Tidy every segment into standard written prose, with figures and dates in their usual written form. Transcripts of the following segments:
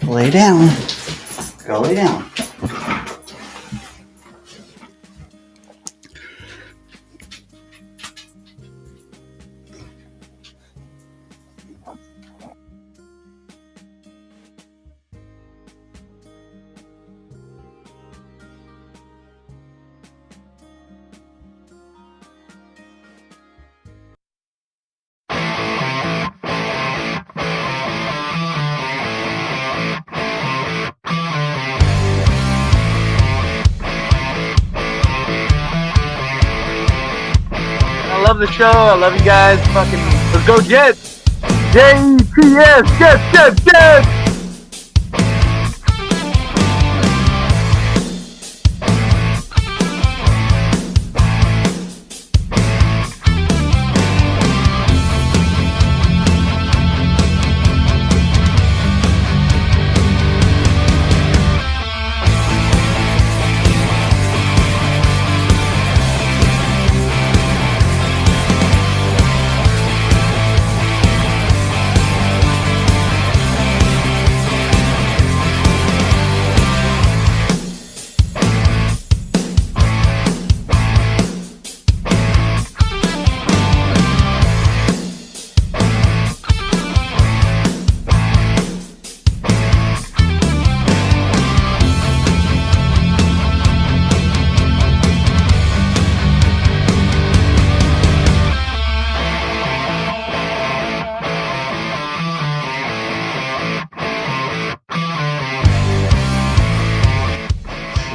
Lay down. Go lay down. I love the show. I love you guys. Fucking, let's go Jets. Jets, Jets.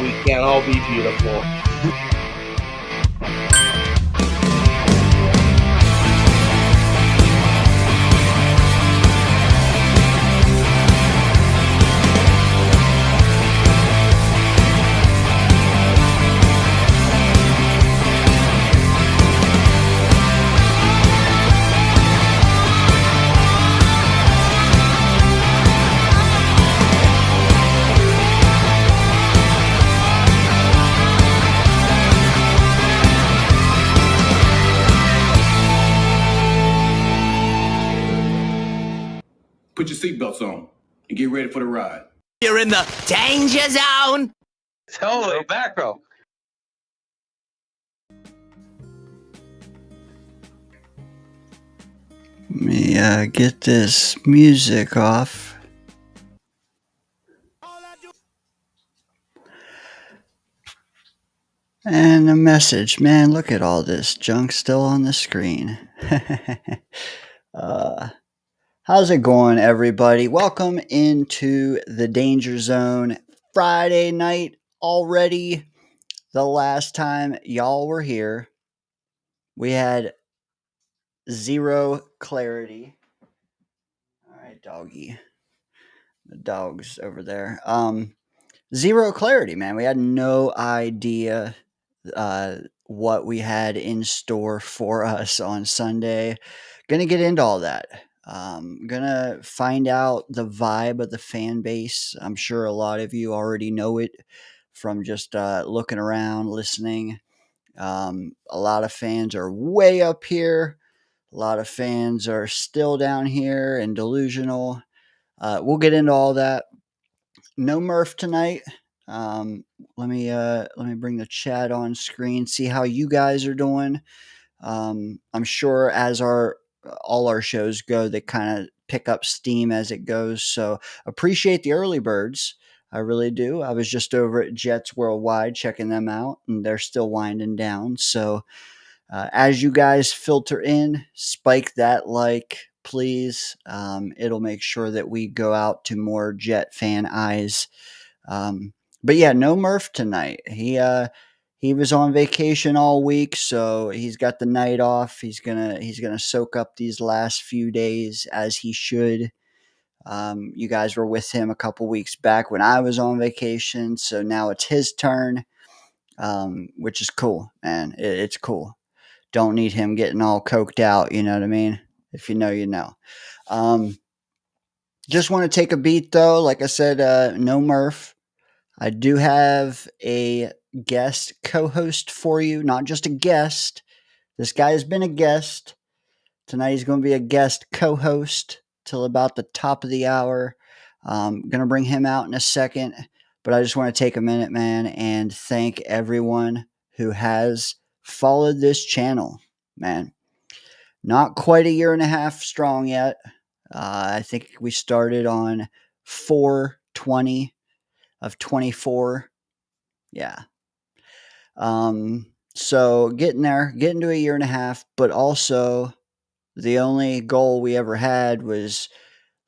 We can't all be beautiful. Put your seatbelts on and get ready for the ride. You're in the danger zone. Totally, back row. Let me get this music off. And a message. Man, look at all this junk still on the screen. How's it going, everybody? Welcome into the Danger Zone. Friday night already. The last time y'all were here, we had zero clarity. All right, doggy. The dog's over there. Zero clarity, man. We had no idea what we had in store for us on Sunday. Gonna get into all that. Gonna find out the vibe of the fan base. I'm sure a lot of you already know it from just looking around, listening. A lot of fans are way up here. A lot of fans are still down here and delusional. We'll get into all that. No Murph tonight. Let me bring the chat on screen. See how you guys are doing. I'm sure as all our shows go, they kind of pick up steam as it goes. So appreciate the early birds. I really do. I was just over at Jets Worldwide checking them out, and they're still winding down. So as you guys filter in, spike that like, please. It'll make sure that we go out to more Jet fan eyes. But yeah, no Murph tonight. He was on vacation all week, so he's got the night off. He's gonna soak up these last few days as he should. You guys were with him a couple weeks back when I was on vacation, so now it's his turn, which is cool, man. It's cool. Don't need him getting all coked out, you know what I mean? If you know, you know. Just want to take a beat, though. Like I said, no Murph. I do have a guest co-host for you, not just a guest. This guy has been a guest. Tonight he's going to be a guest co-host till about the top of the hour. Going to bring him out in a second, but I just want to take a minute, man, and thank everyone who has followed this channel, man. Not quite a year and a half strong yet. I think we started on 4/20 of 24. Yeah. So getting there, getting to a year and a half, but also the only goal we ever had was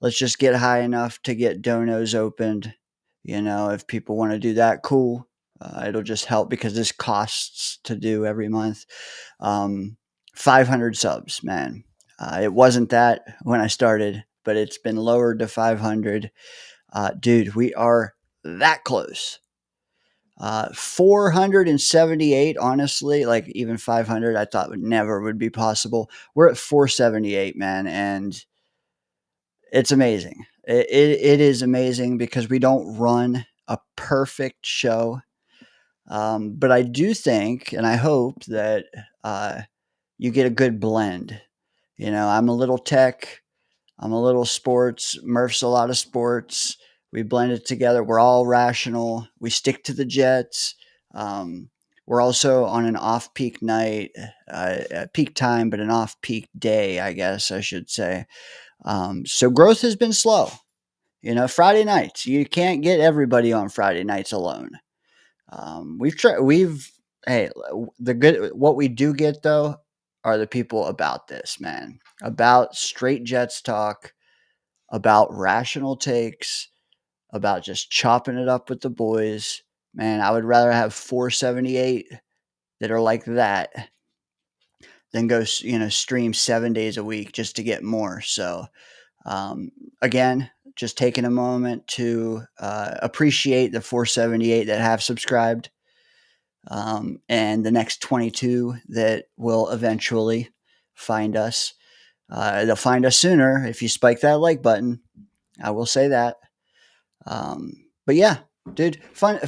let's just get high enough to get donos opened. If people want to do that, cool. It'll just help because this costs to do every month. 500 subs, man. It wasn't that when I started, but it's been lowered to 500. Dude, we are that close. 478, honestly, like even 500, I thought would be possible. We're at 478, man, and it's amazing. It is amazing because we don't run a perfect show. But I do think, and I hope that you get a good blend. I'm a little tech, I'm a little sports. Murph's a lot of sports. We blend it together. We're all rational. We stick to the Jets. We're also on an off-peak night, peak time, but an off-peak day, I guess I should say. So growth has been slow. Friday nights. You can't get everybody on Friday nights alone. We've tried. Hey, the good. What we do get though are the people about this, man. About straight Jets talk, about rational takes, about just chopping it up with the boys. Man, I would rather have 478 that are like that than go, stream 7 days a week just to get more. So, again, just taking a moment to appreciate the 478 that have subscribed, and the next 22 that will eventually find us. They'll find us sooner if you spike that like button. I will say that. But yeah, dude, fun.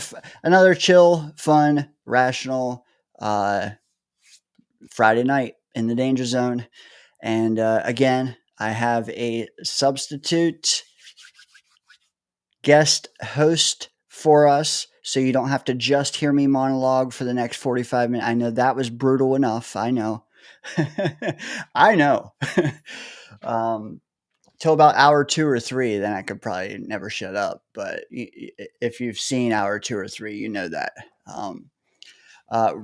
Another chill, fun, rational Friday night in the Danger Zone. And again, I have a substitute guest host for us, so you don't have to just hear me monologue for the next 45 minutes. I know that was brutal enough. I know. I know. Till about hour 2 or 3, then I could probably never shut up. But if you've seen hour 2 or 3, you know that.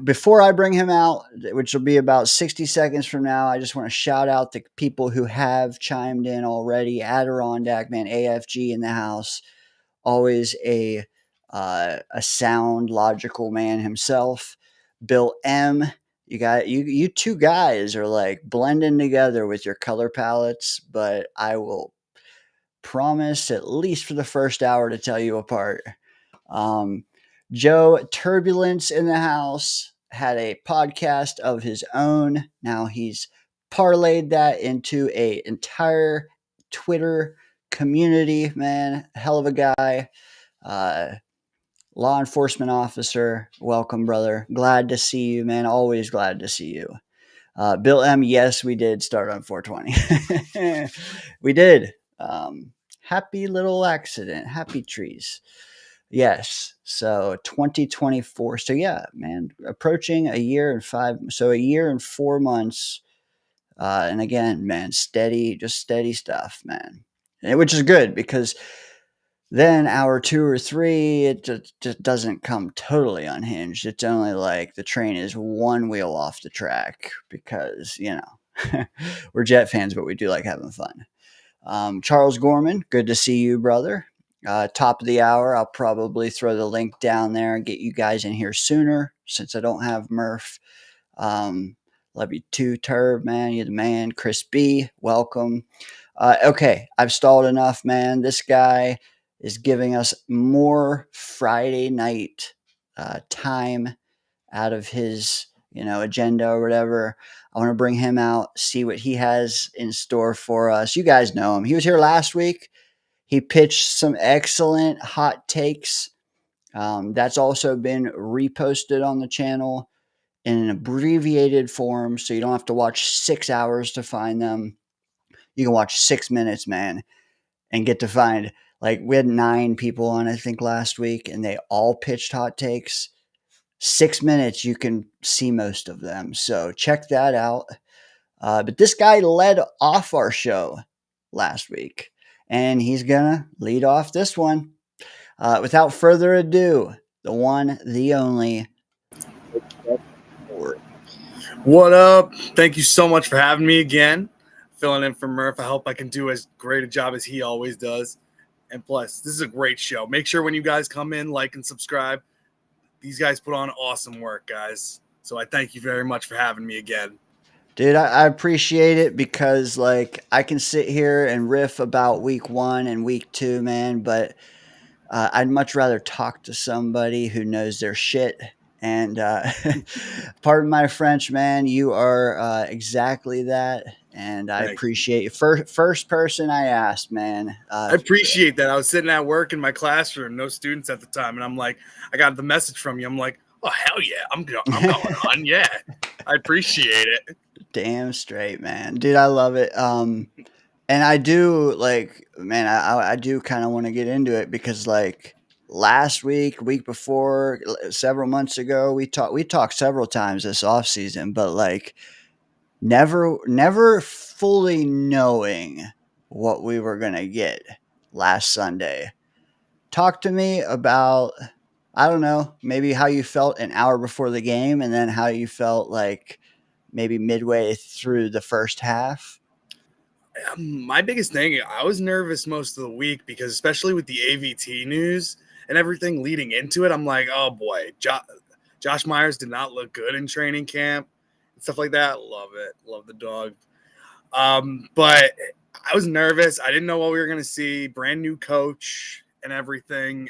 Before I bring him out, which will be about 60 seconds from now, I just want to shout out the people who have chimed in already. Adirondack, man, AFG in the house. Always a sound, logical man himself. Bill M. You two guys are like blending together with your color palettes, but I will promise, at least for the first hour, to tell you apart. Joe Turbulence in the house had a podcast of his own. Now he's parlayed that into a entire Twitter community, man. Hell of a guy. Law enforcement officer. Welcome, brother. Glad to see you, man. Always glad to see you. Bill M, yes, we did start on 420. We did. Happy little accident. Happy trees. Yes. So 2024. So yeah, man, approaching a year and 4 months. And again, man, just steady stuff, man. Which is good because then hour 2 or 3, it just doesn't come totally unhinged. It's only like the train is one wheel off the track because, we're Jet fans, but we do like having fun. Charles Gorman, good to see you, brother. Top of the hour, I'll probably throw the link down there and get you guys in here sooner since I don't have Murph. Love you too, Turb, man. You're the man. Chris B, welcome. Okay, I've stalled enough, man. This guy is giving us more Friday night time out of his, agenda or whatever. I want to bring him out, see what he has in store for us. You guys know him. He was here last week. He pitched some excellent hot takes. That's also been reposted on the channel in an abbreviated form, so you don't have to watch 6 hours to find them. You can watch 6 minutes, man, and get to find Like we had 9 people on, I think, last week, and they all pitched hot takes. 6 minutes, you can see most of them. So check that out. But this guy led off our show last week, and he's gonna lead off this one. Without further ado, the one, the only. What up? Thank you so much for having me again. Filling in for Murph. I hope I can do as great a job as he always does. And plus, this is a great show. Make sure when you guys come in, like and subscribe. These guys put on awesome work, guys. So I thank you very much for having me again. Dude, I appreciate it because, like, I can sit here and riff about week 1 and week 2, man, but I'd much rather talk to somebody who knows their shit. And pardon my French, man, you are exactly that. And I Thank you. appreciate you. First person I asked, man. I appreciate that. I was sitting at work in my classroom, no students at the time, and I'm like, I got the message from you. I'm like, oh hell yeah, I'm going on. Yeah, I appreciate it. Damn straight, man. Dude, I love it. And I do, like, man, I do kind of want to get into it because, like, last week before, several months ago, we talked several times this off season, but, like, never fully knowing what we were gonna get last Sunday. Talk to me about, I don't know, maybe how you felt an hour before the game, and then how you felt like maybe midway through the first half. My biggest thing, I was nervous most of the week because, especially with the AVT news and everything leading into it, I'm like, oh boy, Josh Myers did not look good in training camp and stuff like that. Love it. Love the dog. But I was nervous. I didn't know what we were going to see. Brand new coach and everything.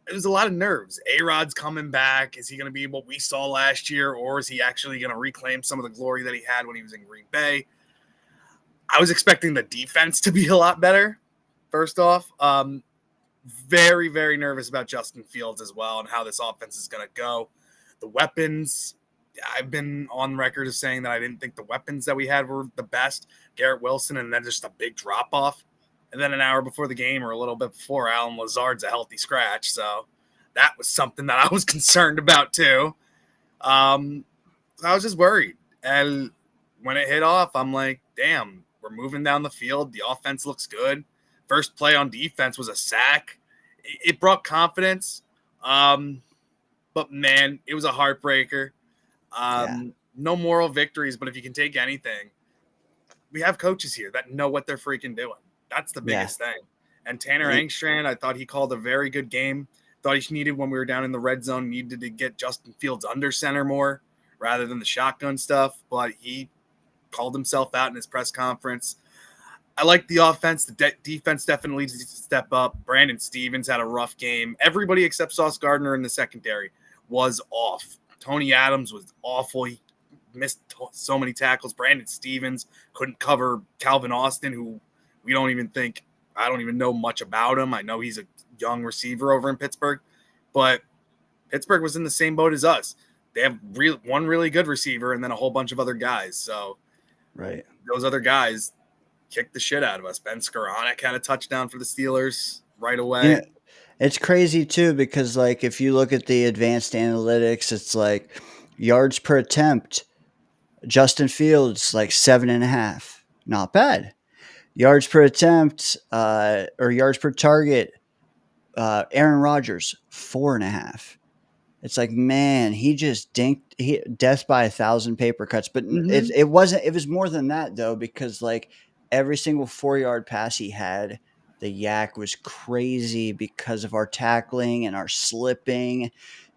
It was a lot of nerves. A-Rod's coming back. Is he going to be what we saw last year, or is he actually going to reclaim some of the glory that he had when he was in Green Bay? I was expecting the defense to be a lot better, first off. Very, very nervous about Justin Fields as well and how this offense is going to go. The weapons, I've been on record as saying that I didn't think the weapons that we had were the best. Garrett Wilson, and then just a big drop-off. And then an hour before the game or a little bit before, Alan Lazard's a healthy scratch. So that was something that I was concerned about too. I was just worried. And when it hit off, I'm like, damn, we're moving down the field. The offense looks good. First play on defense was a sack. It brought confidence. But, man, it was a heartbreaker. No moral victories, but if you can take anything, we have coaches here that know what they're freaking doing. That's the biggest thing. And Tanner Engstrand, I thought he called a very good game. Thought he needed, when we were down in the red zone, needed to get Justin Fields under center more rather than the shotgun stuff. But he called himself out in his press conference. I like the offense. The defense definitely needs to step up. Brandon Stevens had a rough game. Everybody except Sauce Gardner in the secondary was off. Tony Adams was awful. He missed so many tackles. Brandon Stevens couldn't cover Calvin Austin, who I don't even know much about him. I know he's a young receiver over in Pittsburgh, but Pittsburgh was in the same boat as us. They have one really good receiver and then a whole bunch of other guys. So those other guys kicked the shit out of us. Ben Skoranek had a touchdown for the Steelers right away. Yeah, it's crazy too because, like, if you look at the advanced analytics, it's like yards per attempt. Justin Fields, like 7.5. Not bad. Yards per attempt, or yards per target, Aaron Rodgers, 4.5. It's like, man, he just death by 1,000 paper cuts. But it wasn't. It was more than that though, because like every single 4-yard pass he had, the yak was crazy because of our tackling and our slipping,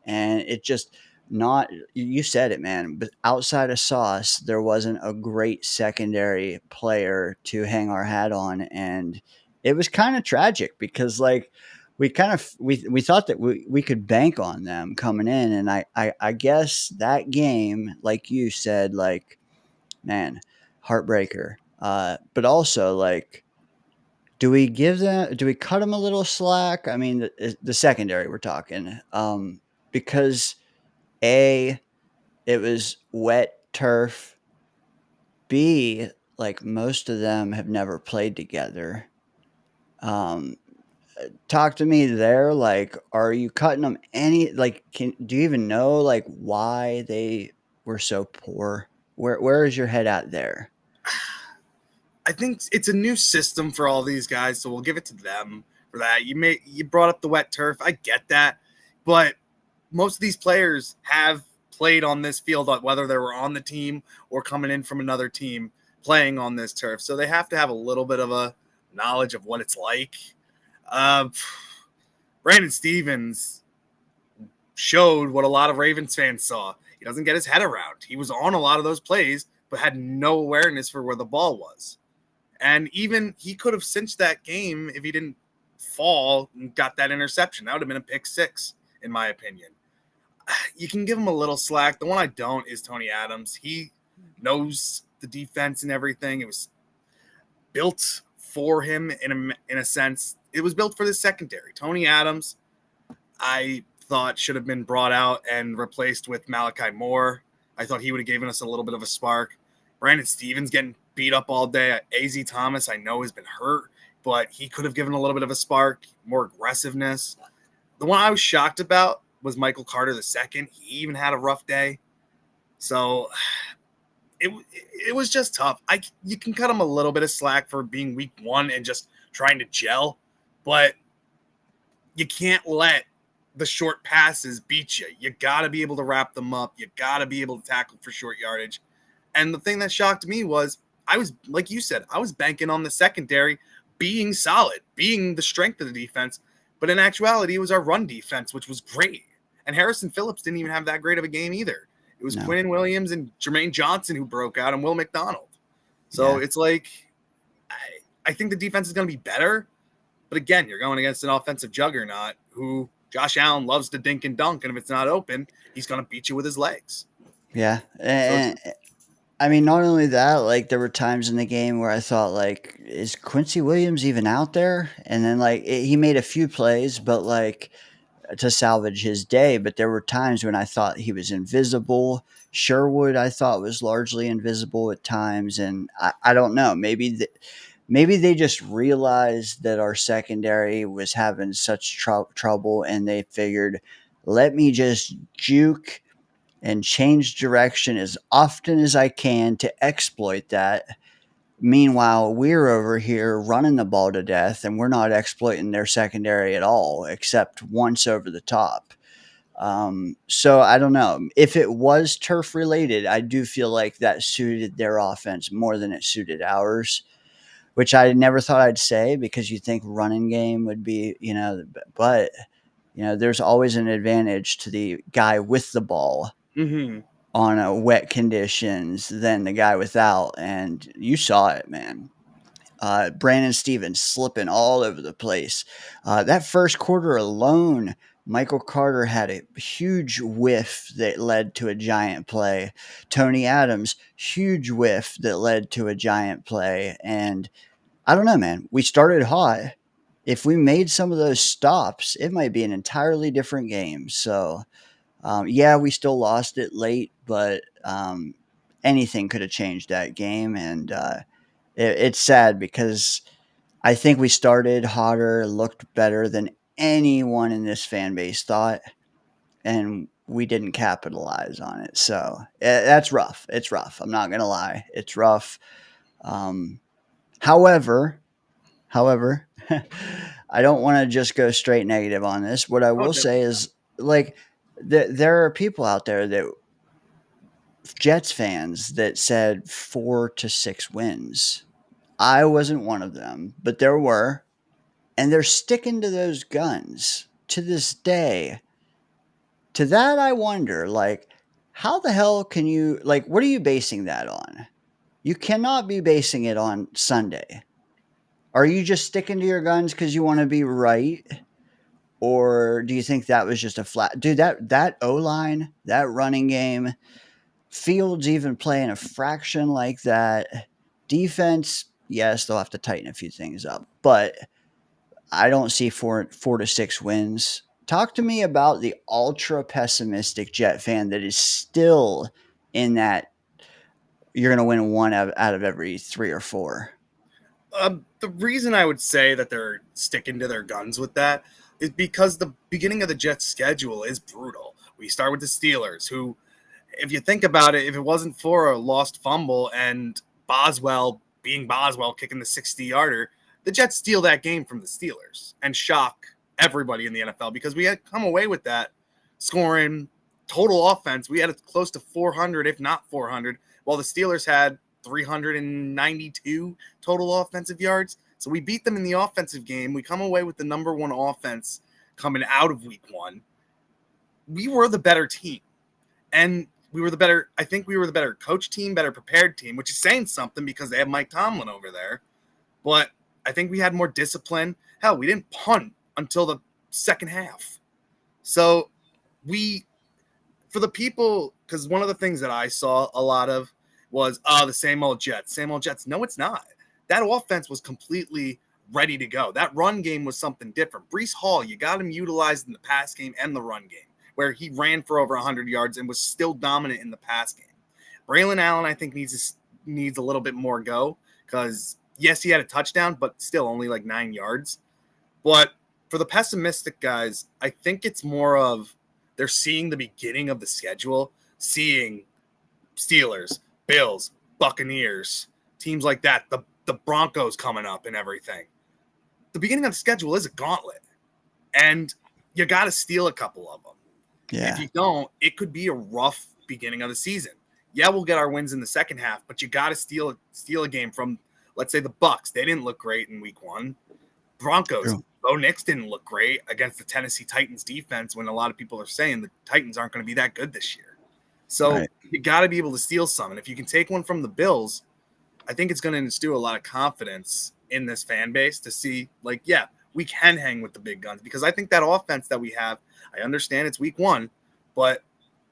and it just not. You said it, man. But outside of Sauce, there wasn't a great secondary player to hang our hat on, and it was kind of tragic because like we thought that we could bank on them coming in, and I guess that game, like you said, like, man, heartbreaker. But also, like, do we cut them a little slack? I mean, the secondary we're talking, because A, it was wet turf. B, like most of them have never played together. talk to me there. Like, are you cutting them any? Like, do you even know like why they were so poor? Where is your head at there? I think it's a new system for all these guys, so we'll give it to them for that. You brought up the wet turf. I get that, but most of these players have played on this field, whether they were on the team or coming in from another team playing on this turf. So they have to have a little bit of a knowledge of what it's like. Brandon Stevens showed what a lot of Ravens fans saw. He doesn't get his head around. He was on a lot of those plays, but had no awareness for where the ball was. And even he could have cinched that game if he didn't fall and got that interception. That would have been a pick six, in my opinion. You can give him a little slack. The one I don't is Tony Adams. He knows the defense and everything. It was built for him in a sense. It was built for the secondary. Tony Adams, I thought should have been brought out and replaced with Malachi Moore. I thought he would have given us a little bit of a spark. Brandon Stevens getting beat up all day. A.Z. Thomas, I know, has been hurt, but he could have given a little bit of a spark, more aggressiveness. The one I was shocked about was Michael Carter II. He even had a rough day. So it was just tough. You can cut him a little bit of slack for being week one and just trying to gel, but you can't let the short passes beat you. You got to be able to wrap them up. You got to be able to tackle for short yardage. And the thing that shocked me was I was, like you said, I was banking on the secondary being solid, being the strength of the defense. But in actuality, it was our run defense, which was great. And Harrison Phillips didn't even have that great of a game either. It was Quinnen Williams and Jermaine Johnson who broke out and Will McDonald. So it's like, I think the defense is going to be better. But again, you're going against an offensive juggernaut who Josh Allen loves to dink and dunk. And if it's not open, he's going to beat you with his legs. Yeah. And I mean, not only that, like there were times in the game where I thought, like, is Quincy Williams even out there? And then, like, he made a few plays, but like to salvage his day. But there were times when I thought he was invisible. Sherwood, I thought, was largely invisible at times, and I don't know. Maybe they just realized that our secondary was having such trouble, and they figured, let me just juke and change direction as often as I can to exploit that. Meanwhile, we're over here running the ball to death, and we're not exploiting their secondary at all, except once over the top. So I don't know. If it was turf related, I do feel like that suited their offense more than it suited ours, which I never thought I'd say because you think running game would be, but there's always an advantage to the guy with the ball on a wet conditions than the guy without. And you saw it, man. Brandon Stevens slipping all over the place. That first quarter alone, Michael Carter had a huge whiff that led to a giant play. Tony Adams, huge whiff that led to a giant play. And I don't know, man. We started hot. If we made some of those stops, it might be an entirely different game. So, we still lost it late, but anything could have changed that game. And it's sad because I think we started hotter, looked better than anyone in this fan base thought, and we didn't capitalize on it. So that's rough. It's rough. I'm not going to lie. It's rough. However, I don't want to just go straight negative on this. What I will say is, like, there are people out there that Jets fans that said 4 to 6 wins. I wasn't one of them, but there were, and they're sticking to those guns to this day. To that, I wonder, like, how the hell can you, like, what are you basing that on? You cannot be basing it on Sunday. Are you just sticking to your guns because you want to be right? Or do you think that was just a flat dude? That O-line, that running game, Fields even playing a fraction like that. Defense, yes, they'll have to tighten a few things up, but I don't see 4 to 6 wins. Talk to me about the ultra pessimistic Jet fan that is still in that you're going to win one out of every 3 or 4. the reason I would say that they're sticking to their guns with that is because the beginning of the Jets' schedule is brutal. We start with the Steelers, who, if you think about it, if it wasn't for a lost fumble and Boswell being Boswell kicking the 60-yarder, the Jets steal that game from the Steelers and shock everybody in the NFL because we had come away with that scoring total offense. We had close to 400, if not 400, while the Steelers had 392 total offensive yards. So we beat them in the offensive game. We come away with the number one offense coming out of week one. We were the better team. And I think we were the better coach team, better prepared team, which is saying something because they have Mike Tomlin over there. But I think we had more discipline. Hell, we didn't punt until the second half. So for the people, because one of the things that I saw a lot of was, the same old Jets. No, it's not. That offense was completely ready to go. That run game was something different. Breece Hall, you got him utilized in the pass game and the run game, where he ran for over 100 yards and was still dominant in the pass game. Braylon Allen, I think, needs a little bit more go because, yes, he had a touchdown, but still only like 9 yards. But for the pessimistic guys, I think it's more of they're seeing the beginning of the schedule, seeing Steelers, Bills, Buccaneers, teams like that, the Broncos coming up and everything. The beginning of the schedule is a gauntlet, and you got to steal a couple of them. Yeah. If you don't, it could be a rough beginning of the season. Yeah, we'll get our wins in the second half, but you got to steal a game from, let's say, the Bucs. They didn't look great in week one. Broncos, Bo Nix didn't look great against the Tennessee Titans defense when a lot of people are saying the Titans aren't going to be that good this year. So you got to be able to steal some. And if you can take one from the Bills, I think it's going to instill a lot of confidence in this fan base to see, like, yeah, we can hang with the big guns. Because I think that offense that we have, I understand it's week one, but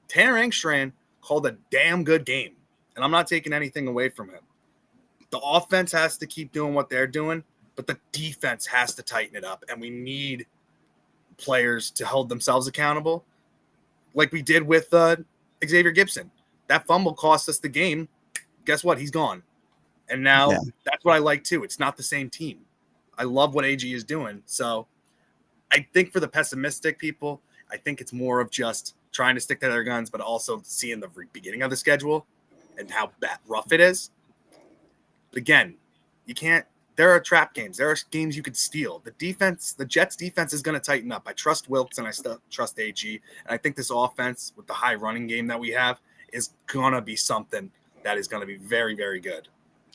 Tanner Engstrand called a damn good game. And I'm not taking anything away from him. The offense has to keep doing what they're doing, but the defense has to tighten it up. And we need players to hold themselves accountable, like we did with Xavier Gibson. That fumble cost us the game. Guess what? He's gone. And now that's what I like too. It's not the same team. I love what AG is doing. So I think for the pessimistic people, I think it's more of just trying to stick to their guns, but also seeing the beginning of the schedule and how rough it is. But again, you can't. There are trap games. There are games you could steal. The Jets defense is going to tighten up. I trust Wilkes and I still trust AG. And I think this offense with the high running game that we have is going to be something that is going to be very, very good.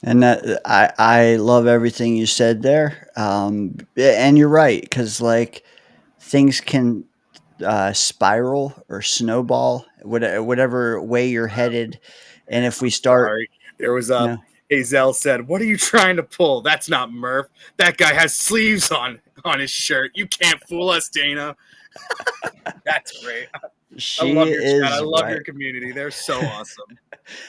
And that I love everything you said there. And you're right, because like things can spiral or snowball, whatever way you're headed. And if we start, Sorry. There was Hazel said, "What are you trying to pull? That's not Murph. That guy has sleeves on his shirt. You can't fool us, Dana." That's great. I love your chat. I love your community. They're so awesome.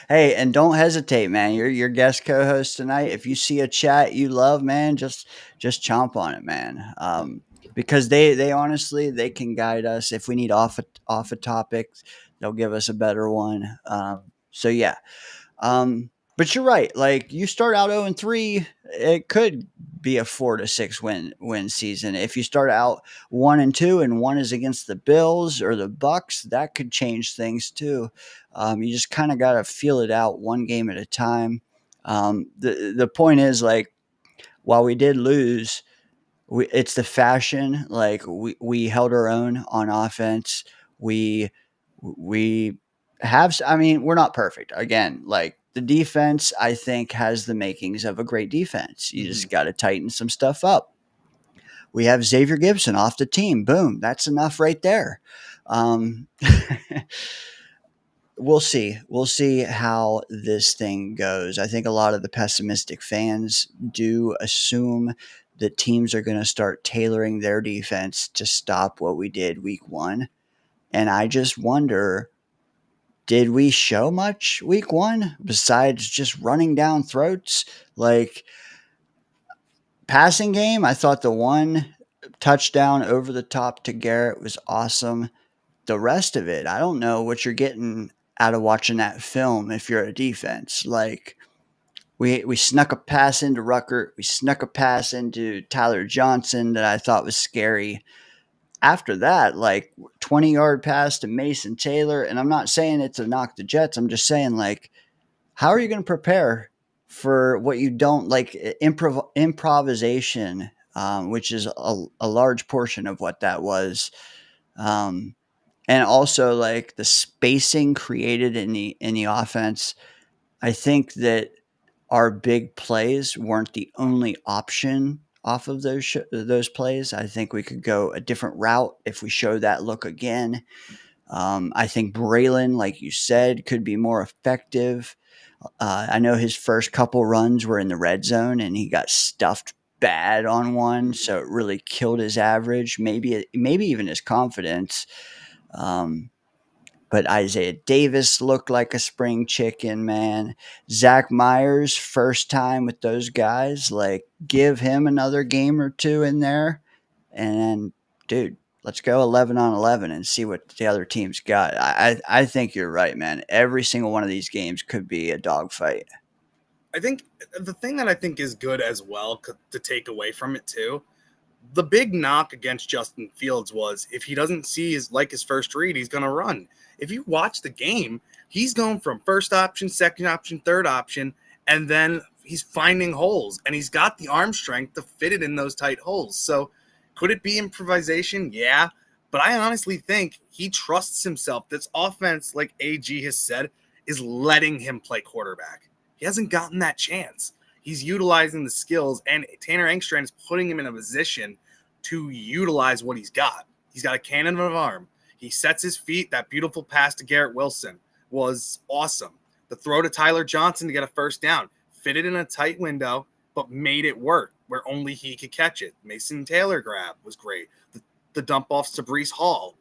Hey, and don't hesitate, man. You're your guest co-host tonight. If you see a chat you love, man, just chomp on it, man. Because they honestly, they can guide us. If we need off a topic, they'll give us a better one. So yeah. But you're right. Like you start out 0-3, it could be a 4 to 6 win season. If you start out 1-2 and one is against the Bills or the Bucks, that could change things too. You just kind of got to feel it out one game at a time. The point is, like, while we did lose, it's the fashion. Like we held our own on offense. We have. I mean, we're not perfect. Again, like the defense, I think has the makings of a great defense. You just got to tighten some stuff up. We have Xavier Gibson off the team. Boom, that's enough right there. We'll see. We'll see how this thing goes. I think a lot of the pessimistic fans do assume that teams are going to start tailoring their defense to stop what we did week one. And I just wonder, did we show much week one besides just running down throats? Like passing game, I thought the one touchdown over the top to Garrett was awesome. The rest of it, I don't know what you're getting out of watching that film if you're a defense. Like we snuck a pass into Rucker. We snuck a pass into Tyler Johnson that I thought was scary. After that, like 20-yard pass to Mason Taylor, and I'm not saying it to knock the Jets. I'm just saying, like, how are you going to prepare for what you don't like? Improvisation, which is a large portion of what that was. Um, and also like the spacing created in the offense. I think that our big plays weren't the only option off of those plays. I think we could go a different route if we show that look again. I think Braylon, like you said, could be more effective. I know his first couple runs were in the red zone and he got stuffed bad on one, so it really killed his average, maybe even his confidence. Um, but Isaiah Davis looked like a spring chicken, man. Zach Myers, first time with those guys, like give him another game or two in there, and then, dude, let's go 11 on 11 and see what the other team's got. I think you're right, man. Every single one of these games could be a dogfight. I think the thing that I think is good as well to take away from it too, the big knock against Justin Fields was if he doesn't see his first read, he's going to run. If you watch the game, he's going from first option, second option, third option, and then he's finding holes, and he's got the arm strength to fit it in those tight holes. So could it be improvisation? Yeah. But I honestly think he trusts himself. This offense, like AG has said, is letting him play quarterback. He hasn't gotten that chance. He's utilizing the skills, and Tanner Engstrand is putting him in a position to utilize what he's got. He's got a cannon of an arm. He sets his feet. That beautiful pass to Garrett Wilson was awesome. The throw to Tyler Johnson to get a first down, fitted in a tight window, but made it work where only he could catch it. Mason Taylor grab was great. The dump offs to Breece Hall.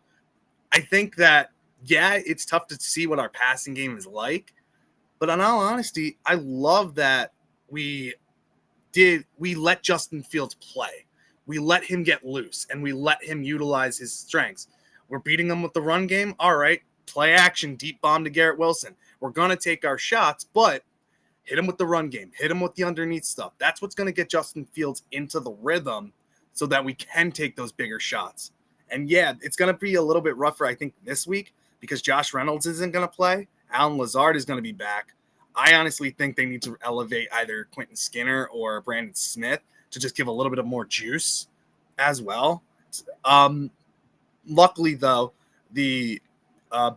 I think that, yeah, it's tough to see what our passing game is like, but in all honesty, I love that we let Justin Fields play. We let him get loose, and we let him utilize his strengths. We're beating them with the run game. All right, play action, deep bomb to Garrett Wilson. We're going to take our shots, but hit him with the run game. Hit him with the underneath stuff. That's what's going to get Justin Fields into the rhythm so that we can take those bigger shots. And, yeah, it's going to be a little bit rougher, I think, this week because Josh Reynolds isn't going to play. Alan Lazard is going to be back. I honestly think they need to elevate either Quentin Skinner or Brandon Smith to just give a little bit of more juice as well. Luckily, though, the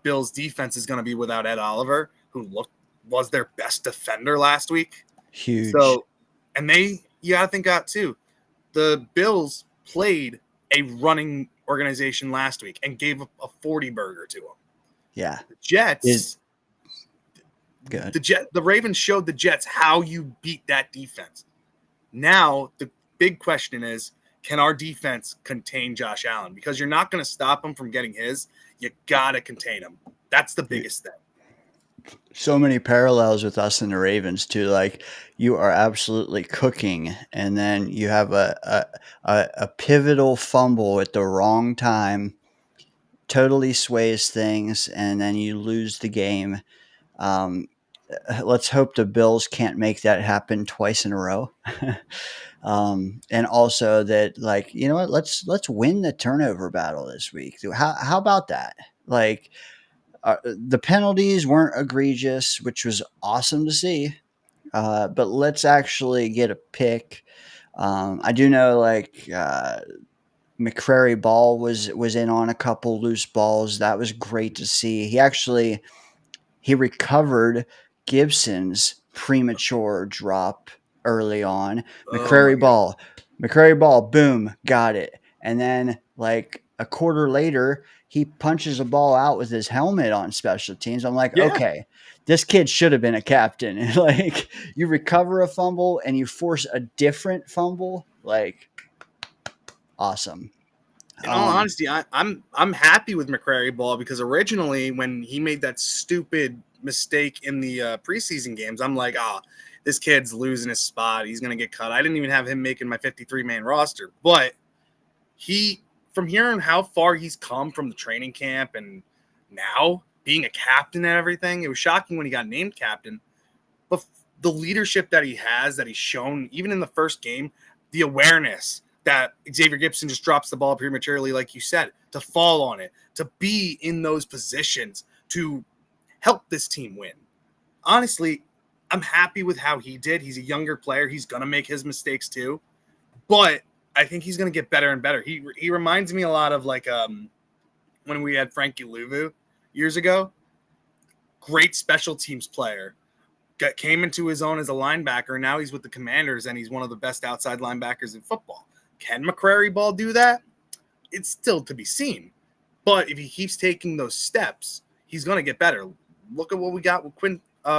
Bills' defense is going to be without Ed Oliver, who was their best defender last week. Huge. So, and you got to think out too. The Bills played a running organization last week and gave a 40 burger to them. Yeah. The Jets. Good. The Ravens showed the Jets how you beat that defense. Now, the big question is, can our defense contain Josh Allen? Because you're not going to stop him from getting his. You got to contain him. That's the biggest thing. So many parallels with us and the Ravens, too. Like, you are absolutely cooking, and then you have a pivotal fumble at the wrong time, totally sways things, and then you lose the game. Let's hope the Bills can't make that happen twice in a row. And also that, like, you know what? Let's win the turnover battle this week. How about that? Like, the penalties weren't egregious, which was awesome to see. But let's actually get a pick. I do know, like, McCrary Ball was in on a couple loose balls. That was great to see. He recovered Gibson's premature drop early on. McCrary Ball, boom, got it. And then, like, a quarter later, he punches a ball out with his helmet on special teams. I'm like, okay, this kid should have been a captain. Like, you recover a fumble and you force a different fumble. Like, awesome. In all honesty, I'm happy with McCrary Ball because originally when he made that stupid mistake in the preseason games, I'm like, this kid's losing his spot. He's going to get cut. I didn't even have him making my 53-man roster. But from hearing how far he's come from the training camp and now being a captain and everything, it was shocking when he got named captain. But the leadership that he has, that he's shown even in the first game, the awareness that Xavier Gibson just drops the ball prematurely, like you said, to fall on it, to be in those positions to help this team win. Honestly, I'm happy with how he did. He's a younger player. He's going to make his mistakes too. But I think he's going to get better and better. He reminds me a lot of like when we had Frankie Louvu years ago. Great special teams player. Came into his own as a linebacker. Now he's with the Commanders, and he's one of the best outside linebackers in football. Can McCrary Ball do that? It's still to be seen. But if he keeps taking those steps, he's going to get better. Look at what we got with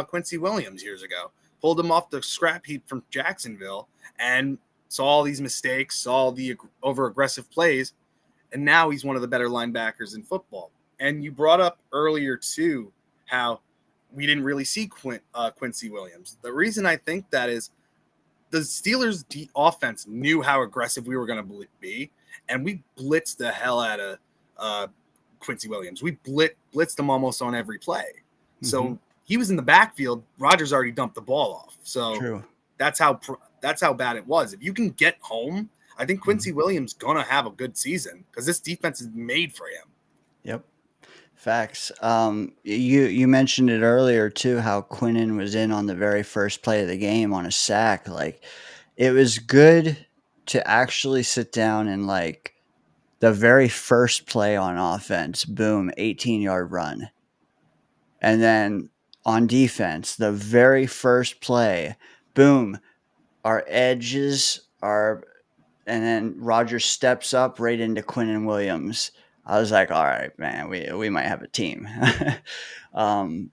Quincy Williams years ago. Pulled him off the scrap heap from Jacksonville and saw all these mistakes, saw the over-aggressive plays, and now he's one of the better linebackers in football. And you brought up earlier, too, how we didn't really see Quincy Williams. The reason I think that is the Steelers' offense knew how aggressive we were going to be, and we blitzed the hell out of Quincy Williams. We blitzed him almost on every play. Mm-hmm. So he was in the backfield. Rodgers already dumped the ball off. So True. That's how bad it was. If you can get home, I think Quincy Williams going to have a good season because this defense is made for him. Yep. Facts. You mentioned it earlier too, how Quinnen was in on the very first play of the game on a sack. Like, it was good to actually sit down and like the very first play on offense, boom, 18-yard run. And then on defense, the very first play, boom, our edges are, and then Rodgers steps up right into Quinnen Williams. I was like, all right, man, we might have a team. The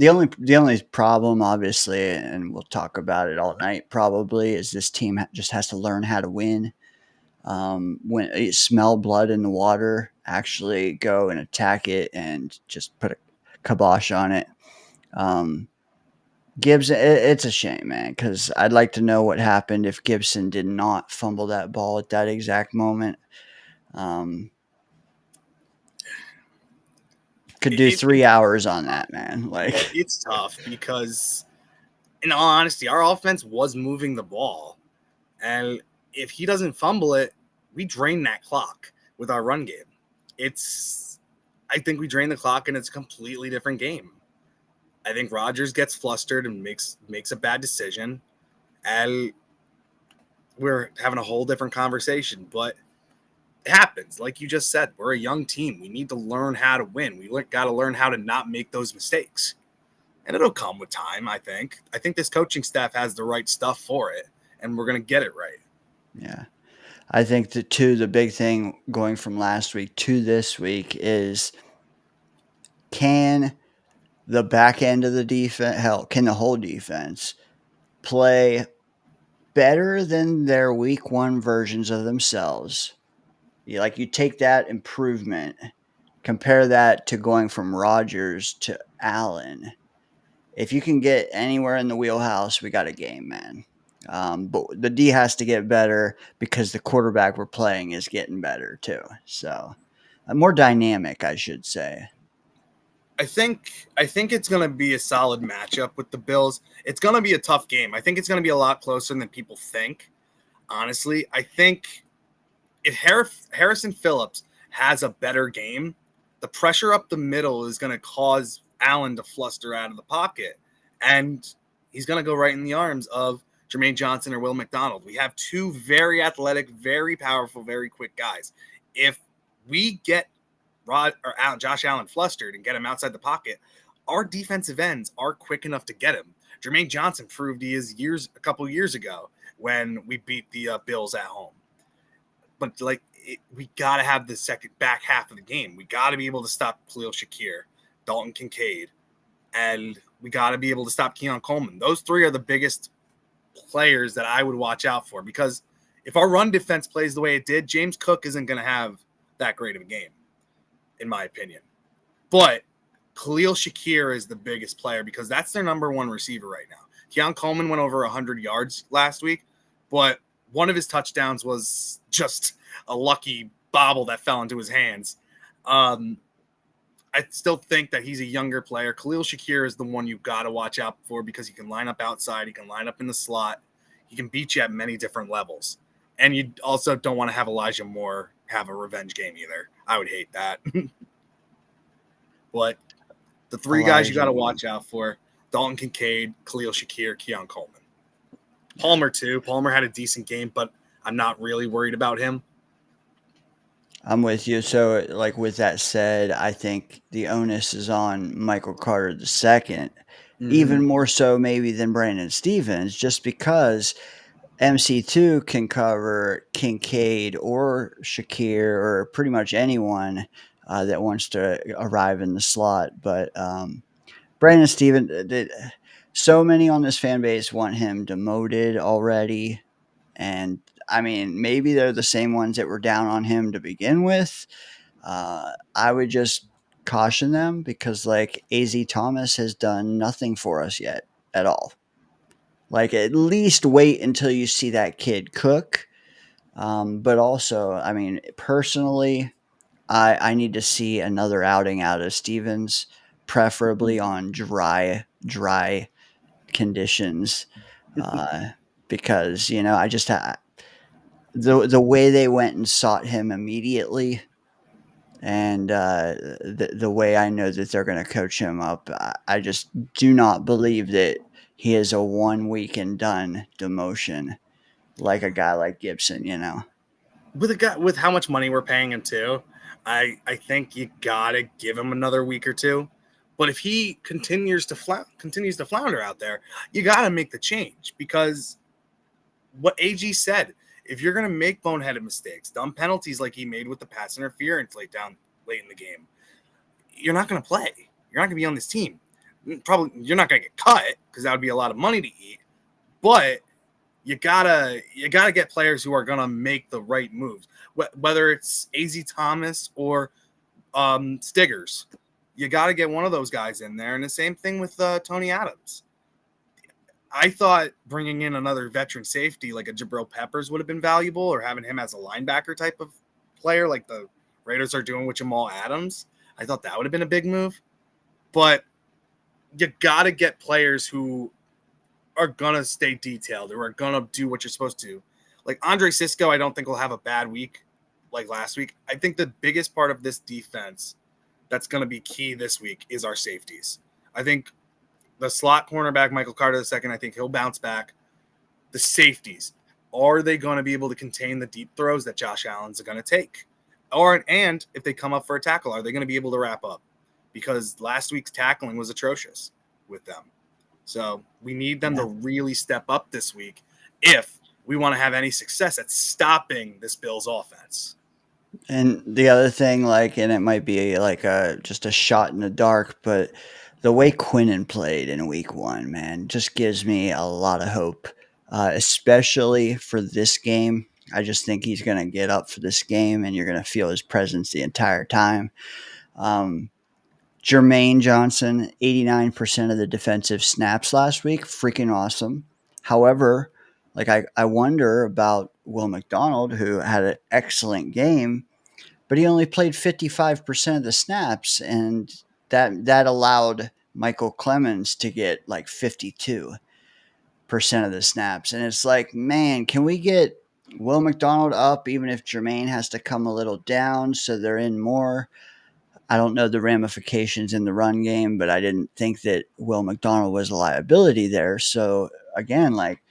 only problem, obviously, and we'll talk about it all night probably, is this team just has to learn how to win. When you smell blood in the water, actually go and attack it and just put a kibosh on it. Gibson, it's a shame, man, because I'd like to know what happened if Gibson did not fumble that ball at that exact moment. Could do 3 hours on that, man. Like, it's tough because, in all honesty, our offense was moving the ball, and if he doesn't fumble it, we drain that clock with our run game. I think we drain the clock, and it's a completely different game. I think Rodgers gets flustered and makes a bad decision, and we're having a whole different conversation. But it happens. Like you just said, we're a young team. We need to learn how to win. We got to learn how to not make those mistakes. And it'll come with time, I think. I think this coaching staff has the right stuff for it, and we're going to get it right. Yeah. I think the big thing going from last week to this week is, can the back end of the defense, can the whole defense play better than their week one versions of themselves? You take that improvement, compare that to going from Rodgers to Allen. If you can get anywhere in the wheelhouse, we got a game, man. But the D has to get better because the quarterback we're playing is getting better too. So more dynamic, I should say. I think it's going to be a solid matchup with the Bills. It's going to be a tough game. I think it's going to be a lot closer than people think. Honestly, I think if Harrison Phillips has a better game, the pressure up the middle is going to cause Allen to fluster out of the pocket, and he's going to go right in the arms of Jermaine Johnson or Will McDonald. We have two very athletic, very powerful, very quick guys. If we get Josh Allen flustered and get him outside the pocket, our defensive ends are quick enough to get him. Jermaine Johnson proved he is a couple years ago when we beat the Bills at home. But we got to have the second back half of the game. We got to be able to stop Khalil Shakir, Dalton Kincaid, and we got to be able to stop Keon Coleman. Those three are the biggest players that I would watch out for, because if our run defense plays the way it did, James Cook isn't going to have that great of a game, in my opinion. But Khalil Shakir is the biggest player because that's their number one receiver right now. Keon Coleman went over 100 yards last week, but one of his touchdowns was just a lucky bobble that fell into his hands. I I still think that he's a younger player. Khalil Shakir is the one you've got to watch out for because he can line up outside. He can line up in the slot. He can beat you at many different levels. And you also don't want to have Elijah Moore have a revenge game either. I would hate that. But the three guys you got to watch out for, Dalton Kincaid, Khalil Shakir, Keon Coleman. Palmer, too. Palmer had a decent game, but I'm not really worried about him. I'm with you. So, like, with that said, I think the onus is on Michael Carter II, even more so maybe than Brandon Stevens, just because MC2 can cover Kincaid or Shakir or pretty much anyone that wants to arrive in the slot. But Brandon Stevens, so many on this fan base want him demoted already. And I mean, maybe they're the same ones that were down on him to begin with. I would just caution them because, like, AZ Thomas has done nothing for us yet at all. Like, at least wait until you see that kid cook. But also, I mean, personally, I need to see another outing out of Stevens, preferably on dry conditions, because I just the way they went and sought him immediately, and the way I know that they're going to coach him up, I just do not believe that he is a 1 week and done demotion like a guy like Gibson. With a guy with how much money we're paying him too, I think you gotta give him another week or two. But if he continues to flounder out there, you gotta make the change because what AG said, if you're gonna make boneheaded mistakes, dumb penalties like he made with the pass interference late in the game, you're not gonna play. You're not gonna be on this team. Probably you're not gonna get cut because that would be a lot of money to eat. But you gotta get players who are gonna make the right moves, whether it's AZ Thomas or Stiggers. You gotta get one of those guys in there, and the same thing with Tony Adams. I thought bringing in another veteran safety like a Jabril Peppers would have been valuable, or having him as a linebacker type of player like the Raiders are doing with Jamal Adams. I thought that would have been a big move, but you gotta get players who are gonna stay detailed or are gonna do what you're supposed to. Like Andre Sisco, I don't think will have a bad week like last week. I think the biggest part of this defense that's gonna be key this week is our safeties. I think the slot cornerback, Michael Carter II, I think he'll bounce back. The safeties, are they going to be able to contain the deep throws that Josh Allen's going to take? And if they come up for a tackle, are they going to be able to wrap up? Because last week's tackling was atrocious with them. So we need them to really step up this week if we want to have any success at stopping this Bills offense. And the other thing, like, and it might be like just a shot in the dark, but the way Quinnen played in week 1, man, just gives me a lot of hope, especially for this game. I just think he's going to get up for this game, and you're going to feel his presence the entire time. Jermaine Johnson, 89% of the defensive snaps last week. Freaking awesome. However, like I wonder about Will McDonald, who had an excellent game, but he only played 55% of the snaps, and that allowed Michael Clemens to get like 52% of the snaps. And it's like, man, can we get Will McDonald up even if Jermaine has to come a little down so they're in more? I don't know the ramifications in the run game, but I didn't think that Will McDonald was a liability there. So again, like,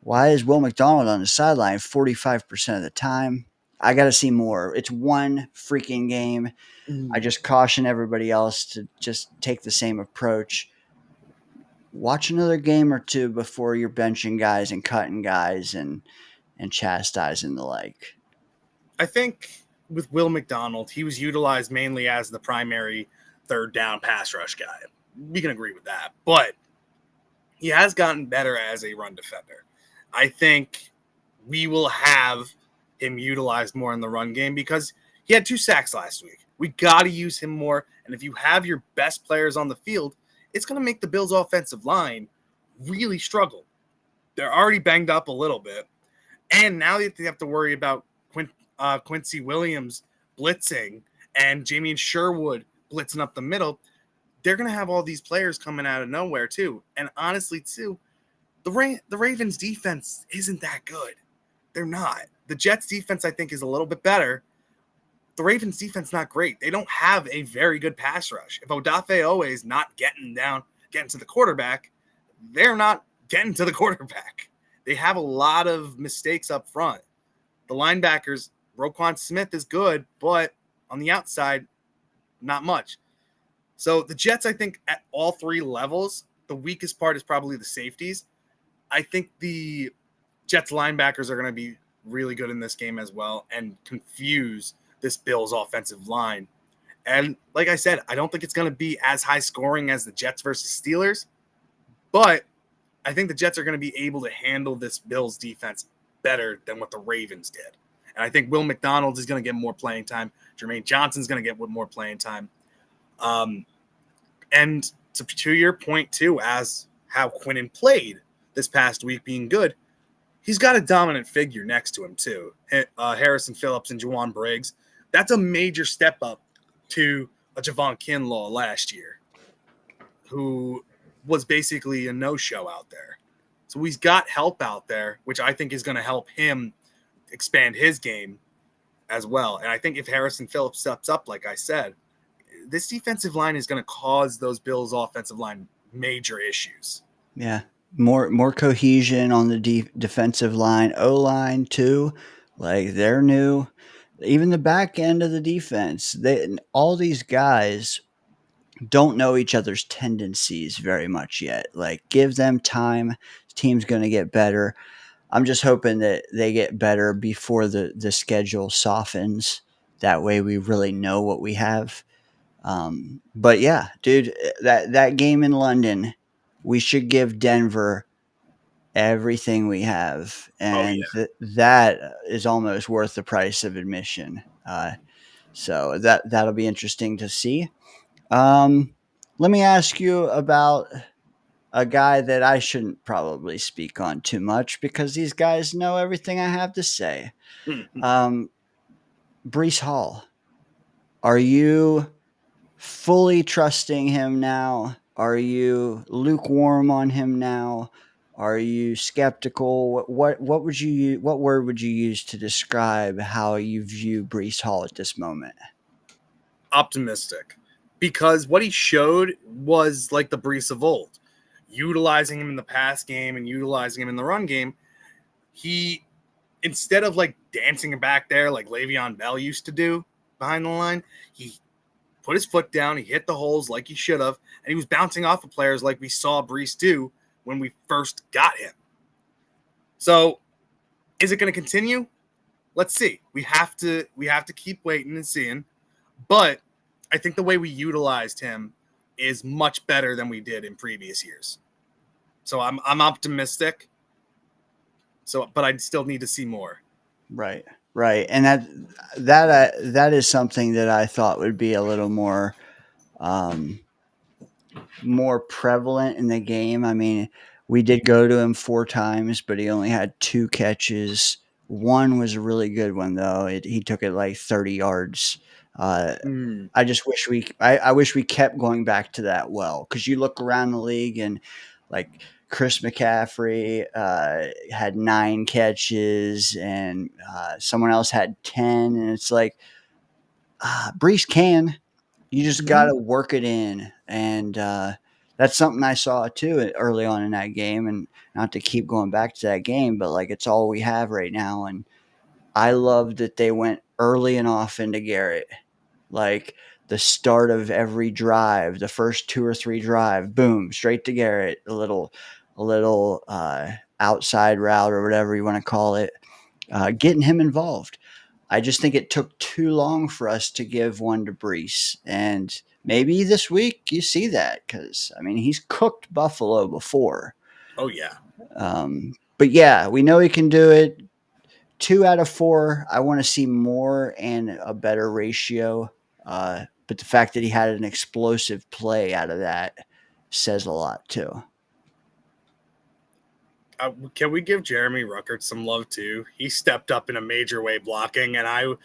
why is Will McDonald on the sideline 45% of the time? I got to see more. It's one freaking game. I just caution everybody else to just take the same approach. Watch another game or two before you're benching guys and cutting guys and chastising the like. I think with Will McDonald, he was utilized mainly as the primary third down pass rush guy. We can agree with that. But he has gotten better as a run defender. I think we will have him utilized more in the run game because he had 2 sacks last week. We got to use him more. And if you have your best players on the field, it's going to make the Bills' offensive line really struggle. They're already banged up a little bit. And now they have to worry about Quincy Williams blitzing and Jamien Sherwood blitzing up the middle, they're going to have all these players coming out of nowhere too. And honestly, too, the Ravens defense isn't that good. They're not. The Jets defense, I think, is a little bit better. The Ravens defense not great. They don't have a very good pass rush. If Odafe always not getting to the quarterback, they're not getting to the quarterback. They have a lot of mistakes up front. The linebackers, Roquan Smith is good, but on the outside, not much. So the Jets, I think, at all three levels, the weakest part is probably the safeties. I think the Jets linebackers are going to be really good in this game as well and confuse this Bills offensive line. And like I said, I don't think it's going to be as high scoring as the Jets versus Steelers, but I think the Jets are going to be able to handle this Bills defense better than what the Ravens did. And I think Will McDonald is going to get more playing time. Jermaine Johnson's going to get more playing time. And to your point, too, as how Quinnen played this past week being good, he's got a dominant figure next to him, too. Harrison Phillips and Juwan Briggs. That's a major step up to a Javon Kinlaw last year, who was basically a no-show out there. So he's got help out there, which I think is going to help him expand his game as well. And I think if Harrison Phillips steps up, like I said, this defensive line is going to cause those Bills offensive line major issues. Yeah. More cohesion on the defensive line, O-line too. Like they're new. Even the back end of the defense, all these guys don't know each other's tendencies very much yet. Like give them time. The team's going to get better. I'm just hoping that they get better before the schedule softens. That way we really know what we have. But yeah, dude, that game in London, we should give Denver everything we have, and that is almost worth the price of admission. So that'll be interesting to see. Let me ask you about a guy that I shouldn't probably speak on too much because these guys know everything I have to say. Brees Hall, are you fully trusting him now? Are you lukewarm on him now? Are you skeptical? What word would you use to describe how you view Brees Hall at this moment? Optimistic, because what he showed was like the Brees of old, utilizing him in the pass game and utilizing him in the run game. He, instead of like dancing back there like Le'Veon Bell used to do behind the line, he put his foot down, he hit the holes like he should have, and he was bouncing off of players like we saw Brees do when we first got him. So is it going to continue? Let's see. We have to keep waiting and seeing. But I think the way we utilized him is much better than we did in previous years. So I'm optimistic. But I still need to see more. Right. And that is something that I thought would be a little more prevalent in the game. I mean, we did go to him 4 times, but he only had 2 catches. One was a really good one though. He took it like 30 yards. I just wish I wish we kept going back to that well, because you look around the league and like Chris McCaffrey had 9 catches and someone else had 10, and it's like Brees can. You just got to work it in, and that's something I saw too early on in that game. And not to keep going back to that game, but like it's all we have right now, and I love that they went early and often to Garrett. Like the start of every drive, the first 2 or 3 drive, boom, straight to Garrett. A little outside route or whatever you want to call it, getting him involved. I just think it took too long for us to give one to Brees, and maybe this week you see that, because I mean he's cooked Buffalo before. Oh yeah. But yeah, we know he can do it. 2 out of 4. I want to see more and a better ratio. But the fact that he had an explosive play out of that says a lot too. Can we give Jeremy Ruckert some love too? He stepped up in a major way blocking, and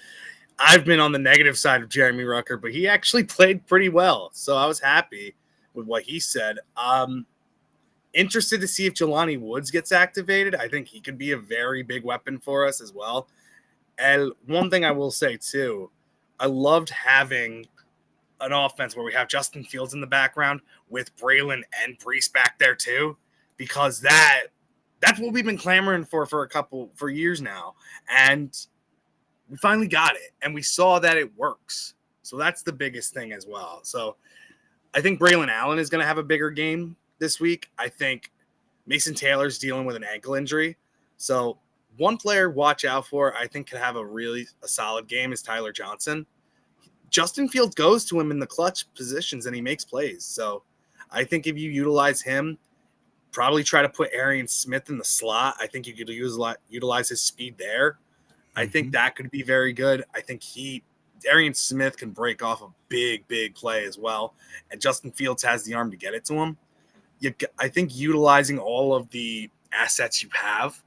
I've been on the negative side of Jeremy Rucker, but he actually played pretty well. So I was happy with what he said. Interested to see if Jelani Woods gets activated. I think he could be a very big weapon for us as well. And one thing I will say too, I loved having an offense where we have Justin Fields in the background with Braylon and Brees back there too, because that's what we've been clamoring for years now. And we finally got it, and we saw that it works. So that's the biggest thing as well. So I think Braylon Allen is going to have a bigger game this week. I think Mason Taylor's dealing with an ankle injury. So one player watch out for, I think, could have a solid game is Tyler Johnson. Justin Fields goes to him in the clutch positions, and he makes plays. So I think if you utilize him, probably try to put Arian Smith in the slot. I think you could utilize his speed there. I think that could be very good. I think Arian Smith can break off a big, big play as well. And Justin Fields has the arm to get it to him. I think utilizing all of the assets you have,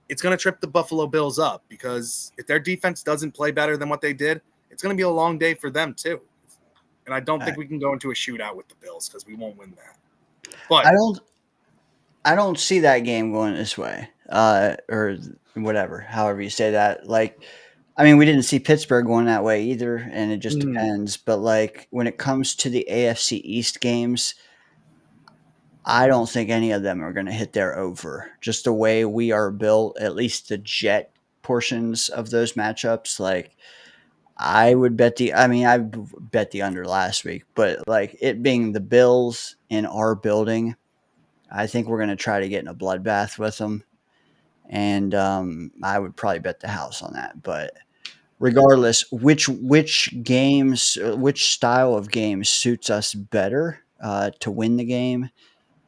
it's going to trip the Buffalo Bills up, because if their defense doesn't play better than what they did, it's going to be a long day for them too. And I don't think we can go into a shootout with the Bills because we won't win that. But I don't see that game going this way, or whatever, however you say that. Like, I mean, we didn't see Pittsburgh going that way either, and it just depends. But like when it comes to the AFC East games, I don't think any of them are going to hit their over. Just the way we are built, at least the Jet portions of those matchups, like I would bet I bet the under last week, but like it being the Bills in our building, I think we're going to try to get in a bloodbath with them. And I would probably bet the house on that. But regardless, which games, which style of game suits us better to win the game,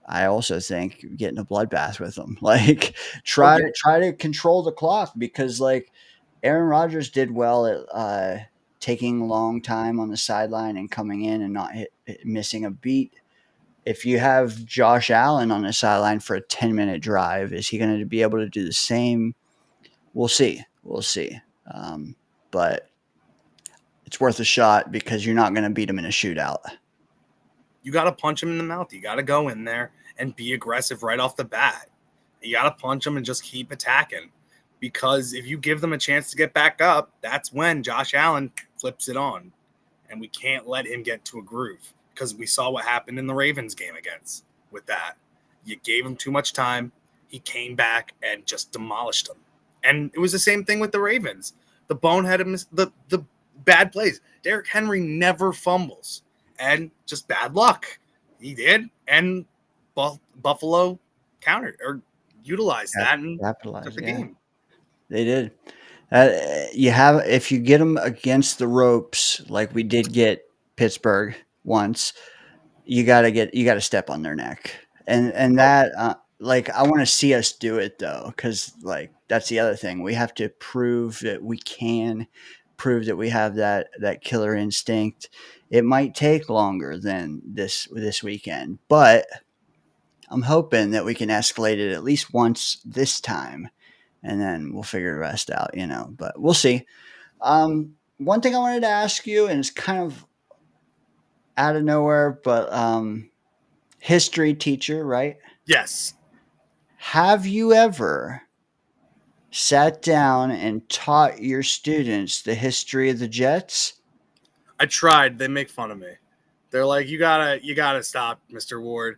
I also think getting a bloodbath with them. Like try to control the clock, because like Aaron Rodgers did well at taking a long time on the sideline and coming in and not missing a beat. If you have Josh Allen on the sideline for a 10-minute drive, is he going to be able to do the same? We'll see. We'll see. But it's worth a shot, because you're not going to beat him in a shootout. You got to punch him in the mouth. You got to go in there and be aggressive right off the bat. You got to punch them and just keep attacking, because if you give them a chance to get back up, that's when Josh Allen flips it on, and we can't let him get to a groove, because we saw what happened in the Ravens game with that. You gave him too much time. He came back and just demolished them. And it was the same thing with the Ravens. The bonehead, the bad plays. Derrick Henry never fumbles, and just bad luck. He did, and Buffalo countered or utilized that and took the game. They did. If you get them against the ropes, like we did get Pittsburgh once, you gotta step on their neck, and that like I want to see us do it though, because like that's the other thing, we have to prove that we can prove that we have that killer instinct. It might take longer than this weekend, but I'm hoping that we can escalate it at least once this time, and then we'll figure the rest out, but we'll see. One thing I wanted to ask you, and it's kind of out of nowhere, but history teacher, right? Yes. Have you ever sat down and taught your students the history of the Jets? I tried. They make fun of me. They're like, you gotta stop, Mr. Ward.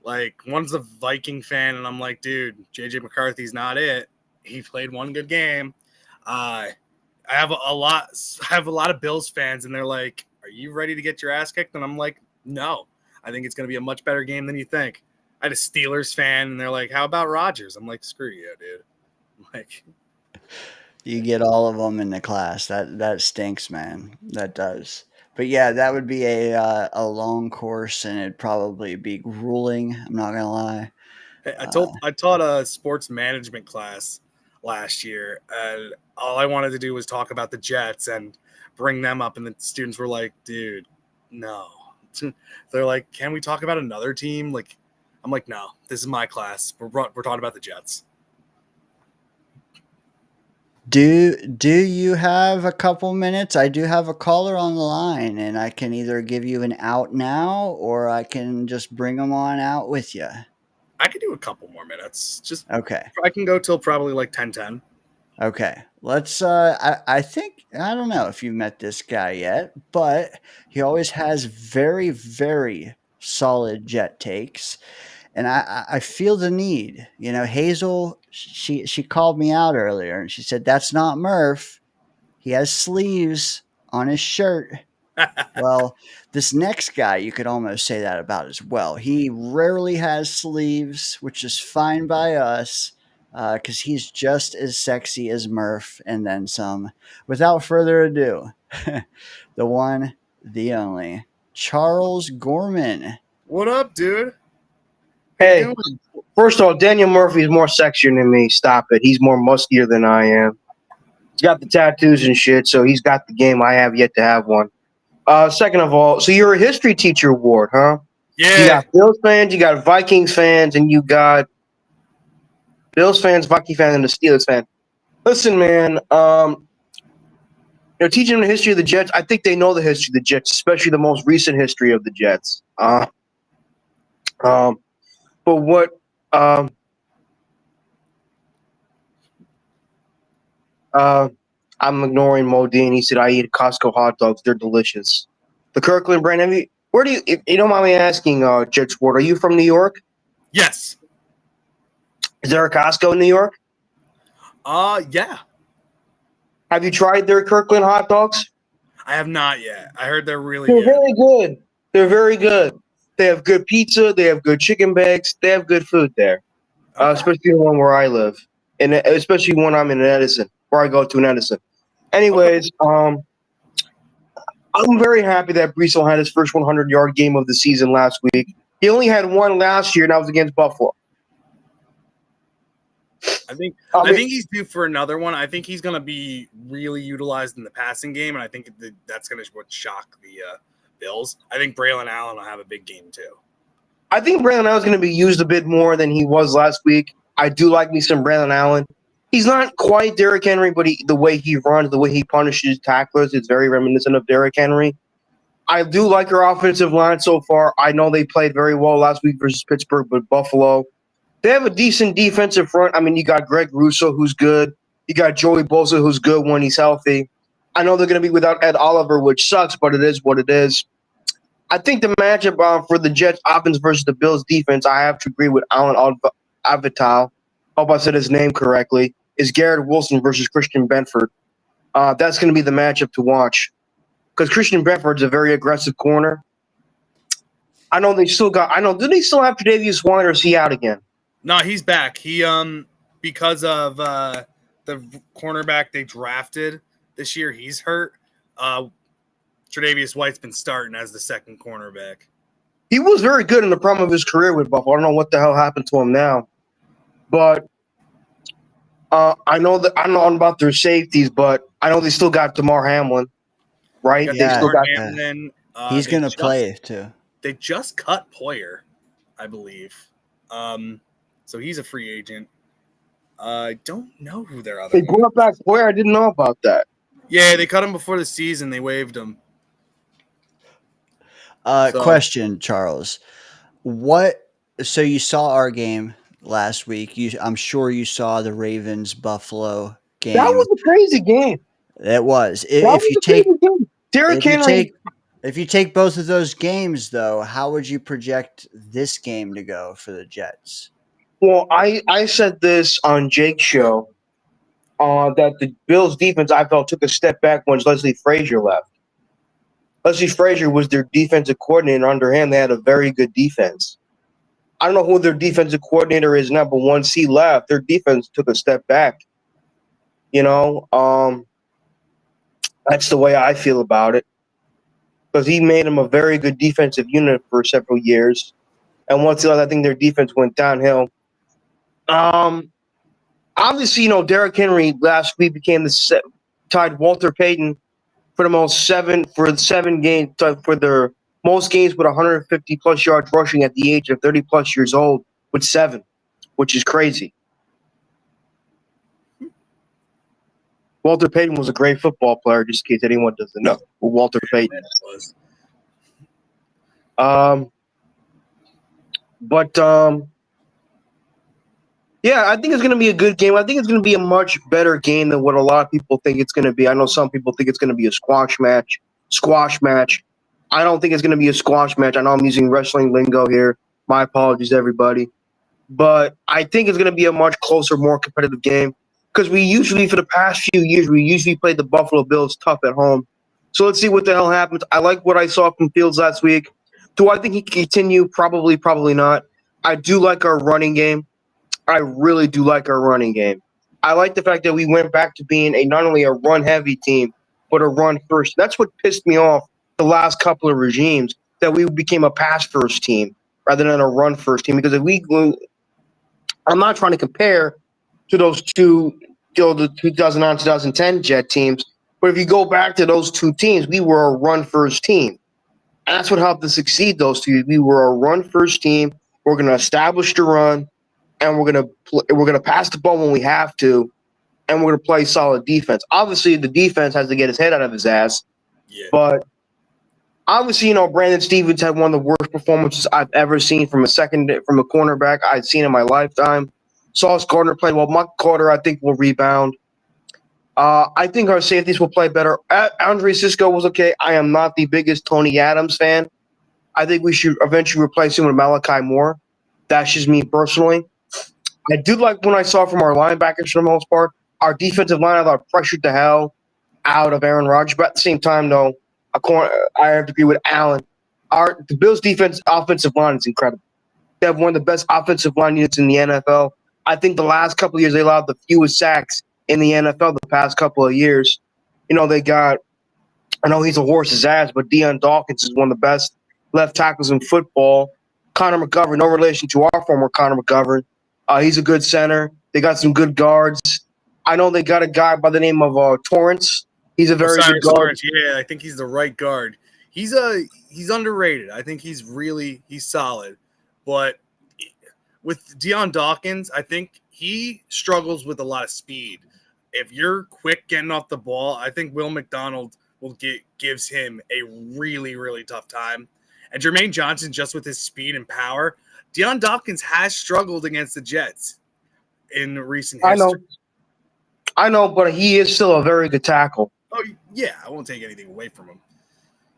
Like, one's a Viking fan, and I'm like, dude, JJ McCarthy's not it. He played one good game. I have a lot of Bills fans, and they're like, are you ready to get your ass kicked? And I'm like, no. I think it's going to be a much better game than you think. I had a Steelers fan, and they're like, how about Rodgers? I'm like, screw you, dude. I'm like, you get all of them in the class. That stinks, man. That does. But yeah, that would be a long course, and it'd probably be grueling. I'm not gonna lie. I taught a sports management class last year, and all I wanted to do was talk about the Jets and bring them up, and the students were like, dude, no. They're like, can we talk about another team? Like, I'm like, no, this is my class. We're talking about the Jets. Do you have a couple minutes? I do have a caller on the line, and I can either give you an out now, or I can just bring them on out with you. I could do a couple more minutes. Just Okay. I can go till probably like 10:10. Okay. Let's I think I don't know if you met this guy yet, but he always has very, very solid Jet takes. And I feel the need. You know, Hazel, she called me out earlier and she said, "That's not Murph. He has sleeves on his shirt." Well, this next guy, you could almost say that about as well. He rarely has sleeves, which is fine by us because he's just as sexy as Murph and then some. Without further ado, the one, the only, Charles Gorman. What up, dude? Hey, Doing? first of all, Daniel Murphy is more sexier than me. Stop it. He's more muskier than I am. He's got the tattoos and shit, so he's got the game. I have yet to have one. Second of all, so you're a history teacher, Ward, huh? You Yeah. got Bills fans, you got Vikings fans, and you got Bills fans, Vikings fans, and the Steelers fans. Listen, man, teaching them the history of the Jets. I think they know the history of the Jets, especially the most recent history of the Jets. But what I'm ignoring Modine. He said I eat Costco hot dogs. They're delicious. The Kirkland brand. Where do you? If you don't mind me asking, JetsWard, are you from New York? Yes. Is there a Costco in New York? Yeah. Have you tried their Kirkland hot dogs? I have not yet. I heard they're really They're good. very good. They're very good. They have good pizza. They have good chicken bags. They have good food there, especially the one where I live, and especially when I'm in Edison, where I go to in Edison. Anyways, I'm very happy that Brees had his first 100-yard game of the season last week. He only had one last year, and that was against Buffalo. I think he's due for another one. I think he's going to be really utilized in the passing game, and I think that's going to shock the Bills. I think Braylon Allen will have a big game too. I think Braylon Allen is going to be used a bit more than he was last week. I do like me some Braylon Allen. He's not quite Derrick Henry, but the way he runs, the way he punishes tacklers is very reminiscent of Derrick Henry. I do like our offensive line so far. I know they played very well last week versus Pittsburgh, but Buffalo. They have a decent defensive front. I mean, you got Greg Russo, who's good. You got Joey Bosa, who's good when he's healthy. I know they're going to be without Ed Oliver, which sucks, but it is what it is. I think the matchup for the Jets offense versus the Bills defense, I have to agree with Alan Avital. Hope I said his name correctly. Is Garrett Wilson versus Christian Benford. That's going to be the matchup to watch because Christian Benford's a very aggressive corner. I know they still got. I know. Do they still have Tre'Davious White, or is he out again? No, he's back. He because of the cornerback they drafted this year, he's hurt. Tre'Davious White's been starting as the second cornerback. He was very good in the prime of his career with Buffalo. I don't know what the hell happened to him now, but I know about their safeties, but I know they still got Damar Hamlin, right? Yeah. They still got Hamlin. He's going to play too. They just cut Poyer, I believe. So he's a free agent. I don't know who their other. They brought back Poyer. I didn't know about that. Yeah, they cut him before the season. They waived him. Question, Charles. So you saw our game last week. I'm sure you saw the Ravens Buffalo game. That was a crazy game. It was. Derrick Henry. If you take both of those games, though, how would you project this game to go for the Jets? Well, I said this on Jake's show that the Bills' defense, I felt, took a step back once Leslie Frazier left. Leslie Frazier was their defensive coordinator. Under him, they had a very good defense. I don't know who their defensive coordinator is now, but once he left, their defense took a step back. That's the way I feel about it. Because he made them a very good defensive unit for several years. And once he left, I think their defense went downhill. Obviously, Derrick Henry last week tied Walter Payton for the seven games for their most games with 150-plus yards rushing at the age of 30-plus years old with 7, which is crazy. Walter Payton was a great football player, just in case anyone doesn't know who Walter Payton was. Yeah, I think it's going to be a good game. I think it's going to be a much better game than what a lot of people think it's going to be. I know some people think it's going to be a squash match. I don't think it's going to be a squash match. I know I'm using wrestling lingo here. My apologies, everybody. But I think it's going to be a much closer, more competitive game because we usually, for the past few years, we usually play the Buffalo Bills tough at home. So let's see what the hell happens. I like what I saw from Fields last week. Do I think he can continue? Probably, probably not. I do like our running game. I really do like our running game. I like the fact that we went back to being not only a run-heavy team, but a run-first. That's what pissed me off the last couple of regimes, that we became a pass-first team rather than a run-first team. Because I'm not trying to compare to those two, the 2009, 2010 Jet teams, but if you go back to those two teams, we were a run-first team. And that's what helped us succeed, those two. We were a run-first team. We're going to establish the run. And we're gonna pass the ball when we have to, and we're gonna play solid defense. Obviously, the defense has to get his head out of his ass. Yeah. But obviously, Brandon Stevens had one of the worst performances I've ever seen from a cornerback I've seen in my lifetime. Sauce Gardner played well. Mike Carter, I think, will rebound. I think our safeties will play better. Andre Cisco was okay. I am not the biggest Tony Adams fan. I think we should eventually replace him with Malachi Moore. That's just me personally. I do like what I saw from our linebackers for the most part. Our defensive line, I thought, pressured the hell out of Aaron Rodgers. But at the same time, though, I have to agree with Allen. The Bills' offensive line is incredible. They have one of the best offensive line units in the NFL. I think the last couple of years they allowed the fewest sacks in the NFL the past couple of years. They got – I know he's a horse's ass, but Deion Dawkins is one of the best left tackles in football. Connor McGovern, no relation to our former Connor McGovern. He's a good center. They got some good guards. I know they got a guy by the name of Torrance. He's a very good guard. Torrance, yeah, I think he's the right guard. He's underrated. I think he's solid. But with Deion Dawkins, I think he struggles with a lot of speed. If you're quick getting off the ball, I think Will McDonald gives him a really, really tough time. And Jermaine Johnson, just with his speed and power, Deion Dawkins has struggled against the Jets in recent history. I know, but he is still a very good tackle. Oh, yeah, I won't take anything away from him.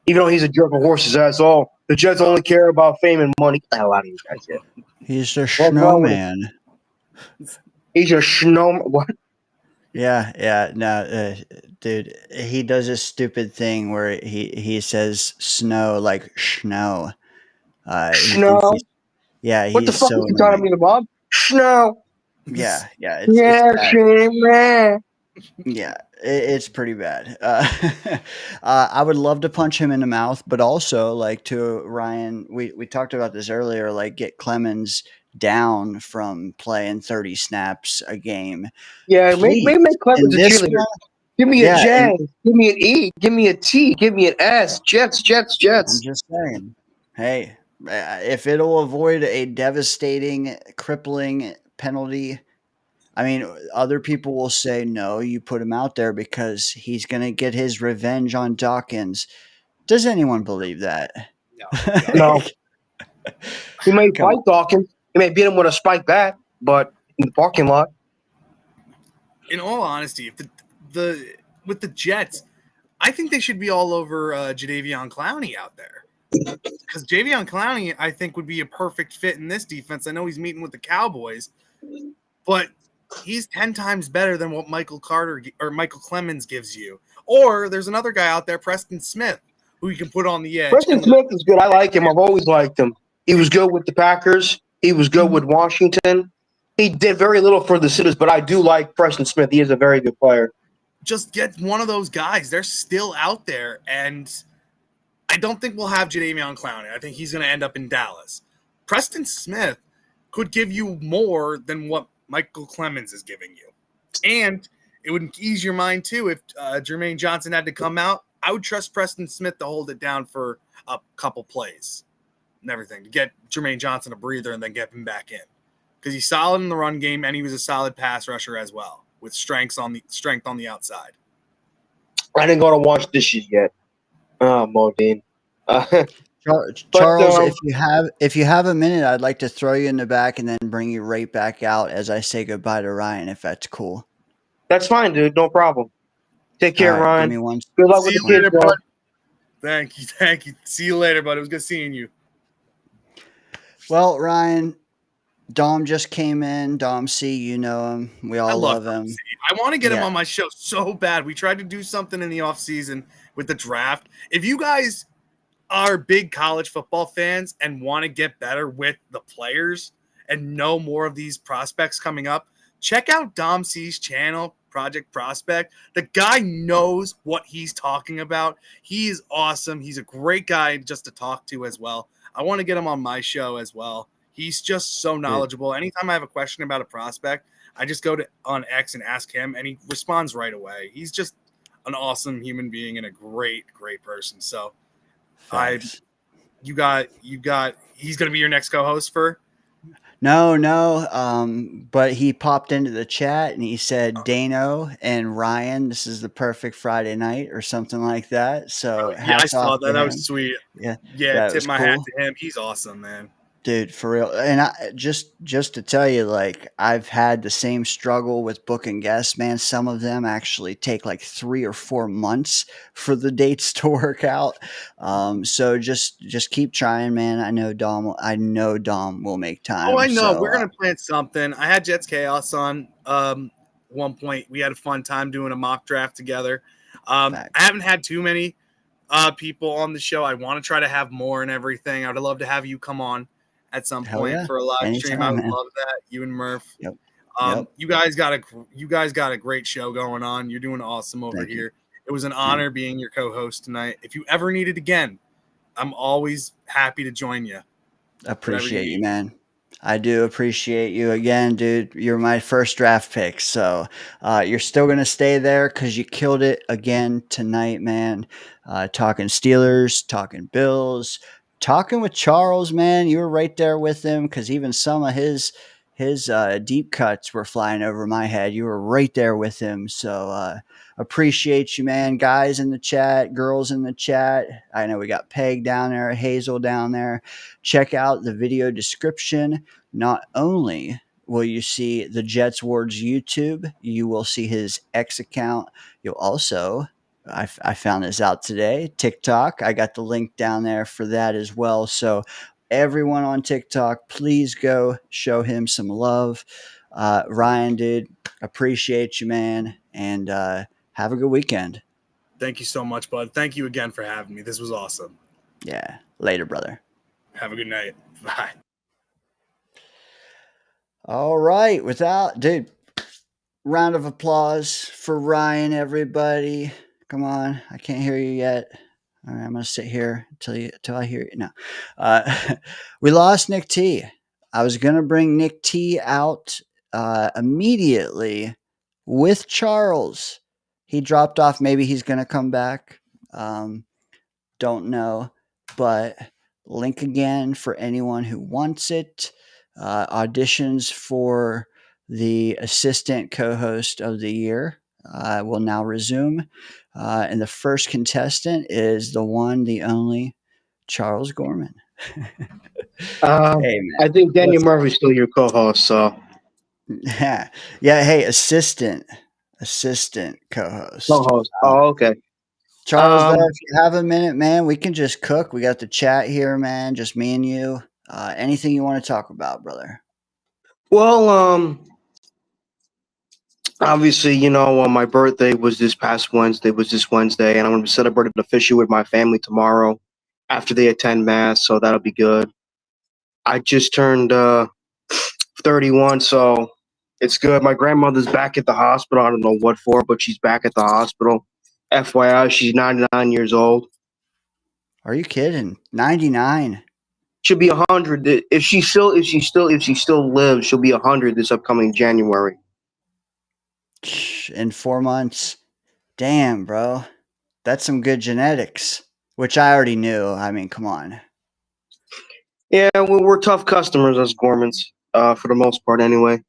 Even though he's a jerk of horses, that's all. The Jets only care about fame and money. Get the hell out of here, guys. Yeah. He's a snowman. He's a snowman. What? Yeah. No, dude, he does a stupid thing where he says snow like schno. Snow? Yeah, what the fuck is he talking to me about? Snow. Yeah. It's pretty bad. I would love to punch him in the mouth, but also, like, to Ryan, we talked about this earlier, like, get Clemens down from playing 30 snaps a game. Yeah, maybe make Clemens a cheerleader. Give me a J, give me an E, give me a T, give me an S. Jets. I'm just saying. Hey, if it'll avoid a devastating, crippling penalty, I mean, other people will say, no, you put him out there because he's going to get his revenge on Dawkins. Does anyone believe that? No. He may fight Dawkins. He may beat him with a spike bat, but in the parking lot. In all honesty, with the Jets, I think they should be all over Jadeveon Clowney out there. Because Jadeveon Clowney, I think, would be a perfect fit in this defense. I know he's meeting with the Cowboys, but he's 10 times better than what Michael Clemens gives you. Or there's another guy out there, Preston Smith, who you can put on the edge. Preston Smith is good. I like him. I've always liked him. He was good with the Packers. He was good with Washington. He did very little for the Steelers, but I do like Preston Smith. He is a very good player. Just get one of those guys. They're still out there, and I don't think we'll have Jadeveon Clowney. I think he's going to end up in Dallas. Preston Smith could give you more than what Michael Clemens is giving you. And it would ease your mind, too, if Jermaine Johnson had to come out. I would trust Preston Smith to hold it down for a couple plays and everything, to get Jermaine Johnson a breather and then get him back in. Because he's solid in the run game, and he was a solid pass rusher as well. with strength on the outside. I didn't go to wash dishes yet. Oh, Modine. But Charles, if you have a minute, I'd like to throw you in the back and then bring you right back out as I say goodbye to Ryan, if that's cool. that's fine, dude. No problem. Take All care, right, give Ryan. me one. Good luck with See the you kids, later, bro. bud. Thank you. See you later, bud. It was good seeing you. Well, Ryan, Dom just came in. Dom C, you know him. We I all love love him. Tom. I want to get him Yeah. on my show so bad. We tried to do something in the off season with the draft. If you guys are big college football fans and want to get better with the players and know more of these prospects coming up, check out Dom C's channel, Project Prospect. The guy knows what he's talking about. He is awesome. He's a great guy just to talk to as well. I want to get him on my show as well. He's just so knowledgeable. Anytime I have a question about a prospect, I just go on X and ask him, and he responds right away. He's just an awesome human being and a great person. So Facts. he's gonna be your next co-host for. No. But he popped into the chat and he said Dano and Ryan, this is the perfect Friday night or something like that. So Yeah, I hats saw off that. to That him. was sweet. Yeah, Yeah, that tip was my hat cool. to him. He's awesome, man. Dude, for real. And I just to tell you, like, I've had the same struggle with booking guests, man. Some of them actually take like 3 or 4 months for the dates to work out. So just keep trying, man. I know Dom will make Oh, time. I know. So We're gonna plan something. I had Jets Chaos on one point. We had a fun time doing a mock draft together. I facts. haven't had too many people on the show. I want to try to have more and everything. I'd love to have you come on at some Hell point yeah. for a live stream. I Anytime, would man. love that. You and Murph. Yep. Yep. You guys got a great show going on. You're doing awesome over Thank you. here. It was an honor being your co-host tonight. If you ever need it again, I'm always happy to join you. Appreciate you, man. I do appreciate you again, dude. You're my first draft pick. So you're still going to stay there because you killed it again tonight, man. Talking Steelers, talking Bills, talking with Charles, man. You were right there with him because even some of his deep cuts were flying over my head. You were right there with him. So appreciate you, man. Guys in the chat, girls in the chat. I know we got Peg down there, Hazel down there. Check out the video description. Not only will you see the DayngerZone's YouTube, you will see his X account. You'll also, I found this out today, TikTok. I got the link down there for that as well. So everyone on TikTok, please go show him some love. Ryan, dude, appreciate you, man. And have a good weekend. Thank you so much, bud. Thank you again for having me. This was awesome. Yeah. Later, brother. Have a good night. Bye. All right. Dude, round of applause for Ryan, everybody. Come on. I can't hear you yet. All right. I'm going to sit here till I hear you. No. We lost Nick T. I was going to bring Nick T out immediately with Charles. He dropped off. Maybe he's going to come back. Don't know. But link again for anyone who wants it. Auditions for the assistant co-host of the year will now resume. And the first contestant is the one, the only, Charles Gorman. Hey, man. I think Daniel What's Murphy's still your co-host, so Yeah. Hey, assistant co-host. co-host. Oh, okay. Charles, though, Um, if you have a minute, man, we can just cook. We got the chat here, man. Just me and you. Anything you want to talk about, brother? well, obviously, my birthday was this Wednesday, and I'm going to be celebrating officially with my family tomorrow after they attend mass, so that'll be good. I just turned 31, so it's good. My grandmother's back at the hospital. I don't know what for, but she's back at the hospital. FYI, she's 99 years old. Are you kidding? 99. She'll be 100 if she still lives. She'll be 100 this upcoming January. In 4 months. Damn, bro. That's some good genetics, which I already knew. I mean, come on. Yeah, well, we're tough customers as Gormans, for the most part, anyway.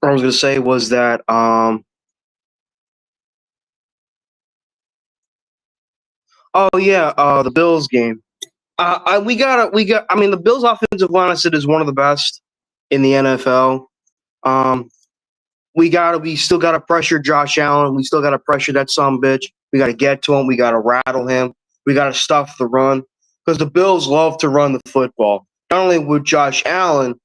I was gonna say was that the Bills game. I mean, the Bills' offensive line, I said, is one of the best in the NFL. We still gotta pressure Josh Allen. We still gotta pressure that son bitch. We gotta get to him. We gotta rattle him. We gotta stuff the run because the Bills love to run the football. Not only with Josh Allen,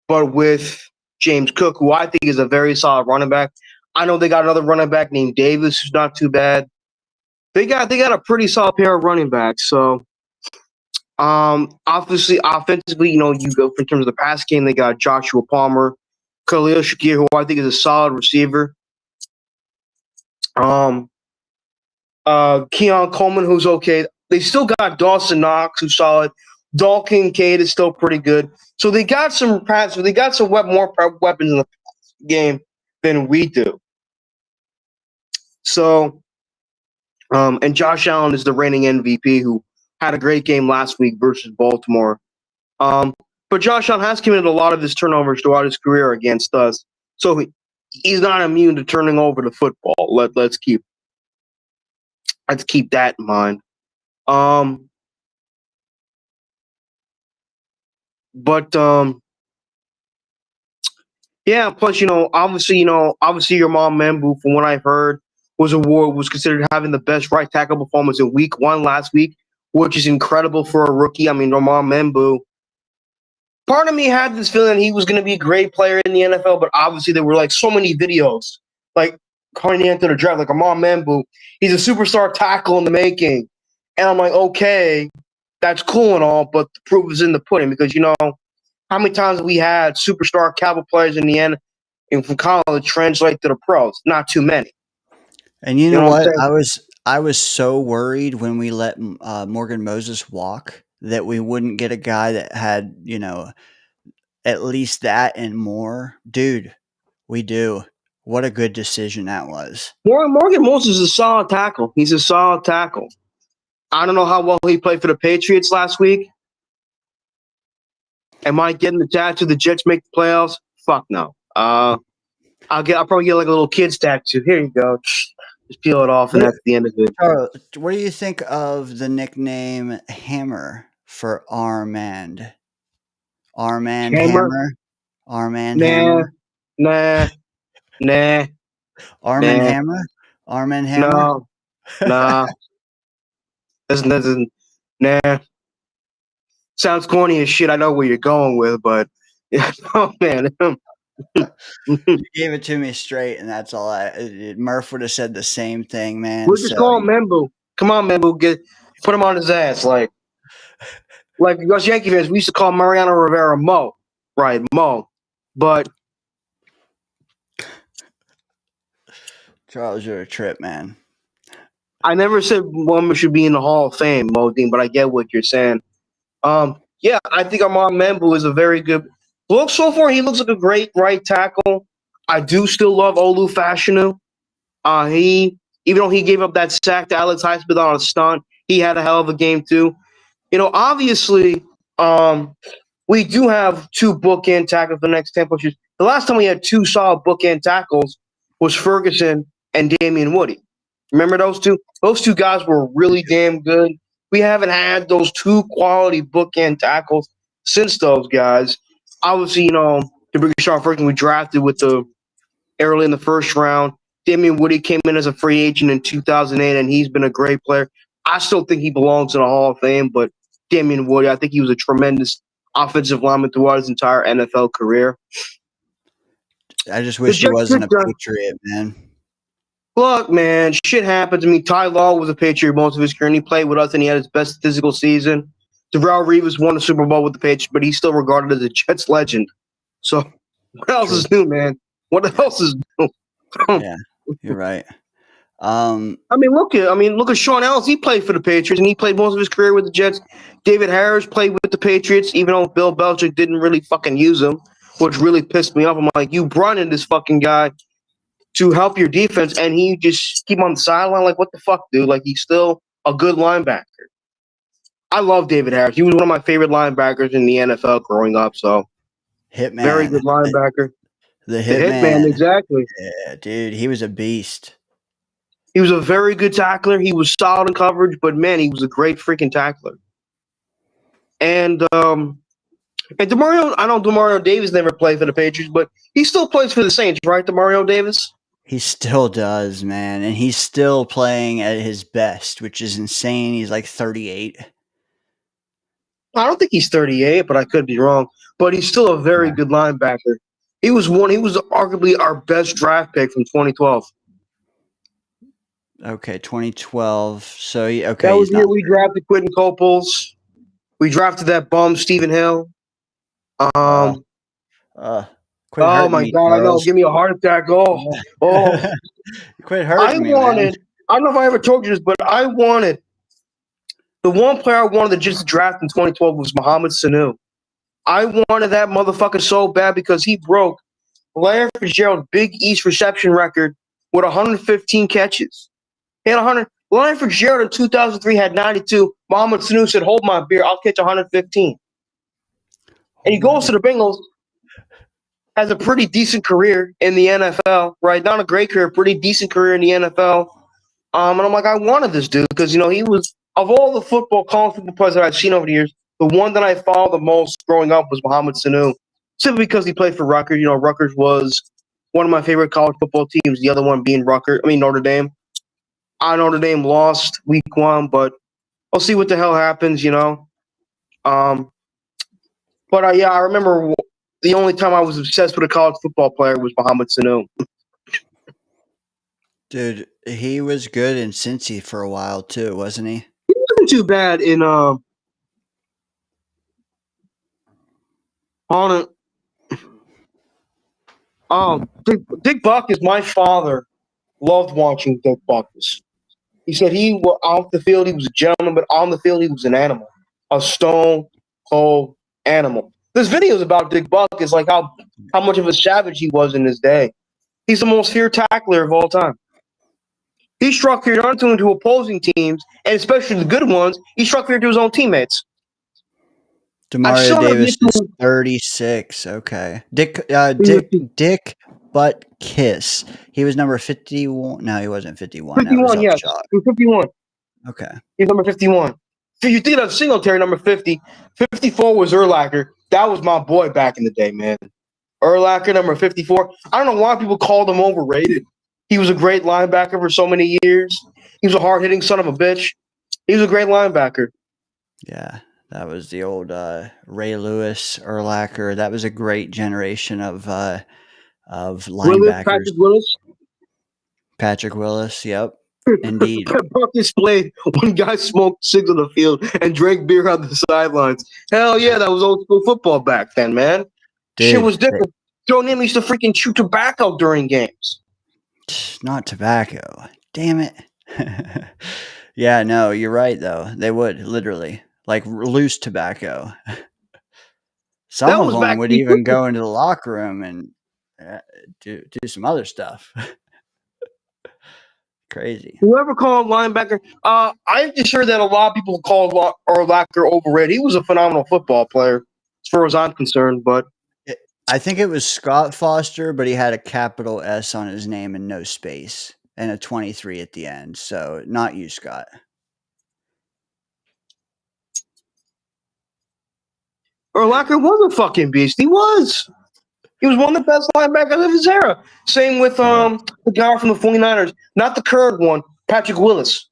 but with James Cook, who I think is a very solid running back. I know they got another running back named Davis, who's not too bad. They got a pretty solid pair of running backs. So, obviously, offensively, you go in terms of the pass game. They got Joshua Palmer, Khalil Shakir, who I think is a solid receiver. Keon Coleman, who's okay. They still got Dawson Knox, who's solid. Dalton Kincaid is still pretty good. So they got some pass. They got some more weapons in the game than we do. So, and Josh Allen is the reigning MVP, who had a great game last week versus Baltimore. But Josh Allen has committed a lot of his turnovers throughout his career against us, so he's not immune to turning over the football. Let's keep that in mind. Yeah. Plus, obviously, your mom Membu, from what I've heard, was considered having the best right tackle performance in Week 1 last week, which is incredible for a rookie. I mean, Norman Membu. Part of me had this feeling he was going to be a great player in the NFL, but obviously there were like so many videos, like coming into the draft, like Norman Membu, he's a superstar tackle in the making, and I'm like, okay, that's cool and all, but the proof is in the pudding because how many times have we had superstar caliber players in the end and from college translate to the pros? Not too many. And you know what what? I'm saying? I was so worried when we let Morgan Moses walk that we wouldn't get a guy that had, at least that and more. Dude, we do. What a good decision that was. Morgan Moses is a solid tackle. He's a solid tackle. I don't know how well he played for the Patriots last week. Am I getting the tattoo the Jets make the playoffs? Fuck no. I'll probably get like a little kid's tattoo. Here you go. Just peel it off, and that's the end of it. What do you think of the nickname Hammer for Armand? Armand Hammer? Armand Hammer? Nah. Armand Nah. Hammer? Armand Hammer? No. Doesn't. Nah. Sounds corny as shit. I know where you're going with, but oh man. You gave it to me straight, and that's all. Murph would have said the same thing, man. We'll just call him Membu. Come on, Membu, put him on his ass, like us Yankee fans. We used to call Mariano Rivera Mo, right? Mo, but Charles, you're a trip, man. I never said one should be in the Hall of Fame, Mo Dean, but I get what you're saying. Yeah, I think Armand Membu is a very good look. So far, he looks like a great right tackle. I do still love Olu Fashanu. Even though he gave up that sack to Alex Highsmith on a stunt, he had a hell of a game too. Obviously, we do have two bookend tackles for the next 10 pushes. The last time we had two solid bookend tackles was Ferguson and Damian Woody. Remember those two? Those two guys were really damn good. We haven't had those two quality bookend tackles since those guys. Obviously, the big Sean Ferguson we drafted with the early in the first round. Damian Woody came in as a free agent in 2008, and he's been a great player. I still think he belongs in the Hall of Fame, but Damian Woody, I think he was a tremendous offensive lineman throughout his entire NFL career. I just wish he wasn't a Patriot, man. Look, man, shit happens. I mean, Ty Law was a Patriot most of his career, and he played with us, and he had his best physical season. Darrell Reeves won a Super Bowl with the Patriots, but he's still regarded as a Jets legend. So, what else is new, man? What else is new? Yeah, you're right. Look at Sean Ellis. He played for the Patriots, and he played most of his career with the Jets. David Harris played with the Patriots, even though Bill Belichick didn't really fucking use him, which really pissed me off. I'm like, you brought in this fucking guy to help your defense, and he just keep on the sideline. Like, what the fuck, dude? Like, he's still a good linebacker. I love David Harris. He was one of my favorite linebackers in the NFL growing up. So, Hitman, very good linebacker. The The hitman, Hitman. exactly. Yeah, dude, he was a beast. He was a very good tackler. He was solid in coverage, but man, he was a great freaking tackler. And Demario, I know Demario Davis never played for the Patriots, but he still plays for the Saints, right? Demario Davis. He still does, man, and he's still playing at his best, which is insane. He's like 38. I don't think he's 38, but I could be wrong. But he's still a very Yeah. good linebacker. He was arguably our best draft pick from 2012. Okay, 2012. So That was he's the year not. we drafted Quentin Coples. We drafted that bum Stephen Hill. Uh, Um, quit oh hurting my me, God, I know. Charles. Give me a heart attack. Oh. Quit I hurting me, man. wanted. I don't know if I ever told you this, but I wanted the one player I wanted to just draft in 2012 was Mohamed Sanu. I wanted that motherfucker so bad because he broke Larry Fitzgerald's Big East reception record with 115 catches. He had 100. Larry Fitzgerald in 2003 had 92. Mohamed Sanu said, "Hold my beer, I'll catch 115." And he goes to the Bengals, has a pretty decent career in the NFL, right? Not a great career, pretty decent career in the NFL. And I'm like, I wanted this dude because he was of all the college football players that I've seen over the years, the one that I followed the most growing up was Mohamed Sanu, simply because he played for Rutgers. Rutgers was one of my favorite college football teams. The other one being Notre Dame. Notre Dame lost week 1, but we'll see what the hell happens. But yeah, I remember the only time I was obsessed with a college football player was Mohamed Sanu. Dude, he was good in Cincy for a while too, wasn't he? He wasn't too bad in on it. Dick Buckus, my father loved watching Dick Buckus. He said off the field he was a gentleman, but on the field he was an animal, a stone cold animal. There's videos about Dick Buckus, like how much of a savage he was in his day. He's the most feared tackler of all time. He struck fear not only to opposing teams, and especially the good ones, he struck fear to his own teammates. Demario Davis is 36. Okay. Dick Butt Kiss. He was number 51. No, he wasn't 51. 51, yes. He was 51. Okay. He's number 51. So you think of Singletary, number 50. 54 was Urlacher. That was my boy back in the day, man. Urlacher, number 54. I don't know why people called him overrated. He was a great linebacker for so many years. He was a hard-hitting son of a bitch. He was a great linebacker. Yeah, that was the old Ray Lewis, Urlacher. That was a great generation of linebackers. Patrick Willis, yep. Indeed. Buckus played when guys smoked cigs on the field and drank beer on the sidelines. Hell yeah, that was old school football back then, man. Dude, shit was different. Joe Namath used to freaking chew tobacco during games. Not tobacco. Damn it. Yeah, no, you're right, though. They would, literally. Like loose tobacco. Some of them would even go into the locker room and do some other stuff. Crazy. Whoever called linebacker, I'm just sure that a lot of people called Urlacher overrated. He was a phenomenal football player, as far as I'm concerned. But I think it was Scott Foster, but he had a capital S on his name and no space, and a 23 at the end. So not you, Scott. Urlacher was a fucking beast. He was. He was one of the best linebackers of his era. Same with the guy from the 49ers. Not the current one, Patrick Willis.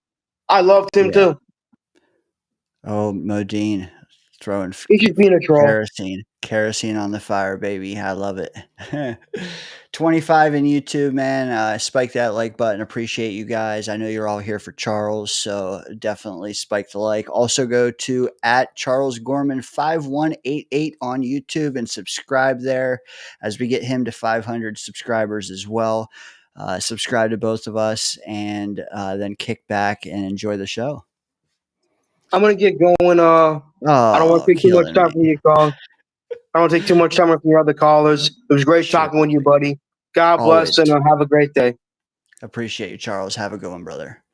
I loved him too. Oh, Modine throwing He's just being a troll. kerosene on the fire, baby. I love it. 25 in YouTube, man. Spike that like button. Appreciate you guys. I know you're all here for Charles, so definitely spike the like. Also go to @CharlesGorman5188 on YouTube and subscribe there as we get him to 500 subscribers as well. Subscribe to both of us and then kick back and enjoy the show. I'm gonna get going. I don't want to take too much time from you, Carl. I don't want to take too much time from your other callers. It was great talking with you, buddy. God bless and have a great day. Appreciate you, Charles. Have a good one, brother.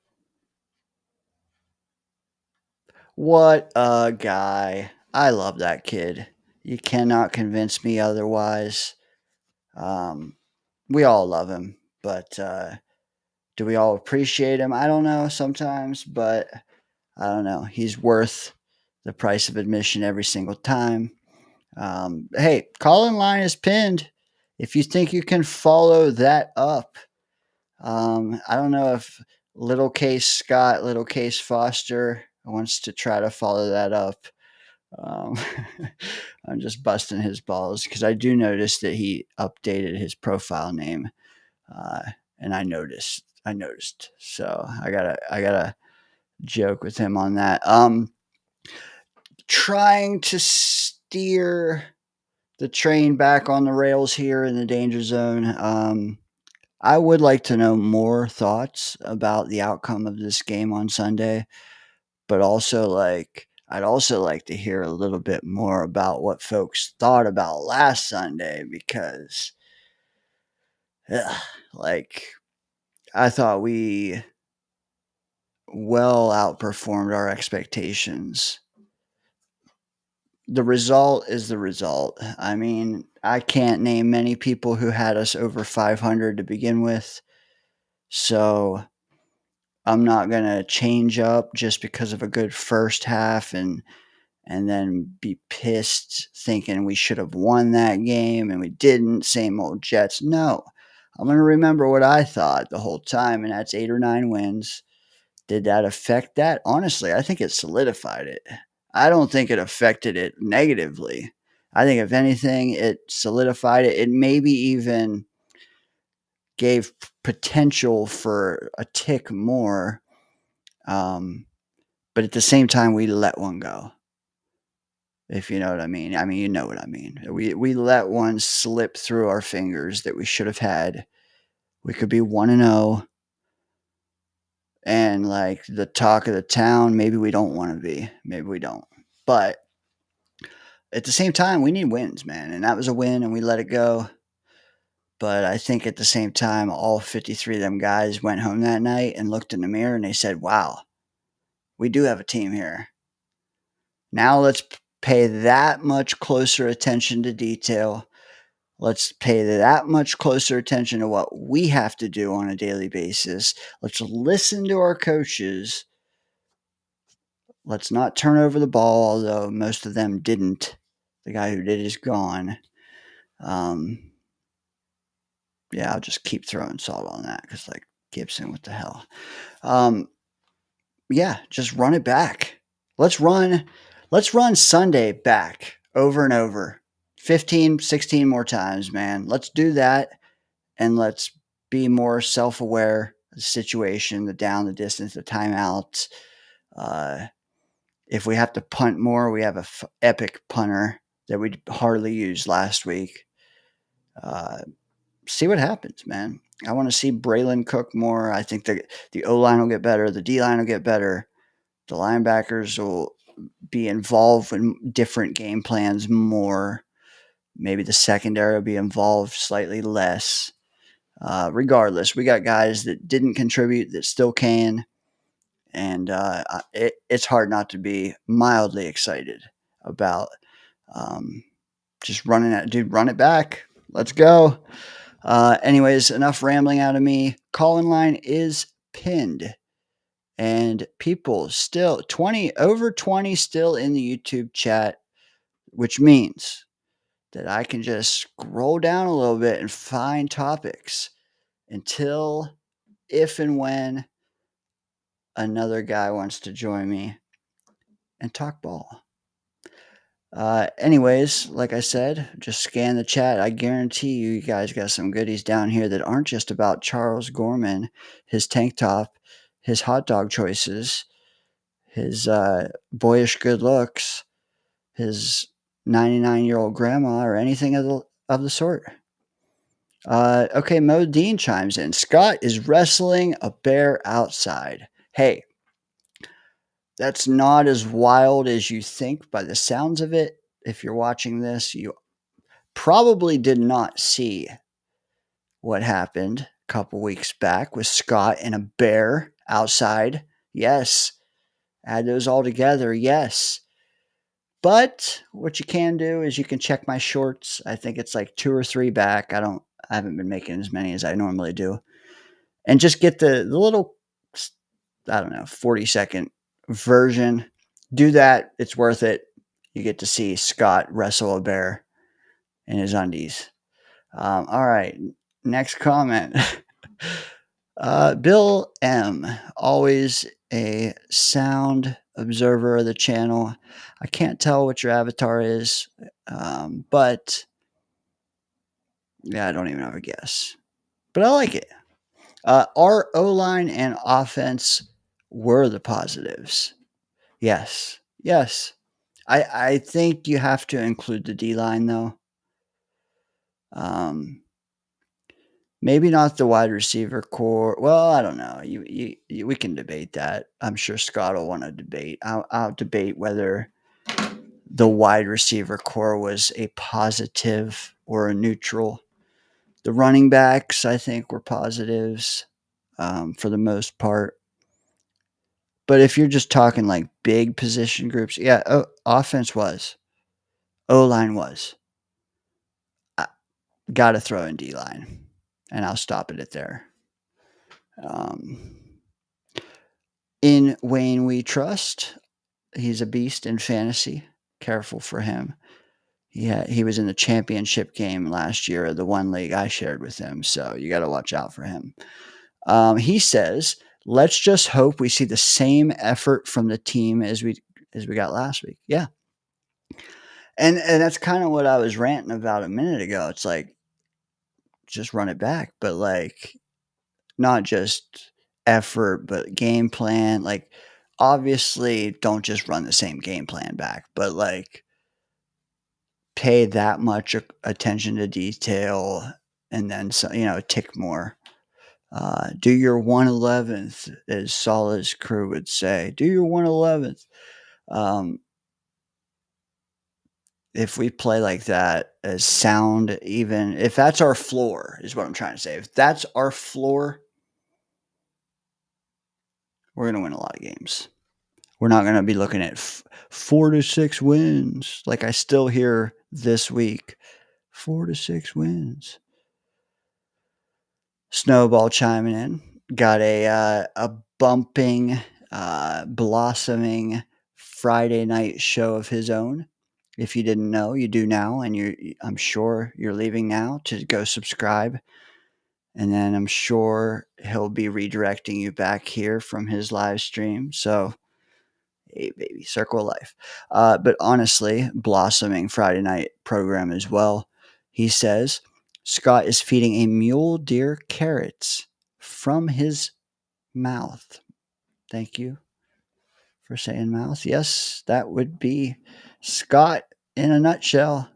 What a guy. I love that kid. You cannot convince me otherwise. We all love him, but do we all appreciate him? I don't know sometimes, but I don't know. He's worth the price of admission every single time. Hey, call in line is pinned. If you think you can follow that up, I don't know if Little Case Scott, Little Case Foster wants to try to follow that up. Um, I'm just busting his balls because I do notice that he updated his profile name, uh, and I noticed. So I gotta joke with him on that. Trying to steer the train back on the rails here in the danger zone. I would like to know more thoughts about the outcome of this game on Sunday, but also I'd also like to hear a little bit more about what folks thought about last Sunday because ugh, like I thought we well outperformed our expectations. The result is the result. I mean, I can't name many people who had us over 500 to begin with. So I'm not going to change up just because of a good first half and then be pissed thinking we should have won that game and we didn't. Same old Jets. No. I'm going to remember what I thought the whole time, and that's 8 or 9 wins. Did that affect that? Honestly, I think it solidified it. I don't think it affected it negatively. I think, if anything, it solidified it. It maybe even gave potential for a tick more. But at the same time, we let one go. If you know what I mean. I mean, you know what I mean. We let one slip through our fingers that we should have had. We could be 1-0. And like the talk of the town, maybe we don't want to be. Maybe we don't. But at the same time, we need wins, man. And that was a win, and we let it go. But I think at the same time, all 53 of them guys went home that night and looked in the mirror and they said, wow, we do have a team here. Now let's pay that much closer attention to detail. Let's pay that much closer attention to what we have to do on a daily basis. Let's listen to our coaches. Let's not turn over the ball, although most of them didn't. The guy who did is gone. Yeah, I'll just keep throwing salt on that because, like, Gibson, what the hell? Yeah, just run it back. Let's run Sunday back over and over. 15, 16 more times, man. Let's do that, and let's be more self-aware of the situation, the down, the distance, the timeouts. If we have to punt more, we have an epic punter that we hardly used last week. See what happens, man. I want to see Braylon cook more. I think the O-line will get better. The D-line will get better. The linebackers will be involved in different game plans more. Maybe the secondary will be involved slightly less. Regardless, we got guys that didn't contribute that still can. And it's hard not to be mildly excited about just running at dude. Run it back. Let's go. Anyways, enough rambling out of me. Call-in line is pinned. And people still, over 20 still in the YouTube chat, which means that I can just scroll down a little bit and find topics until, if and when another guy wants to join me and talk ball. Anyways, like I said, just scan the chat. I guarantee you guys got some goodies down here that aren't just about Charles Gorman, his tank top, his hot dog choices, his boyish good looks, his 99-year-old grandma, or anything of the sort. Okay, Mo Dean chimes in. Scott is wrestling a bear outside. Hey, that's not as wild as you think by the sounds of it. If you're watching this, you probably did not see what happened a couple weeks back with Scott and a bear outside. Yes. Add those all together. Yes. But what you can do is you can check my shorts. I think it's like 2 or 3 back. I haven't been making as many as I normally do. And just get the little, I don't know, 40-second version. Do that. It's worth it. You get to see Scott wrestle a bear in his undies. All right. Next comment. Bill M. Always a sound observer of the channel. I can't tell what your avatar is, but yeah, I don't even have a guess. But I like it. Our O-line and offense were the positives. Yes. Yes. I think you have to include the D-line, though. Maybe not the wide receiver core. Well, I don't know. We can debate that. I'm sure Scott will want to debate. I'll debate whether the wide receiver core was a positive or a neutral. The running backs, I think, were positives for the most part. But if you're just talking like big position groups, yeah, offense was. O-line was. Got to throw in D-line. And I'll stop it at there. In Wayne we trust. He's a beast in fantasy. Careful for him. He was in the championship game last year, the one league I shared with him. So you got to watch out for him. He says, let's just hope we see the same effort from the team as we got last week. Yeah. And that's kind of what I was ranting about a minute ago. It's like, just run it back. But like, not just effort, but game plan. Like, obviously, don't just run the same game plan back, but like, pay that much attention to detail and then, tick more. Do your 111th, as Salah's crew would say. Do your 111th. If we play like that as sound, even if that's our floor, is what I'm trying to say. If that's our floor, we're going to win a lot of games. We're not going to be looking at 4 to 6 wins. Like I still hear this week, 4 to 6 wins. Snowball chiming in. Got a bumping, blossoming Friday night show of his own. If you didn't know, you do now, and I'm sure you're leaving now to go subscribe. And then I'm sure he'll be redirecting you back here from his live stream. So, hey, baby, circle of life. But honestly, blossoming Friday night program as well. He says Scott is feeding a mule deer carrots from his mouth. Thank you for saying mouth. Yes, that would be Scott in a nutshell.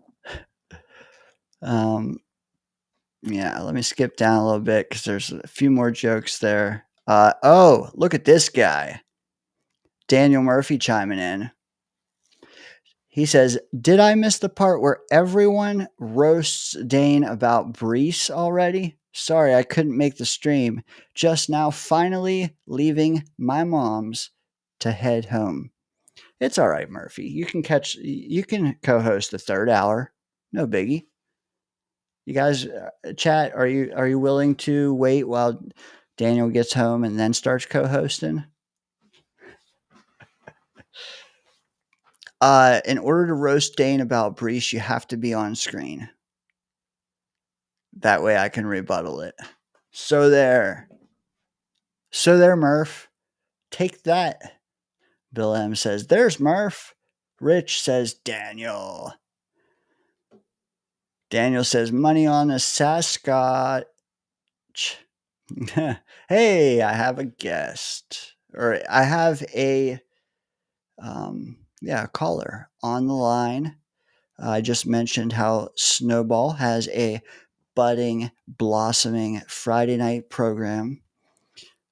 Yeah, let me skip down a little bit because there's a few more jokes there. Oh, look at this guy. Daniel Murphy chiming in. He says, did I miss the part where everyone roasts Dane about Brees already? Sorry, I couldn't make the stream. Just now finally leaving my mom's to head home. It's all right, Murphy. You can co-host the third hour. No biggie. You guys, chat, are you willing to wait while Daniel gets home and then starts co-hosting? In order to roast Dane about Brees, you have to be on screen. That way I can rebuttal it. So there, Murph. Take that. Bill M says, there's Murph. Rich says, Daniel. Daniel says, money on the Sasquatch. Hey, I have a guest. Or I have a caller on the line. I just mentioned how Snowball has a budding, blossoming Friday night program,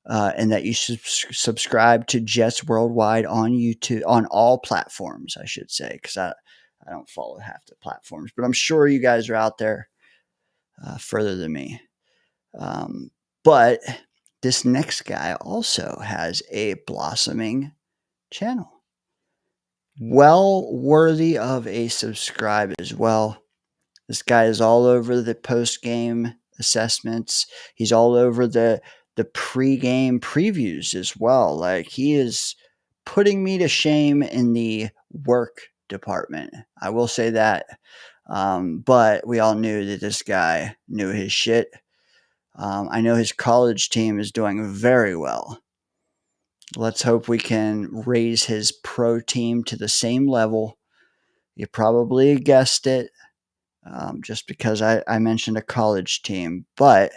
and that you should subscribe to Jets Worldwide on YouTube, on all platforms, I should say, because I don't follow half the platforms, but I'm sure you guys are out there further than me. But this next guy also has a blossoming channel. well worthy of a subscribe as well. This guy is all over the post game assessments. He's all over the pre-game previews as well. Like he is putting me to shame in the work department. I will say that. But we all knew that this guy knew his shit. I know his college team is doing very well. Let's hope we can raise his pro team to the same level. You probably guessed it, just because I mentioned a college team. But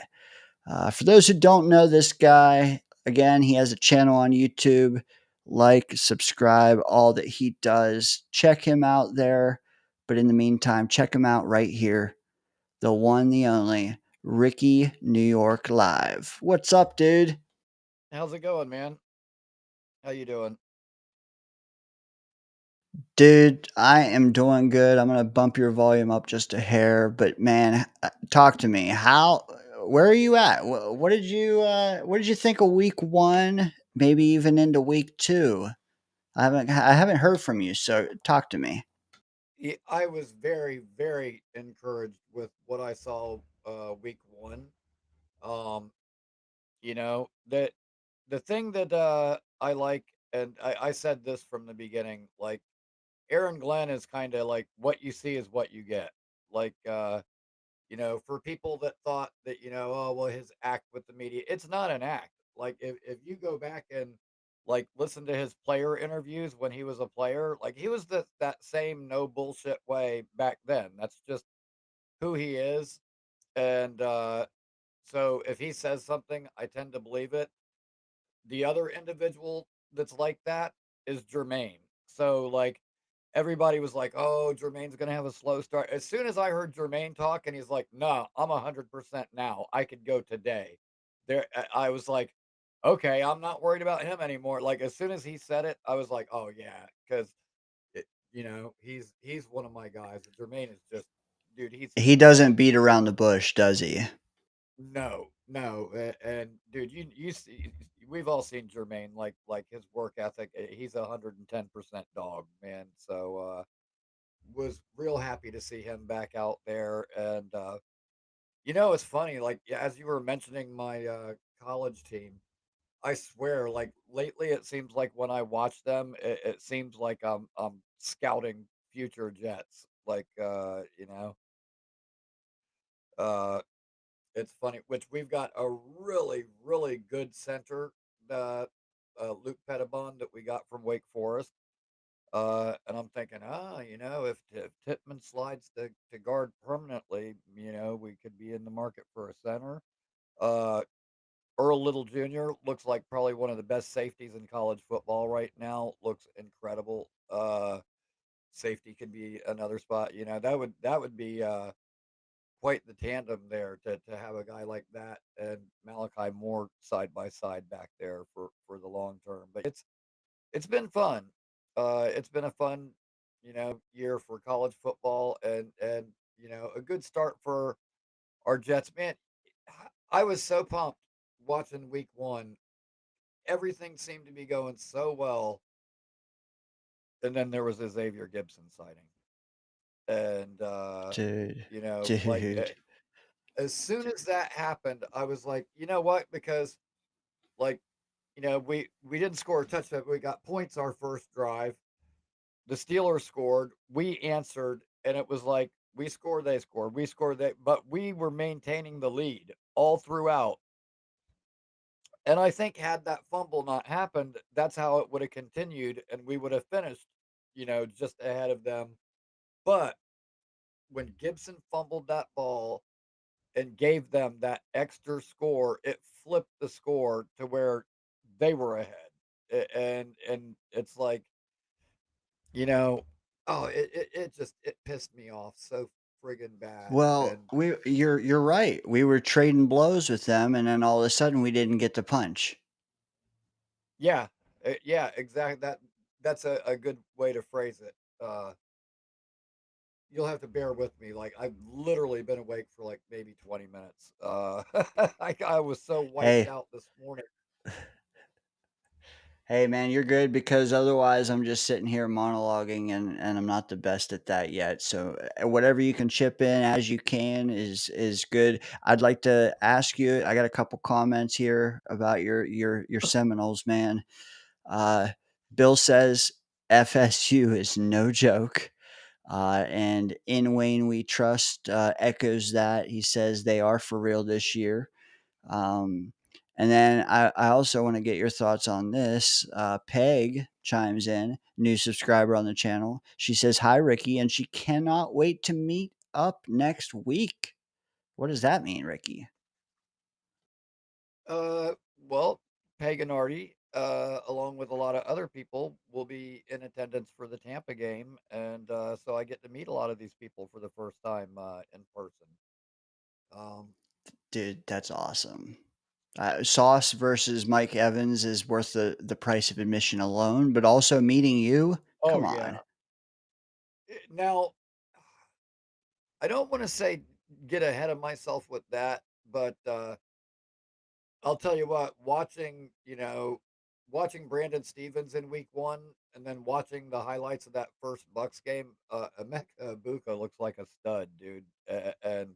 for those who don't know this guy, again, he has a channel on YouTube. Like, subscribe, all that he does. Check him out there. But in the meantime, check him out right here. The one, the only, Ricky New York Live. What's up, dude? How's it going, man? How you doing? Dude, I am doing good. I'm gonna bump your volume up just a hair, but man, talk to me. Where are you at? What did you think of week one? Maybe even into week two. I haven't heard from you, so talk to me. I was very, very encouraged with what I saw week one. Um, that the thing that I like, and I said this from the beginning, like Aaron Glenn is kind of like what you see is what you get. Like for people that thought that, oh well his act with the media, it's not an act. Like if you go back and like listen to his player interviews when he was a player, like he was that same no bullshit way back then. That's just who he is. And so if he says something, I tend to believe it. The other individual that's like that is Jermaine. So like everybody was like, "Oh, Jermaine's gonna have a slow start." As soon as I heard Jermaine talk, and he's like, "No, I'm 100% now. I could go today." I was like, "Okay, I'm not worried about him anymore." Like as soon as he said it, I was like, "Oh yeah," because he's one of my guys. Jermaine is just, dude. He doesn't beat around the bush, does he? No, no, and dude, you see, we've all seen Jermaine, like his work ethic. He's 110% dog, man. So was real happy to see him back out there. And it's funny, like yeah, as you were mentioning my college team, I swear, like lately, it seems like when I watch them, it seems like I'm scouting future Jets. Like uh, it's funny, which we've got a really, really good center, uh, Luke Pettibon that we got from Wake Forest. And I'm thinking, if Tippmann slides to guard permanently, we could be in the market for a center. Uh, Earl Little Jr. looks like probably one of the best safeties in college football right now. Looks incredible. Safety could be another spot. That would be quite the tandem there to have a guy like that and Malachi Moore side by side back there for the long term. But it's been fun. It's been a fun, year for college football and a good start for our Jets. Man, I was so pumped watching week one. Everything seemed to be going so well, and then there was a Xavier Gibson sighting, and Dude, like dude. as soon as that happened, I was like, you know what? Because like we didn't score a touchdown, but we got points our first drive. The Steelers scored, we answered, and it was like we scored, they scored, we scored, they, but we were maintaining the lead all throughout. And I think had that fumble not happened, that's how it would have continued, and we would have finished, just ahead of them. But when Gibson fumbled that ball and gave them that extra score, it flipped the score to where they were ahead. And it's like, you know, oh, it just it pissed me off so friggin' bad. Well, And you're right. We were trading blows with them, and then all of a sudden we didn't get the punch. yeah, yeah, exactly. That's a good way to phrase it. You'll have to bear with me. Like I've literally been awake for like maybe 20 minutes. I was so wiped Hey, out this morning. Hey man, you're good because otherwise I'm just sitting here monologuing and I'm not the best at that yet. So whatever you can chip in as you can is good. I'd like to ask you. I got a couple comments here about your Seminoles, man. Uh, Bill says FSU is no joke. And in Wayne We Trust echoes that. He says they are for real this year. Um, and then I also want to get your thoughts on this. Peg chimes in, new subscriber on the channel. She says, "Hi, Ricky," and she cannot wait to meet up next week. What does that mean, Ricky? Uh, well, Paganardi, along with a lot of other people, will be in attendance for the Tampa game, and so I get to meet a lot of these people for the first time in person. Um, Dude, that's awesome. Sauce versus Mike Evans is worth the price of admission alone, but also meeting you, oh come on. yeah. Now, I don't want to say get ahead of myself with that, but I'll tell you what, watching Brandon Stevens in week one and then watching the highlights of that first Bucks game, Emeka Buka looks like a stud, dude. And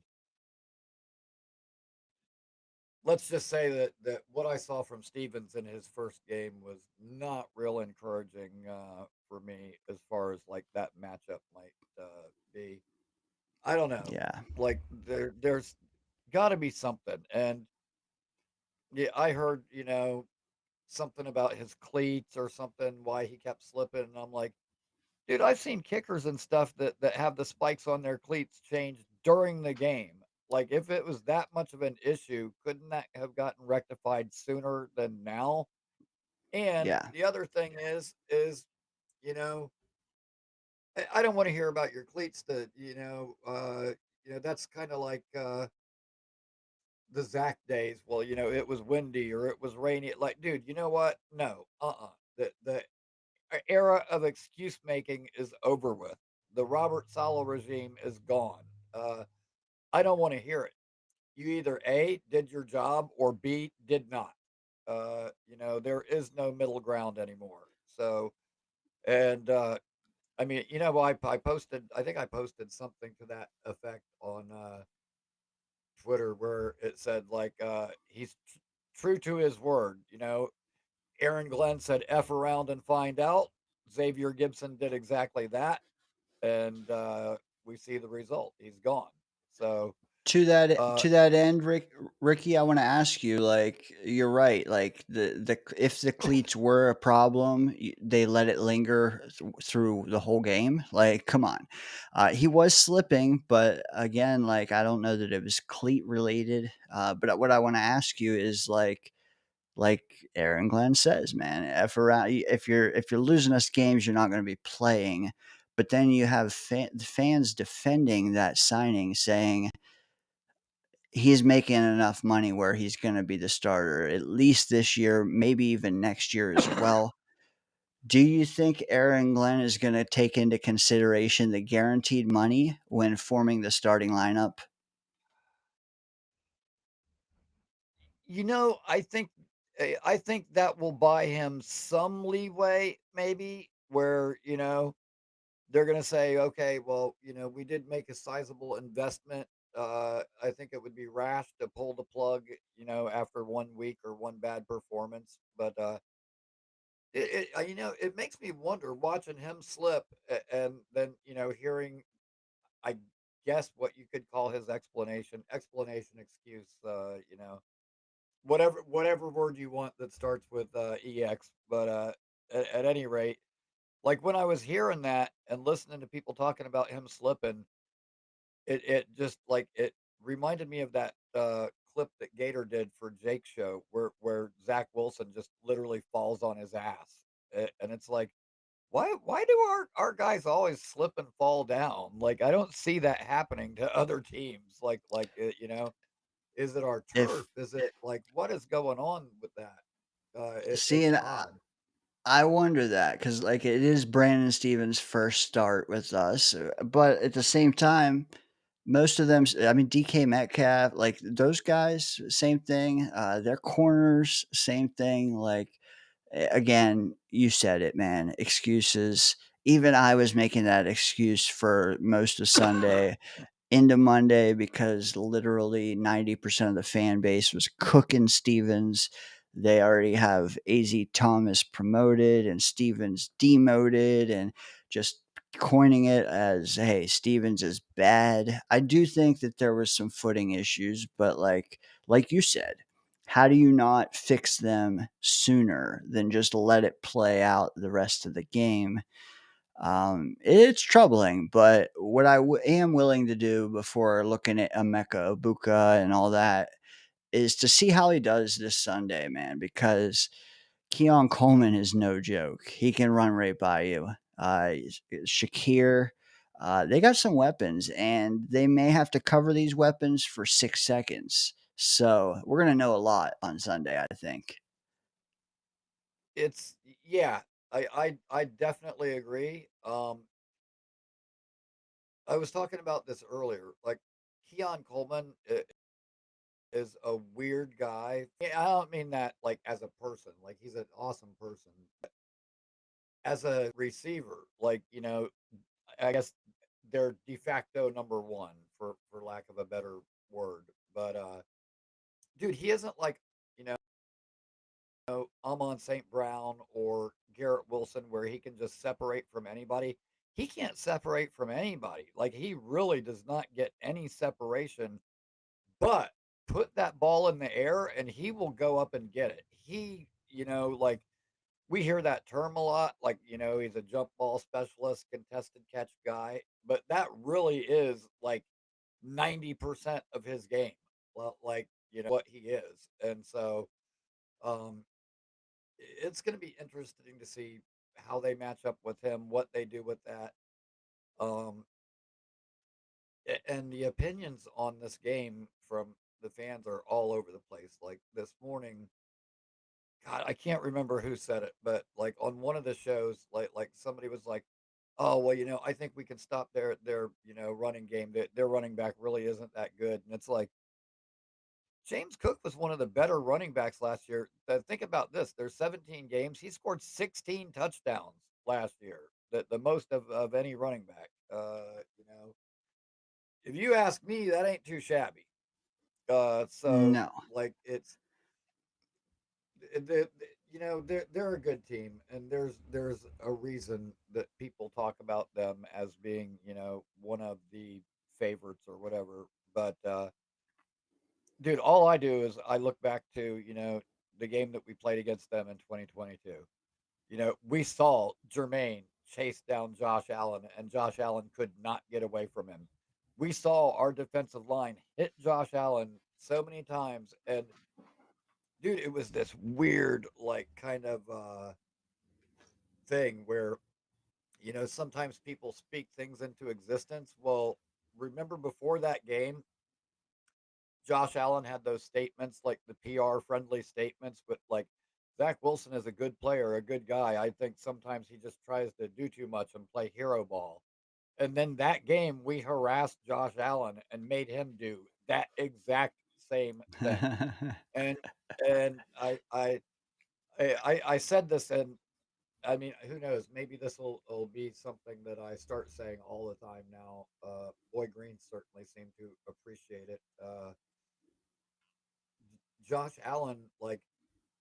let's just say that what I saw from Stevens in his first game was not real encouraging for me as far as like that matchup might be. I don't know. Yeah. Like there's got to be something. And yeah, I heard, something about his cleats or something, why he kept slipping. And I'm like, dude, I've seen kickers and stuff that have the spikes on their cleats changed during the game. Like, if it was that much of an issue, couldn't that have gotten rectified sooner than now? And Yeah. the other thing is, you know, I don't want to hear about your cleats that, that's kind of like the Zach days. Well, it was windy or it was rainy. Like, dude, you know what? No, the era of excuse making is over with. The Robert Sala regime is gone. Uh, I don't want to hear it. You either A, did your job, or B, did not. There is no middle ground anymore. So, and I mean, I posted, I think I posted something to that effect on Twitter where it said, like, he's true to his word. Aaron Glenn said F around and find out. Xavier Gibson did exactly that. And we see the result. He's gone. So, uh, To that end, Ricky, I want to ask you, like, you're right. Like the if the cleats were a problem, they let it linger through the whole game. Like, come on, he was slipping, but again, like, I don't know that it was cleat related. But what I want to ask you is like Aaron Glenn says, man, if you're losing us games, you're not going to be playing. But then you have the fans defending that signing, saying he's making enough money where he's going to be the starter at least this year, maybe even next year as well. Do you think Aaron Glenn is going to take into consideration the guaranteed money when forming the starting lineup? I think that will buy him some leeway, maybe, where they're going to say, okay, well, we did make a sizable investment. I think it would be rash to pull the plug, after 1 week or one bad performance. But it makes me wonder watching him slip and then hearing, I guess, what you could call his explanation, excuse, whatever word you want that starts with ex. But at any rate, like when I was hearing that and listening to people talking about him slipping, it just like it reminded me of that clip that Gator did for Jake's show where Zach Wilson just literally falls on his ass. And it's like, why do our guys always slip and fall down? Like, I don't see that happening to other teams. Is it our turf? If Is it like what is going on with that? It's seeing, odd. I wonder that because like it is Brandon Stevens' first start with us, but at the same time, most of them, I mean, DK Metcalf, like those guys, same thing. Their corners, same thing. Like Again, you said it, man. Excuses. Even I was making that excuse for most of Sunday into Monday because literally 90% of the fan base was cooking Stevens. They already have AZ Thomas promoted and Stevens demoted and just coining it as, hey, Stevens is bad. I do think that there was some footing issues, but like you said, how do you not fix them sooner than just let it play out the rest of the game? It's troubling, but what am willing to do before looking at Emeka Ibuka and all that is to see how he does this Sunday, man, because Keon Coleman is no joke. He can run right by you. Shakir, they got some weapons, and they may have to cover these weapons for 6 seconds. So we're gonna know a lot on Sunday, I think. It's yeah, I definitely agree. I was talking about this earlier. Like Keon Coleman is a weird guy. I don't mean that like as a person. Like he's an awesome person. As a receiver, like I guess they're de facto number one for lack of a better word. But dude, he isn't like you Amon St. Brown or Garrett Wilson where he can just separate from anybody. He can't separate from anybody. Like he really does not get any separation, but put that ball in the air and he will go up and get it. Like we hear that term a lot, like, he's a jump ball specialist, contested catch guy, but that really is like 90% of his game. Well, like, what he is. And so, um, it's going to be interesting to see how they match up with him, what they do with that. Um, and the opinions on this game from the fans are all over the place. Like this morning, God, I can't remember who said it, but like on one of the shows, like somebody was like, "Oh, well, I think we can stop their running game. Their running back really isn't that good." And it's like James Cook was one of the better running backs last year. Think about this: there's 17 games. He scored 16 touchdowns last year, the most of any running back. If you ask me, that ain't too shabby. So No. like it's the they're a good team, and there's a reason that people talk about them as being one of the favorites or whatever. But dude, all I do is I look back to the game that we played against them in 2022. We saw Jermaine chase down Josh Allen, and Josh Allen could not get away from him. We saw our defensive line hit Josh Allen so many times, and dude, it was this weird, like, kind of thing where sometimes people speak things into existence. Well, remember before that game, Josh Allen had those statements, like the PR friendly statements, but like Zach Wilson is a good player, a good guy. I think sometimes he just tries to do too much and play hero ball. And then that game, we harassed Josh Allen and made him do that exact same thing. And and I said this, and I mean, who knows? Maybe this will be something that I start saying all the time now. Boy Green certainly seemed to appreciate it. Josh Allen, like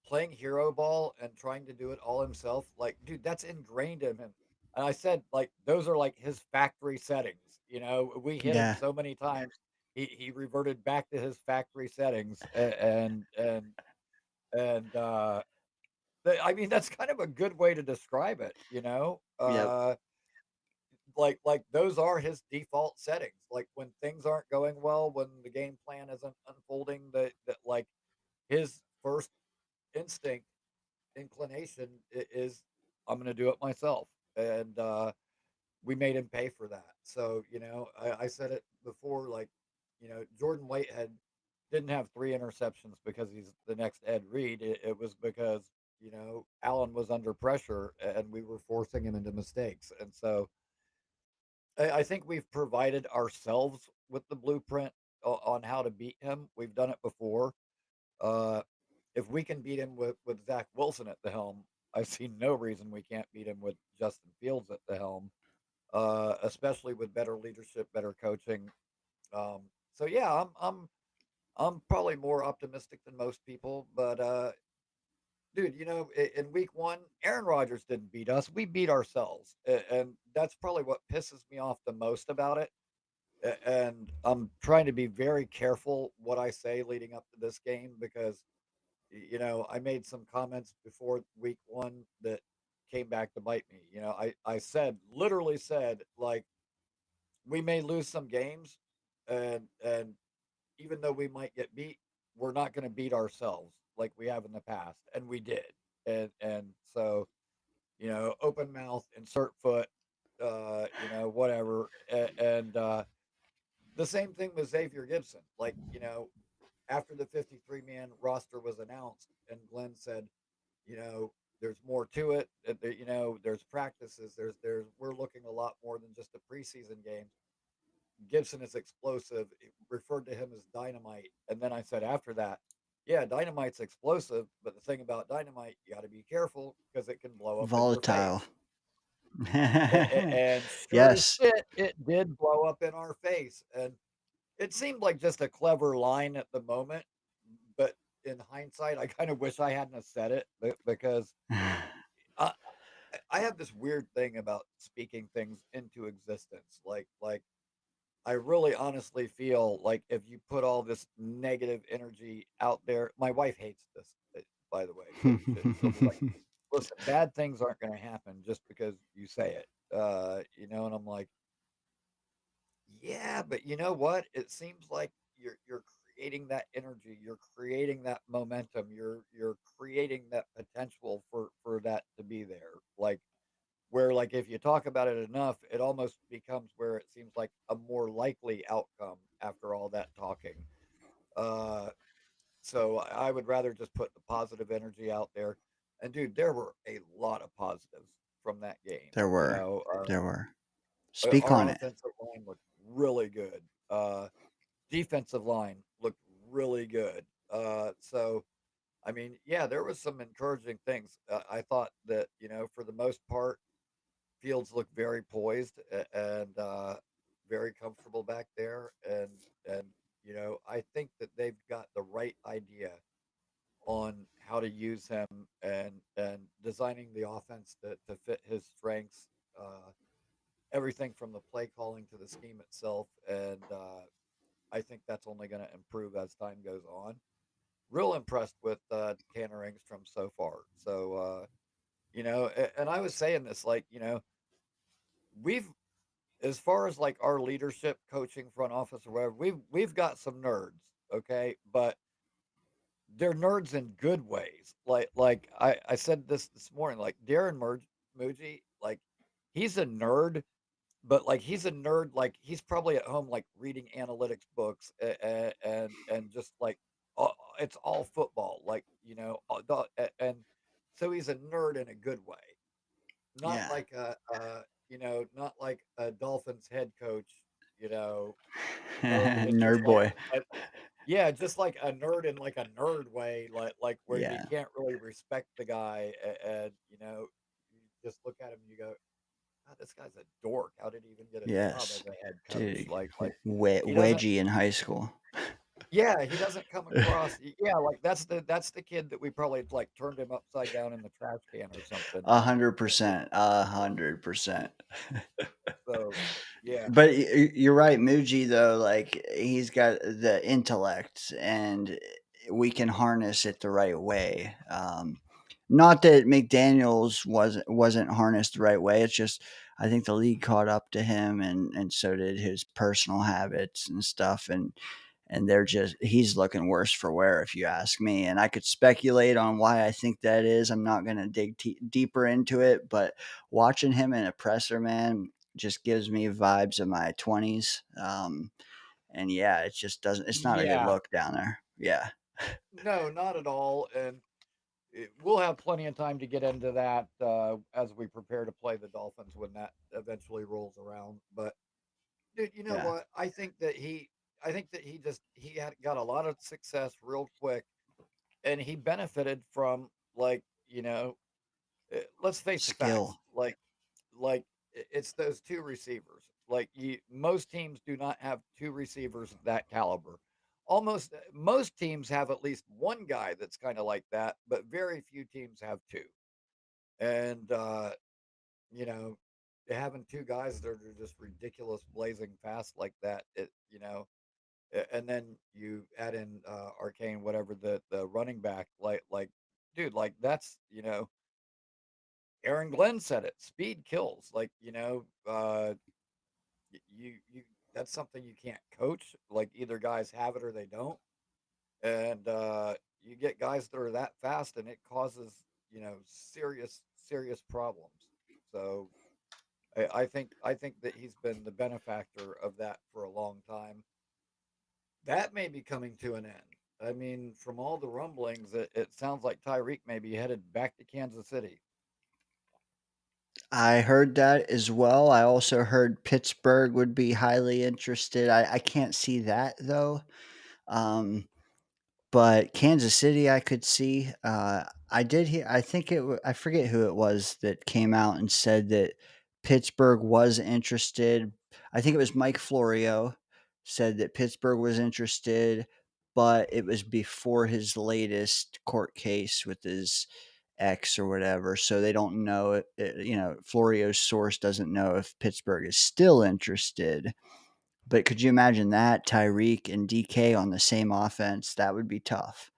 playing hero ball and trying to do it all himself, like, dude, that's ingrained in him. And I said, like, those are like his factory settings. We hit him Yeah. so many times, he reverted back to his factory settings, and I mean, that's kind of a good way to describe it. Yep. Like those are his default settings. Like when things aren't going well, when the game plan isn't unfolding, that like his first instinct inclination is I'm going to do it myself, and we made him pay for that. So I said it before, like Jordan Whitehead didn't have 3 interceptions because he's the next Ed Reed. It was because Allen was under pressure and we were forcing him into mistakes, and so I think we've provided ourselves with the blueprint on how to beat him. We've done it before. Uh, if we can beat him with Zach Wilson at the helm, I see no reason we can't beat him with Justin Fields at the helm, especially with better leadership, better coaching. Um, so yeah, I'm probably more optimistic than most people, but dude, in week one, Aaron Rodgers didn't beat us; we beat ourselves, and that's probably what pisses me off the most about it. And I'm trying to be very careful what I say leading up to this game because I made some comments before week one that came back to bite me. I literally said, like, we may lose some games, and even though we might get beat, we're not going to beat ourselves like we have in the past, and we did. And so open mouth, insert foot, whatever. And the same thing with Xavier Gibson. Like, after the 53-man roster was announced, and Glenn said, you know, there's more to it. There's practices. There's we're looking a lot more than just a preseason game. Gibson is explosive. It referred to him as dynamite, and then I said after that, yeah, dynamite's explosive, but the thing about dynamite, you got to be careful because it can blow up in your Volatile. face. And sure as Yes. shit, it did blow up in our face, and it seemed like just a clever line at the moment, but in hindsight, I kind of wish I hadn't have said it because I, I have this weird thing about speaking things into existence. Like I really honestly feel like if you put all this negative energy out there, my wife hates this, by the way, because she'll be like, "Listen, bad things aren't going to happen just because you say it." And I'm like, yeah, but you know what? It seems like you're creating that energy, you're creating that momentum, you're creating that potential for that to be there. Like where like if you talk about it enough, it almost becomes where it seems like a more likely outcome after all that talking. Uh so I would rather just put the positive energy out there. And dude, there were a lot of positives from that game. There were. There were. Speak Our on it. offensive line looked really good. Defensive line looked really good. So I mean, yeah, there was some encouraging things. I thought that for the most part, Fields looked very poised and very comfortable back there, and I think that they've got the right idea on how to use him and designing the offense to fit his strengths. Everything from the play calling to the scheme itself, and I think that's only going to improve as time goes on. Real impressed with Tanner Engstrom so far. So, and I was saying this, like, we've, as far as like our leadership, coaching, front office, or whatever, we've got some nerds, okay, but they're nerds in good ways. Like I said this morning, like Muji, like he's a nerd, but like he's a nerd, like he's probably at home like reading analytics books and just like it's all football, like and so he's a nerd in a good way, not Yeah. like not like a Dolphins head coach, nerd that just Nerd like boy. yeah, just like a nerd in like a nerd way, like where you Yeah. can't really respect the guy, and you just look at him and you go, God, this guy's a dork. How did he even get a job Yes. as a head coach? Dude. He doesn't. Wedgie in high school. Yeah, he doesn't come across. Yeah, like that's the kid that we probably like turned him upside down in the trash can or something. 100%. 100%. So yeah, But you're right, Muji though. Like he's got the intellect, and we can harness it the right way. Not that McDaniel's wasn't harnessed the right way. It's just I think the league caught up to him, and so did his personal habits and stuff. And they're just he's looking worse for wear, if you ask me. And I could speculate on why I think that is. I'm not going to dig deeper into it, but watching him in a presser, man, just gives me vibes of my 20s. And yeah, it just doesn't. It's not a good yeah, look down there. Yeah, no, not at all. And we'll have plenty of time to get into that as we prepare to play the Dolphins when that eventually rolls around. But dude, you know yeah, what? I think that he had got a lot of success real quick, and he benefited from like let's face the facts. skill. It's those two receivers. Most teams do not have two receivers of that caliber. Almost most teams have at least one guy that's kind of like that, but very few teams have two. And you know, having two guys that are just ridiculous, blazing fast like that, and then you add in Arcane, whatever the running back, dude, like that's Aaron Glenn said it. Speed kills. You that's something you can't coach. Like either guys have it or they don't, and you get guys that are that fast, and it causes serious problems. So I think that he's been the benefactor of that for a long time. That may be coming to an end. I mean, from all the rumblings, it sounds like Tyreek may be headed back to Kansas City. I heard that as well. I also heard Pittsburgh would be highly interested. I can't see that though. Um, but Kansas City, I could see. I did hear. I think I forget who it was that came out and said that Pittsburgh was interested. I think it was Mike Florio said that Pittsburgh was interested, but it was before his latest court case with his ex or whatever. So they don't know. Florio's source doesn't know if Pittsburgh is still interested. But could you imagine that Tyreek and DK on the same offense? That would be tough.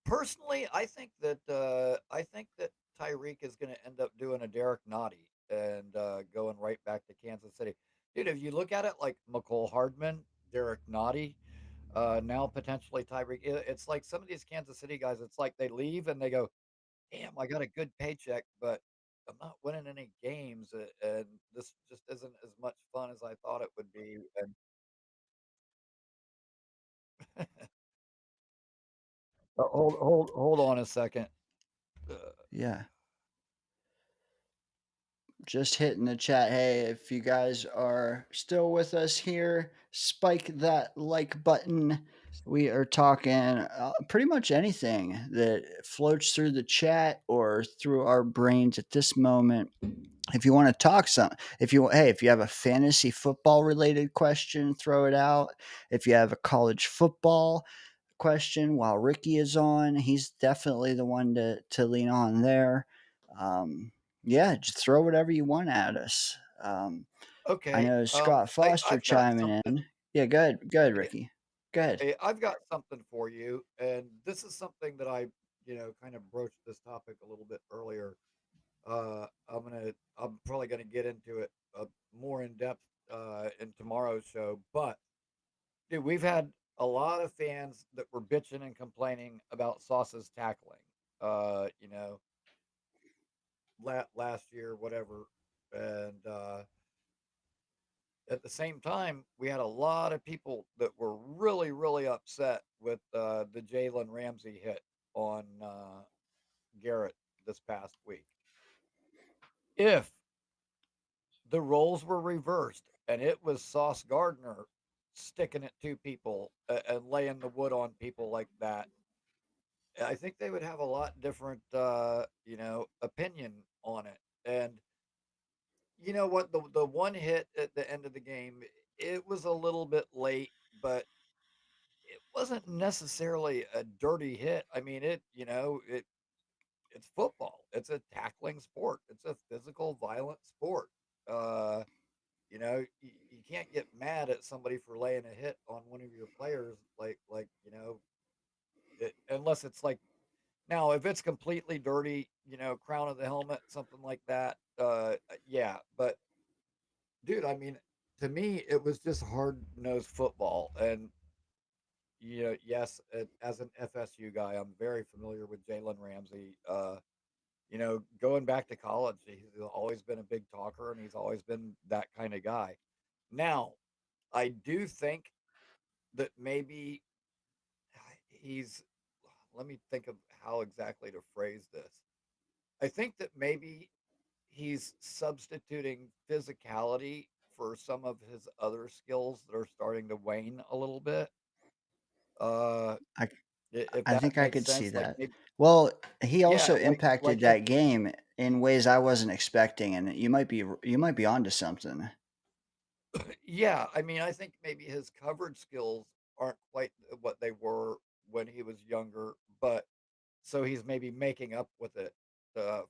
Personally, I think that Tyreek is going to end up doing a Derek Nottie and going right back to Kansas City. Dude, if you look at it like McCole Hardman, Derek Nottie, now potentially Tyreek, it's like some of these Kansas City guys. It's like they leave and they go, "Damn, I got a good paycheck, but I'm not winning any games, and this just isn't as much fun as I thought it would be." And hold on a second. Uh, Yeah. Just hitting the chat. Hey, if you guys are still with us here, spike that like button. We are talking pretty much anything that floats through the chat or through our brains at this moment. If you want to talk some, if you have a fantasy football related question, throw it out. If you have a college football question while Ricky is on, he's definitely the one to lean on there. Um, yeah, just throw whatever you want at us. I okay, know Scott Foster I've got chiming something. in. Yeah, good, Yeah, Ricky. Go ahead. I've got something for you, and this is something that I, kind of broached this topic a little bit earlier. I'm probably gonna get into it more in depth in tomorrow's show, but dude, we've had a lot of fans that were bitching and complaining about Sauce's tackling. Uh, you know, last year, whatever, and at the same time, we had a lot of people that were really, really upset with the Jalen Ramsey hit on Garrett this past week. If the roles were reversed and it was Sauce Gardner sticking it to people and laying the wood on people like that, I think they would have a lot different, opinion on it. And you know what? The one hit at the end of the game, it was a little bit late, but it wasn't necessarily a dirty hit. I mean, it's football. It's a tackling sport. It's a physical, violent sport. Uh, you can't get mad at somebody for laying a hit on one of your players, unless it's like now if it's completely dirty, crown of the helmet, something like that. Yeah, but dude, I mean, to me, it was just hard nosed football, and yes, as an FSU guy, I'm very familiar with Jalen Ramsey. Going back to college, he's always been a big talker, and he's always been that kind of guy. Now, I do think that maybe he's. Let me think of how exactly to phrase this. I think that maybe he's substituting physicality for some of his other skills that are starting to wane a little bit. Uh, I If I that think I makes could see sense, like that. maybe, Well, he yeah, also impacted like if that game in ways I wasn't expecting, and you might be onto something. yeah, I mean, I think maybe his coverage skills aren't quite what they were when he was younger, but so he's maybe making up with it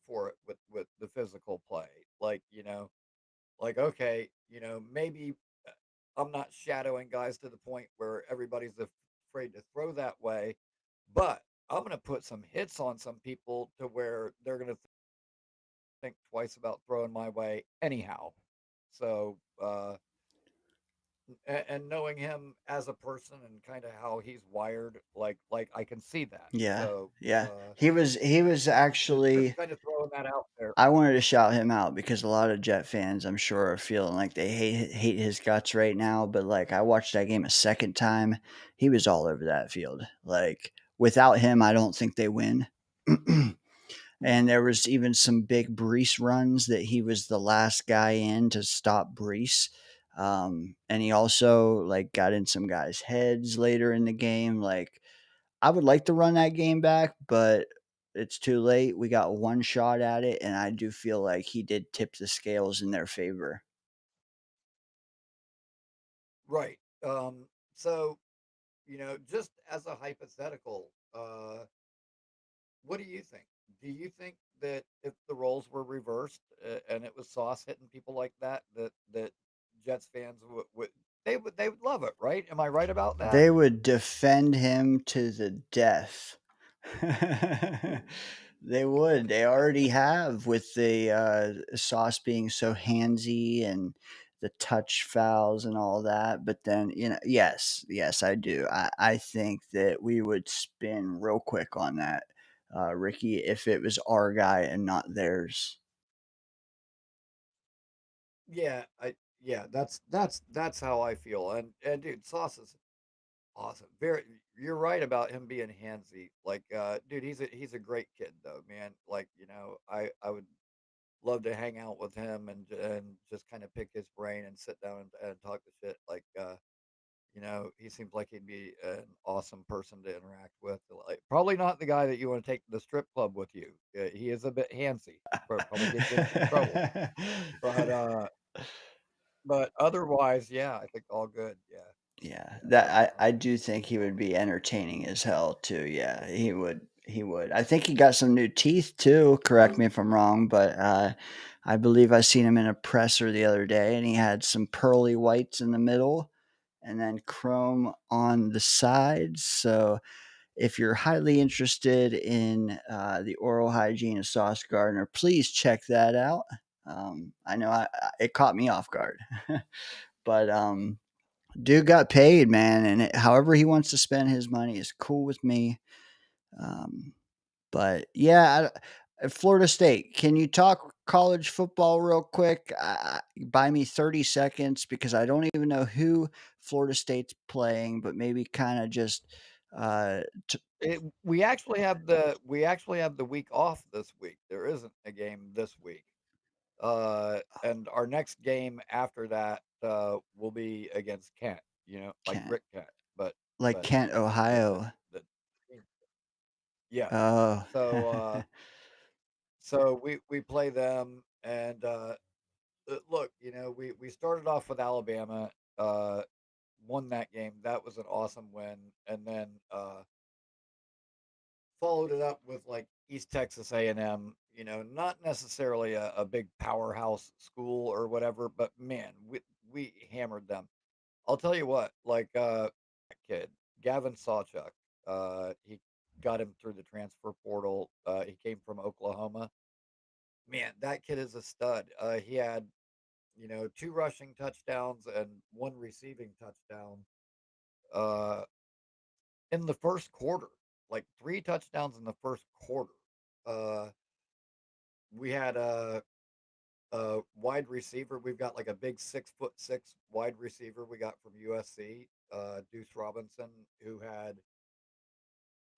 for it with the physical play. Like, like okay, maybe I'm not shadowing guys to the point where everybody's afraid to throw that way, but I'm going to put some hits on some people to where they're going to think twice about throwing my way anyhow. So, and knowing him as a person and kind of how he's wired, like I can see that. Yeah, So, yeah. He was just actually. kind of throwing that out there. I wanted to shout him out because a lot of Jet fans, I'm sure, are feeling like they hate his guts right now. But like, I watched that game a second time. He was all over that field. Like, without him, I don't think they win. And there was even some big Brees runs that he was the last guy in to stop Brees. And he also like got in some guys' heads later in the game. Like, I would like to run that game back, but it's too late. We got one shot at it, and I do feel like he did tip the scales in their favor. Right. So, just as a hypothetical, what do you think? Do you think that if the roles were reversed and it was Sauce hitting people like that, that Jets fans would love it, right? Am I right about that? They would defend him to the death. They would. They already have with the Sauce being so handsy and the touch fouls and all that. But then, yes, yes, I do. I think that we would spin real quick on that, Ricky, if it was our guy and not theirs. Yeah, yeah, that's how I feel. And dude, Sauce is awesome. Very, you're right about him being handsy. Like, dude, he's a great kid though, man. Like, I would love to hang out with him and just kind of pick his brain and sit down and talk the shit. Like, he seems like he'd be an awesome person to interact with. Like, probably not the guy that you want to take to the strip club with you. He is a bit handsy. Probably get you in some trouble. But otherwise, yeah, I think all good. Yeah, Yeah, yeah. that I Um, do think he would be entertaining as hell too. Yeah, he would. He would. I think he got some new teeth too. Correct me if I'm wrong, but I believe I seen him in a presser the other day, and he had some pearly whites in the middle, and then chrome on the sides. So if you're highly interested in the oral hygiene of Sauce Gardner, please check that out. I know it caught me off guard, but dude got paid, man, and however he wants to spend his money is cool with me. Um, but yeah, Florida State. Can you talk college football real quick? Buy me 30 seconds because I don't even know who Florida State's playing, but maybe kind of just. Uh, we actually have the week off this week. There isn't a game this week. And our next game after that will be against Kent. Like Kent, Rick Kent, but like but Kent, the Ohio. the yes. Oh, So we play them, and look, we started off with Alabama, uh, won that game. That was an awesome win, and then followed it up with like East Texas A&M. Not necessarily a big powerhouse school or whatever, but man, we hammered them. I'll tell you what, like that kid, Gavin Sawchuk, he got him through the transfer portal. He came from Oklahoma. Man, that kid is a stud. He had, two rushing touchdowns and one receiving touchdown uh in the first quarter. Like three touchdowns in the first quarter. Uh we had a wide receiver. We've got like a big 6'6" wide receiver we got from USC, Deuce Robinson, who had,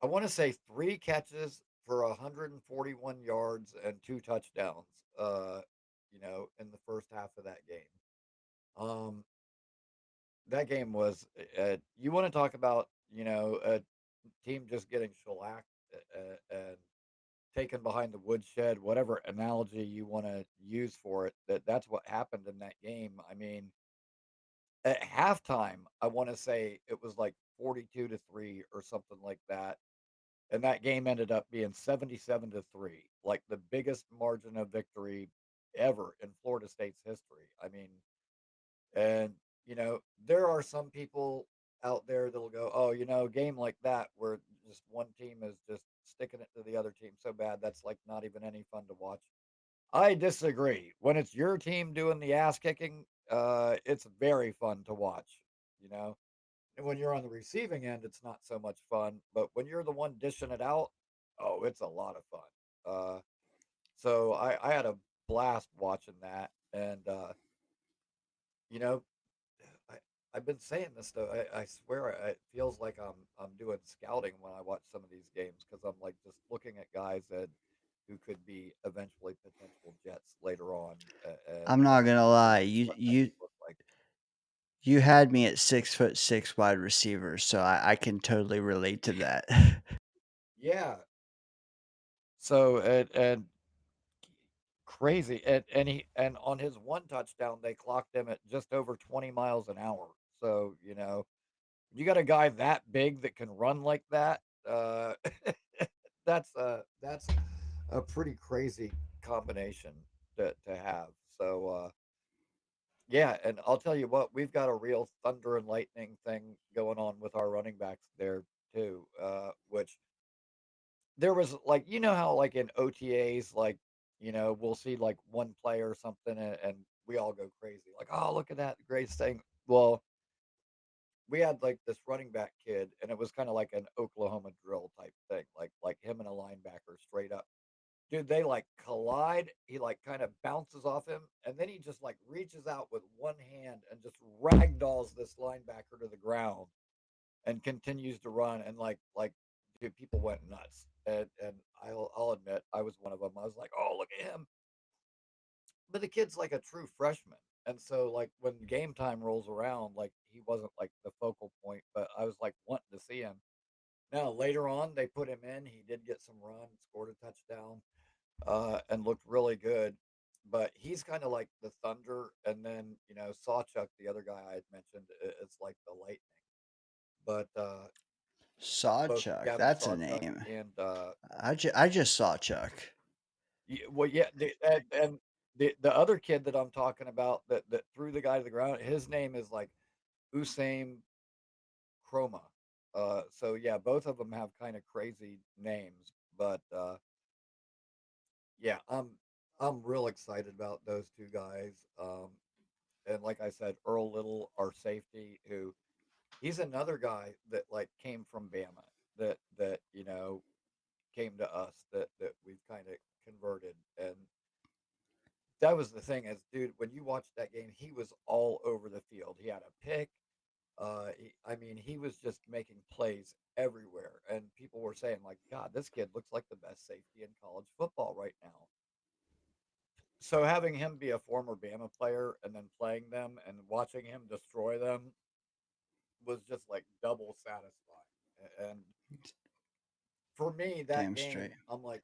I want to say, three catches for 141 yards and two touchdowns. In the first half of that game. Um, that game was. You want to talk about team just getting shellacked and taken behind the woodshed, whatever analogy you want to use for it, that's what happened in that game. I mean, at halftime, I want to say it was like 42-3 or something like that. And that game ended up being 77-3, like the biggest margin of victory ever in Florida State's history. I mean, and there are some people out there that'll go, "Oh, a game like that where just one team is just sticking it to the other team so bad that's like not even any fun to watch." I disagree. When it's your team doing the ass kicking, it's very fun to watch, you know. And when you're on the receiving end, it's not so much fun. But when you're the one dishing it out, oh, it's a lot of fun. So I had a blast watching that, and you know, I I've been saying this though. I swear it feels like I'm doing scouting when I watch some of these games because I'm like just looking at guys that who could be eventually potential Jets later on, and I'm not gonna lie, just you what that you could look like. you had me at 6'6" wide receiver, so I can totally relate to that. Yeah. So and crazy, and on his one touchdown they clocked him at just over 20 miles an hour. So you got a guy that big that can run like that. Uh, that's a pretty crazy combination to have. So yeah, and I'll tell you what, we've got a real thunder and lightning thing going on with our running backs there too. Which there was like how like in OTAs like we'll see like one play or something and we all go crazy like, oh, look at that great thing. Well, we had like this running back kid and it was kind of like an Oklahoma drill type thing, like him and a linebacker straight up. Dude, they like collide. He like kind of bounces off him, and then he just like reaches out with one hand and just ragdolls this linebacker to the ground and continues to run. And like dude, people went nuts. And I'll admit I was one of them. I was like, oh, look at him. But the kid's like a true freshman. And so like when game time rolls around, like he wasn't like the focal point, but I was like wanting to see him. Now later on they put him in. He did get some run, scored a touchdown, and looked really good. But he's kind of like the Thunder, and then Sawchuck, the other guy I had mentioned, it's like the Lightning. But both Sawchuck, Gavin that's a Sawchuck name. and I just saw Chuck. well, yeah, and the other kid that I'm talking about that threw the guy to the ground, his name is like Usain Chroma. So yeah, both of them have kind of crazy names, but yeah, I'm real excited about those two guys. And like I said, Earl Little, our safety, who he's another guy that like came from Bama, that came to us, that we've kind of converted. And that was the thing is, dude, when you watched that game, he was all over the field. He had a pick. I mean, he was just making plays everywhere, and people were saying like, God, this kid looks like the best safety in college football right now. So having him be a former Bama player and then playing them and watching him destroy them was just like double satisfying. And for me, that Damn game, straight. I'm like,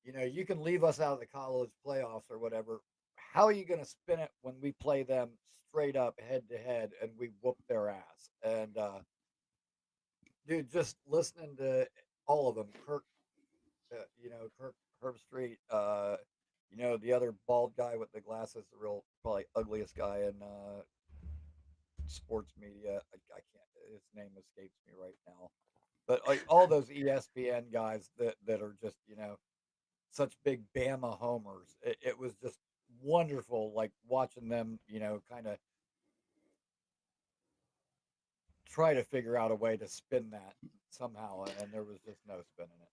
you can leave us out of the college playoffs or whatever. How are you going to spin it when we play them straight up head to head and we whoop their ass? And dude, just listening to all of them, Kirk Herbstreit, the other bald guy with the glasses, the real probably ugliest guy in sports media. I can't. His name escapes me right now. But like all those ESPN guys that are just such big Bama homers. It was just wonderful, like watching them, kind of try to figure out a way to spin that somehow, and there was just no spinning it.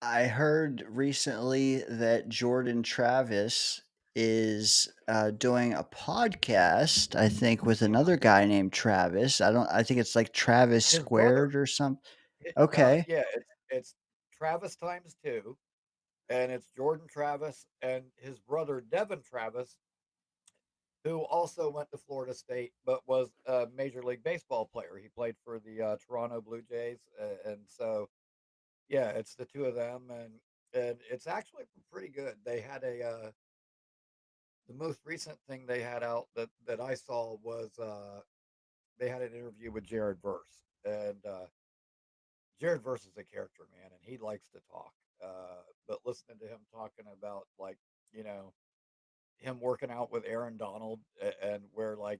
I heard recently that Jordan Travis is doing a podcast, I think, with Yeah, another guy named Travis. I think it's like Travis his brother. Squared or something. Okay. Yeah, it's Travis times two, and it's Jordan Travis and his brother Devin Travis, who also went to Florida State, but was a Major League Baseball player. He played for the Toronto Blue Jays, and so yeah, it's the two of them, and it's actually pretty good. They had the most recent thing they had out that I saw was they had an interview with Jared Verse, and Jared Verse is a character, man, and he likes to talk. But listening to him talking about like you know him working out with Aaron Donald and where like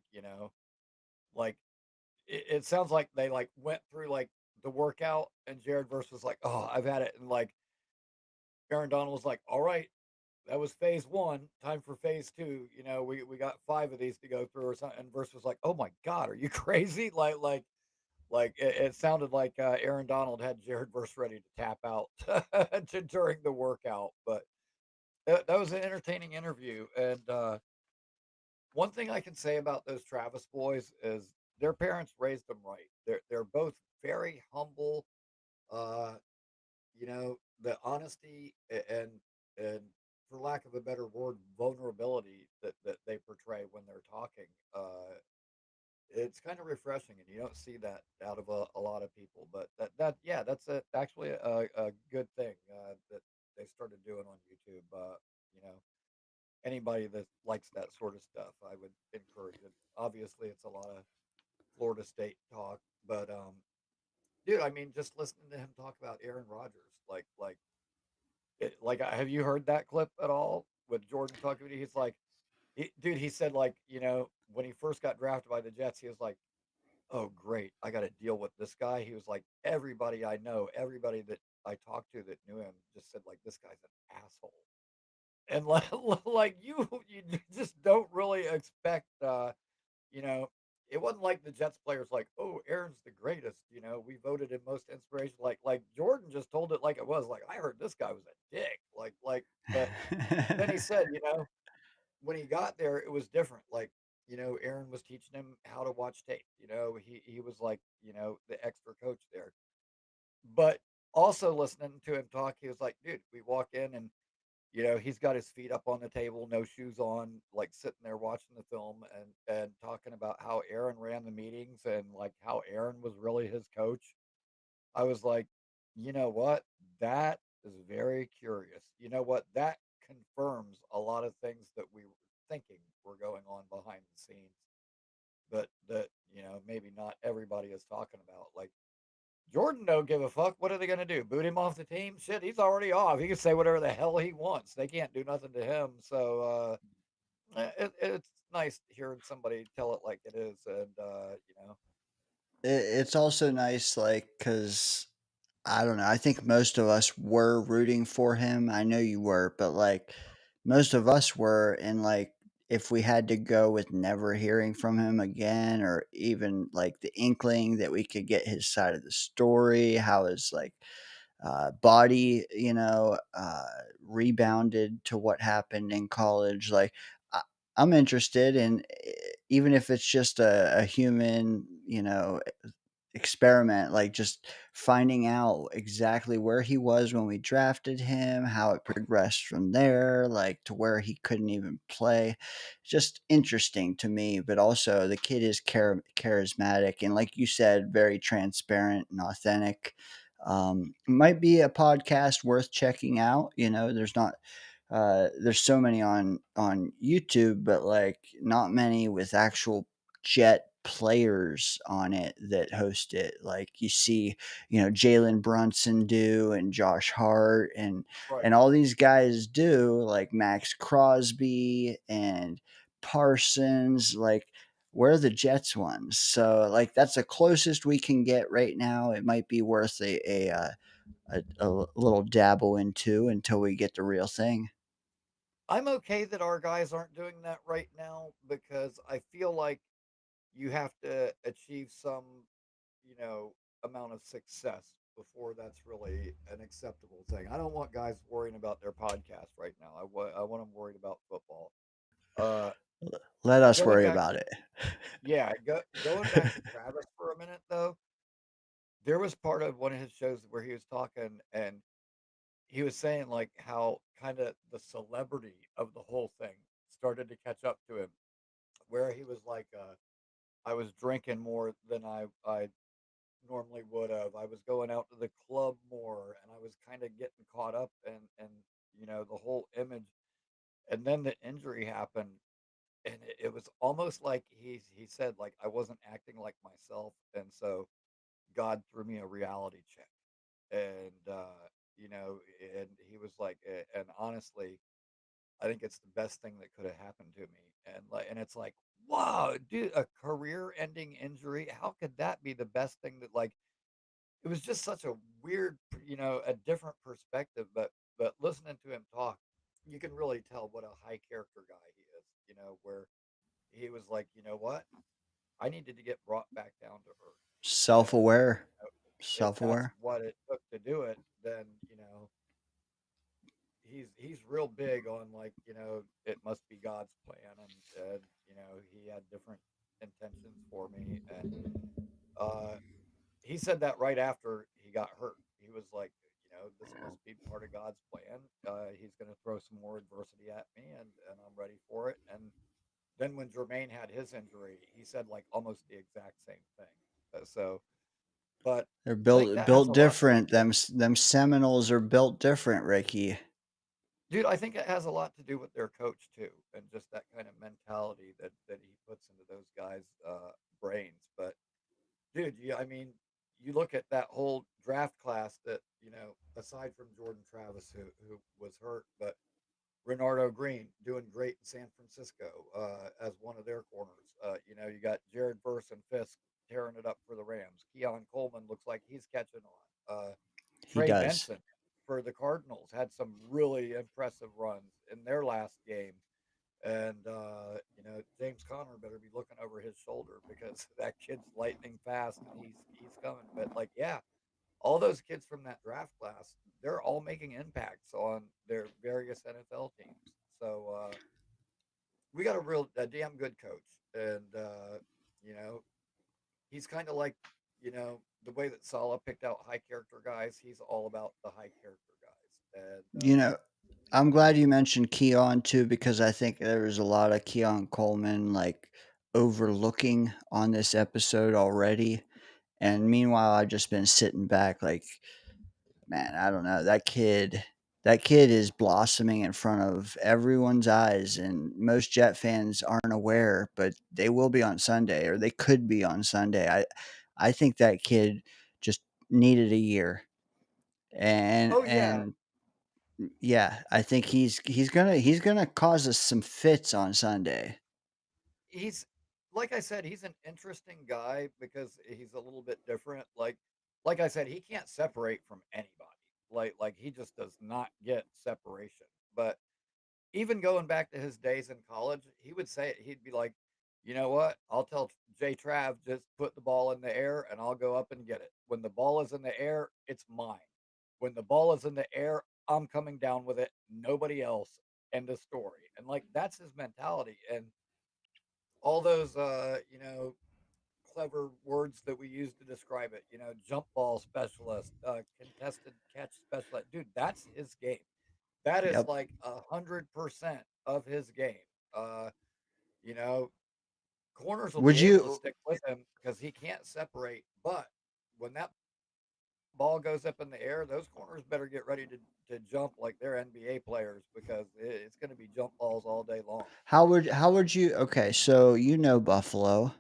it sounds like they like went through like the workout and Jared Verse was like, oh, I've had it, and like Aaron Donald was like, all right, that was phase one. Time for phase two. We got five of these to go through or something. And Verse was like, "Oh my God, are you crazy?" Like it sounded like Aaron Donald had Jared Verse ready to tap out during the workout. But that was an entertaining interview. And one thing I can say about those Travis boys is their parents raised them right. They're both very humble. Uh, the honesty and for lack of a better word, vulnerability that they portray when they're talking. It's kind of refreshing, and you don't see that out of a lot of people. But yeah, that's actually a good thing that they started doing on YouTube. You know, anybody that likes that sort of stuff, I would encourage it. Obviously, it's a lot of Florida State talk, but dude, I mean, just listening to him talk about Aaron Rodgers, have you heard that clip at all with Jordan talking? He's like, dude, he said like, when he first got drafted by the Jets, he was like, oh great, I got to deal with this guy. He was like, everybody I know, everybody that I talked to that knew him, just said like, this guy's an asshole, and like, like you just don't really expect, you know. It wasn't like the Jets players like, oh, Aaron's the greatest. We voted him most inspiration. Like Jordan just told it like it was. Like I heard this guy was a dick. But then he said, when he got there, it was different. Like, Aaron was teaching him how to watch tape. He was like, the extra coach there. But also listening to him talk, he was like, dude, we walk in and he's got his feet up on the table, no shoes on, like sitting there watching the film and talking about how Aaron ran the meetings and like how Aaron was really his coach. I was like, you know what? That is very curious. You know what? That confirms a lot of things that we were thinking were going on behind the scenes, but that, maybe not everybody is talking about. Like Jordan don't give a fuck. What are they going to do? Boot him off the team? Shit, he's already off. He can say whatever the hell he wants. They can't do nothing to him. So it's nice hearing somebody tell it like it is, and It's also nice, like, because I don't know. I think most of us were rooting for him. I know you were, but like most of us were. And like, if we had to go with never hearing from him again, or even like the inkling that we could get his side of the story, how his like body, rebounded to what happened in college, like, I, I'm interested in, even if it's just a human, experiment, like just finding out exactly where he was when we drafted him, how it progressed from there, like to where he couldn't even play. Just interesting to me, but also the kid is charismatic and, like you said, very transparent and authentic. Might be a podcast worth checking out. There's so many on YouTube, but like not many with actual Jet players on it that host it. Like you see, Jalen Brunson do, and Josh Hart, right. and all these guys do, like Max Crosby and Parsons. Like, we're the Jets ones, so like that's the closest we can get right now. It might be worth a little dabble into until we get the real thing. I'm okay that our guys aren't doing that right now because I feel like you have to achieve some, you know, amount of success before that's really an acceptable thing. I don't want guys worrying about their podcast right now. I want them worried about football. Uh, Let us going worry back, about it. yeah, going back to Travis for a minute though, there was part of one of his shows where he was talking and he was saying like how kind of the celebrity of the whole thing started to catch up to him where he was like, I was drinking more than I normally would have. I was going out to the club more, and I was kind of getting caught up and the whole image. And then the injury happened, and it was almost like he said like I wasn't acting like myself, and so God threw me a reality check, and and he was like, and honestly, I think it's the best thing that could have happened to me, and it's like, wow, dude, a career-ending injury. How could that be the best thing that like? It was just such a weird, a different perspective, but listening to him talk, you can really tell what a high character guy he is. Where he was like, you know what, I needed to get brought back down to earth, and Self-aware. if that's Self-aware. what it took to do it, then he's real big on like it must be God's plan, and he had different intentions for me, and uh, he said that right after he got hurt. He was like, this must be part of God's plan. He's going to throw some more adversity at me, and I'm ready for it. And then when Jermaine had his injury, he said like almost the exact same thing. But They're I think built that has built a lot to different. Them Seminoles are built different, Ricky. Dude, I think it has a lot to do with their coach too, and just that kind of mentality that he puts into those guys' brains. But dude, I mean, you look at that whole draft class that aside from Jordan Travis, who was hurt, but Renardo Green doing great in San Francisco as one of their corners. You got Jared Verse and Fisk tearing it up for the Rams. Keon Coleman looks like he's catching on. He Trey does. Benson for the Cardinals had some really impressive runs in their last game. And James Conner better be looking over his shoulder because that kid's lightning fast and he's coming. But like, yeah, all those kids from that draft class, they're all making impacts on their various NFL teams. So we got a damn good coach, and you know, he's kind of like the way that Sala picked out high character guys. He's all about the high character guys, and You know, I'm glad you mentioned Keon too, because I think there was a lot of Keon Coleman like overlooking on this episode already. And meanwhile, I've just been sitting back like, man, I don't know. That kid is blossoming in front of everyone's eyes, and most Jet fans aren't aware, but they will be on Sunday, or they could be on Sunday. I think that kid just needed a year. And oh yeah, and yeah, I think he's gonna cause us some fits on Sunday. he's like I said, he's an interesting guy because he's a little bit different. Like I said, he can't separate from anybody. Like he just does not get separation. But even going back to his days in college, he would say it. He'd be like, you know what? I'll tell Jay Trav just put the ball in the air and I'll go up and get it. When the ball is in the air, it's mine. When the ball is in the air, I'm coming down with it. Nobody else. End of story. And like that's his mentality. And all those clever words that we use to describe it, jump ball specialist, contested catch specialist. Dude, that's his game. That is Yep. like 100% of his game. Uh, you know, corners will Would be able to you stick with him because he can't separate. But when that ball goes up in the air, those corners better get ready to jump like they're NBA players because it's going to be jump balls all day long. how would you okay, so Buffalo,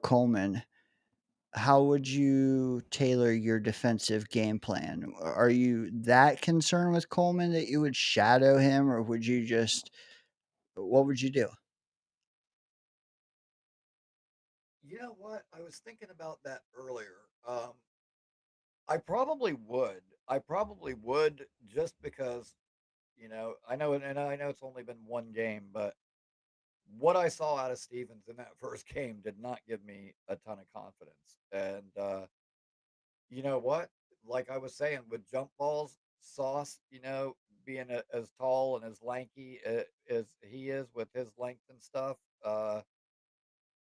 Coleman. How would you tailor your defensive game plan? Are you that concerned with Coleman that you would shadow him, or would you just what would you do? You know what? I was thinking about that earlier. I probably would. I probably would just because, I know, and I know it's only been one game, but what I saw out of Stevens in that first game did not give me a ton of confidence. And you know what? Like I was saying, with jump balls, Sauce, being as tall and as lanky as he is with his length and stuff,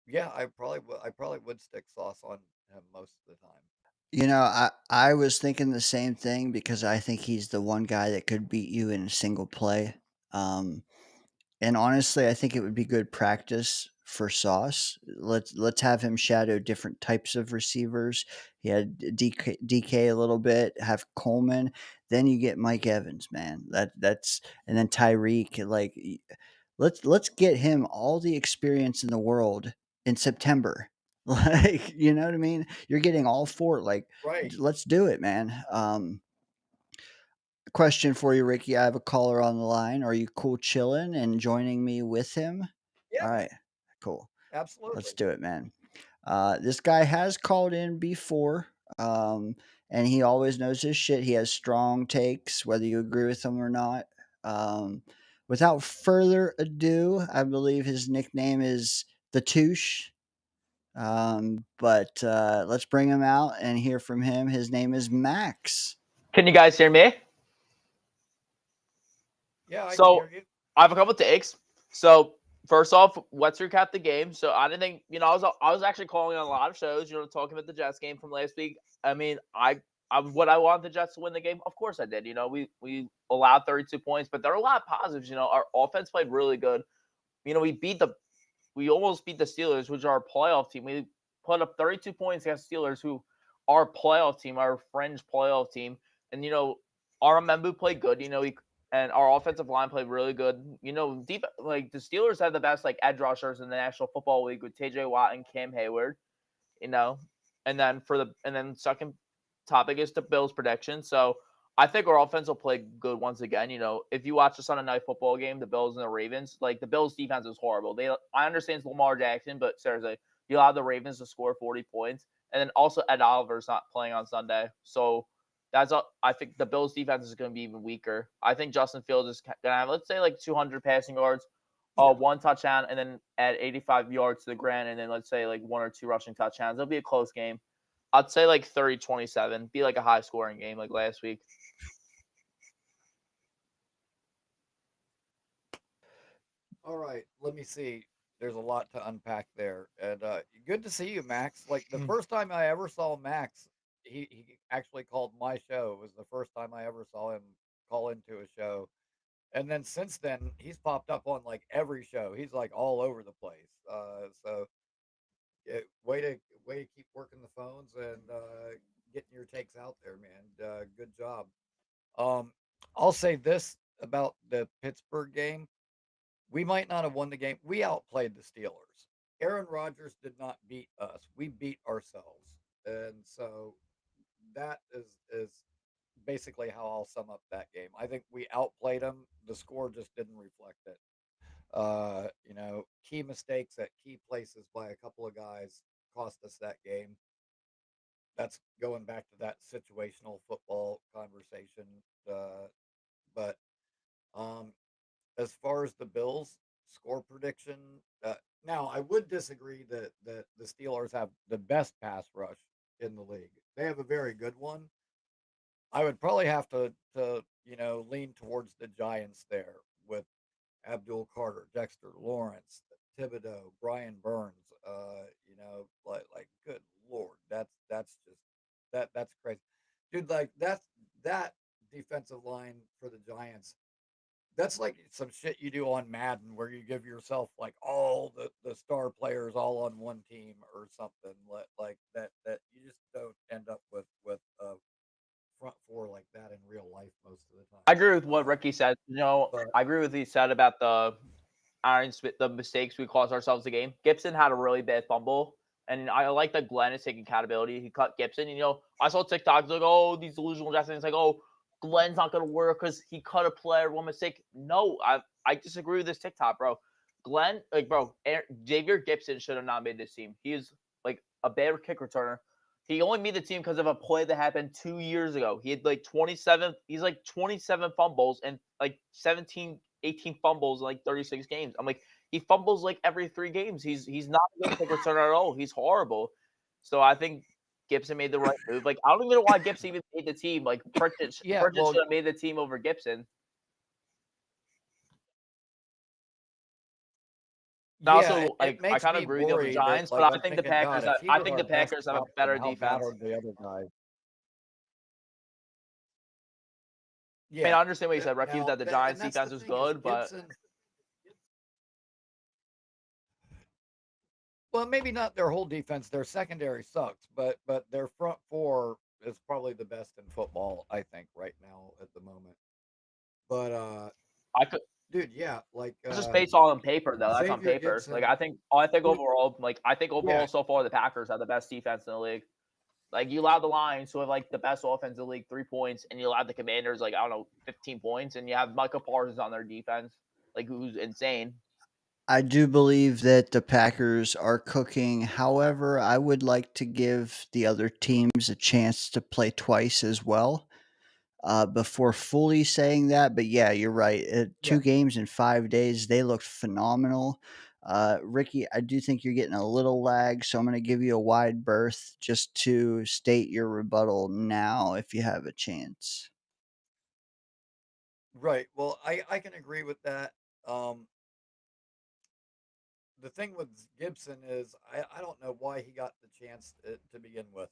yeah, I probably would stick Sauce on him most of the time. I was thinking the same thing because I think he's the one guy that could beat you in a single play. Um, and honestly, I think it would be good practice for Sauce. Let's have him shadow different types of receivers. He had DK a little bit, have Coleman, then you get Mike Evans, man. That's and then Tyreek. Like, let's get him all the experience in the world in September. Like, you know what I mean? You're getting all four. Like, Right. let's do it, man. Question for you, Ricky. I have a caller on the line. Are you cool chilling and joining me with him? Yeah, All man. right, cool. Let's Absolutely. do it, man. This guy has called in before, and he always knows his shit. He has strong takes, whether you agree with him or not. Um, Without further ado, I believe his nickname is the Touche. But let's bring him out and hear from him. His name is Max. Can you guys hear me? Yeah, I can So hear you. I have a couple takes. So first off, let's recap the game. So I didn't think, I was actually calling on a lot of shows, talking about the Jets game from last week. I mean, I what I wanted the Jets to win the game, of course I did. We allowed 32 points, but there are a lot of positives. Our offense played really good. We almost beat the Steelers, which are our playoff team. We put up 32 points against Steelers, who are a playoff team, our fringe playoff team. And our Membu played good. And our offensive line played really good. Deep like the Steelers have the best edge rushers in the National Football League with T.J. Watt and Cam Hayward. And then second topic is the Bills prediction. So I think our offense will play good once again. If you watch the Sunday Night Football game, the Bills and the Ravens, the Bills defense is horrible. I understand it's Lamar Jackson, but seriously, you allow the Ravens to score 40 points, and then also Ed Oliver's not playing on Sunday, so I think the Bills defense is going to be even weaker. I think Justin Fields is going to have, let's say, 200 passing yards, one touchdown, and then add 85 yards to the ground, and then let's say one or two rushing touchdowns. It'll be a close game. I'd say 30-27, be a high scoring game like last week. All right, let me see. There's a lot to unpack there, and good to see you, Max. Like the first time I ever saw Max, he actually called my show. It was the first time I ever saw him call into a show, and then since then he's popped up on every show. He's all over the place. So way to keep working the phones and getting your takes out there, man. Good job. Um, I'll say this about the Pittsburgh game: we might not have won the game. We outplayed the Steelers. Aaron Rodgers did not beat us. We beat ourselves. And so that is basically how I'll sum up that game. I think we outplayed them. The score just didn't reflect it. Key mistakes at key places by a couple of guys cost us that game. That's going back to that situational football conversation. But um, as far as the Bills score prediction, now I would disagree that the Steelers have the best pass rush in the league. They have a very good one. I would probably have to lean towards the Giants there with Abdul Carter, Dexter Lawrence, Thibodeau, Brian Burns. Good lord, that's just that's crazy, dude. That defensive line for the Giants. That's like some shit you do on Madden where you give yourself all the star players all on one team or something like that you just don't end up with a front four like that in real life most of the time. I agree with what Ricky said. But I agree with what he said about the mistakes we caused ourselves the game. Gibson had a really bad fumble, and I like that Glenn is taking accountability. He cut Gibson. I saw TikToks oh, these delusional Jets fans oh, Glenn's not going to work because he cut a player, one mistake. No, I disagree with this TikTok, bro. Glenn, Xavier Gibson should have not made this team. He is a bad kick returner. He only made the team because of a play that happened 2 years ago. He had 27. He's 27 fumbles and 17, 18 fumbles in 36 games. I'm he fumbles every 3 games. He's not a good kick returner at all. He's horrible. So I think Gibson made the right move. I don't even know why Gibson even made the team. Pritchett should have made the team over Gibson. And also, I kind of agree with the Giants, but I think the Packers. I think the Packers have a better defense. The other guys. Yeah, I mean, I understand what you said, Ricky, that the Giants' defense was good, but well, maybe not their whole defense. Their secondary sucks, but their front four is probably the best in football, I think, right now at the moment. But I could dude, yeah, like that's just based on paper though. That's on Xavier paper. Like Gibson. I think Well, overall, yeah, so far the Packers have the best defense in the league. Like you allow the Lions who have like the best offense in the league 3 points, and you allow the Commanders like I don't know 15 points, and you have Micah Parsons on their defense, like who's insane. I do believe that the Packers are cooking. However, I would like to give the other teams a chance to play twice as well before fully saying that. But yeah, you're right. yeah, 2 games in 5 days, they looked phenomenal. Ricky, I do think you're getting a little lag, so I'm going to give you a wide berth just to state your rebuttal now if you have a chance. right. Well, I can agree with that. Um, the thing with Gibson is I don't know why he got the chance to begin with,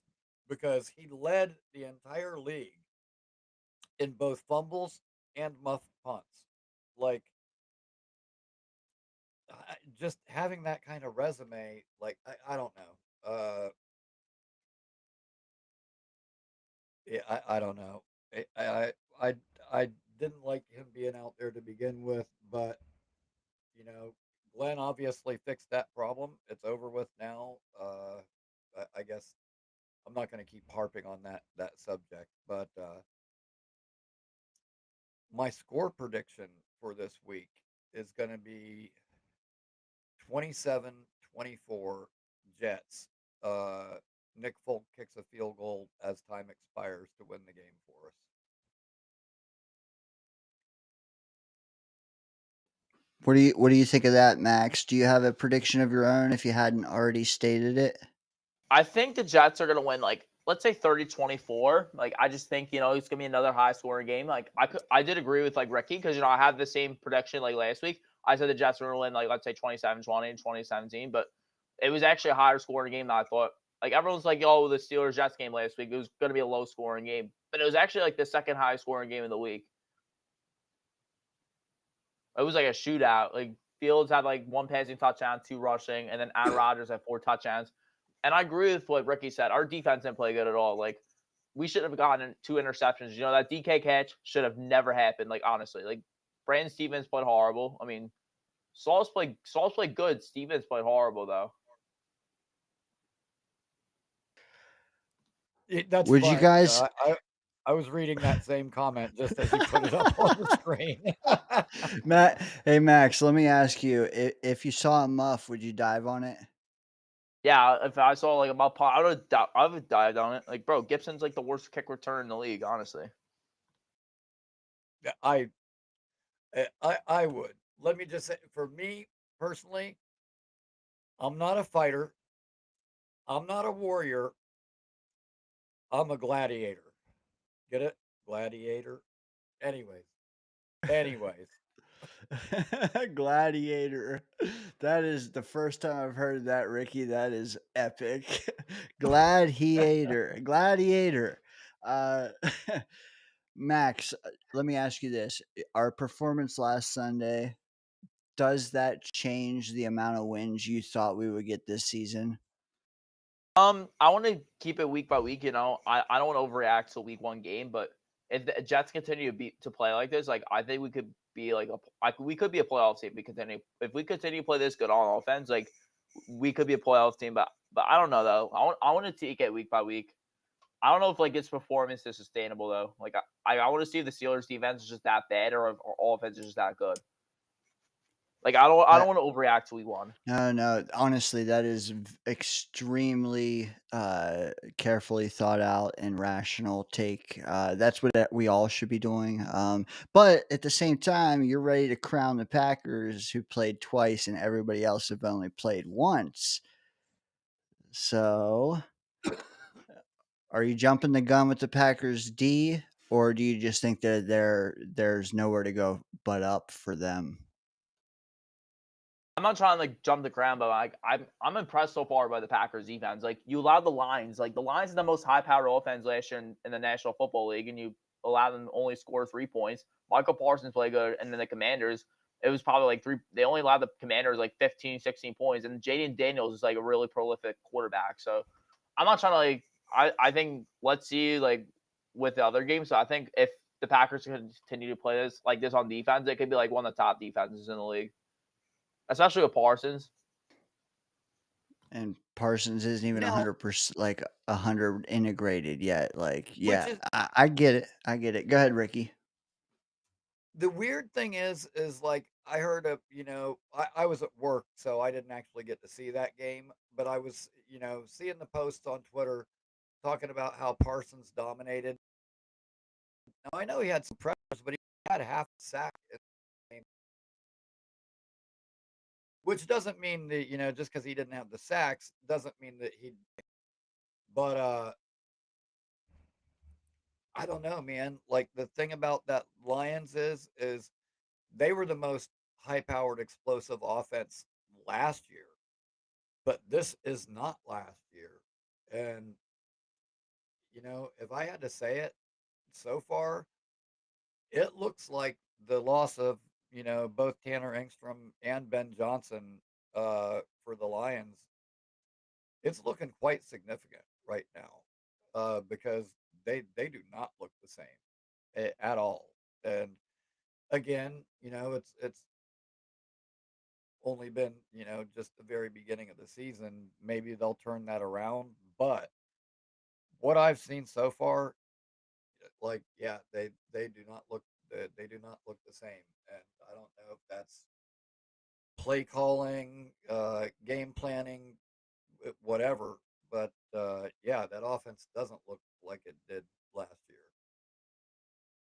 because he led the entire league in both fumbles and muffed punts. Like just having that kind of resume, like I don't know. Yeah, I don't know. I I didn't like him being out there to begin with, but you know, Glenn obviously fixed that problem. It's over with now. I guess I'm not going to keep harping on that subject, but my score prediction for this week is going to be 27-24 Jets. Nick Folk kicks a field goal as time expires to win the game for us. What do you think of that, Max? Do you have a prediction of your own if you hadn't already stated it? I think the Jets are gonna win like let's say 30-24. Like I just think it's gonna be another high scoring game. Like I did agree with like Ricky because I had the same prediction like last week. I said the Jets were gonna win like let's say 27-20 and 2017, but it was actually a higher scoring game than I thought. Like everyone's like, oh, the Steelers Jets game last week, it was gonna be a low scoring game, but it was actually like the second highest scoring game of the week. It was like a shootout. Like Fields had like 1 passing touchdown, 2 rushing, and then Aaron Rodgers had 4 touchdowns. And I agree with what Ricky said. Our defense didn't play good at all. Like we should have gotten 2 interceptions. That DK catch should have never happened. Like honestly, like Brandon Stevens played horrible. I mean, Sauls played good. Stevens played horrible though. That's Would you fine. guys I was reading that same comment just as he put it up on the screen. Matt, hey Max, let me ask you, if you saw a muff, would you dive on it? Yeah, if I saw like a muff punt, I would dived on it. Like, bro, Gibson's like the worst kick return in the league, honestly. Yeah, I would. Let me just say, for me personally, I'm not a fighter. I'm not a warrior. I'm a gladiator. Get it? Gladiator. Anyways. Gladiator. That is the first time I've heard that, Ricky. That is epic. Gladiator. Gladiator. Uh, Max, let me ask you this. Our performance last Sunday, does that change the amount of wins you thought we would get this season? I want to keep it week by week. I don't want to overreact to week 1 game, but if the Jets continue to play like this, like I think we could be we could be a playoff team. If we continue to play this good on offense, like we could be a playoff team. But I don't know though. I want to take it week by week. I don't know if like its performance is sustainable though. Like I want to see if the Steelers defense is just that bad or if our offense is just that good. Like I don't want to overreact to week 1. No. Honestly, that is extremely carefully thought out and rational take. That's what we all should be doing. But at the same time, you're ready to crown the Packers, who played twice, and everybody else have only played once. So, are you jumping the gun with the Packers D, or do you just think that there's nowhere to go but up for them? I'm not trying to like jump the ground, but I'm impressed so far by the Packers defense. Like you allowed the Lions, like the Lions are the most high powered offense last year in the National Football League, and you allow them to only score 3 points. Michael Parsons played good, and then the Commanders, it was probably like three. They only allowed the Commanders like 15, 16 points, and Jaden Daniels is like a really prolific quarterback. So I'm not trying to like. I think let's see like with the other games. So I think if the Packers continue to play this like this on defense, it could be like one of the top defenses in the league, especially with Parsons. And Parsons isn't even Now, 100% like 100 integrated yet. Like, which yeah, is I get it. I get it. Go ahead, Ricky. the weird thing is like I heard of, I was at work, so I didn't actually get to see that game, but I was, seeing the posts on Twitter talking about how Parsons dominated. Now I know he had some pressures, but he had half a sack in the game, which doesn't mean that, just because he didn't have the sacks doesn't mean that he. But I don't know, man. Like the thing about that Lions is they were the most high-powered explosive offense last year, but this is not last year. And if I had to say it, so far it looks like the loss of both Tanner Engstrom and Ben Johnson for the Lions. It's looking quite significant right now because they do not look the same at all. And again, it's only been just the very beginning of the season. Maybe they'll turn that around, but what I've seen so far, like yeah, they do not look they do not look the same, and I don't know if that's play calling, game planning, whatever. But yeah, that offense doesn't look like it did last year.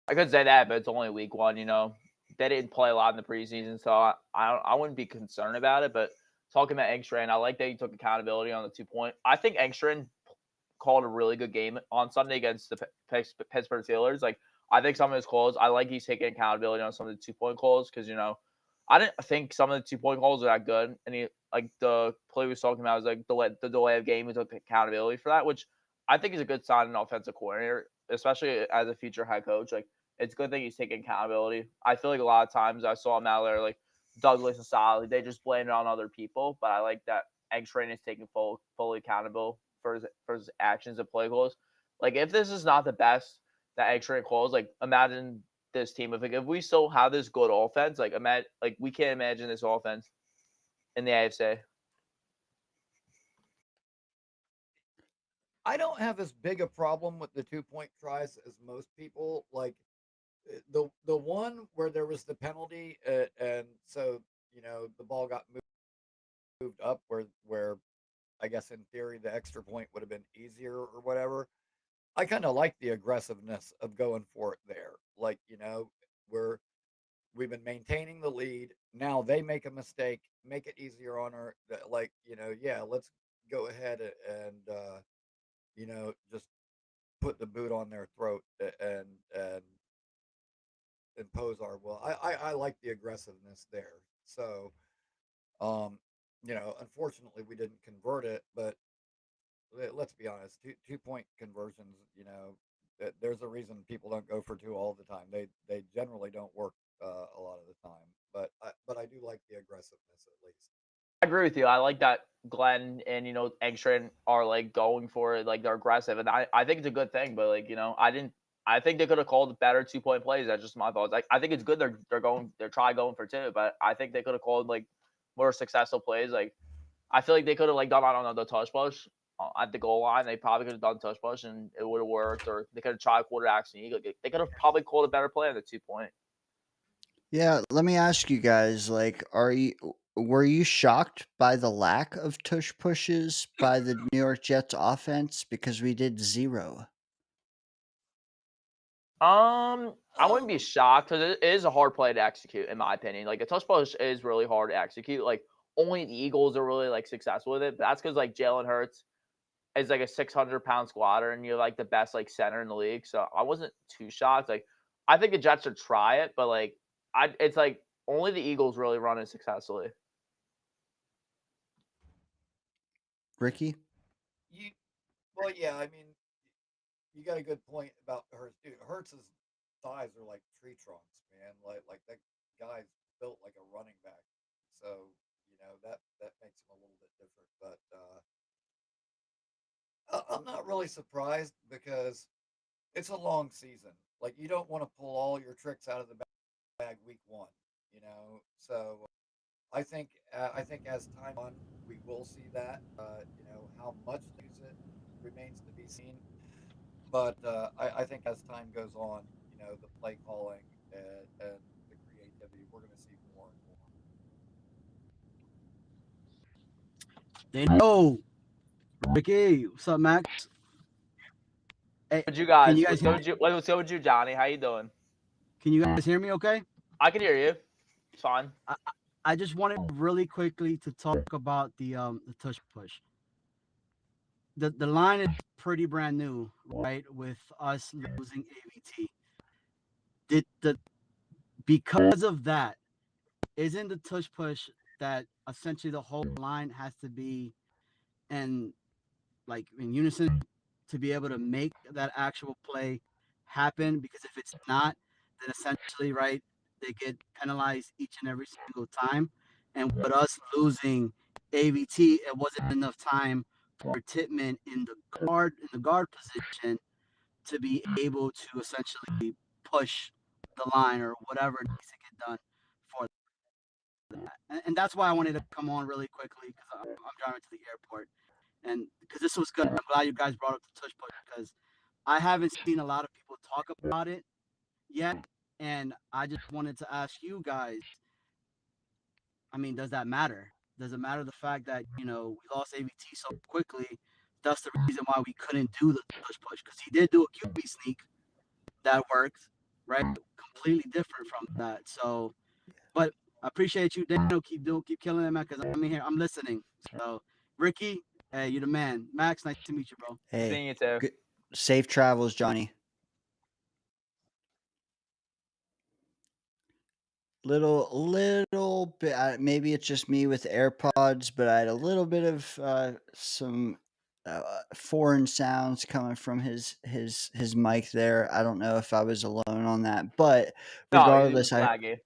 I could say that, but it's only week one. They didn't play a lot in the preseason, so I wouldn't be concerned about it. But talking about Engstrand, I like that he took accountability on the 2 point. I think Engstrand called a really good game on Sunday against the Pittsburgh Steelers. Like I think some of his calls, I like he's taking accountability on some of the 2 point calls because I didn't think some of the 2 point calls were that good, and he like the play we was talking about was like the delay of game. He took accountability for that, which I think is a good sign in an offensive coordinator, especially as a future head coach. Like it's a good thing he's taking accountability. I feel like a lot of times I saw him out there like Douglas and Solly, they just blame it on other people, but I like that X-Rain is taking fully accountable for his actions and play calls. Like if this is not the best that X-Rain calls, like imagine this team. If we still have this good offense, like we can't imagine this offense in the AFC. I don't have as big a problem with the 2 point tries as most people. Like the one where there was the penalty, and so the ball got moved up where I guess in theory the extra point would have been easier or whatever. I kind of like the aggressiveness of going for it there. Like we're we've been maintaining the lead. Now they make a mistake, make it easier on her. Like yeah, let's go ahead and just put the boot on their throat and impose our will. I like the aggressiveness there. So, unfortunately we didn't convert it, but let's be honest, 2 point conversions, there's a reason people don't go for two all the time. They generally don't work a lot of the time. But I do like the aggressiveness at least. I agree with you. I like that Glenn and Engstrand are like going for it, like they're aggressive, and I think it's a good thing. But like I think they could have called better 2 point plays. That's just my thoughts. Like I think it's good they're trying going for two, but I think they could have called like more successful plays. Like I feel like they could have like done, I don't know, the touch push at the goal line. They probably could have done touch push and it would have worked, or they could have tried quarterback sneak. They could have probably called a better play on the 2 point. Yeah, let me ask you guys, like, were you shocked by the lack of tush pushes by the New York Jets offense? Because we did zero. I wouldn't be Um, shocked because it is a hard play to execute, in my opinion. Like a touch push is really hard to execute. Like only the Eagles are really like successful with it. But that's because like Jalen Hurts is like a 600-pound squatter, and you're like the best like center in the league. So I wasn't too shocked. Like I think the Jets should try it, but like it's like only the Eagles really run it successfully. Ricky? you well, yeah. I mean, you got a good point about Hurts. Dude, Hurts's thighs are like tree trunks, man. Like that guy's built like a running back. So, that makes him a little bit different. But I'm not really surprised because it's a long season. Like you don't want to pull all your tricks out of the bag week one, So I think as time on, we will see that. How much they use it remains to be seen. But I think as time goes on, the play calling and the creativity, we're going to see more and more. They know. Ricky, what's up, Max? Hey, Would you can guys? you guys hear me? What's up with you, Johnny? How you doing? Can you guys hear me okay? I can hear you. It's fine. I just wanted really quickly to talk about the tush push. The line is pretty brand new, right? With us losing AVT. Because of that, isn't the tush push that essentially the whole line has to be in unison to be able to make that actual play happen? Because if it's not, then essentially, right, they get penalized each and every single time. And with us losing AVT, it wasn't enough time for Titman in the guard position to be able to essentially push the line or whatever needs to get done for that. And that's why I wanted to come on really quickly because I'm driving to the airport. And because this was good, I'm glad you guys brought up the tush push because I haven't seen a lot of people talk about it yet. And I just wanted to ask you guys, I mean, does that matter? Does it matter the fact that, we lost AVT so quickly? That's the reason why we couldn't do the tush push because he did do a QB sneak that worked, right? Completely different from that. So, but I appreciate you, Daniel. Keep killing it, man, because I'm here. I'm listening. So, Ricky, hey, you're the man. Max, nice to meet you, bro. Seeing Hey, you too. safe travels, Johnny. Little bit. Maybe it's just me with AirPods, but I had a little bit of some foreign sounds coming from his mic there. I don't know if I was alone on that, but No, he was regardless, laggy.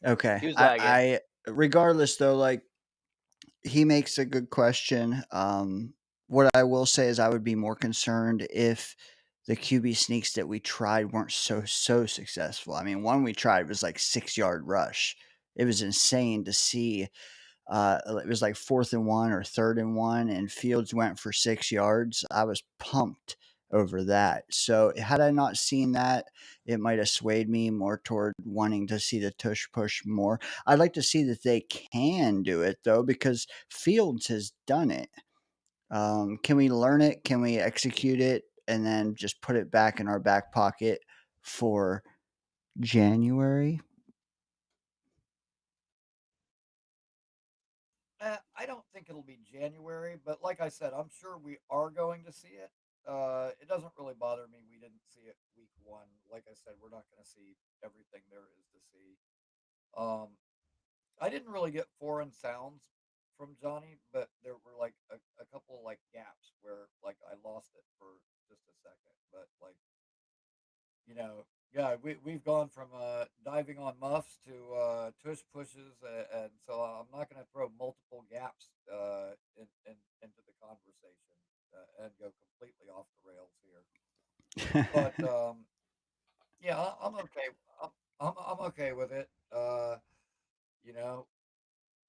okay. He was laggy. I regardless though, like he makes a good question. What I will say is I would be more concerned if the QB sneaks that we tried weren't so successful. I mean, one we tried was like 6 yard rush. It was insane to see. It was like 4th and 1 or 3rd and 1, and Fields went for 6 yards. I was pumped over that. So had I not seen that, it might have swayed me more toward wanting to see the tush push more. I'd like to see that they can do it though, because Fields has done it. Can we learn it? Can we execute it and then just put it back in our back pocket for January? I don't think it'll be January, but like I said, I'm sure we are going to see it. It doesn't really bother me. We didn't see it week one. Like I said, we're not going to see everything there is to see. Um, I didn't really get foreign sounds from Johnny, but there were like a couple of like gaps where like I lost it for just a second. But like, yeah, we've gone from diving on muffs to tush pushes, and so I'm not going to throw multiple gaps into the conversation and go completely off the rails here. But yeah, I'm okay. I'm okay with it. You know,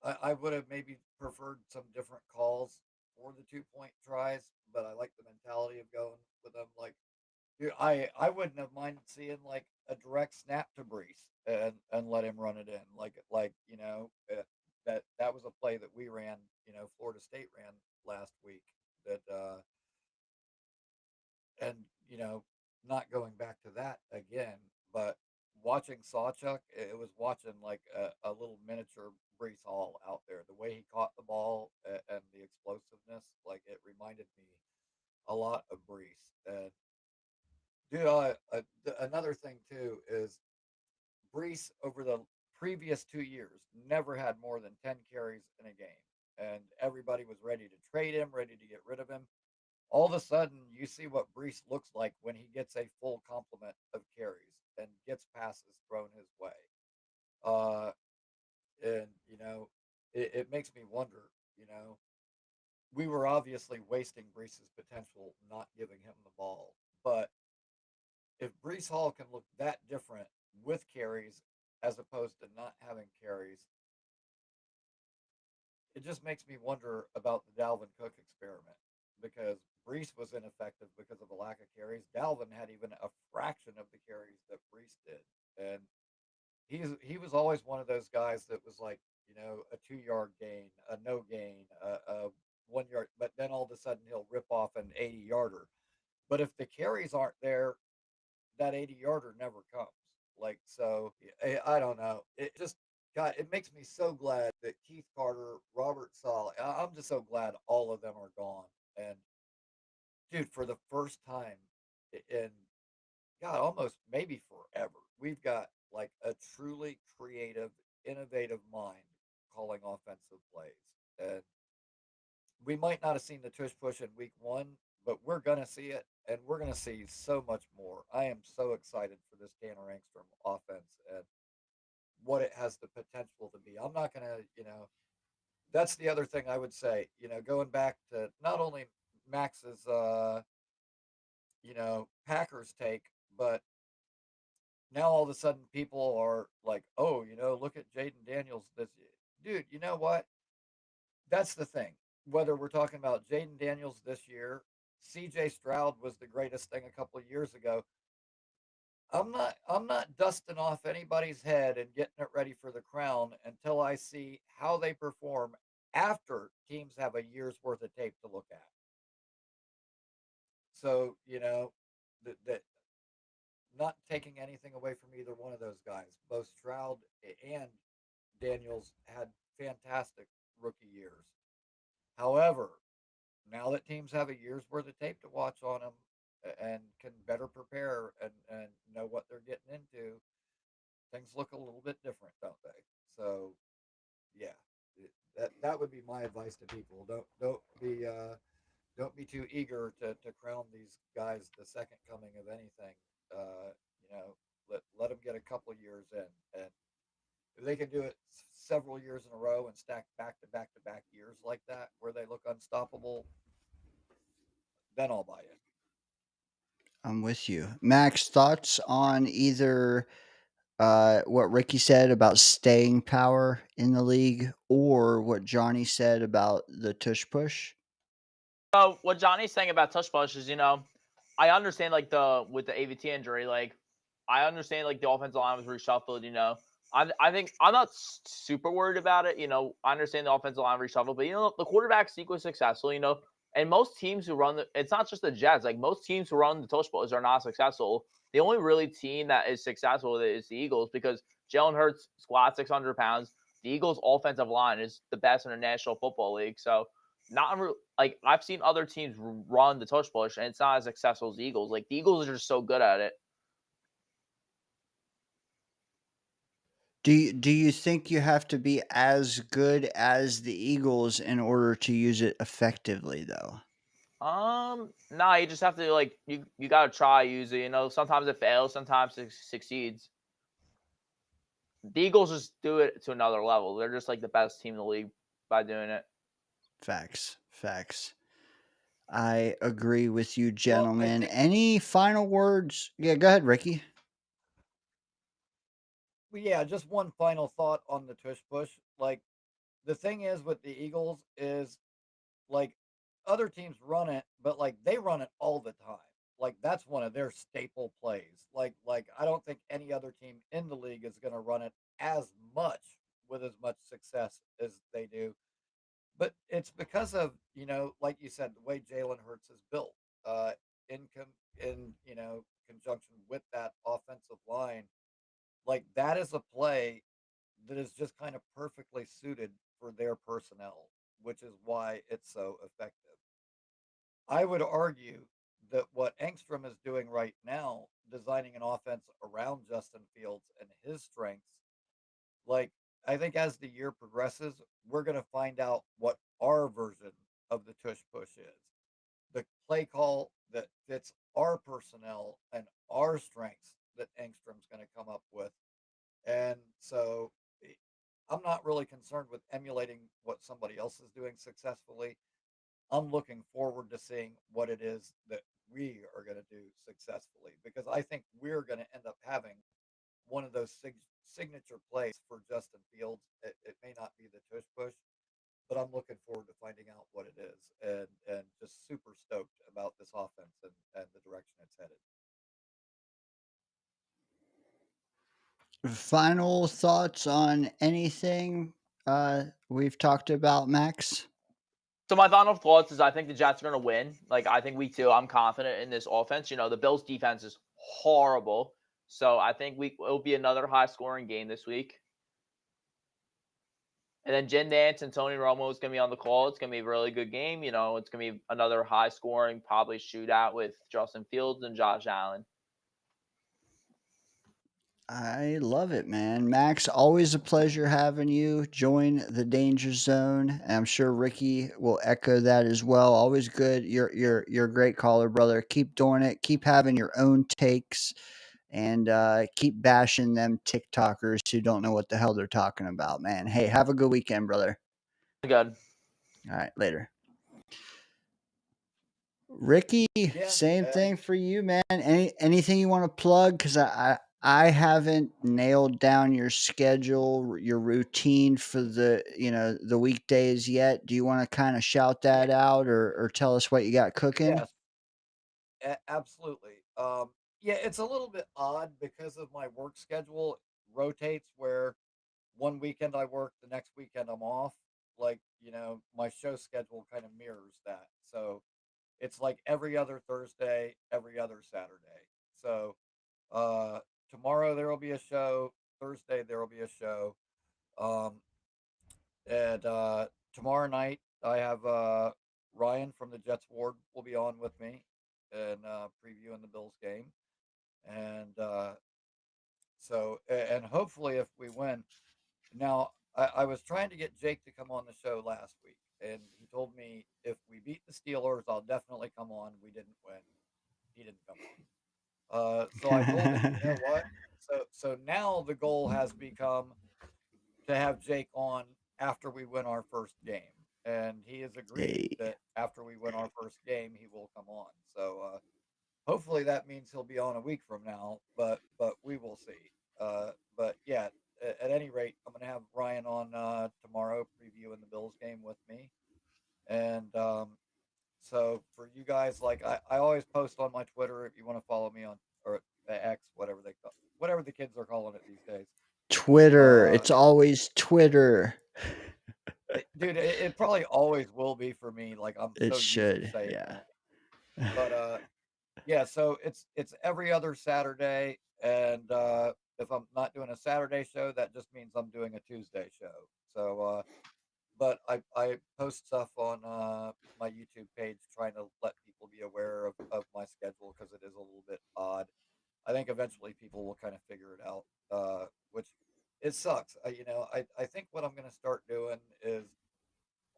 I would have maybe preferred some different calls for the 2 point tries, but I like the mentality of going with them. Like, dude, I wouldn't have minded seeing like a direct snap to Brees and let him run it in. That was a play that we ran. Florida State ran last week. That and not going back to that again, but watching Sawchuck, it was watching like a little miniature Brees Hall out there. The way he caught the ball and the explosiveness, like it reminded me a lot of Brees. And dude, another thing too is Brees over the previous 2 years never had more than 10 carries in a game, and everybody was ready to trade him, ready to get rid of him. All of a sudden, you see what Brees looks like when he gets a full complement of carries and gets passes thrown his way. Uh, And, it makes me wonder, we were obviously wasting Brees's potential not giving him the ball. But if Brees Hall can look that different with carries as opposed to not having carries, it just makes me wonder about the Dalvin Cook experiment because Brees was ineffective because of a lack of carries. Dalvin had even a fraction of the carries that Brees did. And he was always one of those guys that was like, a 2 yard gain, a no gain, a 1 yard, but then all of a sudden he'll rip off an 80 yarder. But if the carries aren't there, that 80 yarder never comes. Like, so I don't know. It just, God, it makes me so glad that Keith Carter, Robert Sala, I'm just so glad all of them are gone. And dude, for the first time in, God, almost maybe forever, we've got like a truly creative, innovative mind calling offensive plays. And we might not have seen the tush push in week one, but we're going to see it, and we're going to see so much more. I am so excited for this Tanner Angstrom offense and what it has the potential to be. I'm not going to, that's the other thing I would say, going back to not only Max's, Packers take, but now all of a sudden people are like, oh, look at Jaden Daniels. This dude, you know what? That's the thing. Whether we're talking about Jaden Daniels this year, CJ Stroud was the greatest thing a couple of years ago. I'm not dusting off anybody's head and getting it ready for the crown until I see how they perform after teams have a year's worth of tape to look at. So, that not taking anything away from either one of those guys. Both Stroud and Daniels had fantastic rookie years. However, now that teams have a year's worth of tape to watch on them and can better prepare and know what they're getting into, things look a little bit different, don't they? So, yeah, that would be my advice to people. Don't be too eager to crown these guys the second coming of anything. Let them get a couple of years in, and if they can do it several years in a row and stack back to back to back years like that, where they look unstoppable, then I'll buy it. I'm with you. Max, thoughts on either what Ricky said about staying power in the league or what Johnny said about the tush push? So what Johnny's saying about tush push is, I understand like with the AVT injury, like I understand like the offensive line was reshuffled. I think I'm not super worried about it. I understand the offensive line reshuffled, but the quarterback sequence successful. And most teams who run it's not just the Jets. Like most teams who run the tush push are not successful. The only really team that is successful is the Eagles because Jalen Hurts squats 600 pounds. The Eagles' offensive line is the best in the National Football League. So not like I've seen other teams run the tush push and it's not as successful as the Eagles. Like the Eagles are just so good at it. Do you think you have to be as good as the Eagles in order to use it effectively though? Nah, you just have to like you gotta try use it. Sometimes it fails, sometimes it succeeds. The Eagles just do it to another level. They're just like the best team in the league by doing it. Facts. Facts. I agree with you, Well, I gentlemen. think, Any final words? Yeah, go ahead, Ricky. well, yeah, just one final thought on the tush push. Like, the thing is with the Eagles is like other teams run it, but like they run it all the time. Like that's one of their staple plays. Like I don't think any other team in the league is going to run it as much with as much success as they do. But it's because of, like you said, the way Jalen Hurts is built, in conjunction with that offensive line. Like that is a play that is just kind of perfectly suited for their personnel, which is why it's so effective. I would argue that what Engstrom is doing right now, designing an offense around Justin Fields and his strengths, like I think as the year progresses, we're going to find out what our version of the tush push is. The play call that fits our personnel and our strengths that Engstrom's going to come up with. And so I'm not really concerned with emulating what somebody else is doing successfully. I'm looking forward to seeing what it is that we are going to do successfully because I think we're going to end up having one of those signature plays for Justin Fields. It may not be the tush push, but I'm looking forward to finding out what it is and just super stoked about this offense and the direction it's headed. Final thoughts on anything we've talked about, Max? So my final thoughts is I think the Jets are going to win. Like, I think week 2, I'm confident in this offense. You know, the Bills' defense is horrible. So I think it'll be another high-scoring game this week. And then Jim Nantz and Tony Romo is going to be on the call. It's going to be a really good game. You know, it's going to be another high-scoring, probably shootout with Justin Fields and Josh Allen. I love it, man. Max, always a pleasure having you join the Danger Zone. I'm sure Ricky will echo that as well. Always good. You're a great caller, brother. Keep doing it. Keep having your own takes and keep bashing them TikTokers who don't know what the hell they're talking about, man. Hey, have a good weekend, brother. Good. All right, later. Ricky, Yeah, same and thing for you, man. Anything you want to plug? Because I haven't nailed down your schedule, your routine for the weekdays yet. Do you want to kind of shout yeah, that out or tell us what you got cooking? yes, absolutely. Yeah, it's a little bit odd because of my work schedule rotates where one weekend I work, the next weekend I'm off. Like, my show schedule kind of mirrors that. So it's like every other Thursday, every other Saturday. So uh tomorrow there will be a show, Thursday there will be a show. Um and tomorrow night I have Ryan from the Jets Ward will be on with me and previewing the Bills game. And and hopefully if we win. Now, I was trying to get Jake to come on the show last week, and he told me if we beat the Steelers, I'll definitely come on. We didn't win. He didn't come on. So I told him, you know what? So now the goal has become to have Jake on after we win our first game, and he has agreed Hey, that after we win our first game, he will come on. So hopefully that means he'll be on a week from now, but we will see. But yeah, at any rate, I'm gonna have Ryan on tomorrow previewing the Bills game with me, and so for you guys, like I always post on my Twitter if you want to follow me on or X, whatever the kids are calling it these days. Twitter. Uh, It's always Twitter. Dude, it probably always will be for me. Like I'm It so used to should. saying Yeah. that, but yeah, so it's every other Saturday, and if I'm not doing a Saturday show, that just means I'm doing a Tuesday show. So, but I post stuff on my YouTube page, trying to let people be aware of my schedule because it is a little bit odd. I think eventually people will kind of figure it out, which it sucks. I think what I'm going to start doing is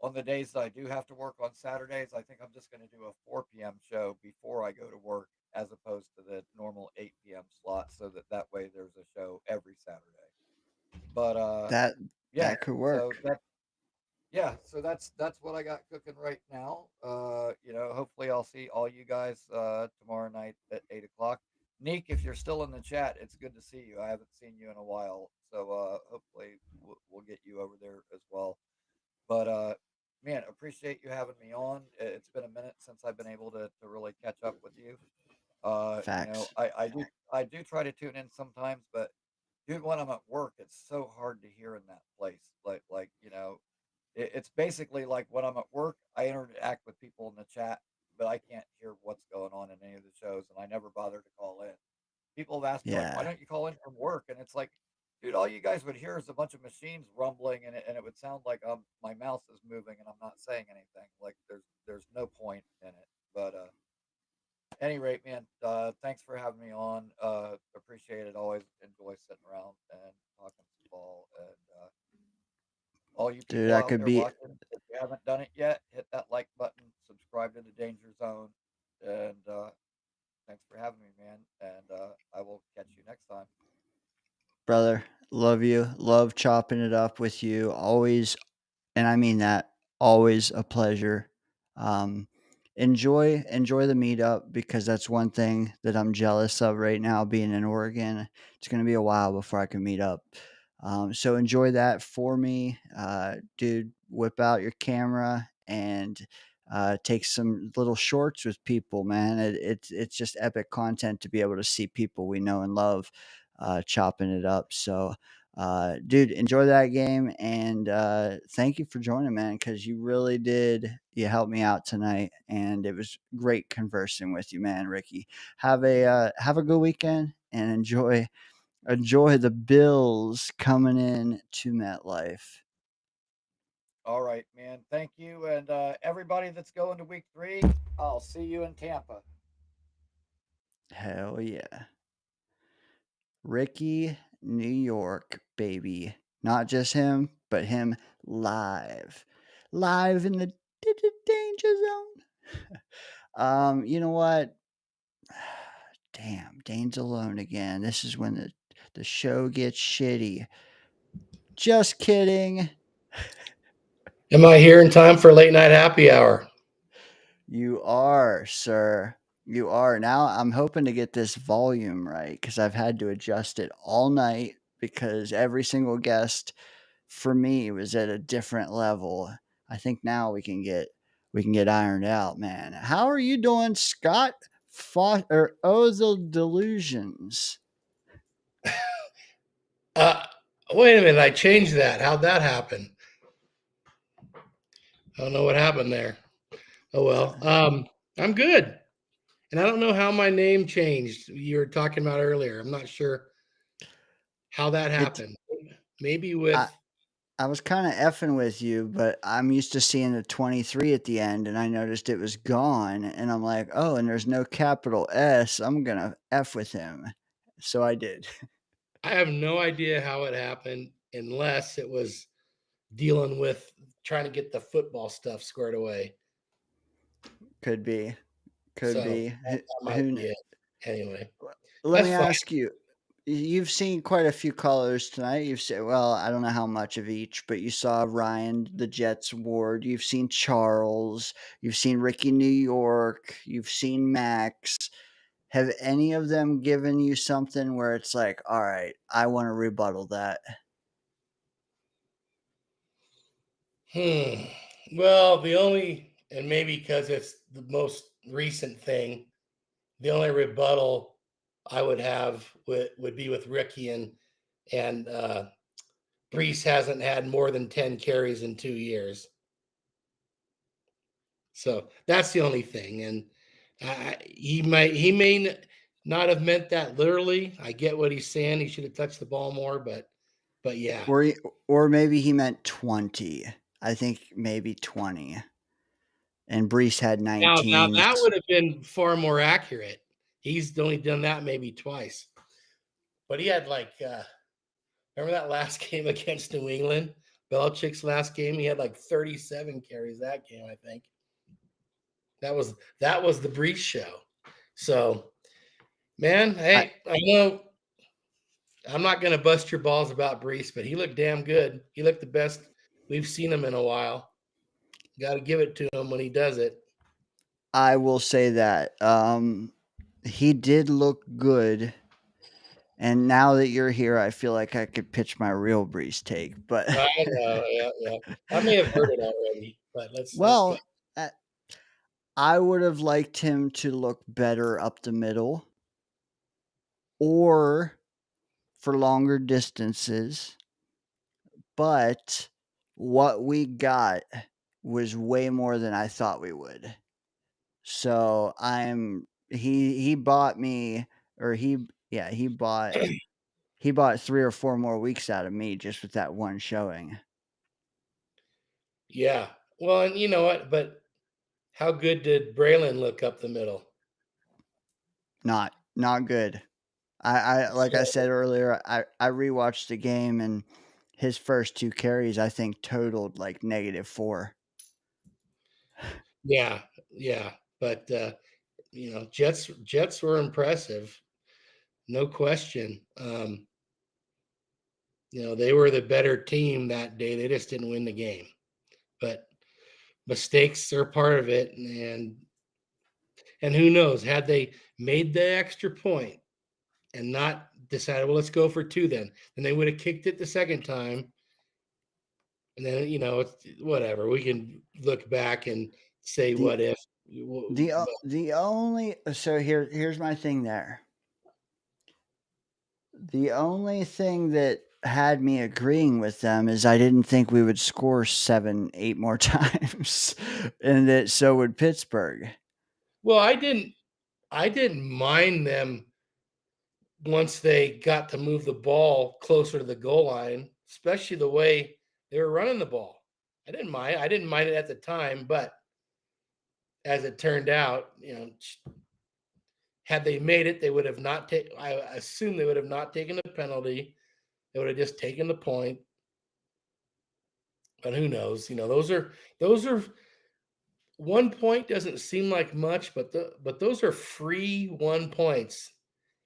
on the days that I do have to work on Saturdays, I think I'm just going to do a 4 p.m. show before I go to work as opposed to the normal 8 p.m. slot so that way there's a show every Saturday. But That yeah, that could so work. that's what I got cooking right now. Hopefully I'll see all you guys tomorrow night at 8 o'clock. Neek, if you're still in the chat, it's good to see you. I haven't seen you in a while, so hopefully we'll get you over there as well. But man, appreciate you having me on. It's been a minute since I've been able to really catch up with you. Facts. I do try to tune in sometimes, but dude, when I'm at work, it's so hard to hear in that place. It's basically like when I'm at work, I interact with people in the chat, but I can't hear what's going on in any of the shows, and I never bother to call in. People have asked me like, "Why Yeah. don't you call in from work?" And it's like, dude, all you guys would hear is a bunch of machines rumbling, and it would sound like my mouse is moving and I'm not saying anything. Like there's no point in it. But any rate, man, thanks for having me on. Appreciate it. Always enjoy sitting around and talking football. And all you Dude, people I out could there be watching, if you haven't done it yet, hit that like button, subscribe to the Danger Zone, and thanks for having me, man. And I will catch you next time. brother. Love you. Love chopping it up with you. Always, and I mean that, always a pleasure. Um, enjoy the meetup because that's one thing that I'm jealous of right now. Being in Oregon, it's going to be a while before I can meet up. So enjoy that for me, dude. Whip out your camera and take some little shorts with people, man. It's just epic content to be able to see people we know and love chopping it up. So dude, enjoy that game and thank you for joining, man, because you really did. You helped me out tonight, and it was great conversing with you, man. Ricky, have a good weekend and enjoy the Bills coming in to MetLife. All right, man. Thank you. And everybody that's going to week 3, I'll see you in Tampa. Hell yeah, Ricky, New York, baby. Not just him, but him live in the danger zone. You know what? Damn, Dane's alone again. This is when the show gets shitty. Just kidding. Am I here in time for late night happy hour? You are, sir. You are. Now I'm hoping to get this volume right because I've had to adjust it all night because every single guest for me was at a different level. I think now we can get ironed out, man. How are you doing, Scott? Or Ozil Delusions? Uh, Wait a minute. I changed that. How'd that happen? I don't know what happened there. Oh well. I'm good. And I don't know how my name changed. You were talking about earlier. I'm not sure how that It happened. Maybe I, with I was kind of effing with you, but I'm used to seeing the 23 at the end, and I noticed it was gone, and I'm like, oh, and there's no capital S. I'm gonna F with him, so I did. I have no idea how it happened unless it was dealing with trying to get the football stuff squared away. Could be, could So be. that might be it. Anyway, Let me that's fine. ask you. You've seen quite a few colors tonight. You've said, well, I don't know how much of each, but you saw Ryan, the Jets Ward. You've seen Charles. You've seen Ricky New York. You've seen Max. Have any of them given you something where it's like, all right, I want to rebuttal that? Well, the only, and maybe because it's the most recent thing, the only rebuttal I would have would be with Ricky and Brees hasn't had more than 10 carries in 2 years. So that's the only thing. And he may not have meant that literally. I get what he's saying. He should have touched the ball more, but yeah. Or maybe he meant 20. I think maybe 20. And Brees had Now 19. that would have been far more accurate. He's only done that maybe twice. But he had remember that last game against New England? Belichick's last game, he had like 37 carries that game, I think. That was the Brees show. So, man, hey, I know I'm not going to bust your balls about Brees, but he looked damn good. He looked the best we've seen him in a while. Got to give it to him when he does it. I will say that he did look good. And now that you're here, I feel like I could pitch my real Brees take. But I know, yeah. I may have heard it already, but let's go. well, I would have liked him to look better up the middle or for longer distances. But what we got was way more than I thought we would. So he bought me, or he bought 3 or 4 more weeks out of me just with that one showing. Yeah. Well, and you know what? But how good did Braylon look up the middle? Not good. I like I said earlier, I rewatched the game and his first 2 carries I think totaled like -4. Yeah. But Jets were impressive, no question. They were the better team that day. They just didn't win the game. But mistakes are part of it, and who knows, had they made the extra point and not decided, well, let's go for 2 then they would have kicked it the second time. And then, it's whatever. We can look back and say The- what if. The only so here's my thing there. The only thing that had me agreeing with them is I didn't think we would score 7, 8 more times, and that so would Pittsburgh. Well, I didn't mind them once they got to move the ball closer to the goal line, especially the way they were running the ball. I didn't mind it at the time, but as it turned out, had they made it, they would have not taken. I assume they would have not taken the penalty. They would have just taken the point. But who knows? Those are 1 point doesn't seem like much, but those are free 1 points.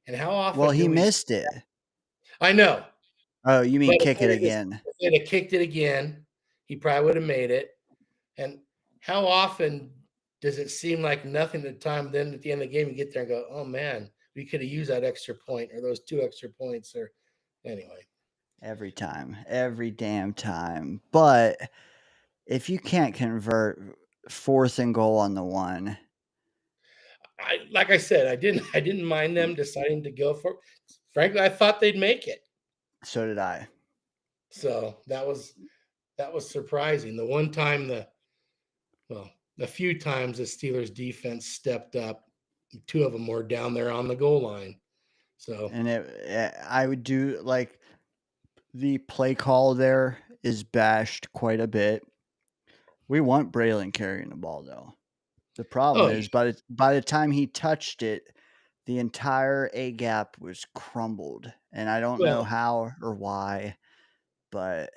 And how often Well, do he we? missed it. I know. Oh, you mean But kick it again? If they'd have kicked it again, he probably would have made it. And how often does it seem like nothing at the time? Then at the end of the game, you get there and go, "Oh man, we could have used that extra point or those 2 extra points." Or anyway, Every time, every damn time. But if you can't convert 4th and goal on the 1, like I said, I didn't mind them deciding to go for it. Frankly, I thought they'd make it. so did I. So that was surprising. The one time a few times the Steelers defense stepped up. 2 of them were down there on the goal line. So And I would do like the play call there is bashed quite a bit. We want Braylon carrying the ball though. The problem is by the time he touched it, the entire A gap was crumbled, and I don't know how or why, but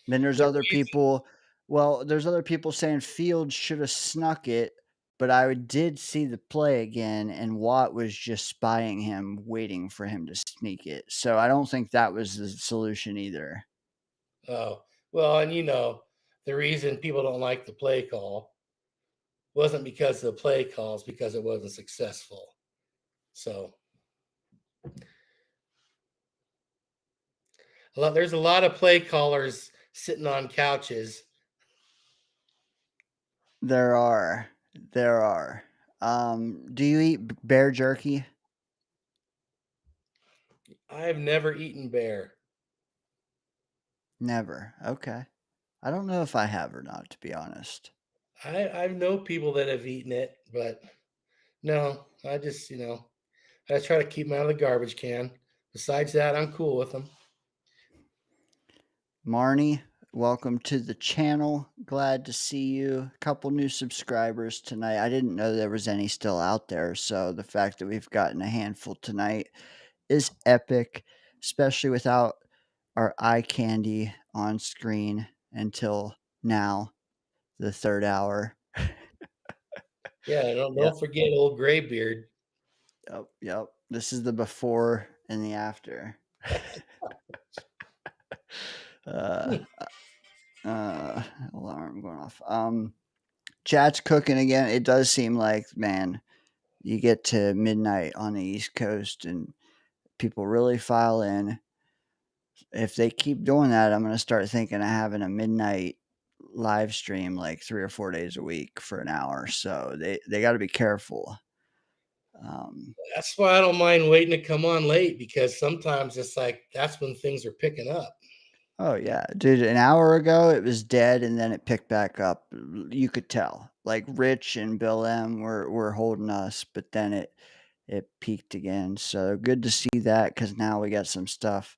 then there's other people. Well, there's other people saying Fields should have snuck it, but I did see the play again, and Watt was just spying him, waiting for him to sneak it. So I don't think that was the solution either. Oh, well, and the reason people don't like the play call wasn't because of the play calls, because it wasn't successful. So there's a lot of play callers sitting on couches. There are. Do you eat bear jerky? I've never eaten bear. Never. Okay. I don't know if I have or not, to be honest. I know people that have eaten it, but no, I just I try to keep them out of the garbage can. Besides that, I'm cool with them. Marnie, welcome to the channel. Glad to see you. A couple new subscribers tonight. I didn't know there was any still out there, so the fact that we've gotten a handful tonight is epic, especially without our eye candy on screen until now, the 3rd hour. Yeah, don't forget old Graybeard. Yep. This is the before and the after. Alarm going off. Chat's cooking again. It does seem like, man, you get to midnight on the East Coast and people really file in. If they keep doing that, I'm going to start thinking of having a midnight live stream like 3 or 4 days a week for an hour. So they got to be careful. That's why I don't mind waiting to come on late, because sometimes it's like that's when things are picking up. Oh yeah, dude, an hour ago it was dead and then it picked back up. You could tell. Like Rich and Bill M were holding us, but then it peaked again. So good to see that, cuz now we got some stuff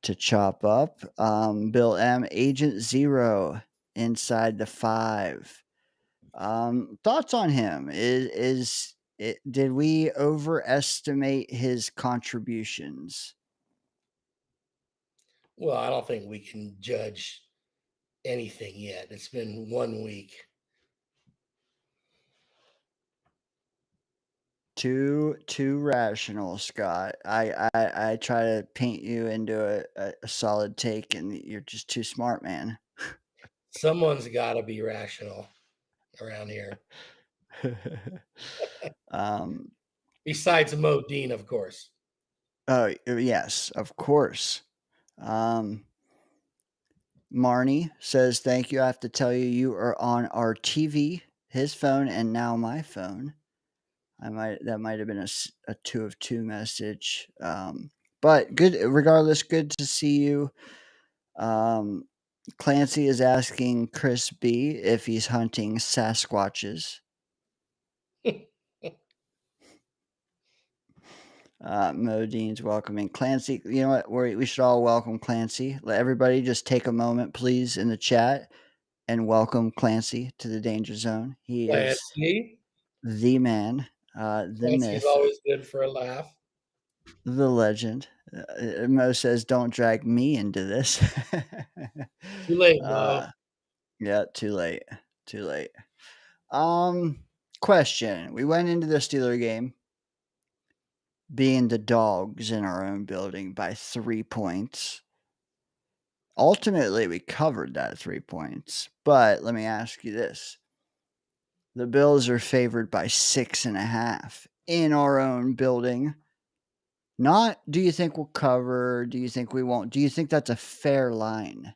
to chop up. Bill M, Agent Zero inside the 5. Thoughts on him? Did we overestimate his contributions? Well, I don't think we can judge anything yet. It's been 1 week. Too rational, Scott. I try to paint you into a solid take, and you're just too smart, man. Someone's got to be rational around here. um, Besides Mo Dean, of course. oh yes, of course. Um, Marnie says, "Thank you. I have to tell you, you are on our TV, his phone, and now my phone." That might have been a 2 of 2 message. But good regardless, good to see you. Clancy is asking Chris B if he's hunting Sasquatches. Modine's welcoming Clancy. You know what? We should all welcome Clancy. Let everybody just take a moment, please, in the chat and welcome Clancy to the Danger Zone. He is Clancy. the man, the Clancy's myth, always good for a laugh. the legend. Mo says, "Don't drag me into this." Too late, Mo. Yeah, too late. Too late. Question. We went into the Steeler game being the dogs in our own building by 3 points. Ultimately, we covered that 3 points. But let me ask you this. The Bills are favored by 6.5 in our own building. Not, do you think we'll cover? Do you think we won't? Do you think that's a fair line?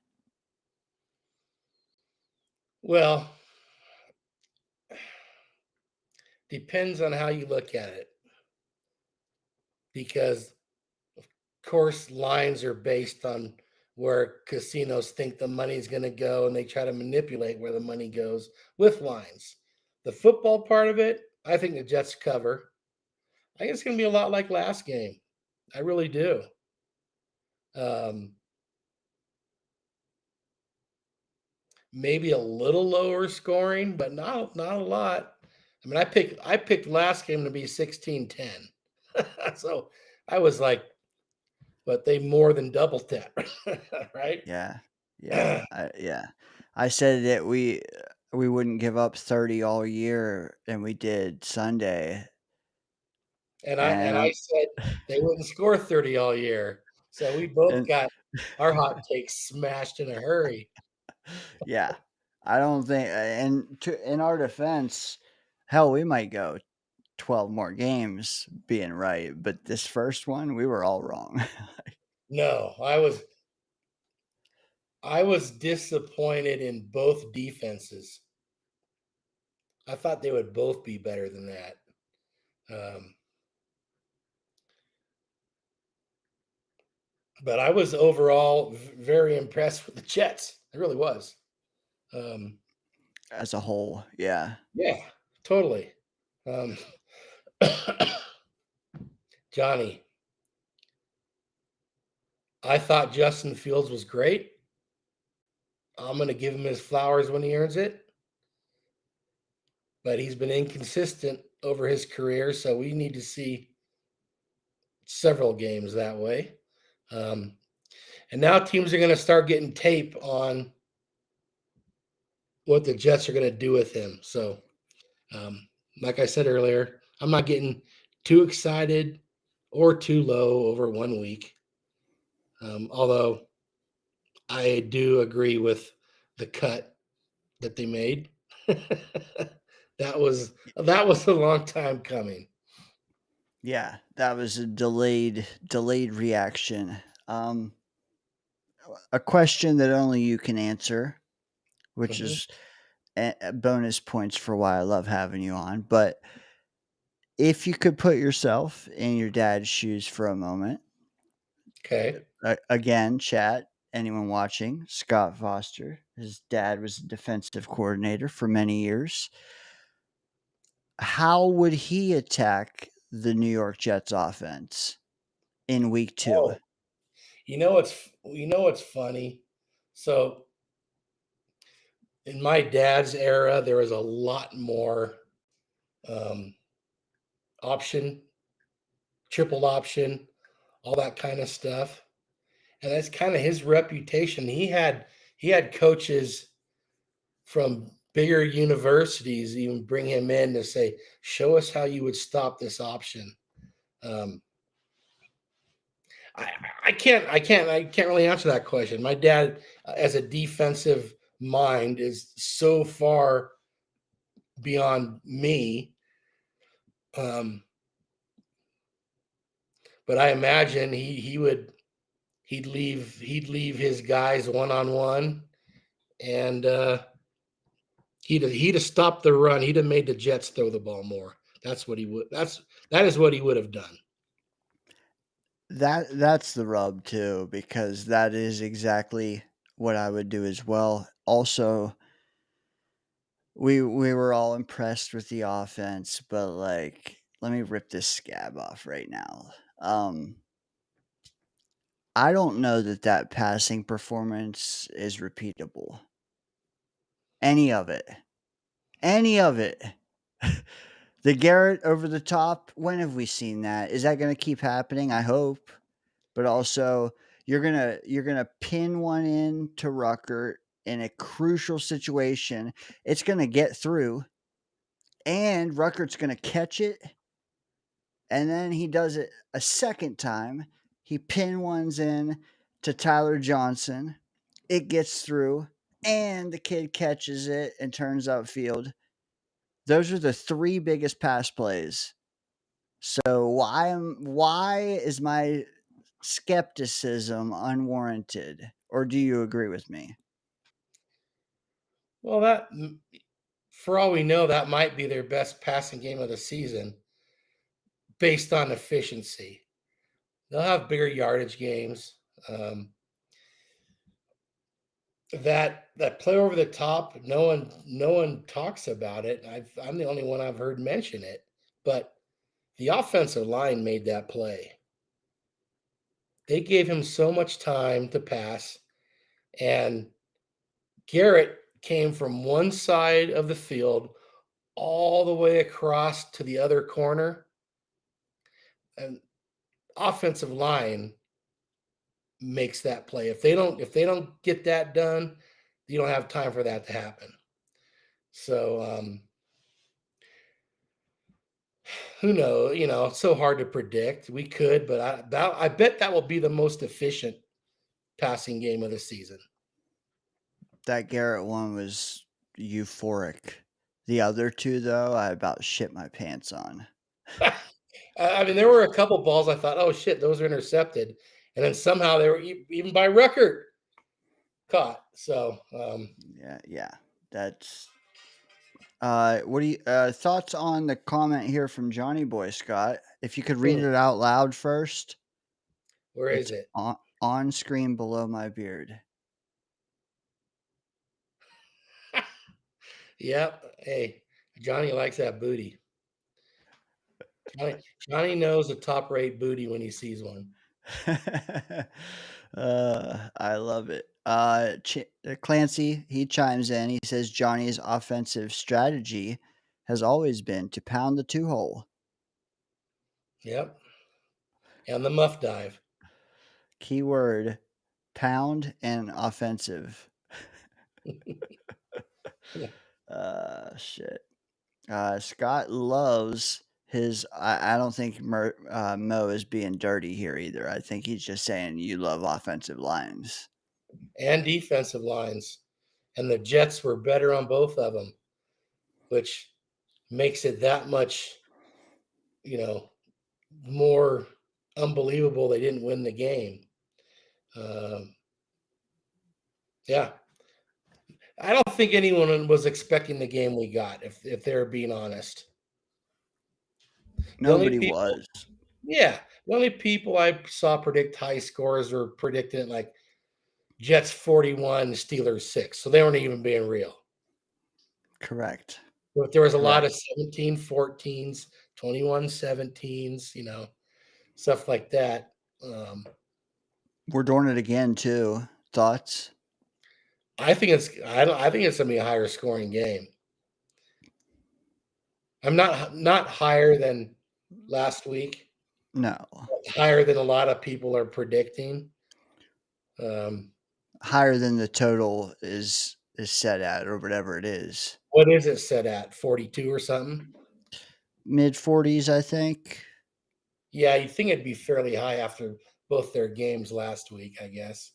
Well, depends on how you look at it. Because, of course, lines are based on where casinos think the money's going to go, and they try to manipulate where the money goes with lines. The football part of it, I think the Jets cover. I think it's going to be a lot like last game. I really do. Maybe a little lower scoring, but not a lot. I mean, I picked last game to be 16-10. So I was like, but they more than doubled that, right? Yeah. Yeah. I said that we wouldn't give up 30 all year, and we did Sunday. And And I said they wouldn't score 30 all year. So we both and got our hot takes smashed in a hurry. yeah, I don't think. In our defense, hell, we might go 12 more games being right, but this first one, we were all wrong. No, I was disappointed in both defenses. I thought they would both be better than that. But I was overall very impressed with the Jets. I really was. As a whole, yeah. Yeah, totally. Johnny, I thought Justin Fields was great. I'm going to give him his flowers when he earns it. But he's been inconsistent over his career, so we need to see several games that way. And now teams are going to start getting tape on what the Jets are going to do with him. So, like I said earlier, I'm not getting too excited or too low over 1 week. Although I do agree with the cut that they made. that was a long time coming. Yeah, that was a delayed reaction. A question that only you can answer, which is bonus points for why I love having you on. But if you could put yourself in your dad's shoes for a moment, Okay. Again, chat, anyone watching, Scott Foster, his dad was a defensive coordinator for many years. How would he attack the New York Jets offense in week 2? Oh, you know what's funny? So in my dad's era, there was a lot more option, triple option, all that kind of stuff. And that's kind of his reputation. He had coaches from bigger universities even bring him in to say, show us how you would stop this option. I can't really answer that question. My dad, as a defensive mind, is so far beyond me. But I imagine he'd leave his guys one-on-one, and he'd have stopped the run. He'd have made the Jets throw the ball more. That's what he would. That is what he would have done. That's the rub too, because that is exactly what I would do as well. Also, we were all impressed with the offense, but like, let me rip this scab off right now. I don't know that passing performance is repeatable. Any of it. Any of it. The Garrett over the top, when have we seen that? Is that going to keep happening? I hope. But also, you're gonna pin one in to Rucker in a crucial situation. It's gonna get through, and Ruckert's gonna catch it, and then he does it a second time. He pin ones in to Tyler Johnson. It gets through, and the kid catches it and turns upfield. Those are the three biggest pass plays. So why is my skepticism unwarranted, or do you agree with me? Well, that, for all we know, that might be their best passing game of the season based on efficiency. They'll have bigger yardage games. That play over the top, no one talks about it. I'm the only one I've heard mention it, but the offensive line made that play. They gave him so much time to pass, and Garrett came from one side of the field all the way across to the other corner, and offensive line makes that play. If they don't get that done, you don't have time for that to happen. So who knows? It's so hard to predict. We could, but I bet that will be the most efficient passing game of the season. That Garrett one was euphoric. The other two, though, I about shit my pants on. I mean, there were a couple balls I thought, oh shit, those are intercepted, and then somehow they were even by record caught. So yeah, that's. What do you thoughts on the comment here from Johnny Boy Scott? If you could read it out loud first. Where is it? On screen below my beard. Yep. Hey, Johnny likes that booty. Johnny knows a top-rate booty when he sees one. I love it. Clancy, he chimes in. He says Johnny's offensive strategy has always been to pound the two hole. Yep. And the muff dive. Keyword, pound and offensive. Shit. Scott loves his. I don't think Mo is being dirty here either. I think he's just saying you love offensive lines and defensive lines, and the Jets were better on both of them, which makes it that much, more unbelievable they didn't win the game. Yeah. I don't think anyone was expecting the game we got, if they're being honest. Nobody was. Yeah. The only people I saw predict high scores were predicting like Jets 41, Steelers 6. So they weren't even being real. Correct. But there was a lot of 17-14s, 21-17s, stuff like that. We're doing it again too. Thoughts? I think it's gonna be a higher scoring game. I'm not higher than last week. No. Higher than a lot of people are predicting. Higher than the total is is set at or whatever it is. What is it set at? 42 or something? Mid 40s, I think. Yeah, you'd think it'd be fairly high after both their games last week, I guess.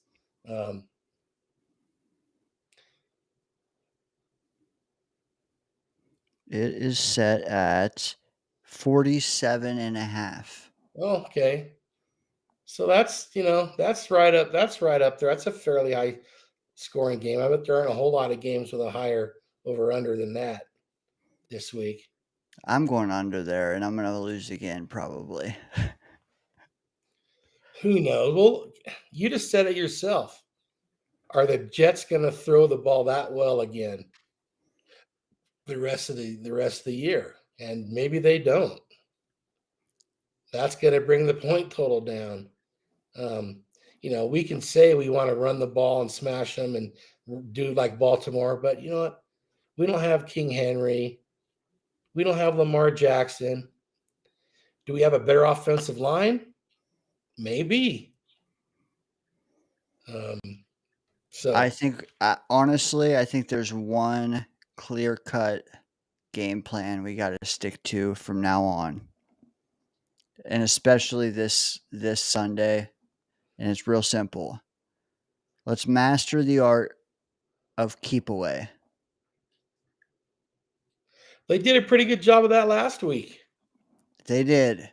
It is set at 47 and a half. Okay. So that's that's right up there. That's a fairly high scoring game. I bet there aren't a whole lot of games with a higher over under than that this week. I'm going under there, and I'm going to lose again probably. Who knows? Well, you just said it yourself. Are the Jets going to throw the ball that well again the rest of the year? And maybe they don't. That's going to bring the point total down. We can say we want to run the ball and smash them and do like Baltimore, but you know what? We don't have King Henry. We don't have Lamar Jackson. Do we have a better offensive line? Maybe. So I think, honestly, I think there's one clear-cut game plan we got to stick to from now on, and especially this Sunday. And it's real simple. Let's master the art of keep away. they did a pretty good job of that last week. They did.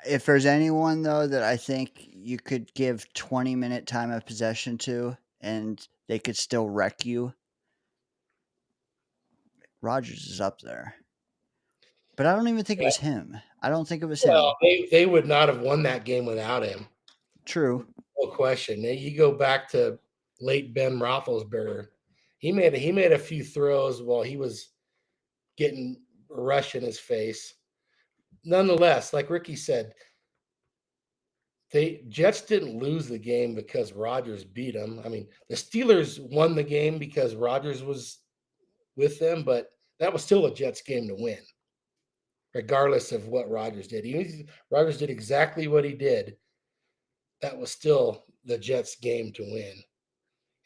If there's anyone though that I think you could give 20-minute time of possession to, and they could still wreck you, Rodgers is up there. But I don't even think it was him. I don't think it was him. Well, they would not have won that game without him. True. No question. You go back to late Ben Roethlisberger. He made a few throws while he was getting a rush in his face. Nonetheless, like Ricky said, Jets didn't lose the game because Rodgers beat them. I mean, the Steelers won the game because Rodgers was with them, but that was still a Jets game to win, regardless of what Rodgers did. Even if Rodgers did exactly what he did, that was still the Jets game to win.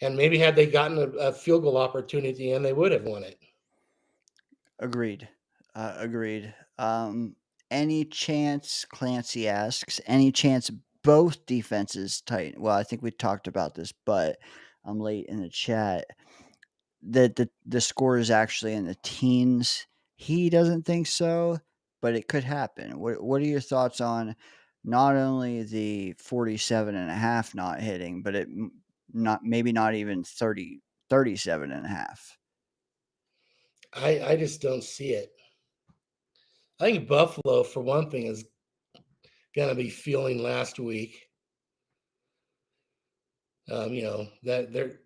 And maybe had they gotten a field goal opportunity and they would have won it. Agreed. Agreed. Any chance, Clancy asks, any chance both defenses tighten? Well, I think we talked about this, but I'm late in the chat. That the score is actually in the teens. He doesn't think so, but it could happen. What are your thoughts on not only the 47 and a half not hitting, but it not even 37 and a half? I just don't see it. I think Buffalo, for one thing, is going to be feeling last week. That they're.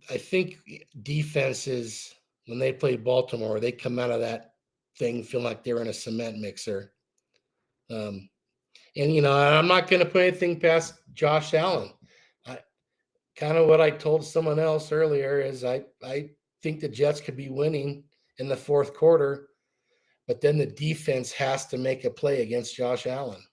I think defenses, when they play Baltimore, they come out of that thing feeling like they're in a cement mixer. And I'm not going to put anything past Josh Allen. Kind of what I told someone else earlier is I think the Jets could be winning in the fourth quarter, but then the defense has to make a play against Josh Allen.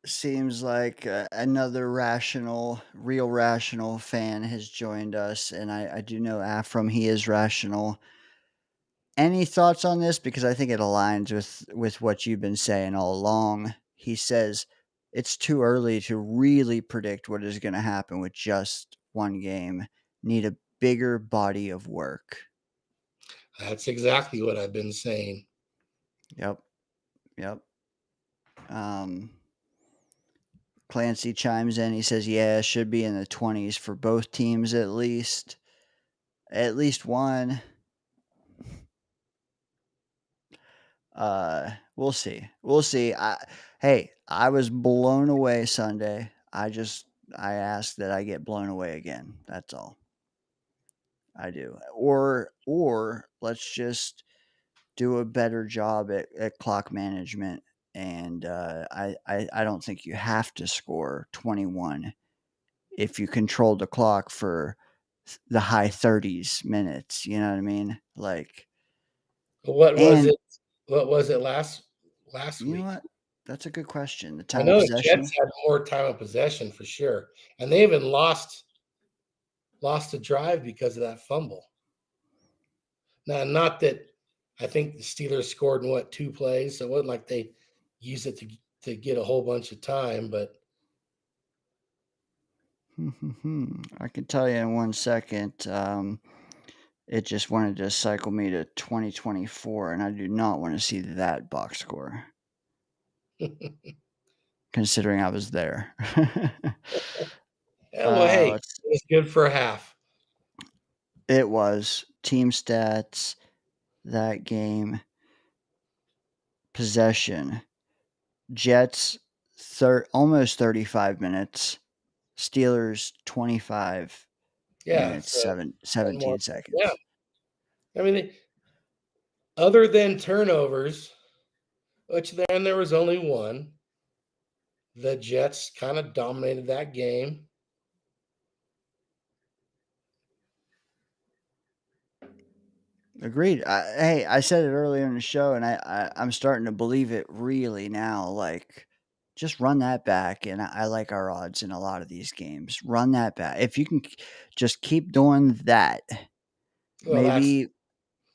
Seems like another real rational fan has joined us, and I do know Afram, he is rational. Any thoughts on this? Because I think it aligns with what you've been saying all along. He says it's too early to really predict what is going to happen with just one game. Need a bigger body of work. That's exactly what I've been saying. Yep. Clancy chimes in. He says, yeah, it should be in the 20s for both teams at least. At least one. We'll see. I was blown away Sunday. I ask that I get blown away again. That's all. I do. Or let's just do a better job at clock management. And I don't think you have to score 21 if you control the clock for the high 30s minutes. You know what I mean? Like, what was it? What was it last you week? know what? That's a good question. The I time know of the possession. Jets had more time of possession for sure, and they even lost lost a drive because of that fumble. Now, not that I think the Steelers scored in 2 plays, so it wasn't like they used it to get a whole bunch of time, but I can tell you in 1 second. It just wanted to cycle me to 2024, and I do not want to see that box score, considering I was there. yeah, well, hey, it Let's was good for a half. It was team stats, that game, possession. Jets, almost 35 minutes. Steelers, 25 Yeah, minutes, so 10 more. 17 Yeah, seconds. I mean, other than turnovers, which then there was only one, the Jets kind of dominated that game. Agreed. Hey, I said it earlier in the show, and I'm starting to believe it really now. Like, just run that back, and I like our odds in a lot of these games. Run that back. If you can just keep doing that, Well, that's maybe.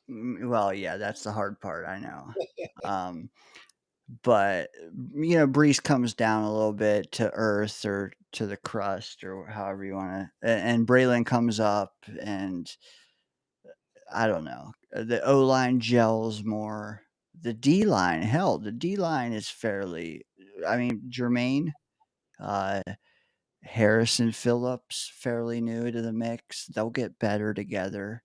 Well, yeah, that's the hard part. I know. Um, but Brees comes down a little bit to earth or to the crust or however you want to, and Braylon comes up, and I don't know. The O line gels more. The D line, hell, the D line is fairly. I mean, Jermaine, uh, Harrison Phillips, fairly new to the mix. They'll get better together.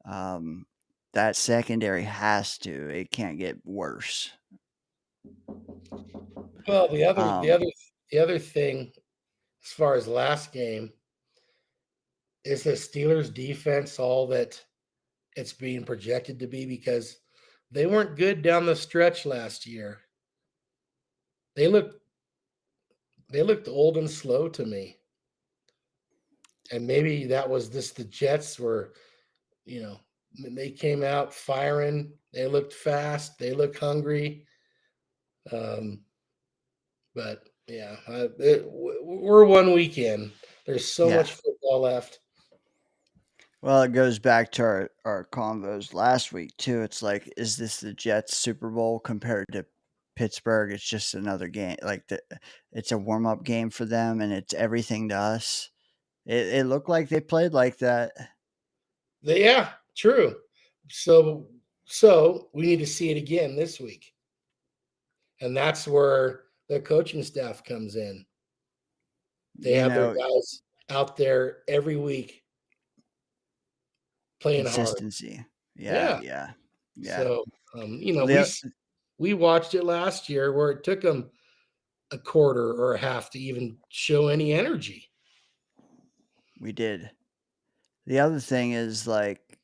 Um, that secondary has to. It can't get worse. well, Um, the other thing as far as last game is the Steelers defense all that it's being projected to be, because they weren't good down the stretch last year. They looked old and slow to me. And maybe that was just the Jets were, they came out firing. They looked fast. They looked hungry. Um, but yeah, we're 1 weekend. There's so yeah. much football left. Well, it goes back to our convos last week too. It's like, is this the Jets Super Bowl compared to Pittsburgh? It's just another game. It's a warm up game for them, and it's everything to us. It looked like they played like that. Yeah, true. So we need to see it again this week, and that's where the coaching staff comes in. They You have their know, guys out there every week playing hard. consistency. Yeah, Yeah. yeah, yeah. So Well, the we watched it last year where it took them a quarter or a half to even show any energy. we did. The other thing is, like,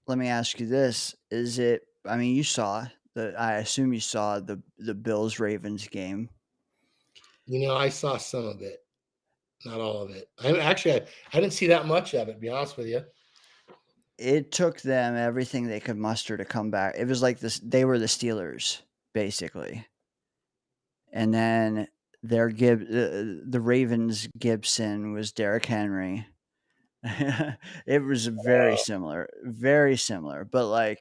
let me ask you this: Is it? I mean, you saw the. I assume you saw the Bills Ravens game. I saw some of it, not all of it. I didn't see that much of it, to be honest with you. It took them everything they could muster to come back. It was like this. They were the Steelers, basically, and then the Ravens Gibson was Derrick Henry. It was very similar, but like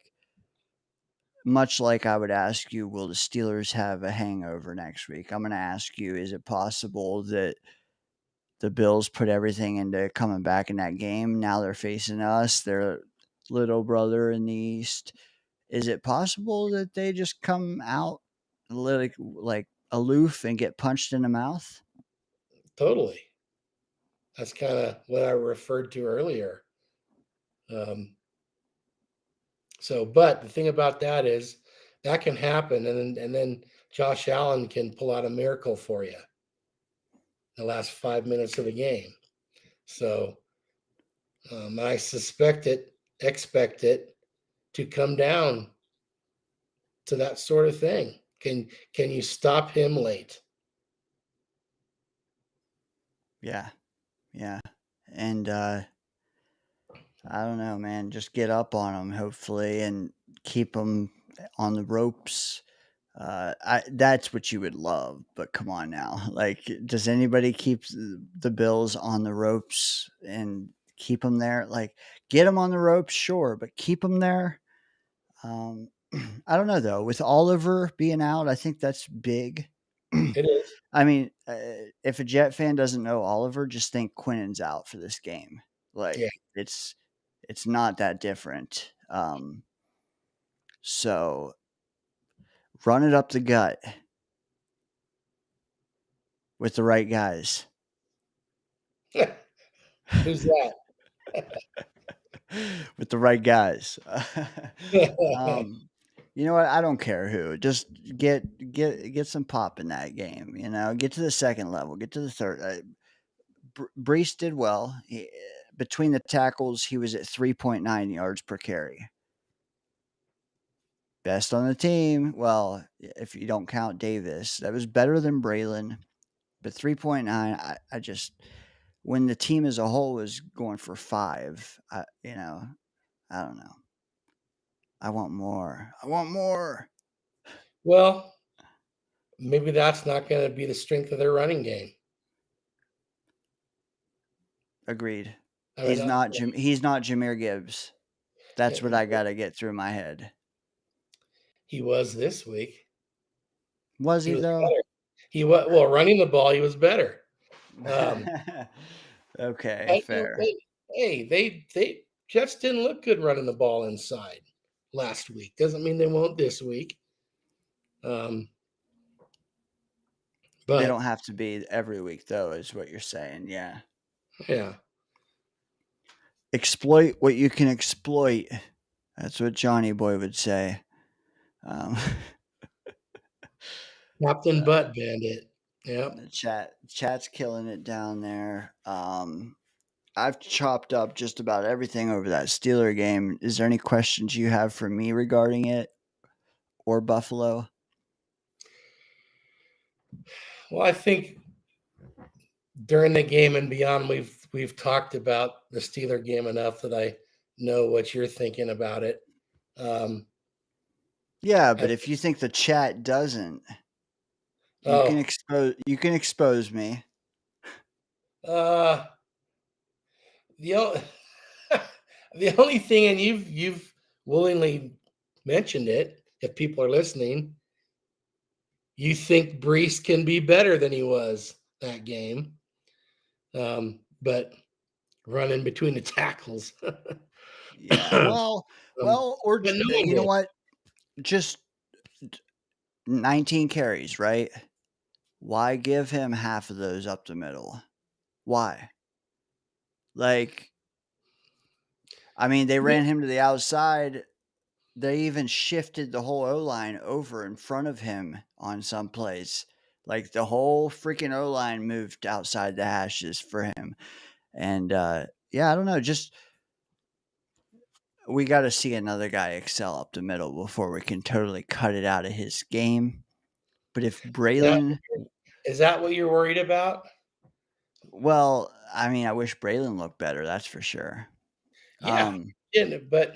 much like I would ask you, will the Steelers have a hangover next week? I'm going to ask you, is it possible that the Bills put everything into coming back in that game? Now they're facing us, their little brother in the East. Is it possible that they just come out like aloof and get punched in the mouth? Totally. That's kind of what I referred to earlier. But the thing about that is that can happen, and then Josh Allen can pull out a miracle for you the last 5 minutes of the game. So I expect it to come down to that sort of thing. Can you stop him late? Yeah. Yeah. And I don't know, man. Just get up on them, hopefully, and keep them on the ropes. That's what you would love, but come on now. Like, does anybody keep the Bills on the ropes and keep them there. Like, get them on the ropes, sure, but keep them there. I don't know though. With Oliver being out, I think that's big. It is. I mean, if a Jet fan doesn't know Oliver, just think Quinnen's out for this game. Like, Yeah. it's not that different. So run it up the gut with the right guys. Who's that? With the right guys. You know what? I don't care who. Just get some pop in that game. You know, get to the second level, get to the third. Brees did well. Between the tackles, he was at 3.9 yards per carry. Best on the team. Well, if you don't count Davis, that was better than Braylon. But 3.9, I just, when the team as a whole was going for 5, I don't know. I want more. I want more. Well, maybe that's not going to be the strength of their running game. Agreed. I mean, He's not Jahmyr Gibbs. That's what I got to get through my head. He was this week. Was he though? Better. He was running the ball. He was better. Okay, fair. Hey, they Jets didn't look good running the ball inside last week. Doesn't mean they won't this week. But they don't have to be every week, though, is what you're saying. Yeah. Yeah. Exploit what you can exploit. That's what Johnny Boy would say. Captain Butt Bandit. Yep. The chat's killing it down there. I've chopped up just about everything over that Steeler game. Is there any questions you have for me regarding it or Buffalo? Well, I think during the game and beyond, we've talked about the Steeler game enough that I know what you're thinking about it. Yeah, but if you think the chat doesn't, you can expose me. The only thing, and you've willingly mentioned it, if people are listening, you think Brees can be better than he was that game, but running between the tackles. Yeah, well, or you know what? Just 19 carries, right? Why give him half of those up the middle? Why? Like, I mean, they ran him to the outside. They even shifted the whole O-line over in front of him on some plays. Like, the whole freaking O-line moved outside the hashes for him. And, yeah, I don't know. Just, we got to see another guy excel up the middle before we can totally cut it out of his game. But if Braylon... Is that what you're worried about? Well, I mean, I wish Braylon looked better. That's for sure. Yeah, but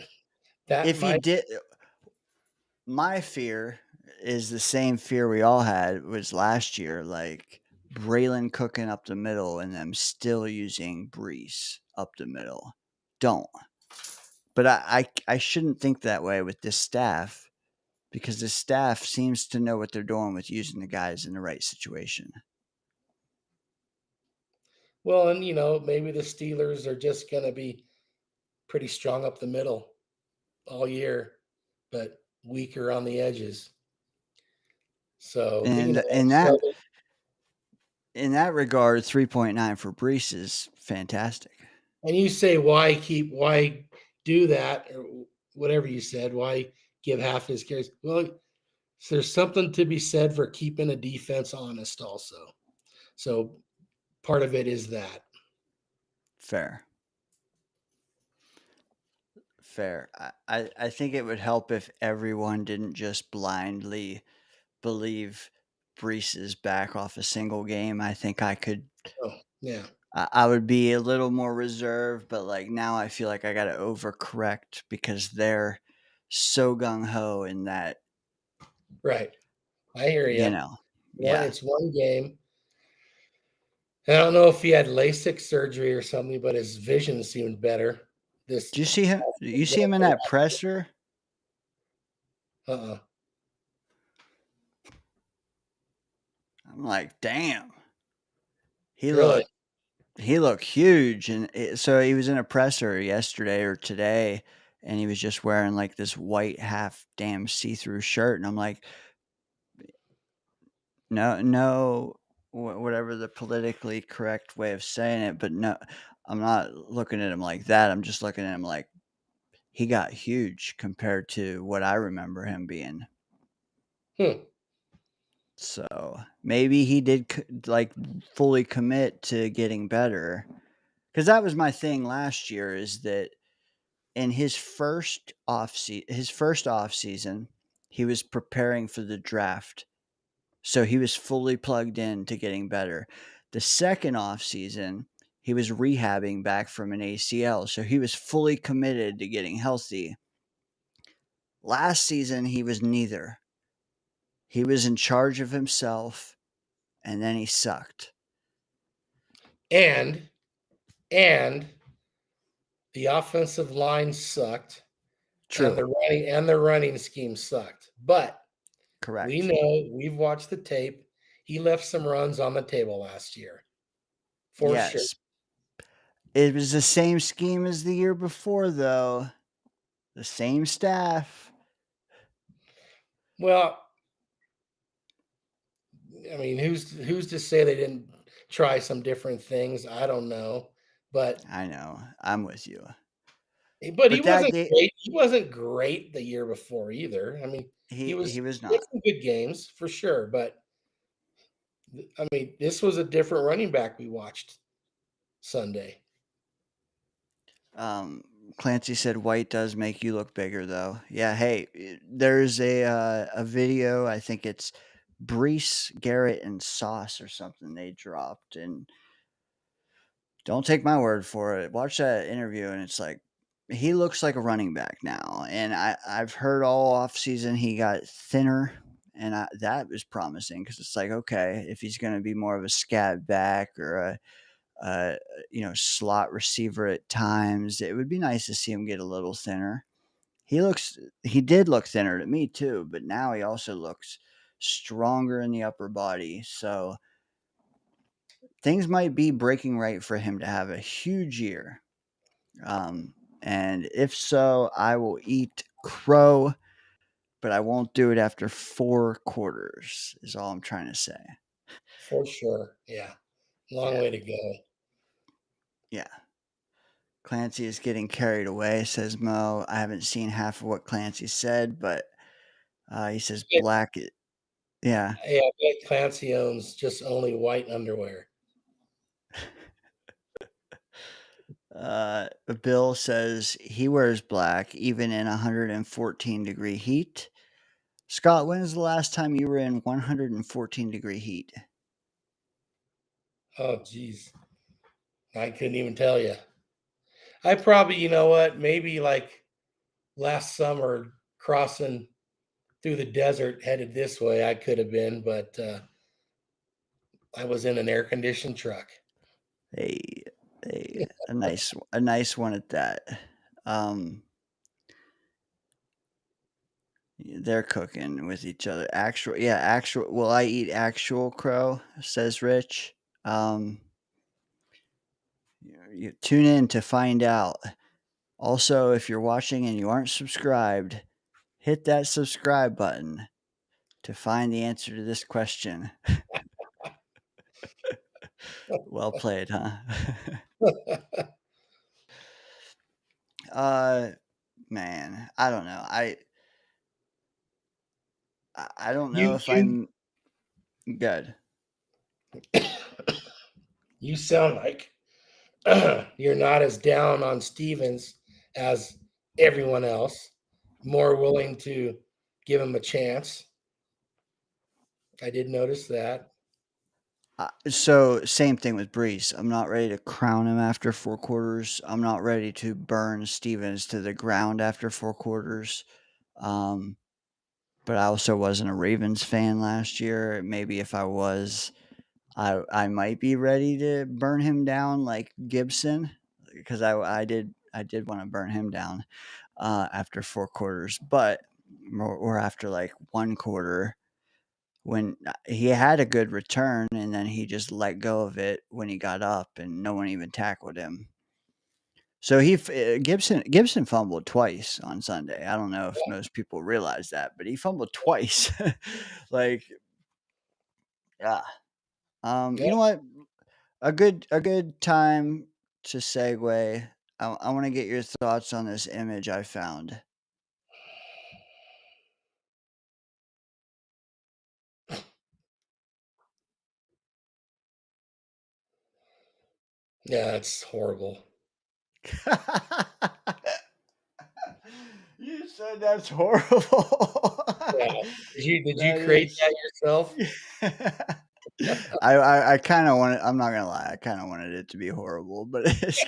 that if he did, my fear is the same fear we all had was last year, like Braylon cooking up the middle and them still using Brees up the middle. Don't. But I shouldn't think that way with this staff because the staff seems to know what they're doing with using the guys in the right situation. Well, and maybe the Steelers are just going to be pretty strong up the middle all year, but weaker on the edges. So, and in that regard, 3.9 for Brees is fantastic. And you say why do that or whatever you said? Why give half his carries? Well, there's something to be said for keeping a defense honest, also. So part of it is that. Fair. I think it would help if everyone didn't just blindly believe Brees is back off a single game. I think I could. Oh, yeah. I would be a little more reserved, but like now I feel like I got to overcorrect because they're so gung ho in that. Right. I hear you. Yeah. It's one game. I don't know if he had LASIK surgery or something, but his vision seemed better. This Do you see him? You see him in that presser? uh-uh. I'm like, damn. He Really? looked huge, and so he was in a presser yesterday or today, and he was just wearing like this white half damn see-through shirt, and I'm like, no, whatever the politically correct way of saying it, but no, I'm not looking at him like that. I'm just looking at him like he got huge compared to what I remember him being. Hmm. So maybe he did like fully commit to getting better, because that was my thing last year. Is that in his first off season, he was preparing for the draft, so he was fully plugged in to getting better. The second off season, he was rehabbing back from an ACL, so he was fully committed to getting healthy. Last season, he was neither. He was in charge of himself, and then he sucked. And the offensive line sucked, and True. the running scheme sucked. But we Correct. know, we've watched the tape. He left some runs on the table last year, for sure. Yes. It was the same scheme as the year before, though. The same staff. Well, I mean, who's to say they didn't try some different things? I don't know, but I know. I'm with you. he But that wasn't game, great. He wasn't great the year before either. I mean, he was he had not. some good games for sure, but I mean, this was a different running back we watched Sunday. Um, Clancy said white does make you look bigger, though. Yeah. Hey, there's a video. I think it's Brees, Garrett, and Sauce or something they dropped, and don't take my word for it. Watch that interview, and it's like he looks like a running back now. And I've heard all off season he got thinner, and that was promising because it's like, okay, if he's going to be more of a scat back or a slot receiver at times, it would be nice to see him get a little thinner. He did look thinner to me too, but now he also looks stronger in the upper body. So things might be breaking right for him to have a huge year. And if so, I will eat crow, but I won't do it after 4 quarters, is all I'm trying to say. For sure. Yeah. Long Yeah. way to go. Yeah. Clancy is getting carried away, says Mo. I haven't seen half of what Clancy said, but he says Yeah, black. Yeah. I bet Clancy owns just only white underwear. Bill says he wears black even in 114-degree heat. Scott, when is the last time you were in 114-degree heat? Oh, geez. I couldn't even tell you. I probably, you know what, maybe like last summer crossing through the desert headed this way, I could have been, but I was in an air conditioned truck. A a nice one at that. Um, they're cooking with each other. Actual. Will I eat actual crow? Says Rich. Um, you tune in to find out. Also, if you're watching and you aren't subscribed, hit that subscribe button to find the answer to this question. Well played, huh? Man, I don't know. I don't know You if you I'm good. you sound like you're not as down on Stevens as everyone else. More willing to give him a chance. I did notice that. So same thing with Brees. I'm not ready to crown him after 4 quarters. I'm not ready to burn Stevens to the ground after 4 quarters. Um, but I also wasn't a Ravens fan last year. Maybe if I was, I might be ready to burn him down like Gibson, because I did want to burn him down after 4 quarters, but or after like 1 quarter when he had a good return and then he just let go of it when he got up and no one even tackled him. So Gibson fumbled twice on Sunday. I don't know if most people realize that, but he fumbled twice. Like, yeah. You know what? A good time to segue. I want to get your thoughts on this image I found. Yeah, it's horrible. You said that's horrible. Yeah. Did you That create is. that yourself? I kind of wanted. I'm not gonna lie. I kind of wanted it to be horrible, but it's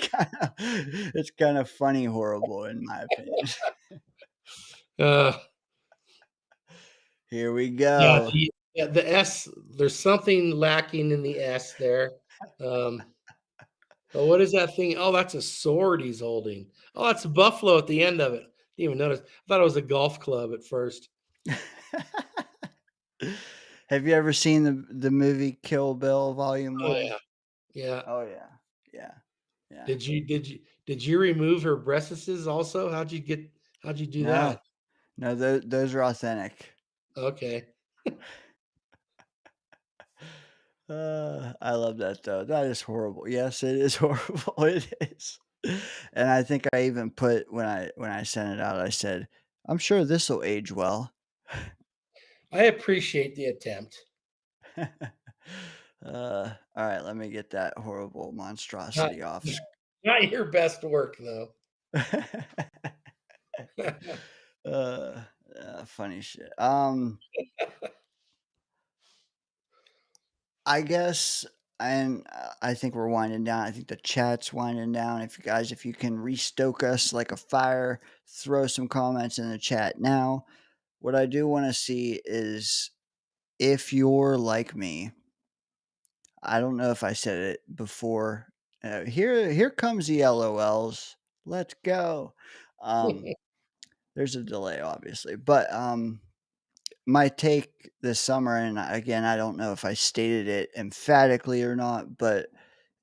kind of funny horrible in my opinion. Uh, Here we yeah, go. the S. There's something lacking in the S there. Oh, what is that thing? Oh, that's a sword he's holding. Oh, that's a buffalo at the end of it. Didn't even notice. I thought it was a golf club at first. Have you ever seen the movie Kill Bill Volume Oh 1? yeah, yeah. Oh yeah, yeah, yeah. Did you remove her breastises also? How'd you do No, that? no, those are authentic. Okay. I love that though. That is horrible. Yes, it is horrible. It is. And I think I even put when I sent it out, I said, "I'm sure this will age well." I appreciate the attempt. All right, let me get that horrible Not, monstrosity off. not your best work though. Funny shit. I guess, and I think we're winding down. I think the chat's winding down. If you can restoke us like a fire, throw some comments in the chat now. What I do want to see is if you're like me. I don't know if I said it before. Here comes the LOLs. Let's go. Um, there's a delay, obviously, but my take this summer, and again, I don't know if I stated it emphatically or not, but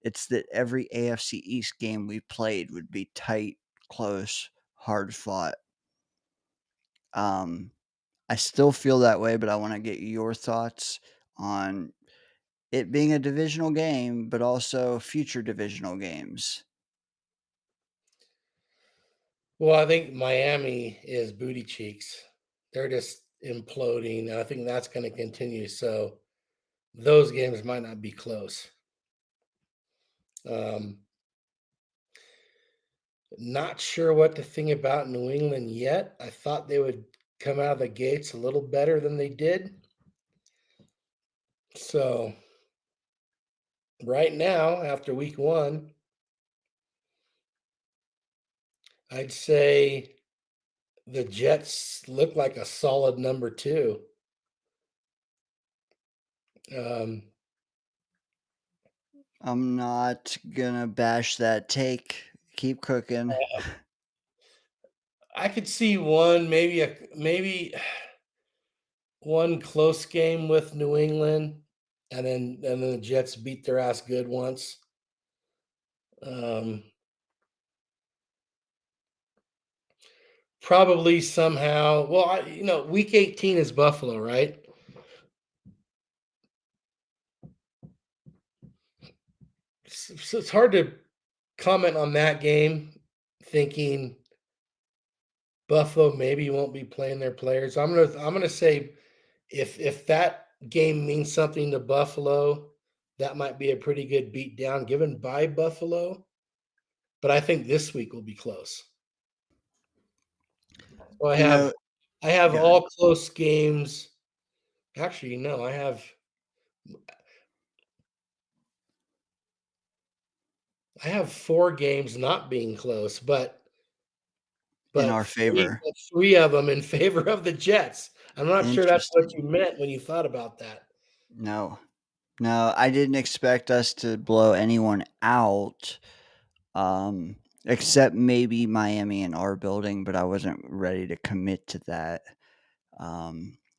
it's that every AFC East game we played would be tight, close, hard fought. Um, I still feel that way, but I want to get your thoughts on it being a divisional game, but also future divisional games. Well, I think Miami is booty cheeks. They're just imploding, and I think that's going to continue. So those games might not be close. Um, Not sure what to think about New England yet. I thought they would come out of the gates a little better than they did. So right now, after week one, I'd say the Jets look like a solid number two. Um, I'm not gonna bash that take. Keep cooking. I could see one, maybe one close game with New England, and then the Jets beat their ass good once. Um, Probably somehow. Well, week 18 is Buffalo, right? So it's hard to comment on that game, thinking Buffalo maybe won't be playing their players. I'm gonna say if that game means something to Buffalo, that might be a pretty good beat down given by Buffalo. But I think this week will be close. So You know, I have God, all close games. Actually, no, I have 4 games not being close, but in but our favor. three of them in favor of the Jets. I'm not sure that's what Interesting. you meant when you thought about that. No, No, I didn't expect us to blow anyone out, except maybe Miami in our building, but I wasn't ready to commit to that.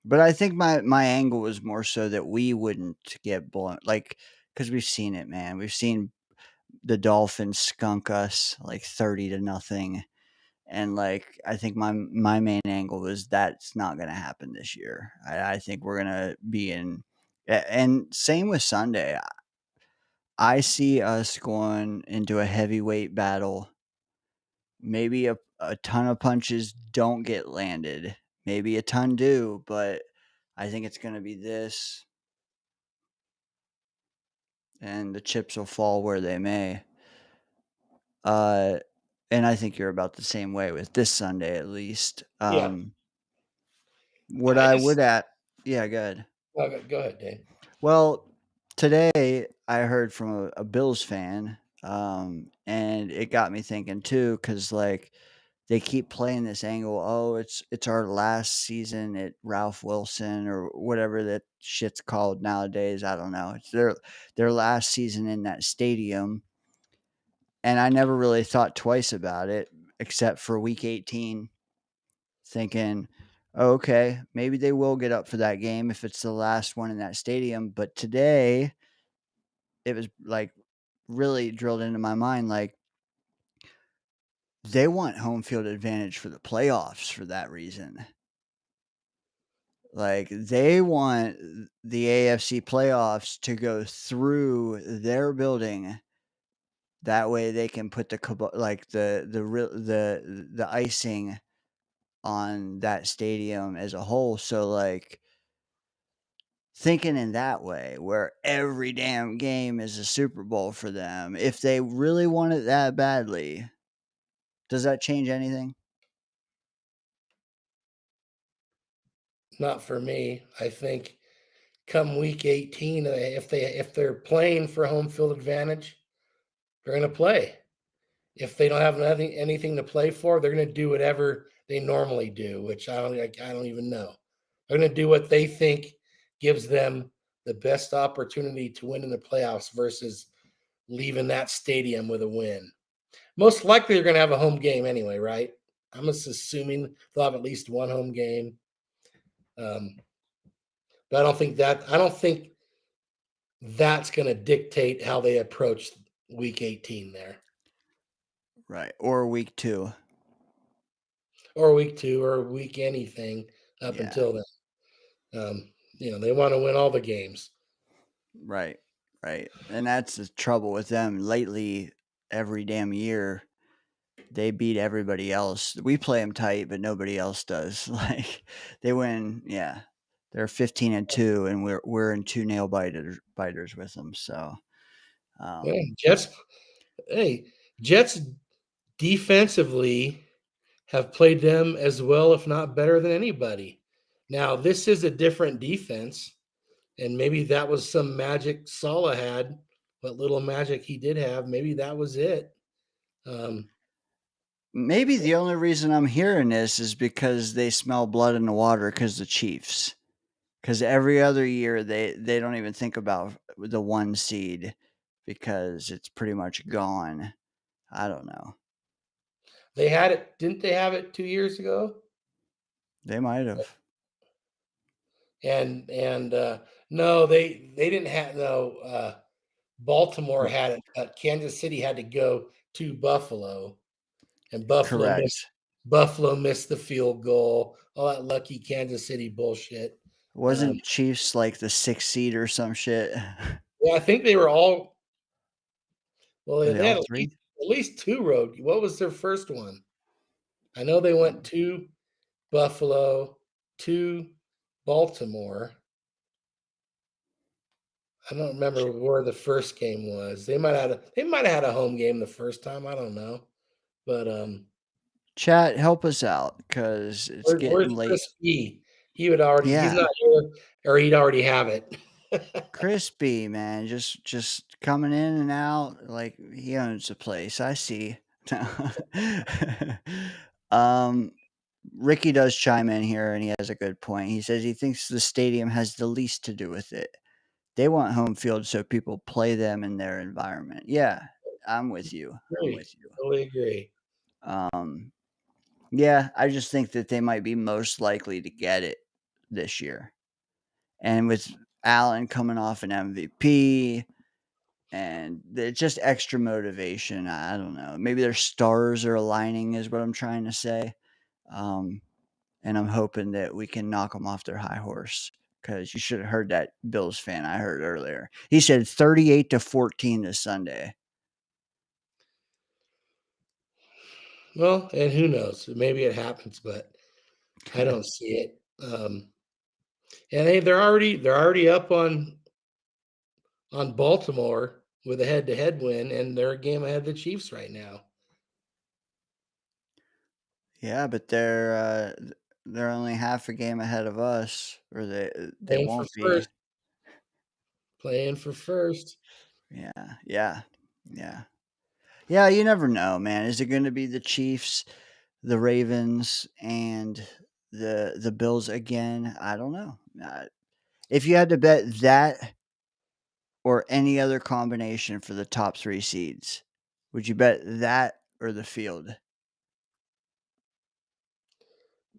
But I think my angle was more so that we wouldn't get blown, like, because we've seen it, man. We've seen the Dolphins skunk us like 30-0, and like I think my main angle was that's not going to happen this year. I think we're gonna be in, and same with Sunday. I see us going into a heavyweight battle. Maybe a ton of punches don't get landed. Maybe a ton do, but I think it's going to be this, and the chips will fall where they may. Uh, and I think you're about the same way with this Sunday, at least. Yeah. What I I just would at, yeah, good. go ahead, Dane. Well, today I heard from a Bills fan, and it got me thinking too, because like they keep playing this angle. Oh, it's our last season at Ralph Wilson or whatever that shit's called nowadays. I don't know. It's their last season in that stadium, and I never really thought twice about it, except for Week 18, thinking, "Oh, okay, maybe they will get up for that game if it's the last one in that stadium." But today, it was like really drilled into my mind, like they want home field advantage for the playoffs for that reason. Like they want the AFC playoffs to go through their building. That way they can put like the icing on that stadium as a whole. So like thinking in that way, where every damn game is a Super Bowl for them, if they really want it that badly, does that change anything? Not for me. I think come week 18, if they're playing for home field advantage, they're going to play. If they don't have anything to play for, they're going to do whatever they normally do, which I don't even know. They're going to do what they think gives them the best opportunity to win in the playoffs versus leaving that stadium with a win. Most likely, they're going to have a home game anyway, right? I'm just assuming they'll have at least one home game. But I don't think that's going to dictate how they approach week 18 there, Right. Or week 2. or week 2, or week anything up Yeah. until then. They want to win all the games. Right. Right. And that's the trouble with them lately. Every damn year, they beat everybody else. We play them tight, but nobody else does. Like they win. Yeah, they're 15-2, and we're in 2 nail biters with them. So, Yeah, um, Jets defensively have played them as well, if not better than anybody. Now, this is a different defense, and maybe that was some magic Sala had, what little magic he did have. Maybe that was it. Um, maybe the only reason I'm hearing this is because they smell blood in the water because the Chiefs. Because every other year they don't even think about the 1 seed because it's pretty much gone. I don't know. they had it, didn't they have it 2 years ago? They might have. And no, they didn't have no. Baltimore had it, but Kansas City had to go to Buffalo, and Correct. Buffalo missed the field goal. All that lucky Kansas City bullshit. Wasn't Chiefs like the 6th seed or some shit? Well, I think they were all. Well, Are they they had all at 3? least 2 road. What was their first one? I know they went to Buffalo, to Baltimore. I don't remember where the first game was. They might have had a home game the first time. I don't know, but Chat, help us out because it's where's getting late. Chris B? He's Yeah, not here, or he'd already have it. crispy man, just coming in and out like he owns the place. I see. um, Ricky does chime in here, and he has a good point. He says he thinks the stadium has the least to do with it. They want home field so people play them in their environment. Yeah, I'm with you. I'm Agree. with you. Totally agree. Yeah, I just think that they might be most likely to get it this year. And with Allen coming off an MVP and it's just extra motivation. I don't know. Maybe their stars are aligning, is what I'm trying to say. Um, and I'm hoping that we can knock them off their high horse because you should have heard that Bills fan I heard earlier. He said 38-14 this Sunday. Well, and who knows? Maybe it happens, but I don't see it. And they're already up on Baltimore with a head-to-head win, and they're a game ahead of the Chiefs right now. Yeah, but they're only half a game ahead of us, or they Playing for won't be. first. Playing for first. Yeah, yeah, yeah. Yeah, you never know, man. Is it going to be the Chiefs, the Ravens, and the Bills again? I don't know. If you had to bet that or any other combination for the top 3 seeds, would you bet that or the field?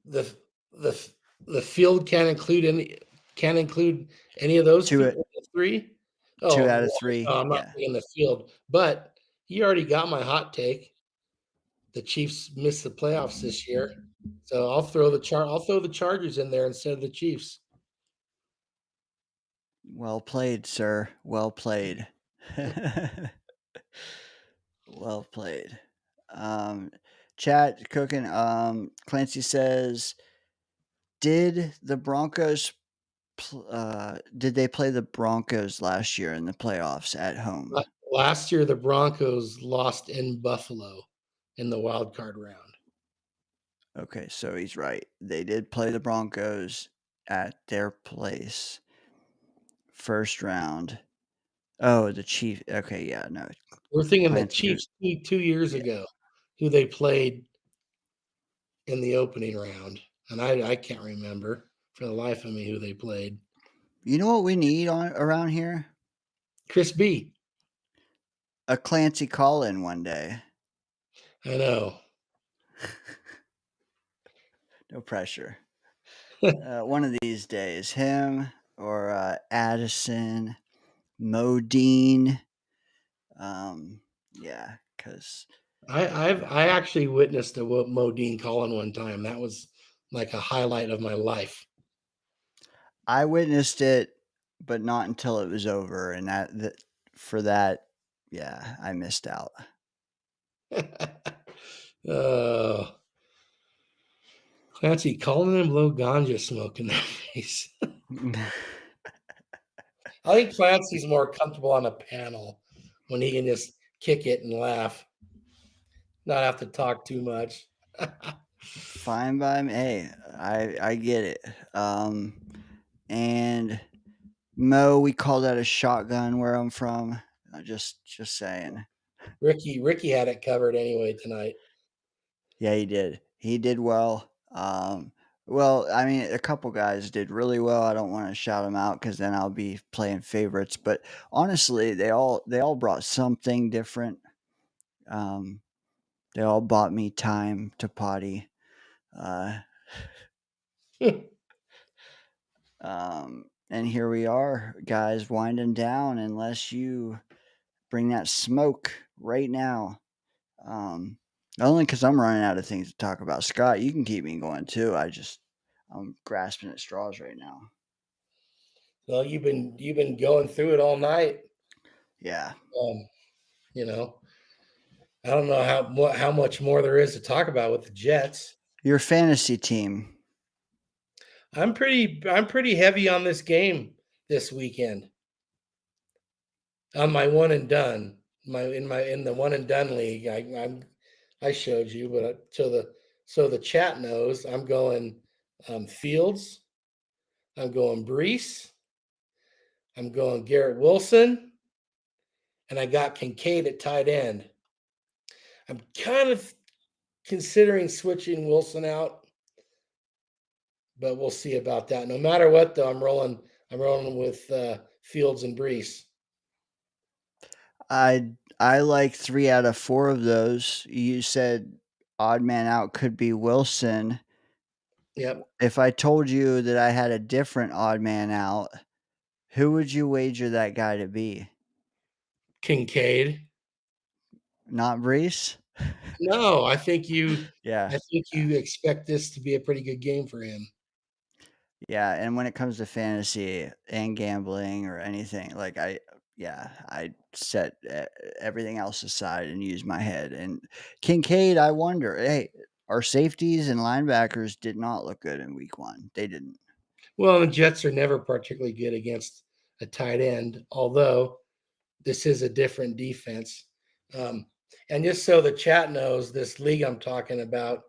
The the the field can't include any of those 2 three. 2 Oh, out well, of 3. no, I'm not Yeah. taking the field, but you already got my hot take. The Chiefs missed the playoffs this year, so I'll throw the Chargers in there instead of the Chiefs. Well played, sir. Well played. Well played. Um, chat cooking. Clancy says, did the Broncos did they play the Broncos last year in the playoffs at home? Last year, the Broncos lost in Buffalo in the wild card round. Okay, so he's right. They did play the Broncos at their place. First round. Oh, the Chiefs. Okay, yeah, no. We're thinking the Clancy, Chiefs 2 years yeah. ago, who they played in the opening round, and I can't remember for the life of me who they played. You know what we need around here? Chris B. A Clancy call in one day. I know. No pressure. One of these days, him or Addison, Modine. Yeah, because I actually witnessed a Modine calling one time. That was like a highlight of my life. I witnessed it, but not until it was over, and for that, yeah, I missed out. Clancy calling him blow ganja smoke in their face. I think Clancy's more comfortable on a panel when he can just kick it and laugh, not have to talk too much. Fine by me. Hey, I get it. And Mo, we call that a shotgun where I'm from. Just saying. Ricky had it covered anyway tonight. Yeah, he did. He did well. Well, I mean, a couple guys did really well. I don't want to shout them out because then I'll be playing favorites. But honestly, they all brought something different. They all bought me time to potty. And here we are, guys, winding down. Unless you bring that smoke right now. Only because I'm running out of things to talk about. Scott, you can keep me going too. I'm grasping at straws right now. Well, you've been going through it all night. Yeah. You know, I don't know how much more there is to talk about with the Jets. Your fantasy team. I'm pretty heavy on this game this weekend. On my one and done, in the one and done league, I showed you, but so the chat knows I'm going Fields, I'm going Brees, I'm going Garrett Wilson, and I got Kincaid at tight end. I'm kind of considering switching Wilson out, but we'll see about that. No matter what, though, I'm rolling with Fields and Brees. I like 3 out of 4 of those. You said odd man out could be Wilson. Yep. If I told you that I had a different odd man out, who would you wager that guy to be? Kincaid. Not Brees? No, I think you Yeah. expect this to be a pretty good game for him. Yeah, and when it comes to fantasy and gambling or anything, like I set everything else aside and use my head. And Kincaid, I wonder, hey, our safeties and linebackers did not look good in week 1. They didn't. Well, the Jets are never particularly good against a tight end, although this is a different defense. And just so the chat knows, this league I'm talking about,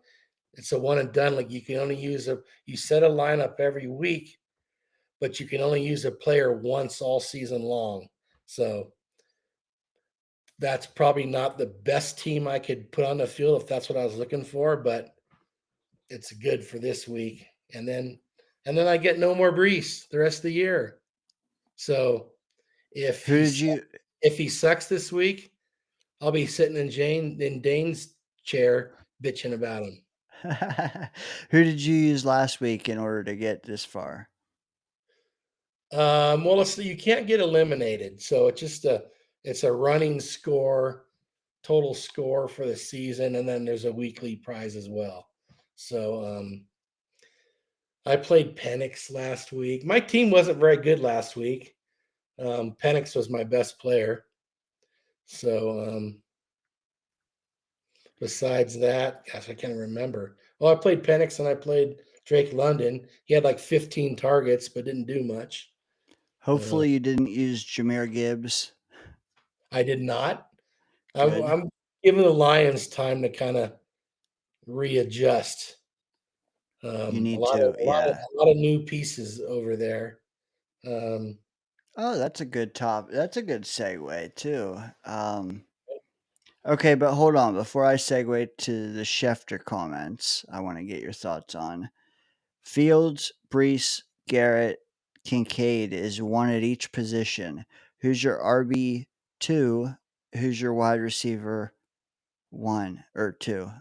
it's a one and done league. You can only you set a lineup every week, but you can only use a player once all season long. So that's probably not the best team I could put on the field if that's what I was looking for, but it's good for this week. And then I get no more Brees the rest of the year. So if Who did you he sucks this week, I'll be sitting in Dane's chair bitching about him. Who did you use last week in order to get this far? Well, you can't get eliminated, so it's a running score, total score for the season, and then there's a weekly prize as well. So I played Penix last week. My team wasn't very good last week. Penix was my best player. So besides that, gosh, I can't remember. Well, I played Penix and I played Drake London. He had like 15 targets, but didn't do much. Hopefully you didn't use Jahmyr Gibbs. I did not. Good. I'm giving the Lions time to kind of readjust. You need to, yeah. A lot of new pieces over there. Oh, that's a good segue too. Okay, but hold on. Before I segue to the Schefter comments, I want to get your thoughts on Fields, Brees, Garrett, Kincaid is one at each position. Who's your RB2? Who's your wide receiver 1 or 2?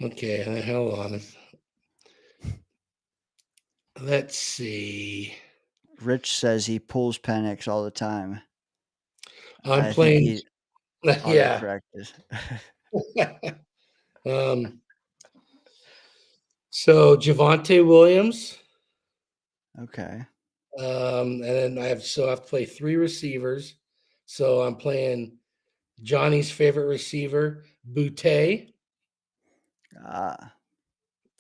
Okay, hold on. Let's see. Rich says he pulls Penix all the time. I'm playing. Yeah. Autocorrected. So Javonte Williams. Okay. And then I have to play 3 receivers. So I'm playing Johnny's favorite receiver, Boutte.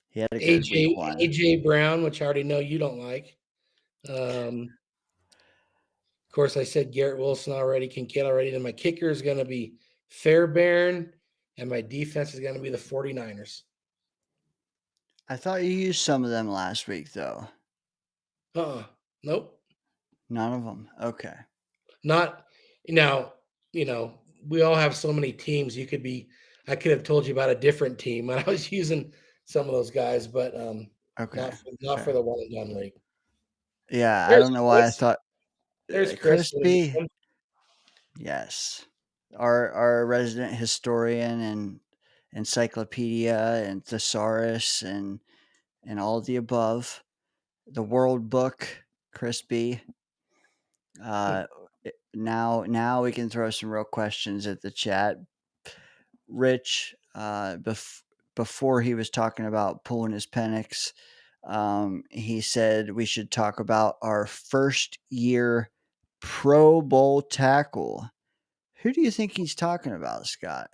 He had a good week 1. AJ Brown, which I already know you don't like. Of course, I said Garrett Wilson already, Kincaid already. Then my kicker is going to be Fairbairn, and my defense is going to be the 49ers. I thought you used some of them last week, though. Nope. None of them. Okay. Not now. We all have so many teams. I could have told you about a different team when I was using some of those guys, but okay. Not for the one and done league. Yeah, I don't know why I thought there's Crispy. Yes, our resident historian and encyclopedia and thesaurus and all of the above, the World Book, Crispy. Now we can throw some real questions at the chat. Rich, before he was talking about pulling his Penix, he said we should talk about our first year Pro Bowl tackle. Who do you think he's talking about, Scott?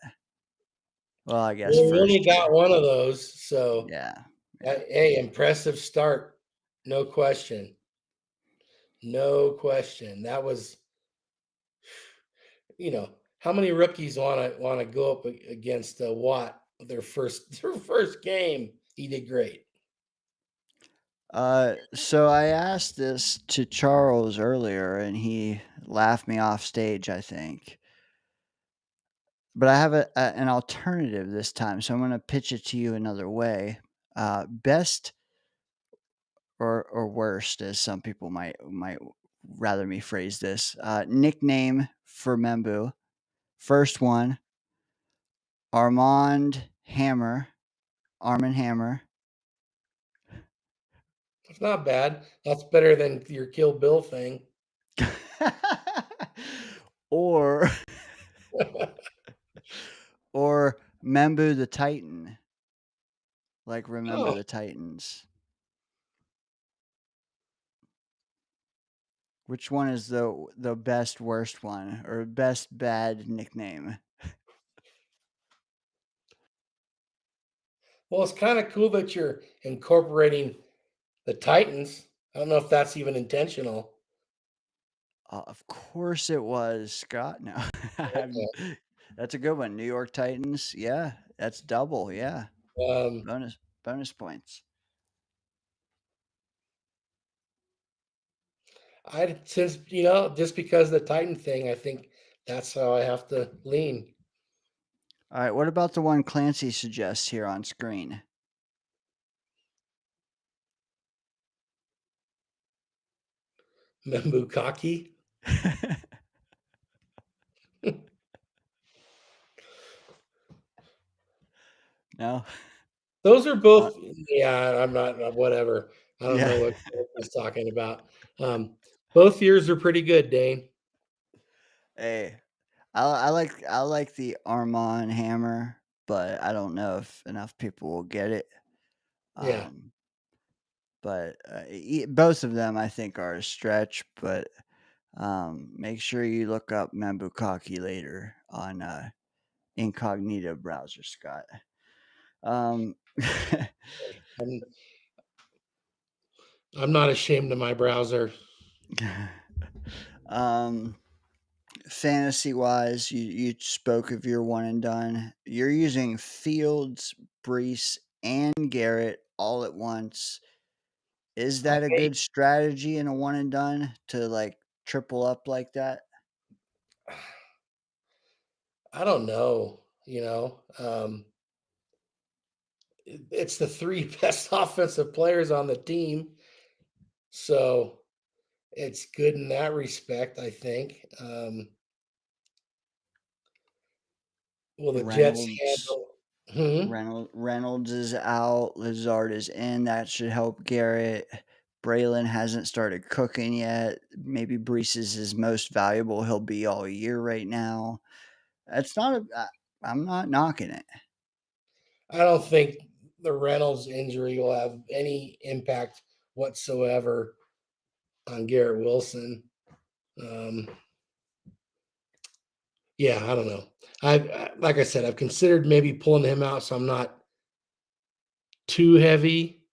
Well, I guess we only got one of those, so yeah. Hey, impressive start, no question. No question. That was, how many rookies want to go up against Watt their first game? He did great. So I asked this to Charles earlier, and he laughed me off stage, I think. But I have an alternative this time, so I'm going to pitch it to you another way. Best or worst, as some people might rather me phrase this. Nickname for Membu. First one, Armand Hammer. Armand Hammer. It's not bad. That's better than your Kill Bill thing. or or Membu the Titan. Like Remember Oh, the Titans. Which one is the best worst one or best bad nickname? well, it's kind of cool that you're incorporating the Titans. I don't know if that's even intentional. Of course it was, Scott. No, Okay. that's a good one. New York Titans. Yeah, that's double. Yeah, Um, bonus points. I since just because of the Titan thing, I think that's how I have to lean. All right. What about the one Clancy suggests here on screen? Membukaki. No. Those are both. Yeah, I'm not. Whatever. I don't Yeah. know what he's talking about. Both years are pretty good, Dane. Hey, I like the Armand Hammer, but I don't know if enough people will get it. Yeah. But both of them I think are a stretch. But make sure you look up Membukaki later on incognito browser, Scott. Um, I'm, I'm not ashamed of my browser. um, fantasy wise, you spoke of your one and done. You're using Fields, Brees, and Garrett all at once. Is that a Okay. good strategy in a one and done to like triple up like that? I don't know. It's the three best offensive players on the team, so it's good in that respect. I think. Will the Jets Reynolds handle? Hmm? Reynolds is out. Lazard is in. That should help Garrett. Braylon hasn't started cooking yet. Maybe Brees is his most valuable he'll be all year right now. That's not a. I'm not knocking it. I don't think the Reynolds injury will have any impact whatsoever on Garrett Wilson. Um, yeah, I don't know. Like I said, I've considered maybe pulling him out, so I'm not too heavy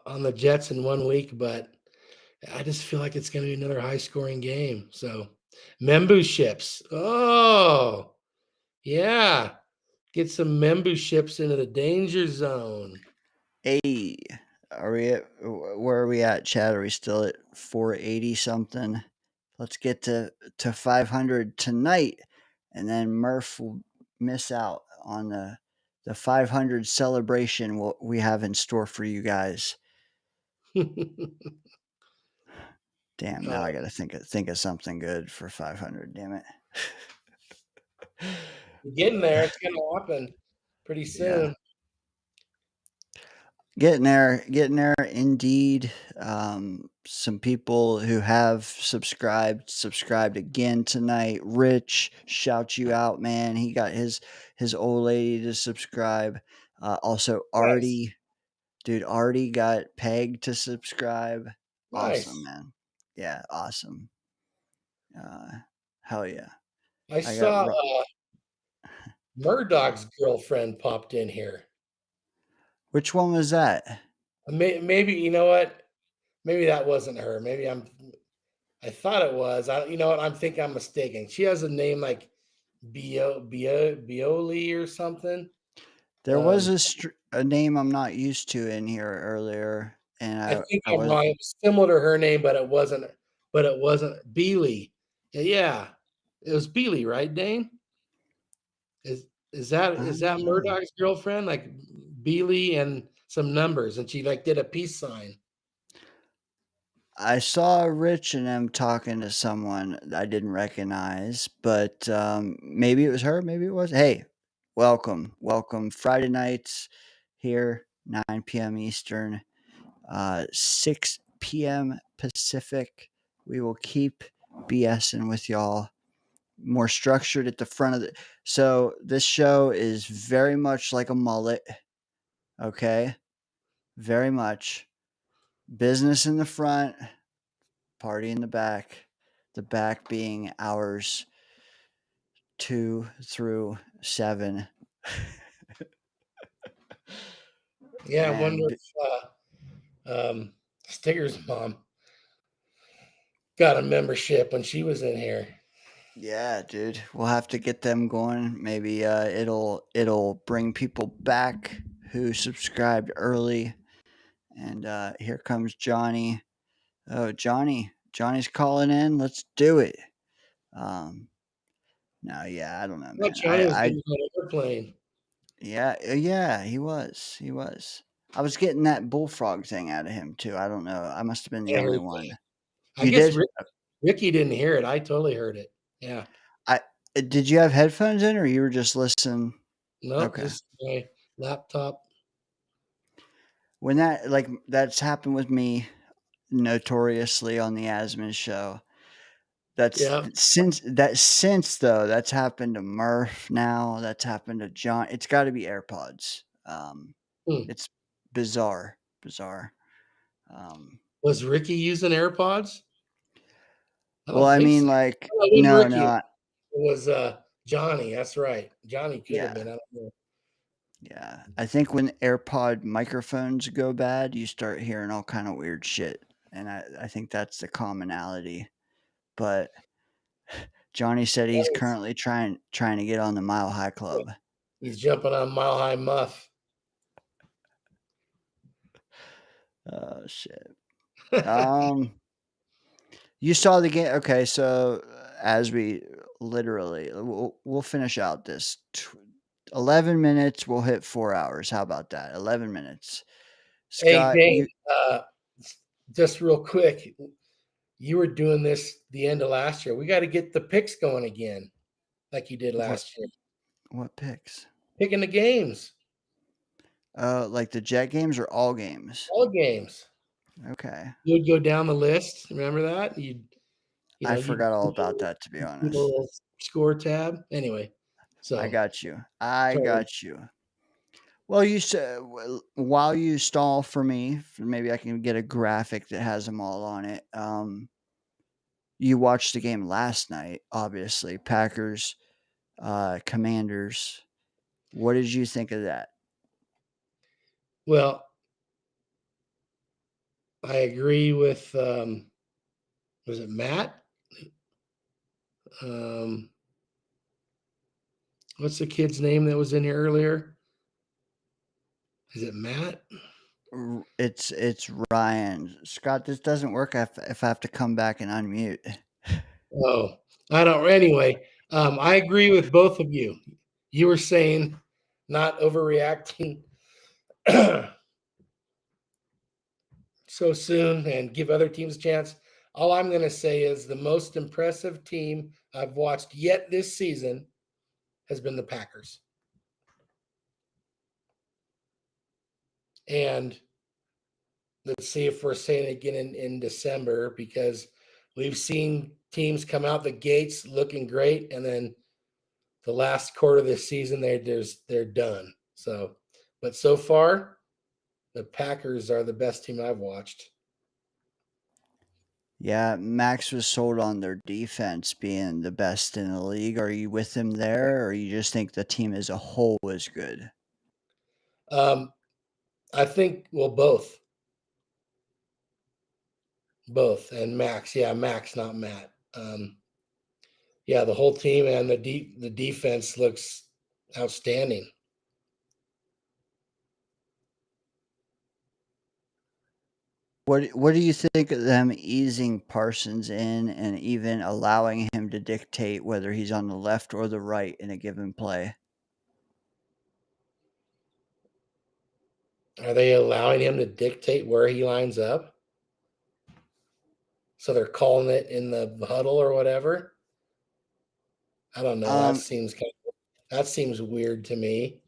on the Jets in 1 week, but I just feel like it's going to be another high scoring game. So, Membu ships. Oh, yeah. Get some Membu ships into the danger zone. Hey, are we at, where are we at, Chad? Are we still at 480 something? Let's get to 500 tonight, and then Murph will miss out on the 500 celebration we have in store for you guys. Damn, now I got to think of something good for 500. Damn it. Getting there. It's going to happen pretty Yeah. soon. Getting there indeed. Some people who have subscribed again tonight. Rich, shout you out, man. He got his old lady to subscribe. Also Nice. Artie, dude, Artie got pegged to subscribe. Awesome, Nice. man. Yeah, awesome. Uh, hell yeah. I I got saw Murdoch's girlfriend popped in here. which one was that? Maybe you know what? Maybe that wasn't her. Maybe I thought it was. You know what? I'm thinking I'm mistaken. She has a name like Bioli or something. There was a name I'm not used to in here earlier, and I think I I'm was wrong. It was similar to her name, but it wasn't. But it wasn't Beely. Yeah, it was Beely, right, Dane? Is I is don't that know. Murdoch's girlfriend? Like Beely and some numbers, and she like did a peace sign. I saw Rich and them talking to someone I didn't recognize, but maybe it was her, maybe it was. Hey, welcome. Friday nights here, 9 p.m. Eastern, 6 p.m. Pacific. We will keep BSing with y'all. More structured at the front of the. So this show is very much like a mullet. Okay, very much business in the front, party in the back. The back being hours 2 through 7. Yeah, I wonder And if Stigger's mom got a membership when she was in here. yeah, dude, we'll have to get them going. Maybe it'll bring people back who subscribed early. And here comes Johnny. Oh, Johnny's calling in. Let's do it. Um, no, yeah, I don't know, I thought man. Johnny was getting on an airplane. Yeah, he was. I was getting that bullfrog thing out of him too. I don't know. I must have been the I only heard one. that. I You guess did? Ricky didn't hear it. I totally heard it. Yeah. I did you have headphones in or you were just listening? Nope, Okay. just my laptop. When that's happened with me notoriously on the Asman show. That's Yeah. since though, that's happened to Murph now, that's happened to John. It's got to be AirPods. Hmm. It's bizarre. Um, Was Ricky using AirPods? I well, don't I think mean, so. like, Oh, it wasn't no, Ricky. It no, was Johnny. That's right. Johnny could have yeah, been. I don't know. yeah. I think when AirPod microphones go bad, you start hearing all kind of weird shit, and I think that's the commonality. But Johnny said he's currently trying to get on the Mile High Club. He's jumping on Mile High Muff. Oh shit. You saw the game. Okay, so as we literally, we'll finish out this 11 minutes. We'll hit 4 hours. How about that? 11 minutes. Hey, Scott, Dane, just real quick, you were doing this the end of last year. We got to get the picks going again, like you did what last year. what picks? Picking the games, Like the Jet games or all games? all games. Okay, You'd go down the list. Remember that? I You forgot all about that, to be a honest. little score tab. Anyway, I so got you. I sorry. got you. Well, you said while you stall for me, maybe I can get a graphic that has them all on it. You watched the game last night, obviously. Packers, Commanders. What did you think of that? Well, I agree with was it Matt? Um, what's the kid's name that was in here earlier? Is it Matt? It's Ryan. Scott, this doesn't work if I have to come back and unmute. Oh, I don't. Anyway, I agree with both of you. You were saying not overreacting so soon and give other teams a chance. All I'm going to say is the most impressive team I've watched yet this season has been the Packers. And let's see if we're saying it again in December, because we've seen teams come out the gates looking great, and then the last quarter of the season they're done. So, but so far, the Packers are the best team I've watched. Yeah, Max was sold on their defense being the best in the league. Are you with him there, or you just think the team as a whole is good? I think both, and Max. Yeah, Max, not Matt. Yeah, the whole team and the defense looks outstanding. What do you think of them easing Parsons in and even allowing him to dictate whether he's on the left or the right in a given play? Are they allowing him to dictate where he lines up? So they're calling it in the huddle or whatever. I don't know. That seems weird to me.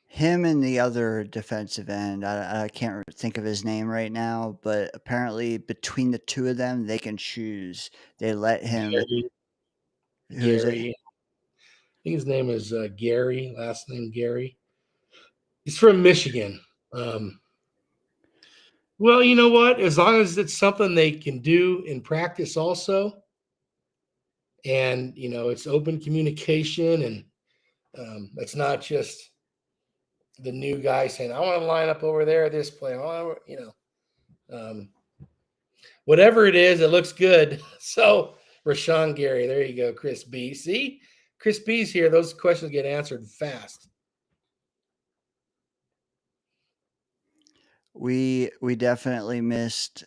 Him and the other defensive end, I can't think of his name right now, but apparently between the two of them, they can choose. They let him. Who is it? Gary. I think his name is Gary. Last name Gary. He's from Michigan. Well, you know what? As long as it's something they can do in practice, also, and it's open communication, and it's not just the new guy saying, "I want to line up over there this play." Whatever it is, it looks good. So Rashawn Gary, there you go, Chris B. See, Chris B's here. Those questions get answered fast. We definitely missed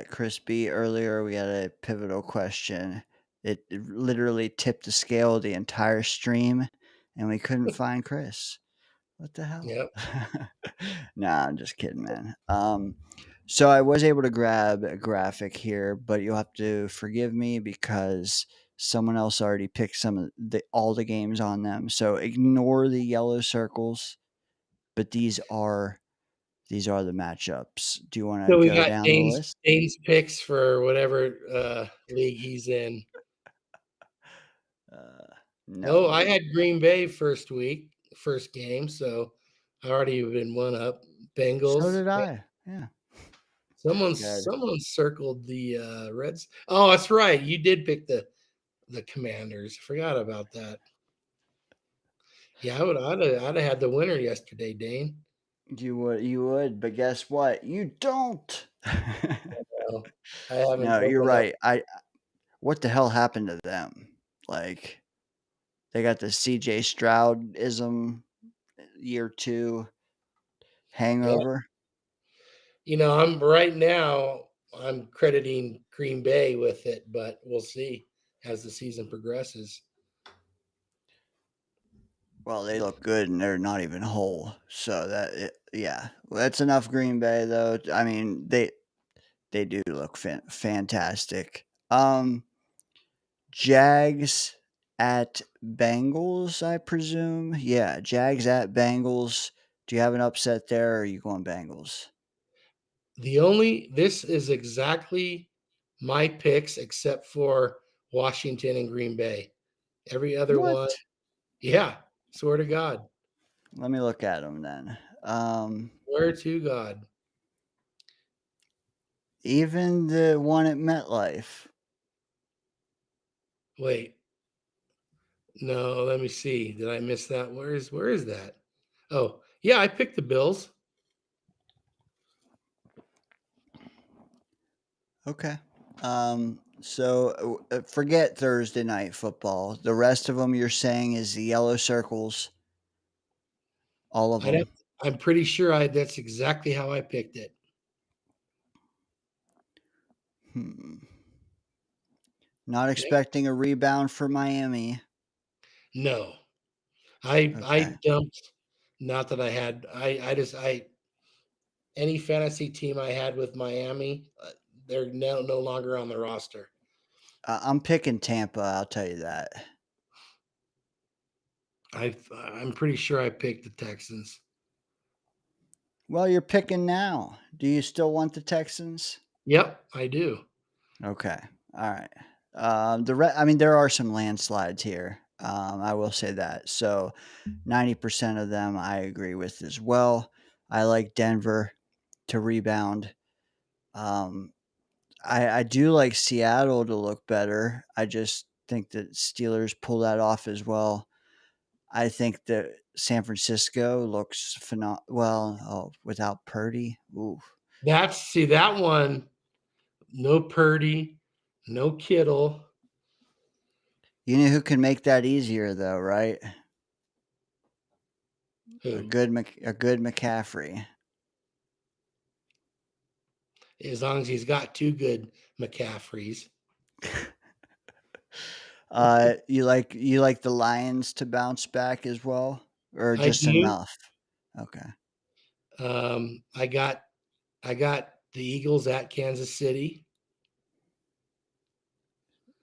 Chris B earlier. We had a pivotal question. It literally tipped the scale of the entire stream, and we couldn't find Chris. What the hell? Yep. Nah, I'm just kidding, man. So I was able to grab a graphic here, but you'll have to forgive me because someone else already picked all the games on them. So ignore the yellow circles, but these are the matchups. Do you want to So we go got down the list? Dane's picks for whatever league he's in. No, I had Green Bay first game, so I already been one up. Bengals. So did I. Yeah. Someone circled the Reds. Oh, that's right. You did pick the Commanders. Forgot about that. Yeah, I'd have had the winner yesterday, Dane. You would, but guess what? You don't. Well, I haven't. No, you're right. What the hell happened to them? Like, they got the CJ Stroud-ism year 2 hangover. Yeah. I'm crediting Green Bay with it, but we'll see as the season progresses. Well, they look good and they're not even whole. So well, that's enough Green Bay though. I mean, they do look fantastic. Jags at Bengals, I presume. Yeah, Jags at Bengals. Do you have an upset there, or are you going Bengals? This is exactly my picks except for Washington and Green Bay. Every other one, yeah, swear to God. Let me look at them then. Swear to God. Even the one at MetLife. Wait. No, let me see. Did I miss that? Where is that? Oh, yeah, I picked the Bills. Okay. So forget Thursday night football. The rest of them you're saying is the yellow circles. All of them. I'm pretty sure that's exactly how I picked it. Not expecting a rebound for Miami. No. I dumped, not that I had, any fantasy team I had with Miami, they're no longer on the roster. I'm picking Tampa, I'll tell you that. I'm pretty sure I picked the Texans. Well, you're picking now. Do you still want the Texans? Yep, I do. Okay. All right. I mean, there are some landslides here. I will say that. So 90% of them I agree with as well. I like Denver to rebound. I do like Seattle to look better. I just think that Steelers pull that off as well. I think that San Francisco looks phenomenal. Well, without Purdy, ooh. That one. No Purdy, no Kittle. You know who can make that easier, though, right? Who? A good McCaffrey. As long as he's got two good McCaffreys. You like the Lions to bounce back as well, or just enough? Okay. I got the Eagles at Kansas City.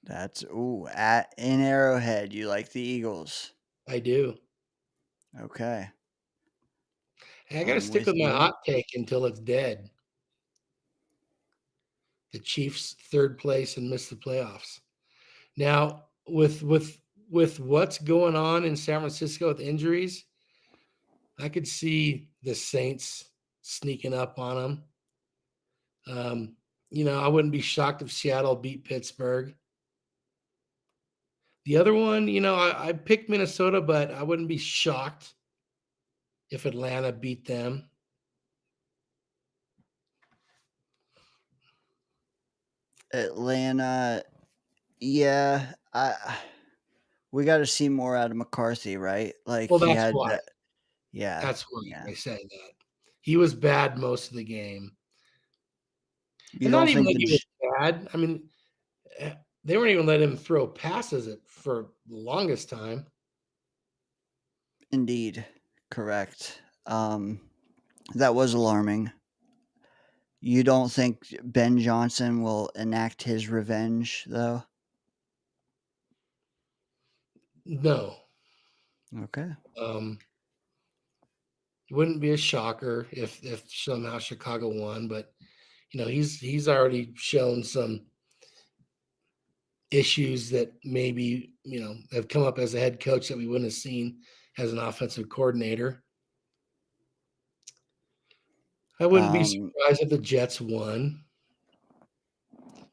That's in Arrowhead. You like the Eagles? I do. Okay. I got to I'm stick with with my you. hot take until it's dead. The Chiefs third place and miss the playoffs. Now, with what's going on in San Francisco with injuries, I could see the Saints sneaking up on them. I wouldn't be shocked if Seattle beat Pittsburgh. The other one, I picked Minnesota, but I wouldn't be shocked if Atlanta beat them. Atlanta, yeah, we got to see more out of McCarthy, right? Like Well, he that's had why. that. Yeah, That's why yeah. I say that. He was bad most of the game. You And don't not even think that he was bad. I mean, they weren't even letting him throw passes for the longest time. Indeed, correct. That was alarming. You don't think Ben Johnson will enact his revenge, though? No. Okay. It wouldn't be a shocker if somehow Chicago won, but he's already shown some issues that maybe have come up as a head coach that we wouldn't have seen as an offensive coordinator. I wouldn't be surprised if the Jets won.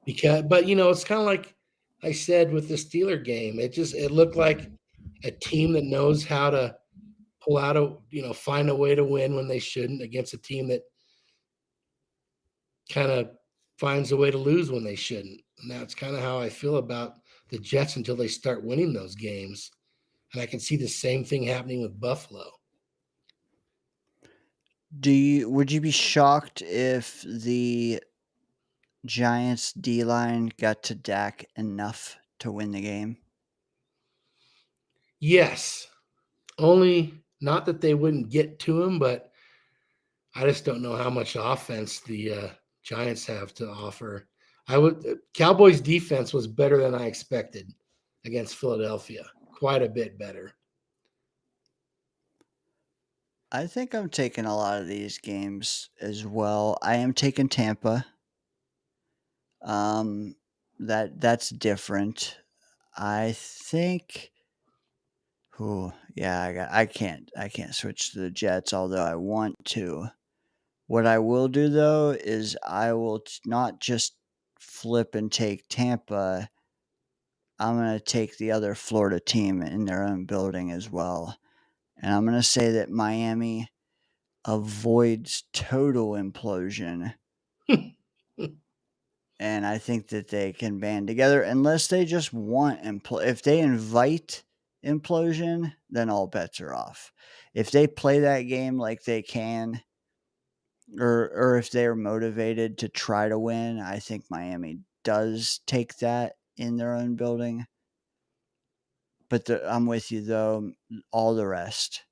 But it's kind of like I said with the Steeler game. It looked like a team that knows how to pull out find a way to win when they shouldn't against a team that kind of finds a way to lose when they shouldn't. And that's kind of how I feel about the Jets until they start winning those games. And I can see the same thing happening with Buffalo. Would you be shocked if the Giants D line got to Dak enough to win the game? Yes. Only not that they wouldn't get to him, but I just don't know how much offense the Giants have to offer. Cowboys defense was better than I expected against Philadelphia. Quite a bit better. I think I'm taking a lot of these games as well. I am taking Tampa. That's different. I think. Oh yeah, I can't switch to the Jets, although I want to. What I will do though is I will not just flip and take Tampa. I'm going to take the other Florida team in their own building as well. And I'm going to say that Miami avoids total implosion. And I think that they can band together unless they just want if they invite implosion, then all bets are off. If they play that game like they can, or if they're motivated to try to win, I think Miami does take that in their own building. But I'm with you though. All the rest.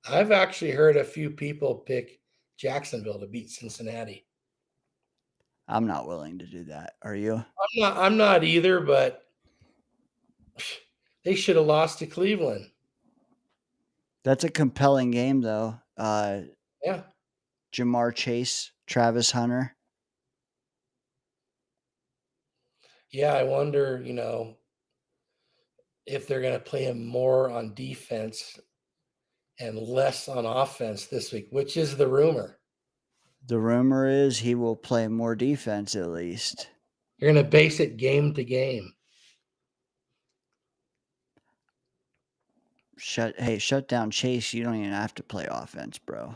I've actually heard a few people pick Jacksonville to beat Cincinnati. I'm not willing to do that. Are you? I'm not either, but they should have lost to Cleveland. That's a compelling game though. Yeah. Jamar Chase, Travis Hunter. Yeah, I wonder, if they're going to play him more on defense and less on offense this week, which is the rumor. The rumor is he will play more defense at least. You're going to base it game to game. Shut down Chase. You don't even have to play offense, bro.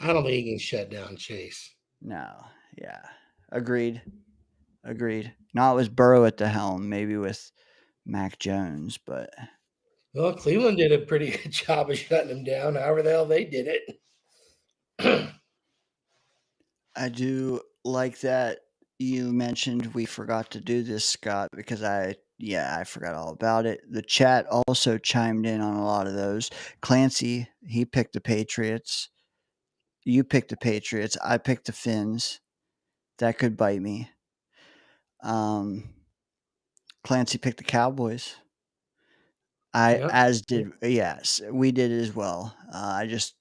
I don't think he can shut down Chase. No. Yeah. Agreed. Not with Burrow at the helm, maybe with Mac Jones, but Well, Cleveland did a pretty good job of shutting him down, however the hell they did it. I do like that you mentioned we forgot to do this, Scott, because I yeah, I forgot all about it. The chat also chimed in on a lot of those. Clancy, he picked the Patriots. You picked the Patriots. I picked the Finns. That could bite me. Um, Clancy picked the Cowboys. I Yep. as did yes, we did as well. I just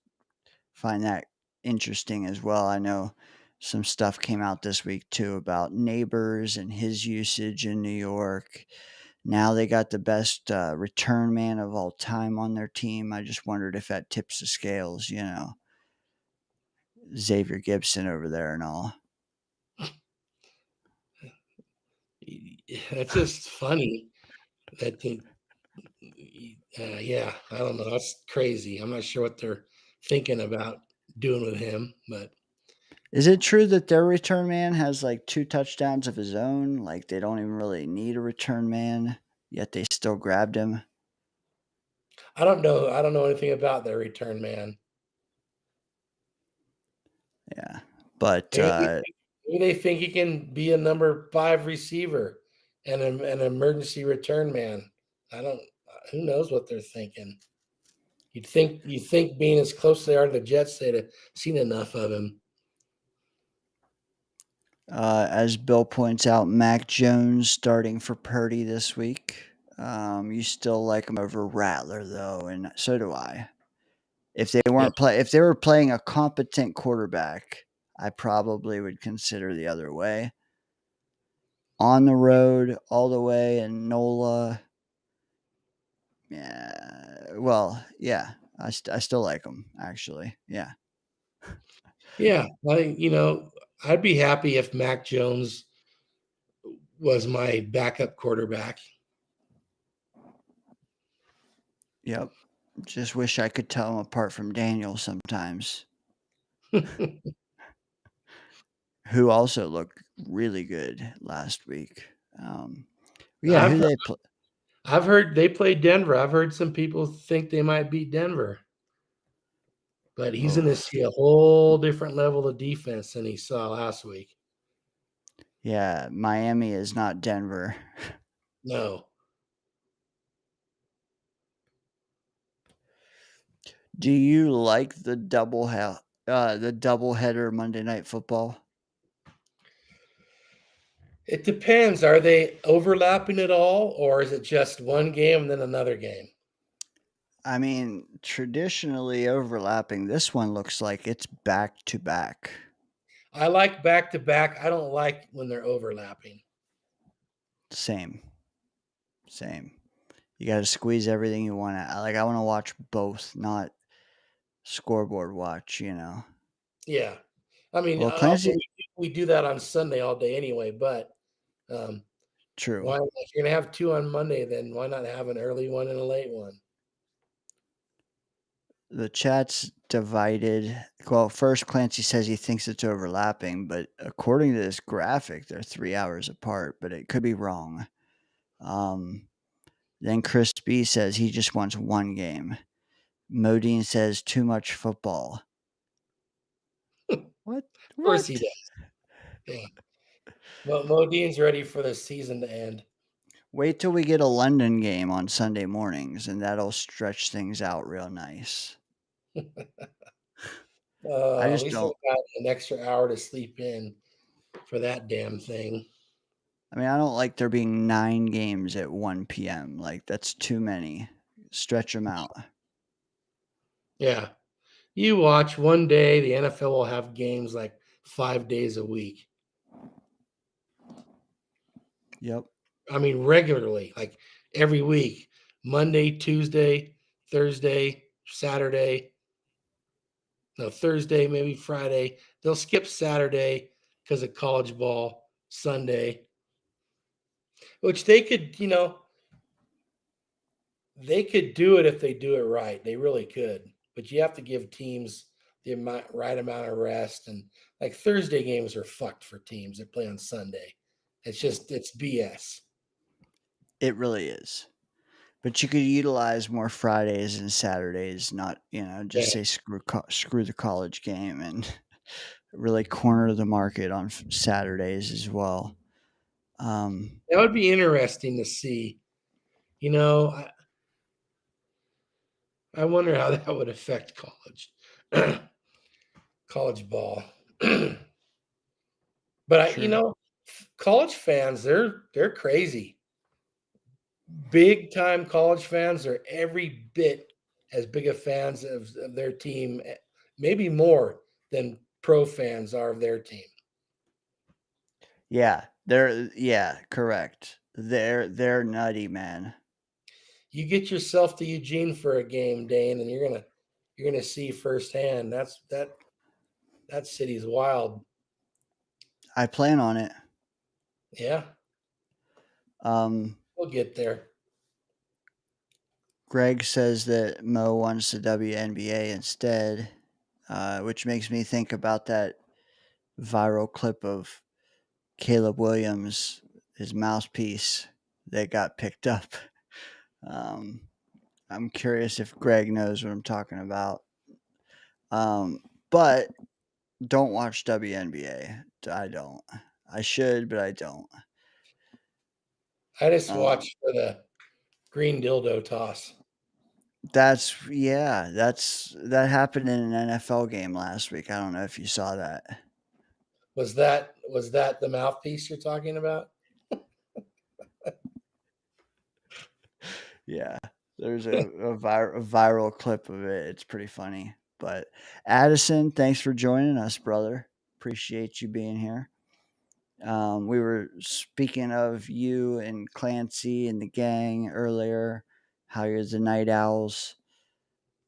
find that interesting as well. I know some stuff came out this week too about Neighbors and his usage in New York. Now they got the best return man of all time on their team. I just wondered if that tips the scales, Xavier Gibson over there and all. It's just funny that yeah, I don't know. That's crazy. I'm not sure what they're thinking about doing with him, but Is it true that their return man has like 2 touchdowns of his own? Like they don't even really need a return man, yet they still grabbed him? I don't know. I don't know anything about their return man. Yeah. But Maybe they think he can be a number 5 receiver and an emergency return man. I don't. Who knows what they're thinking? You think being as close as they are to the Jets, they'd have seen enough of him. as Bill points out, Mac Jones starting for Purdy this week. You still like him over Rattler though, and so do I. If they Yeah. if they were playing a competent quarterback, I probably would consider the other way. On the road, all the way, and NOLA. Yeah, well, yeah, I still like them actually. Yeah, Yeah. I'd be happy if Mac Jones was my backup quarterback. yep. Just wish I could tell them apart from Daniel sometimes, who also looked really good last week. Yeah, I've who they play? I've heard they played Denver. I've heard some people think they might beat Denver, but he's going to Oh, see a whole different level of defense than he saw last week. yeah, Miami is not Denver. No, Do you like the the doubleheader Monday Night Football? it depends. Are they overlapping at all, or is it just one game and then another game? I mean, traditionally overlapping. This one looks like it's back to back. I like back to back. I don't like when they're overlapping. Same, same. You got to squeeze everything you want to. Like I want to watch both, not scoreboard watch. Yeah, I mean, Well, Clancy, we do that on Sunday all day anyway. But um, true. why? If you're gonna have two on Monday, then why not have an early one and a late one? The chat's divided. Well, first Clancy says he thinks it's overlapping, but according to this graphic, they're 3 hours apart. But it could be wrong. Um, Then Chris B says he just wants one game. Modine says too much football. What? Of course he What? does. Yeah. Well, Modine's ready for the season to end. Wait till we get a London game on Sunday mornings, and that'll stretch things out real nice. I At just least I don't. got an extra hour to sleep in for that damn thing. I mean, I don't like there being 9 games at 1 p.m. Like that's too many. Stretch them out. Yeah. You watch one day, the NFL will have games like 5 days a week. Yep. I mean, regularly, like every week, Monday, Tuesday, Thursday, Saturday. No, Thursday, maybe Friday. They'll skip Saturday because of college ball, Sunday, which they could do it if they do it right. They really could. But you have to give teams the right amount of rest. And like Thursday games are fucked for teams that play on Sunday. It's BS. It really is. But you could utilize more Fridays and Saturdays, not, Yeah. just say screw the college game and really corner the market on Saturdays as well. That would be interesting to see. You know, I wonder how that would affect college ball. But True. college fans, they're crazy. Big time college fans are every bit as big of fans of their team, maybe more than pro fans are of their team. Yeah, correct. They're nutty, man. You get yourself to Eugene for a game, Dane, and you're gonna see firsthand. That city's wild. I plan on it. Yeah, Um, we'll get there. Greg says that Mo wants the WNBA instead, which makes me think about that viral clip of Caleb Williams, his mouthpiece that got picked up. Um, I'm curious if Greg knows what I'm talking about. But don't watch WNBA. I don't. I should, but I don't. I just Um, watched for the green dildo toss. that happened in an NFL game last week. I don't know if you saw that. Was that the mouthpiece you're talking about? Yeah, there's a viral clip of it. It's pretty funny. But Addison, thanks for joining us, brother. Appreciate you being here. We were speaking of you and Clancy and the gang earlier, how you're the night owls.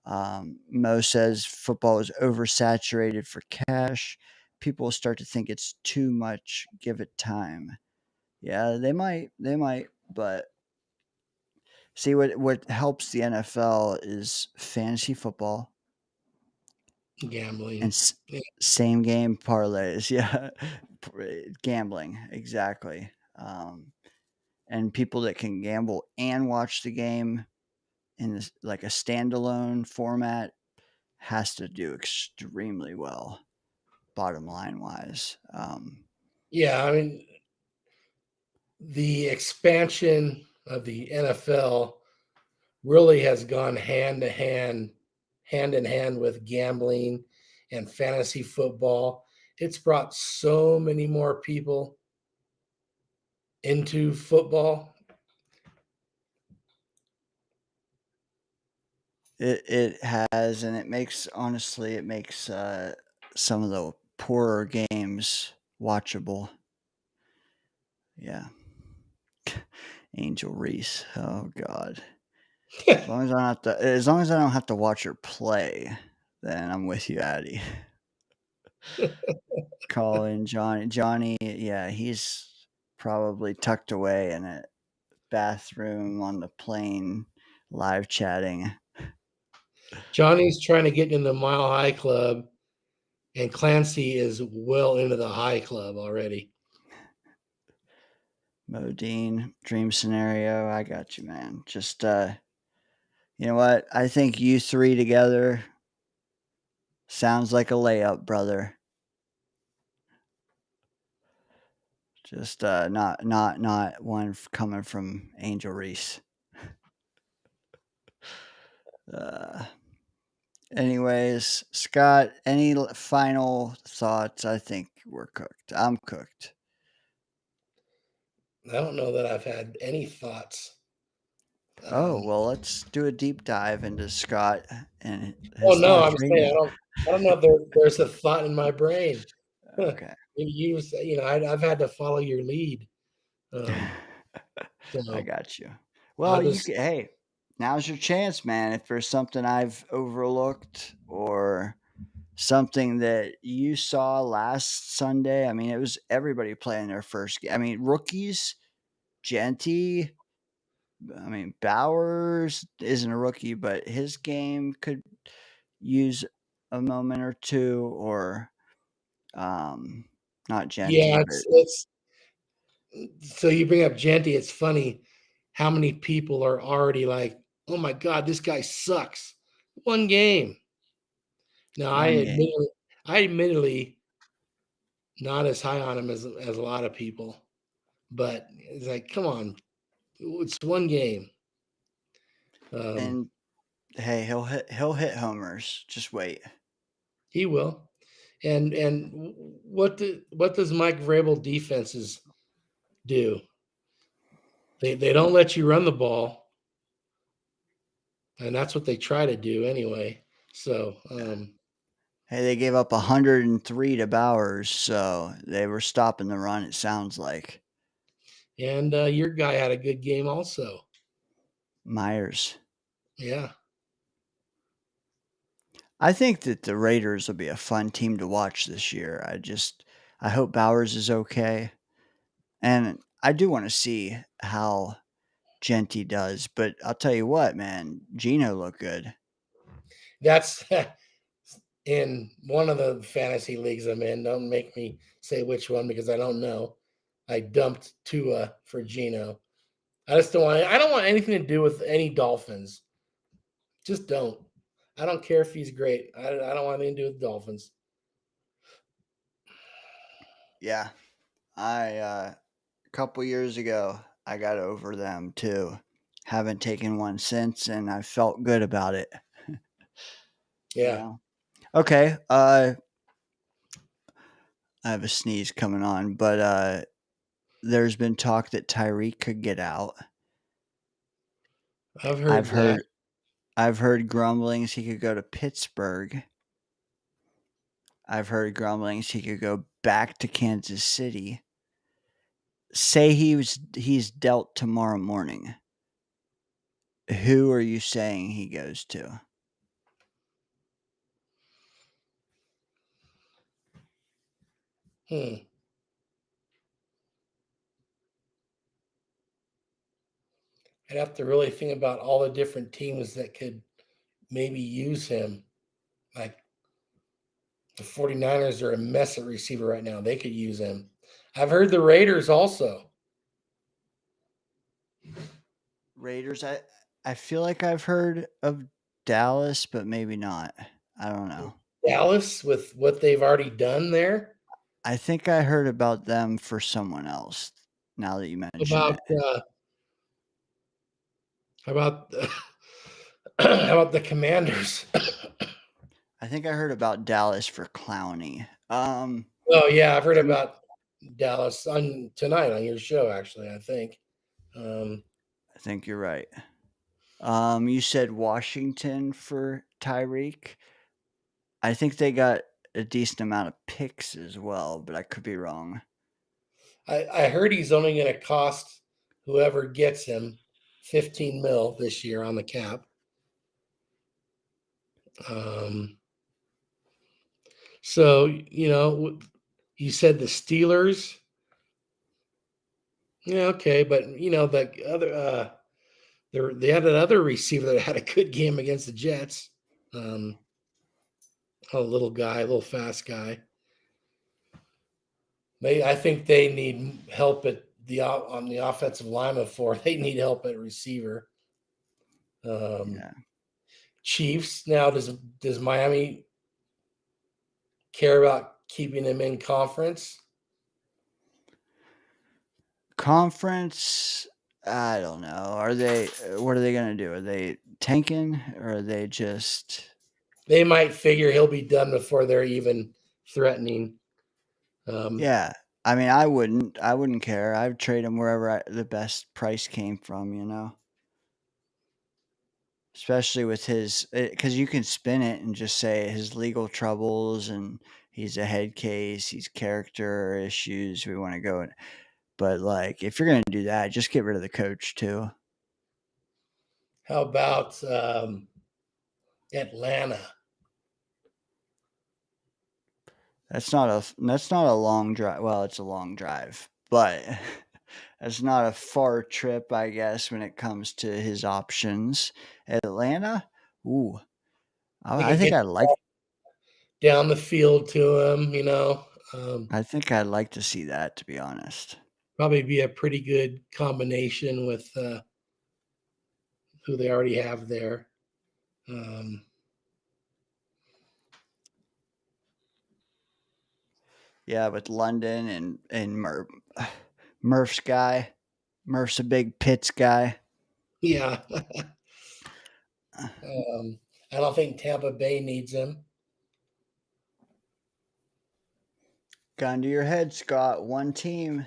Mo says football is oversaturated for cash. People will start to think it's too much. Give it time. Yeah, they might. They might. But see, what helps the NFL is fantasy football and Gambling. Yeah. same game parlays. Yeah, gambling exactly. And people that can gamble and watch the game in this, like a standalone format, has to do extremely well, bottom line wise. Yeah, I mean, the expansion of the NFL really has gone hand in hand with gambling and fantasy football. It's brought so many more people into football. It has, and it makes some of the poorer games watchable. Yeah. Angel Reese. Oh God. As long as I don't have to watch her play, then I'm with you, Addy. Calling Johnny. Johnny, yeah, he's probably tucked away in a bathroom on the plane, live chatting. Johnny's trying to get into the Mile High Club, and Clancy is well into the High Club already. Modine, dream scenario. I got you, man. Just you know what? I think you three together sounds like a layup, brother. Just not one coming from Angel Reese. Uh, anyways, Scott, any final thoughts? I think we're cooked. I'm cooked. I don't know that I've had any thoughts. Oh well, let's do a deep dive into Scott and Oh his no, thoughts I'm right saying now. I don't know if there's a thought in my brain. Okay. I've had to follow your lead. So I got you. I'll Well, just hey, now's your chance, man. If there's something I've overlooked or something that you saw last Sunday, I mean, it was everybody playing their first game. I mean, rookies, Genty, I mean, Bowers isn't a rookie, but his game could use a moment or two, or um, not Genty, yeah, but it's so you bring up Genty. It's funny how many people are already like, "Oh my God, this guy sucks." One game. Now, one game. I admittedly not as high on him as a lot of people. but it's like, come on, it's one game. And hey, he'll hit homers. Just wait. He will. And what does Mike Vrabel defenses do? They don't let you run the ball, and that's what they try to do anyway. So Hey, they gave up 103 to Bowers, so they were stopping the run. It sounds like and your guy had a good game also. Myers. Yeah. I think that the Raiders will be a fun team to watch this year. I hope Bowers is okay. And I do want to see how Genty does, but I'll tell you what, man, Gino looked good. That's in one of the fantasy leagues I'm in. Don't make me say which one because I don't know. I dumped Tua for Gino. I don't want anything to do with any Dolphins. Just don't. I don't care if he's great. I don't want anything to do with Dolphins. Yeah. A couple years ago, I got over them too. Haven't taken one since, and I felt good about it. Yeah. You know? Okay. I have a sneeze coming on, but there's been talk that Tyreek could get out. I've heard I've that. heard I've heard grumblings he could go to Pittsburgh. I've heard grumblings he could go back to Kansas City. Say he's dealt tomorrow morning. Who are you saying he goes to? Hmm. I'd have to really think about all the different teams that could maybe use him. Like the 49ers are a mess at receiver right now. They could use him. I've heard the Raiders also. Raiders, I feel like I've heard of Dallas, but maybe not. I don't know. Dallas with what they've already done there. I think I heard about them for someone else. Now that you mention About it, how about how about the Commanders? I think I heard about Dallas for Clowney. Oh yeah, I've heard about Dallas on tonight on your show. Actually, I think. I think you're right. You said Washington for Tyreek. I think they got a decent amount of picks as well, but I could be wrong. I heard he's only going to cost whoever gets him 15 mil this year on the cap. So you said the Steelers. Yeah, okay, but the other they had another receiver that had a good game against the Jets. A little guy, a little fast guy. I think they need help on the offensive lineman for. They need help at receiver. Yeah. Chiefs. Now, does Miami care about keeping him in conference? Conference, I don't know. What are they going to do? Are they tanking or are they just They might figure he'll be done before they're even threatening. Yeah. I mean, I wouldn't care. I'd trade him wherever the best price came from, especially with his, because you can spin it and just say his legal troubles and he's a head case, he's character issues. We want to go in. But like, if you're going to do that, just get rid of the coach too. How about Atlanta? That's not a long drive. Well, it's a long drive, but that's not a far trip, I guess, when it comes to his options. Atlanta, ooh, They I could think get I like. down the field to him. I think I'd like to see that, to be honest. Probably be a pretty good combination with who they already have there. Yeah, with London and Murph's guy. Murph's a big Pitts guy. Yeah. I don't think Tampa Bay needs him. Gun to your head, Scott. One team.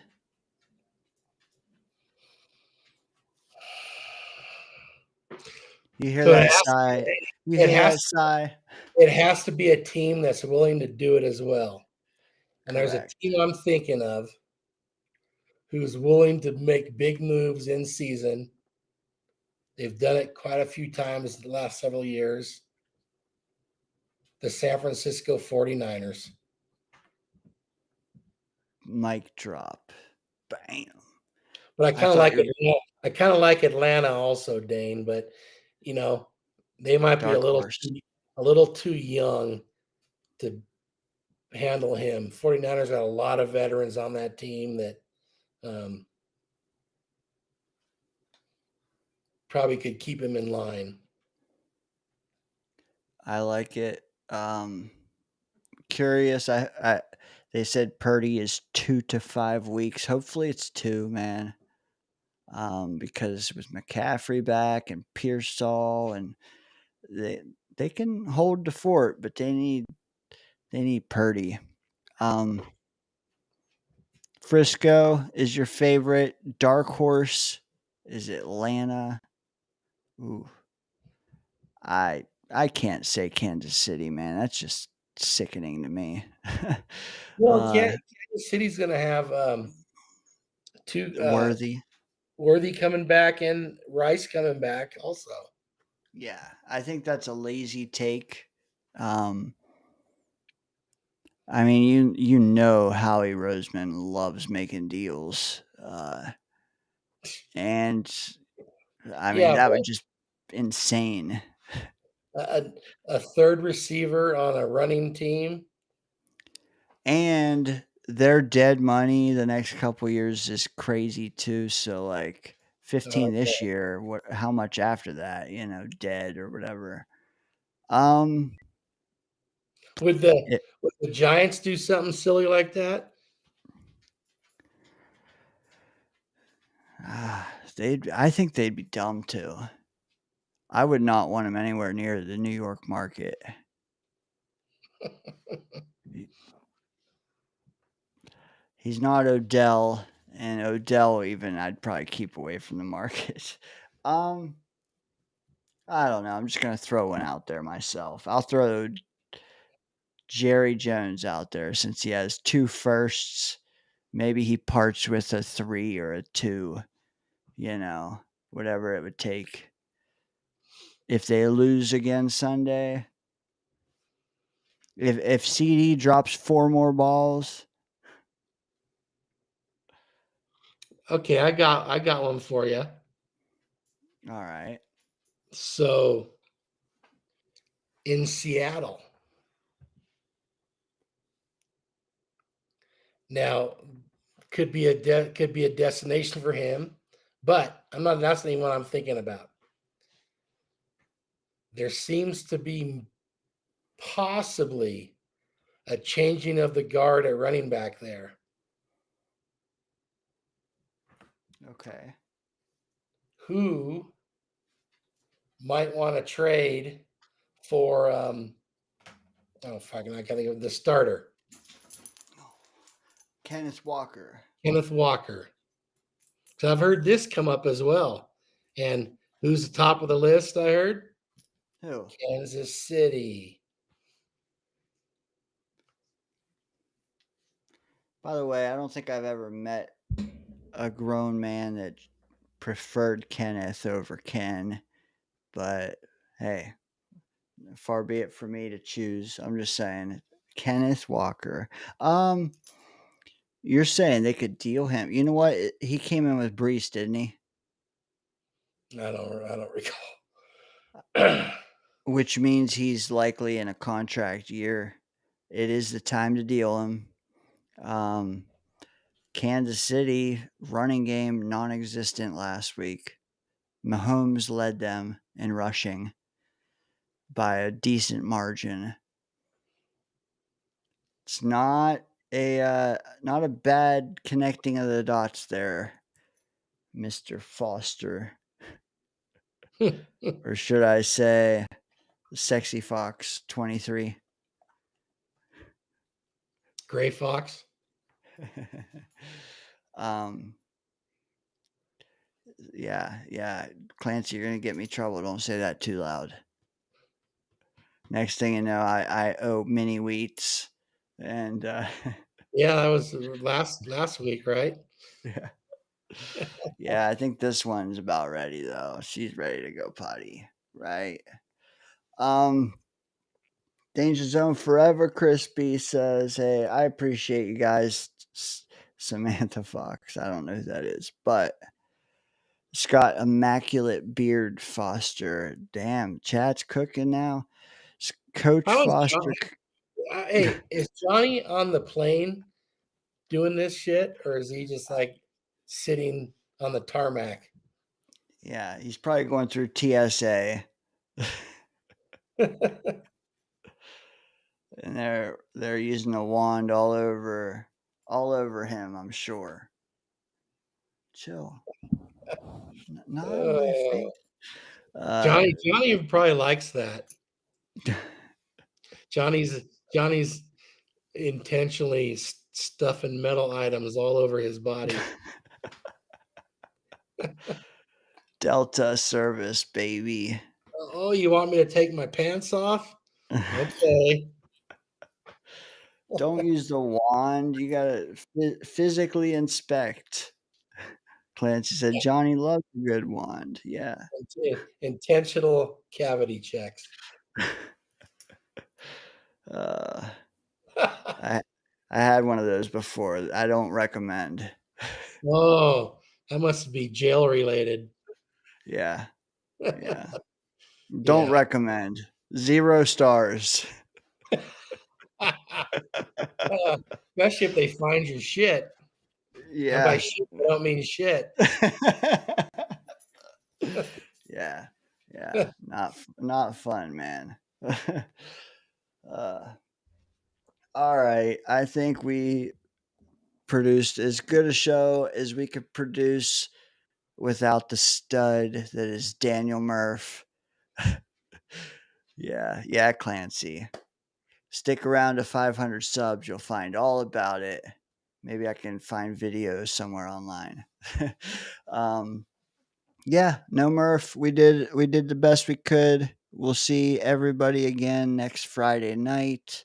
You hear So that sigh? You hear that sigh? it has to be a team that's willing to do it as well. And there's a Correct. team I'm thinking of who's willing to make big moves in season. They've done it quite a few times the last several years. The San Francisco 49ers. Mic drop. Bam. But I kind of like you were- it. I kind of like Atlanta also, Dane. But they might be Dark horse. a little too young to handle him. 49ers got a lot of veterans on that team that probably could keep him in line. I like it. Curious. They said Purdy is 2 to 5 weeks. Hopefully it's 2, man. Because with McCaffrey back and Pearsall, and they can hold the fort, but they need Purdy. Frisco is your favorite. Dark horse is Atlanta. Ooh. I can't say Kansas City, man. That's just sickening to me. Well, Kansas City's going to have two Worthy coming back and Rice coming back also. Yeah, I think that's a lazy take. I mean, you know Howie Roseman loves making deals, and I mean that would just insane. A third receiver on a running team, and their dead money the next couple years is crazy too. So like 15 this year, how much after that? Dead or whatever. Would the Giants do something silly like that? I think they'd be dumb too. I would not want him anywhere near the New York market. He's not Odell, and Odell even I'd probably keep away from the market. I don't know. I'm just gonna throw one out there myself. I'll throw Jerry Jones out there since he has 2 firsts. Maybe he parts with a 3 or a 2. Whatever it would take. If they lose again Sunday, if CD drops 4 more balls. Okay, I got one for you. All right. So in Seattle. Now could be a destination for him, but that's not even what I'm thinking about. There seems to be possibly a changing of the guard at running back there. Okay. Who might want to trade for I can't think of the starter. Kenneth Walker. So I've heard this come up as well. And who's the top of the list, I heard? Who? Kansas City. By the way, I don't think I've ever met a grown man that preferred Kenneth over Ken, but hey, far be it for me to choose. I'm just saying, Kenneth Walker. You're saying they could deal him. You know what? He came in with Brees, didn't he? I don't recall. Which means he's likely in a contract year. It is the time to deal him. Kansas City running game non-existent last week. Mahomes led them in rushing by a decent margin. It's not not a bad connecting of the dots there, Mr. Foster. Or should I say Sexy Fox 23? Gray Fox. Yeah. Clancy, you're gonna get me trouble. Don't say that too loud. Next thing you know, I owe mini wheats, and Yeah, that was last week, right? yeah, I think this one's about ready though. She's ready to go potty, right? Danger Zone Forever Crispy says, "Hey, I appreciate you guys." Samantha Fox, I don't know who that is, but Scott Immaculate Beard Foster. Damn, chat's cooking now. Coach How is Foster. Hey, is Johnny on the plane doing this shit, or is he just like sitting on the tarmac? Yeah, he's probably going through TSA. And they're using a wand all over him, I'm sure. Chill. Not on my face. Johnny probably likes that. Johnny's intentionally stuffing metal items all over his body. Delta service, baby. Oh, you want me to take my pants off? Okay. Don't use the wand. You gotta physically inspect. Clancy said Johnny loves a good wand. Yeah. Intentional cavity checks. I had one of those before. I don't recommend. Oh, that must be jail related. Yeah. Don't recommend. 0 stars. Especially if they find your shit. Yeah. And by shit, I don't mean shit. Yeah. Not fun, man. All right. I think we produced as good a show as we could produce without the stud that is Daniel Murph. Yeah, Clancy. Stick around to 500 subs. You'll find all about it. Maybe I can find videos somewhere online. Yeah, no Murph. We did the best we could. We'll see everybody again next Friday night.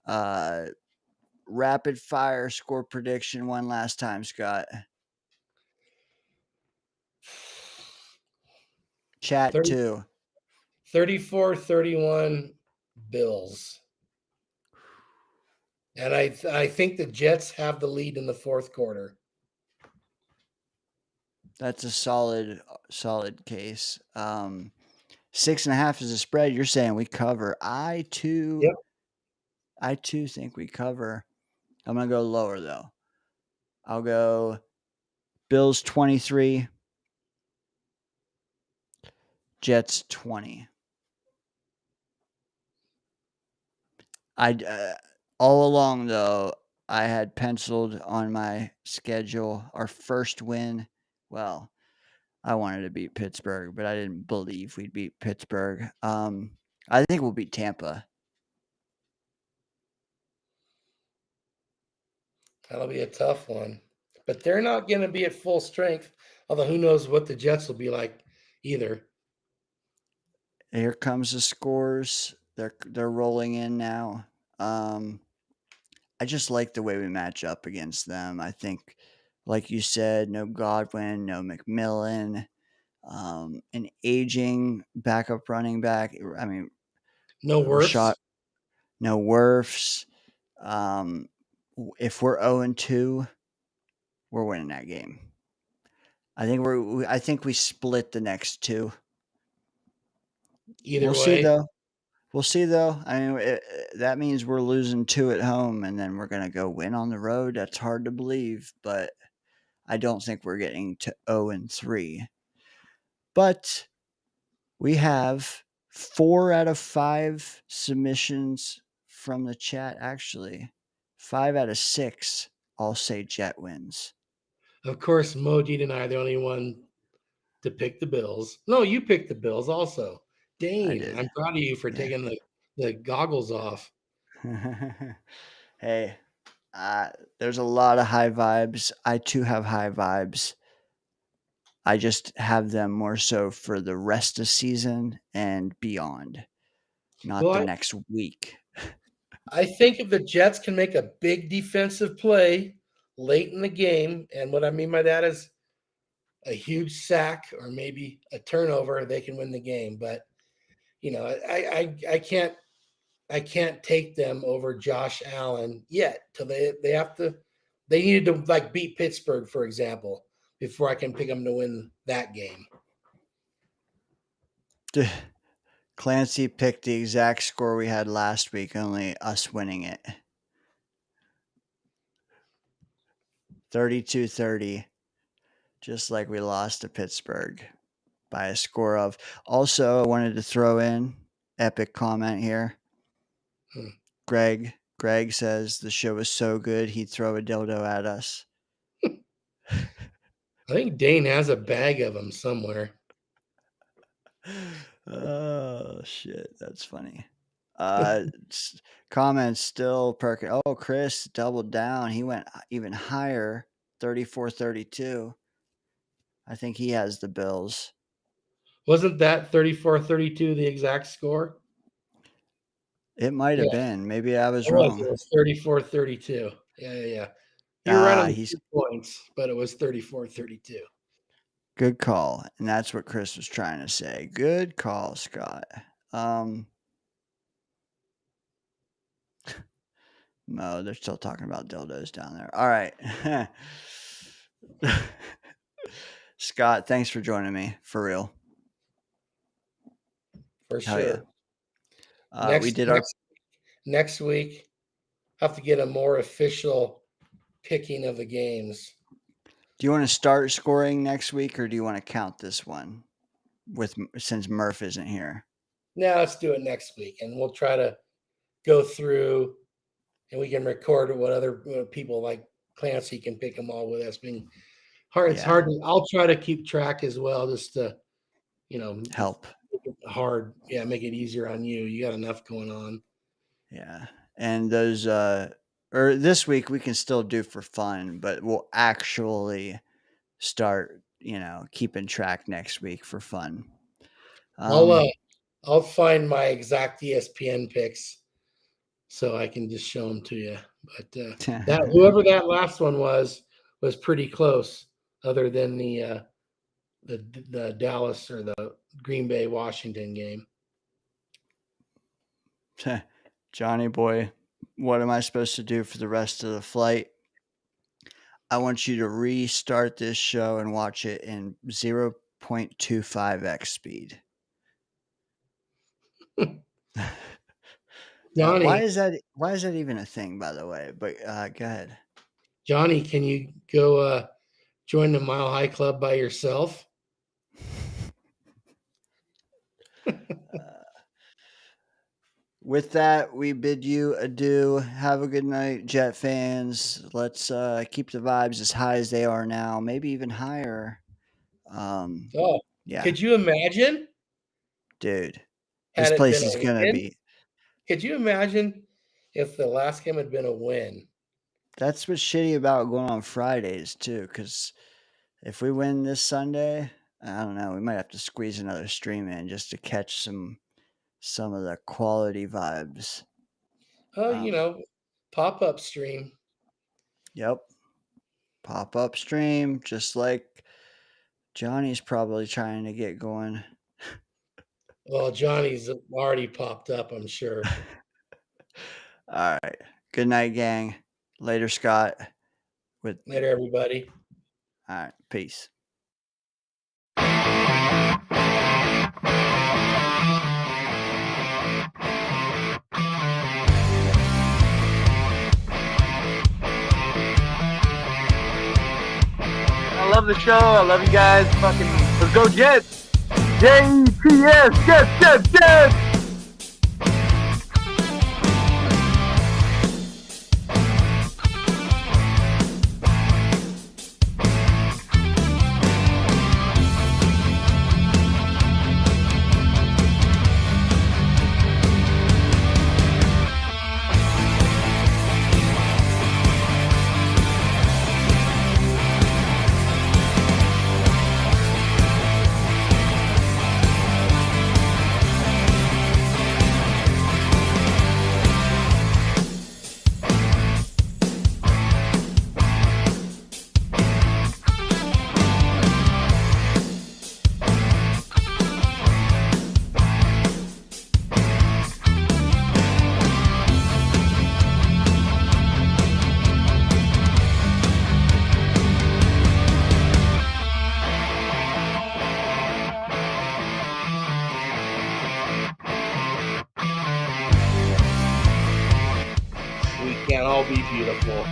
Rapid fire score prediction one last time, Scott. Chat 2. 34-31 Bills. And I think the Jets have the lead in the fourth quarter. That's a solid case. 6.5 is a spread. You're saying we cover. I too think we cover. I'm gonna go lower though. I'll go Bills 23, Jets 20. All along though, I had penciled on my schedule our first win. Well, I wanted to beat Pittsburgh, but I didn't believe we'd beat Pittsburgh. I think we'll beat Tampa. That'll be a tough one. But they're not going to be at full strength, although who knows what the Jets will be like either. Here comes the scores. They're rolling in now. I just like the way we match up against them. I think, like you said, no Godwin, no McMillan, an aging backup running back. I mean, no Wirfs. No Wirfs. If we're 0-2, we're winning that game. I think we split the next two. Either way. We'll see though. I mean, that means we're losing 2 at home, and then we're gonna go win on the road. That's hard to believe, but I don't think we're getting to 0-3. But we have 4 out of 5 submissions from the chat. Actually, 5 out of 6 all say Jet wins. Of course, Moji and I are the only one to pick the Bills. No, you picked the Bills also. Dane, did. I'm proud of you for Yeah. taking the goggles off. Hey, there's a lot of high vibes. I too have high vibes. I just have them more so for the rest of season and beyond, not Well, the next week. I think if the Jets can make a big defensive play late in the game, and what I mean by that is a huge sack or maybe a turnover, they can win the game. But you know, I can't take them over Josh Allen yet till they needed to like beat Pittsburgh, for example, before I can pick them to win that game. Clancy picked the exact score we had last week, only us winning it. 32-30, just like we lost to Pittsburgh by a score of. Also, I wanted to throw in epic comment here. Greg says the show was so good he'd throw a dildo at us. I think Dane has a bag of them somewhere. Oh shit, that's funny. Comments still perking. Oh, Chris doubled down. He went even higher, 34-32. I think he has the Bills. Wasn't that 34-32 the exact score? It might have been. Maybe I was wrong. It was 34-32. Yeah. You're right on the 2 points, but it was 34-32. Good call. And that's what Chris was trying to say. Good call, Scott. No, they're still talking about dildos down there. All right. Scott, thanks for joining me. For real. For Hell sure. Yeah. Next week, have to get a more official picking of the games. Do you want to start scoring next week, or do you want to count this one since Murph isn't here? Now let's do it next week, and we'll try to go through, and we can record what other people like Clancy can pick them all with us. Being hard, it's hard. I'll try to keep track as well, just to help. Make it hard, yeah, make it easier on you. You got enough going on. Yeah, and those or this week we can still do for fun, but we'll actually start, keeping track next week for fun. I'll find my exact ESPN picks so I can just show them to you. But that whoever that last one was pretty close, other than the Dallas or the Green Bay Washington game. Johnny boy, what am I supposed to do for the rest of the flight? I want you to restart this show and watch it in 0.25x speed. Johnny, why is that even a thing, by the way? But go ahead. Johnny, can you go join the Mile High Club by yourself? With that, we bid you adieu. Have a good night, Jet fans. Let's keep the vibes as high as they are now, maybe even higher. Yeah. Could you imagine? Dude, this place is going to be. Could you imagine if the last game had been a win? That's what's shitty about going on Fridays, too, because if we win this Sunday, I don't know, we might have to squeeze another stream in just to catch some of the quality vibes. Pop-up stream. Yep. Pop-up stream, just like Johnny's probably trying to get going. Well, Johnny's already popped up, I'm sure. All right. Good night, gang. Later, Scott. Later, everybody. All right. Peace. I love the show. I love you guys. Fucking, let's go Jets. JETS, Jets. beautiful.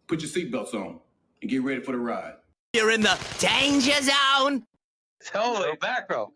Put your seatbelts on and get ready for the ride. You're in the danger zone. Holy mackerel.